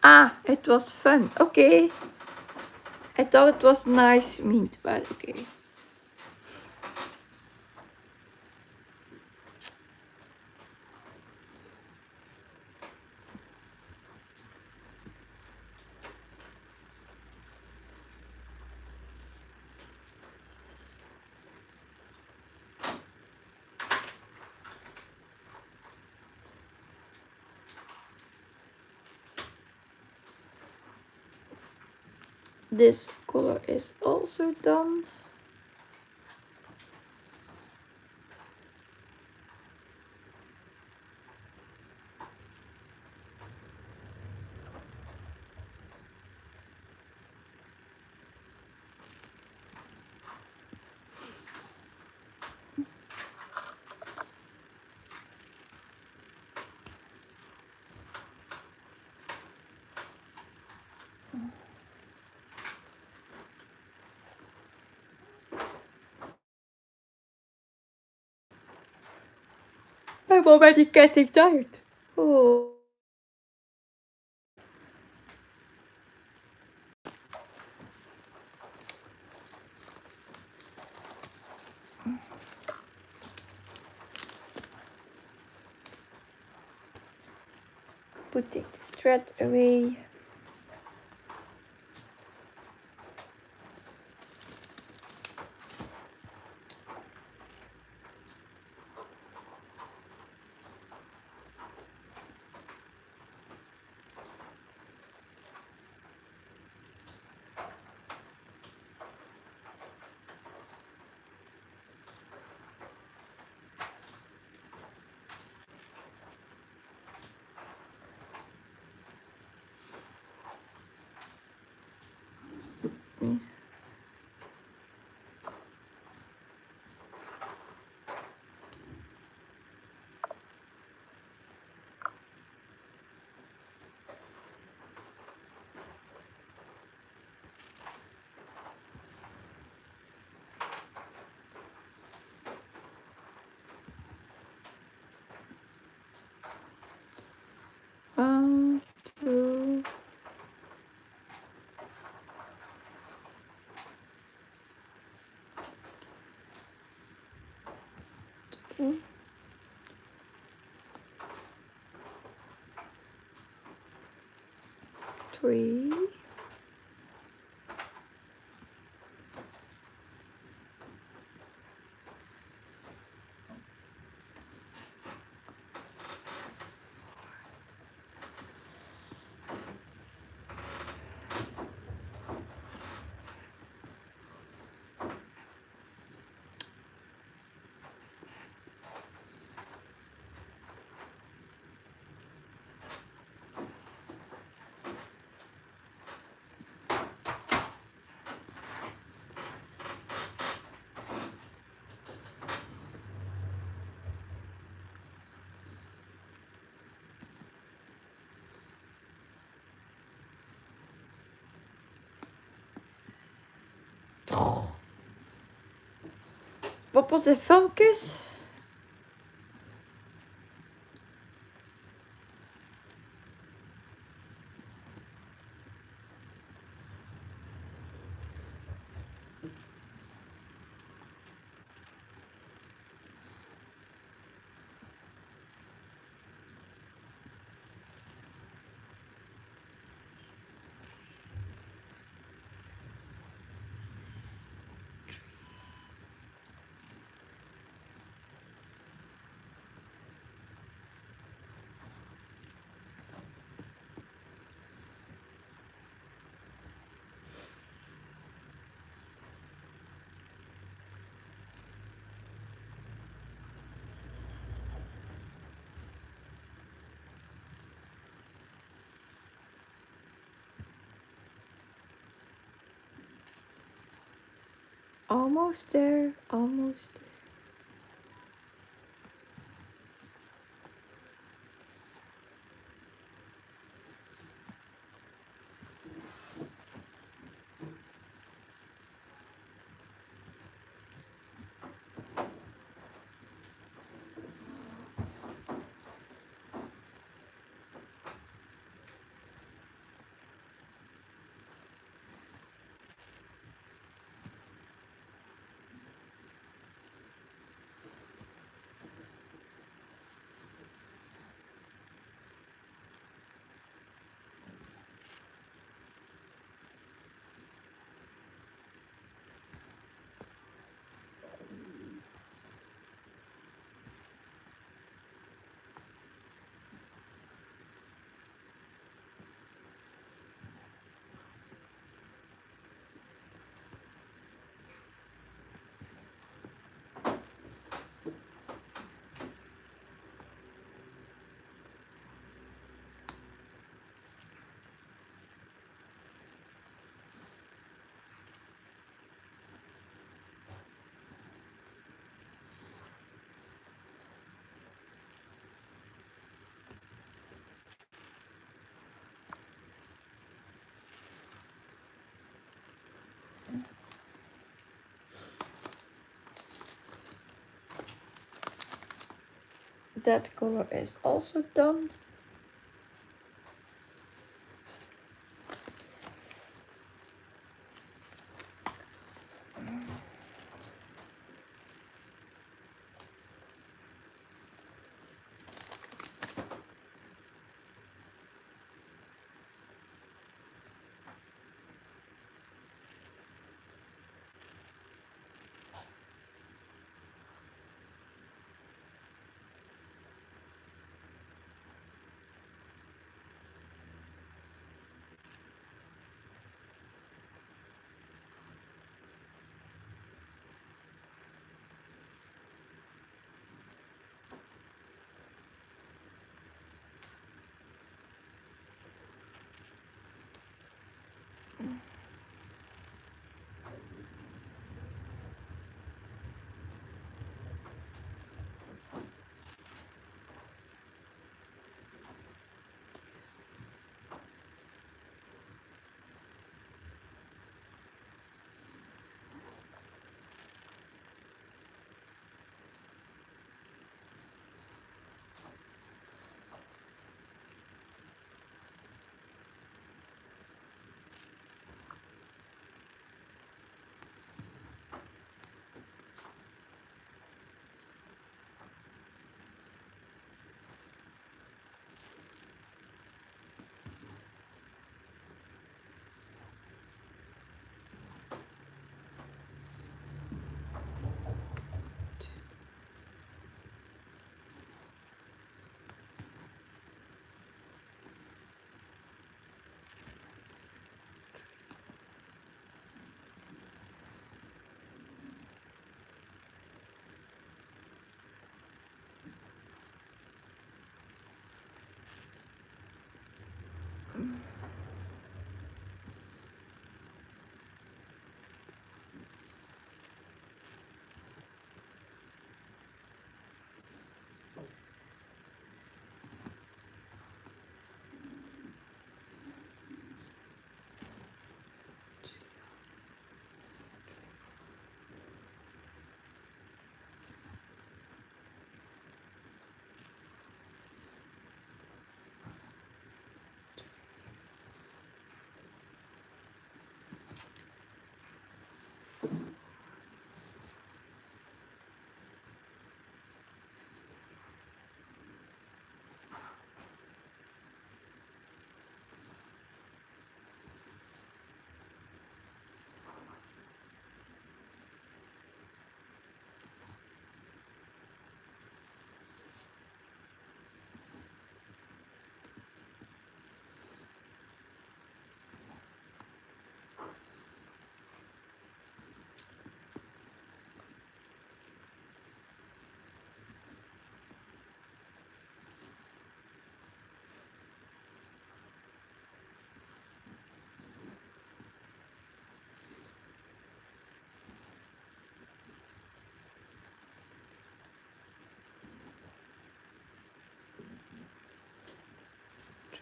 S1: Ah, it was fun. Okay. I thought it was nice meat, but okay. This color is also done. I'm already getting tired. Oh. Putting this thread away. One, two. Two. 3. opposite focus. Almost there, almost there. That color is also done.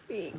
S1: We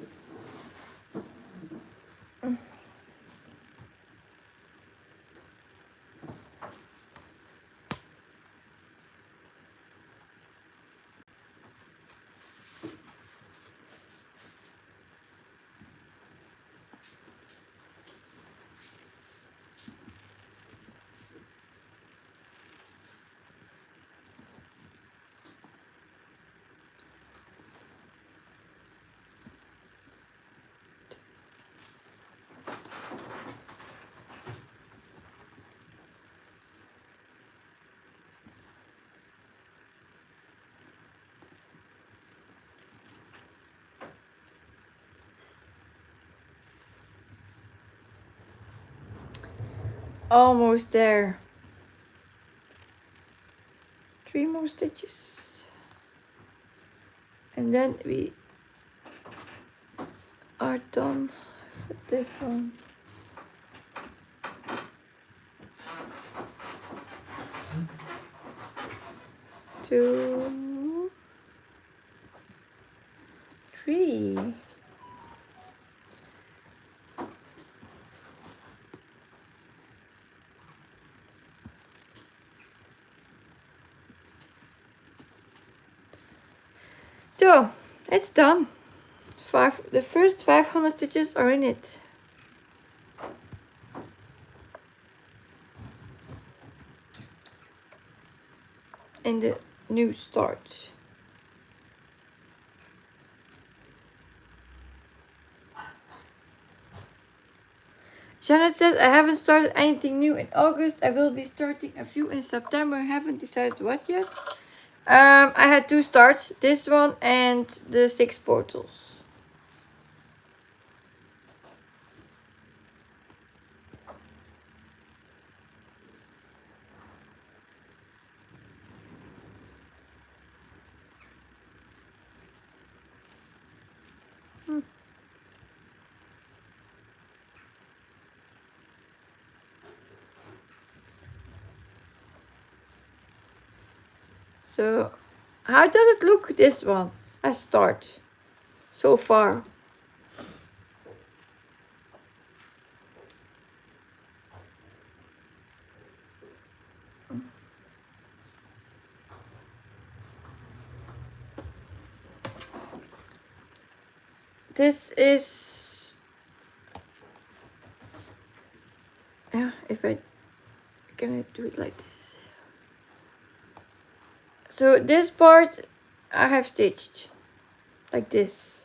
S1: almost there. 3 more stitches. And then we are done with this one. 2, 3. So it's done. The first 500 stitches are in it. In the new start. Janet says, I haven't started anything new in August. I will be starting a few in September. I haven't decided what yet. I had 2 starts. This one and the 6 portals. So, how does it look, this one? I start so far. This is, yeah, if I can do it like this. So this part I have stitched like this.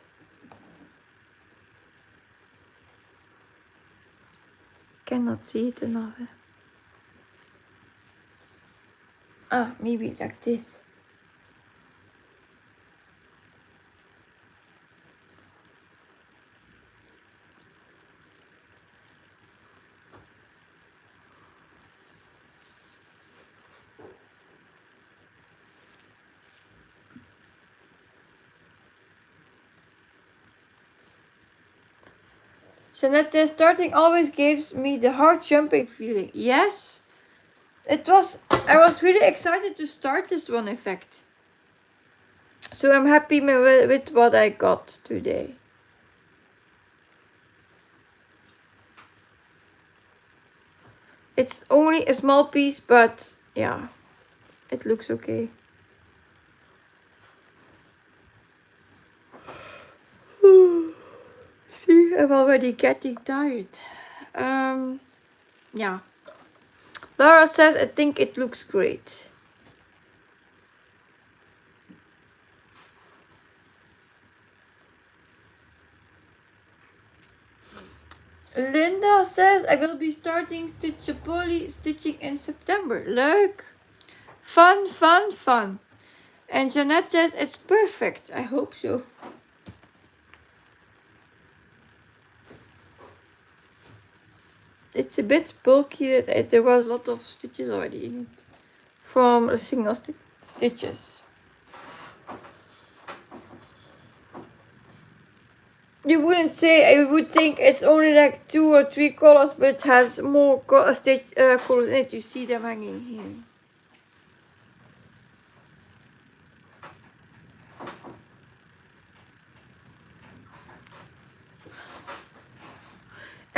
S1: Cannot see it enough. Ah, maybe like this. Jeanette says, starting always gives me the heart jumping feeling. Yes, I was really excited to start this one, in fact. So I'm happy with what I got today. It's only a small piece, but yeah, it looks okay. See, I'm already getting tired. Yeah. Laura says, I think it looks great. Linda says, I will be starting Stitchapoli stitching in September. Leuk. Fun, fun, fun. And Jeanette says, it's perfect. I hope so. It's a bit bulky. There was a lot of stitches already in it. From a single stitches. You wouldn't say, I would think it's only like 2 or 3 colors, but it has more colors in it. You see them hanging here.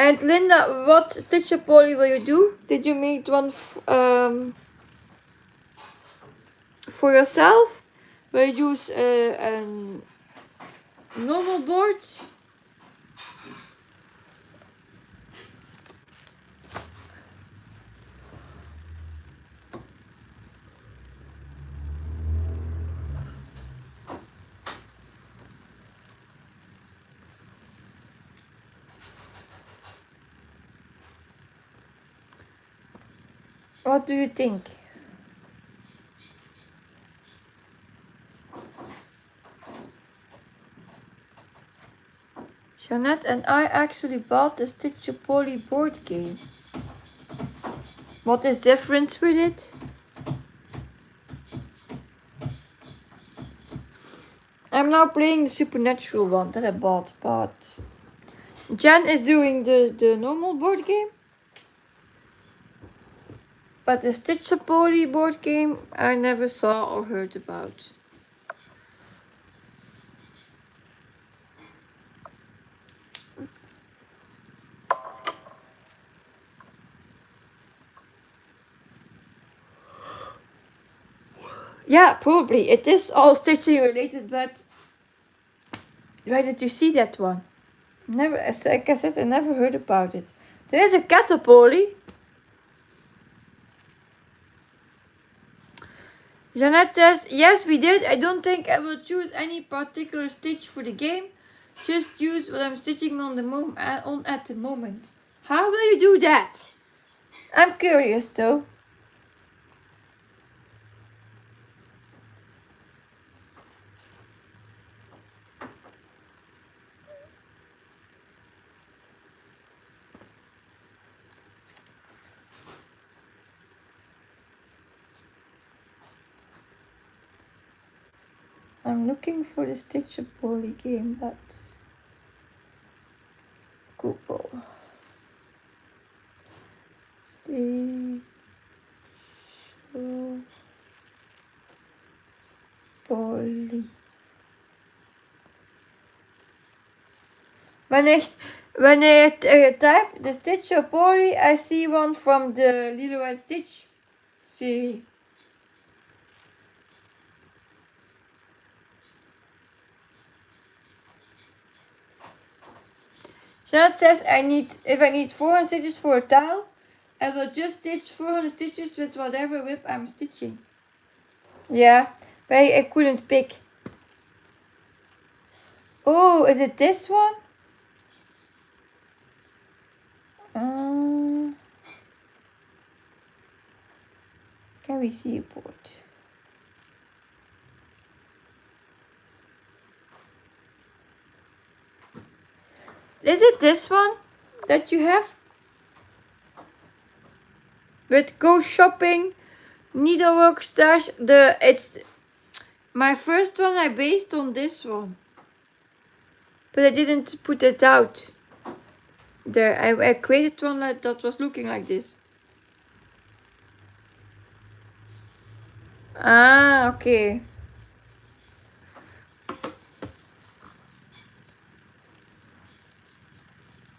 S1: And Linda, what stitcher poly will you do? Did you make one for yourself? Will you use a normal board? What do you think? Jeanette and I actually bought the Stitcher Poly board game. What is difference with it? I'm now playing the supernatural one that I bought, but Jen is doing the normal board game. But the Stitcher Poly board game I never saw or heard about. Yeah, probably. It is all stitching related, but where did you see that one? Never, like I said, I never heard about it. There is a Catapoly. Jeanette says, yes, we did. I don't think I will choose any particular stitch for the game. Just use what I'm stitching on at the moment. How will you do that? I'm curious though. I'm looking for the Stitcher Poly game, but Google. Stitcher Poly. When I type the Stitcher Poly, I see one from the Lilo and Stitch series. Jeanette says if I need 400 stitches for a towel, I will just stitch 400 stitches with whatever whip I'm stitching. Yeah, but I couldn't pick. Oh, is it this one? Can we see a board? Is it this one that you have? With Go Shopping, Needlework Stash. It's my first one I based on this one. But I didn't put it out. There, I created one that was looking like this. Ah, okay.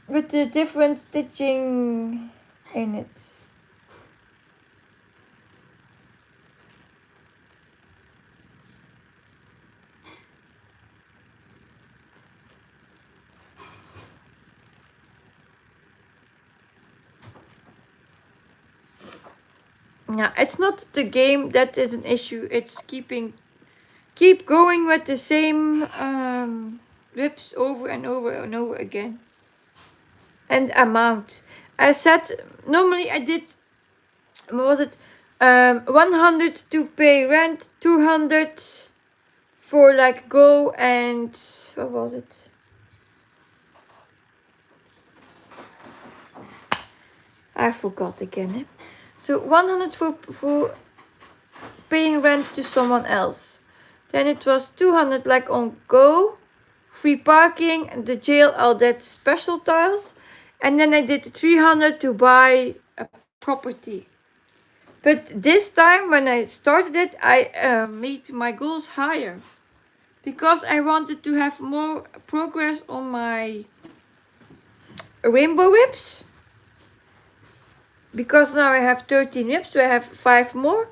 S1: With the different stitching in it. Yeah, it's not the game that is an issue. It's keep going with the same whips over and over and over again. And amount. I said normally I did, what was it? 100 to pay rent, 200 for like go, and what was it? I forgot again. Eh? So 100 for paying rent to someone else. Then it was 200 like on go, free parking, the jail, all that special tiles. And then I did 300 to buy a property. But this time when I started it, I made my goals higher. Because I wanted to have more progress on my rainbow whips. Because now I have 13 whips, so I have 5 more.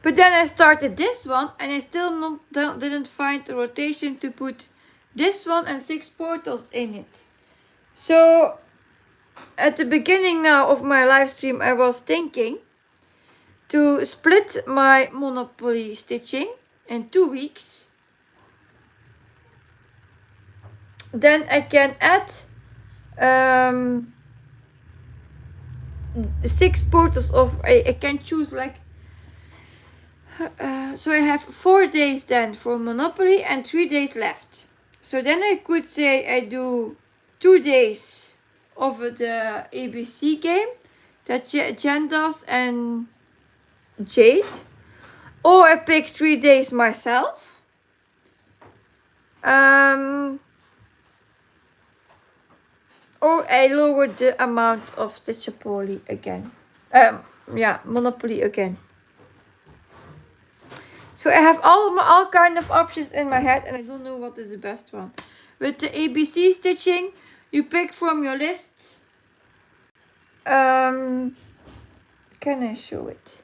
S1: But then I started this one and I still didn't find a rotation to put this one and 6 portals in it. So at the beginning now of my live stream, I was thinking to split my Monopoly stitching in 2 weeks. Then I can add 6 portals of, I can choose like, so I have 4 days then for Monopoly and 3 days left. So then I could say I do 2 days of the ABC game that Jen does and Jade. Or I pick 3 days myself. Or I lower the amount of Stitchopoly again. Yeah, Monopoly again. So I have all kind of options in my head and I don't know what is the best one. With the ABC stitching, you pick from your list. Can I show it?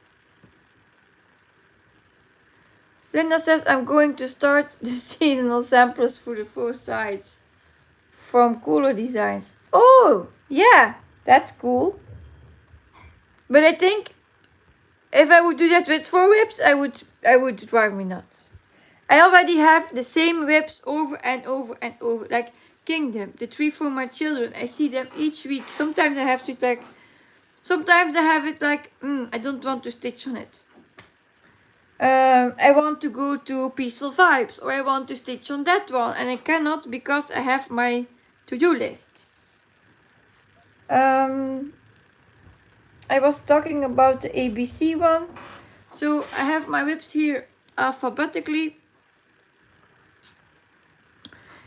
S1: Linda says I'm going to start the seasonal samplers for the 4 sides from Cooler Designs. Oh, yeah, that's cool. But I think if I would do that with 4 whips, I would drive me nuts. I already have the same whips over and over and over. Like Kingdom, the 3 for my children. I see them each week. Sometimes I have to like, sometimes I have it like, I don't want to stitch on it. I want to go to Peaceful Vibes or I want to stitch on that one. And I cannot because I have my to-do list. I was talking about the ABC one. So I have my whips here alphabetically.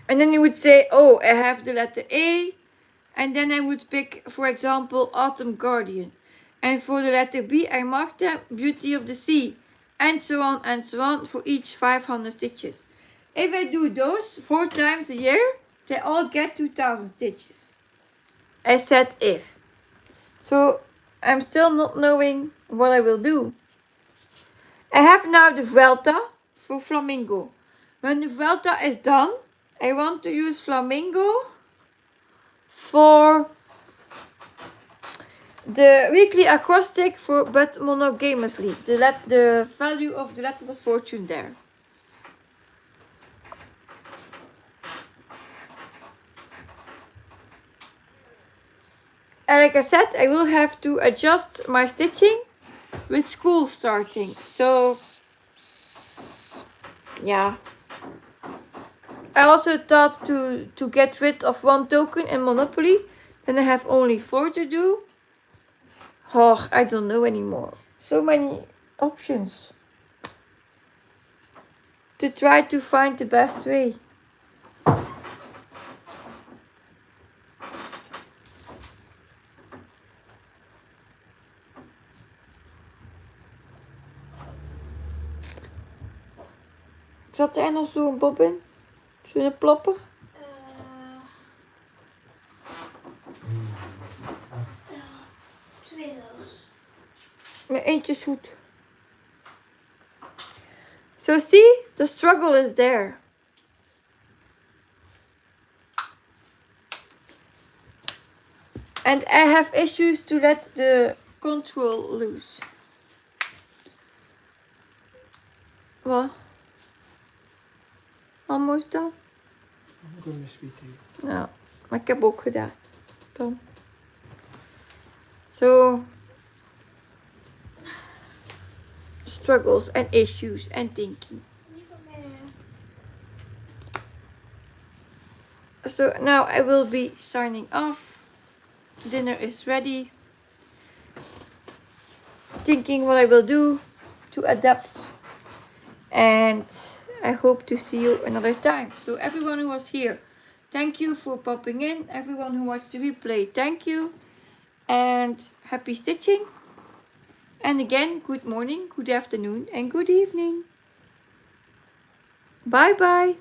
S1: And then you would say, oh, I have the letter A. And then I would pick, for example, Autumn Guardian. And for the letter B, I mark them Beauty of the Sea. And so on for each 500 stitches. If I do those 4 times a year, they all get 2000 stitches. I said if. So I'm still not knowing what I will do. I have now the Vuelta for Flamingo. When the Vuelta is done, I want to use Flamingo for the weekly acrostic for but monogamously. The value of the letters of fortune there. And like I said, I will have to adjust my stitching with school starting. So yeah. I also thought to get rid of 1 token in Monopoly. Then I have only 4 to do. Oh, I don't know anymore. So many options. To try to find the best way. Zat er nog zo'n bob in? Zo'n plopper?
S2: 2 zelfs.
S1: Maar eentje is goed. So see, the struggle is there. And I have issues to let the control loose. Wat? Almost done?
S3: I'm going to speak to you.
S1: Nou, maar ik heb ook gedaan. Dan. So, struggles and issues and thinking. So now I will be signing off. Dinner is ready. Thinking what I will do to adapt. And I hope to see you another time. So everyone who was here, thank you for popping in. Everyone who watched the replay, thank you. And happy stitching. And again, good morning, good afternoon, and good evening. Bye bye.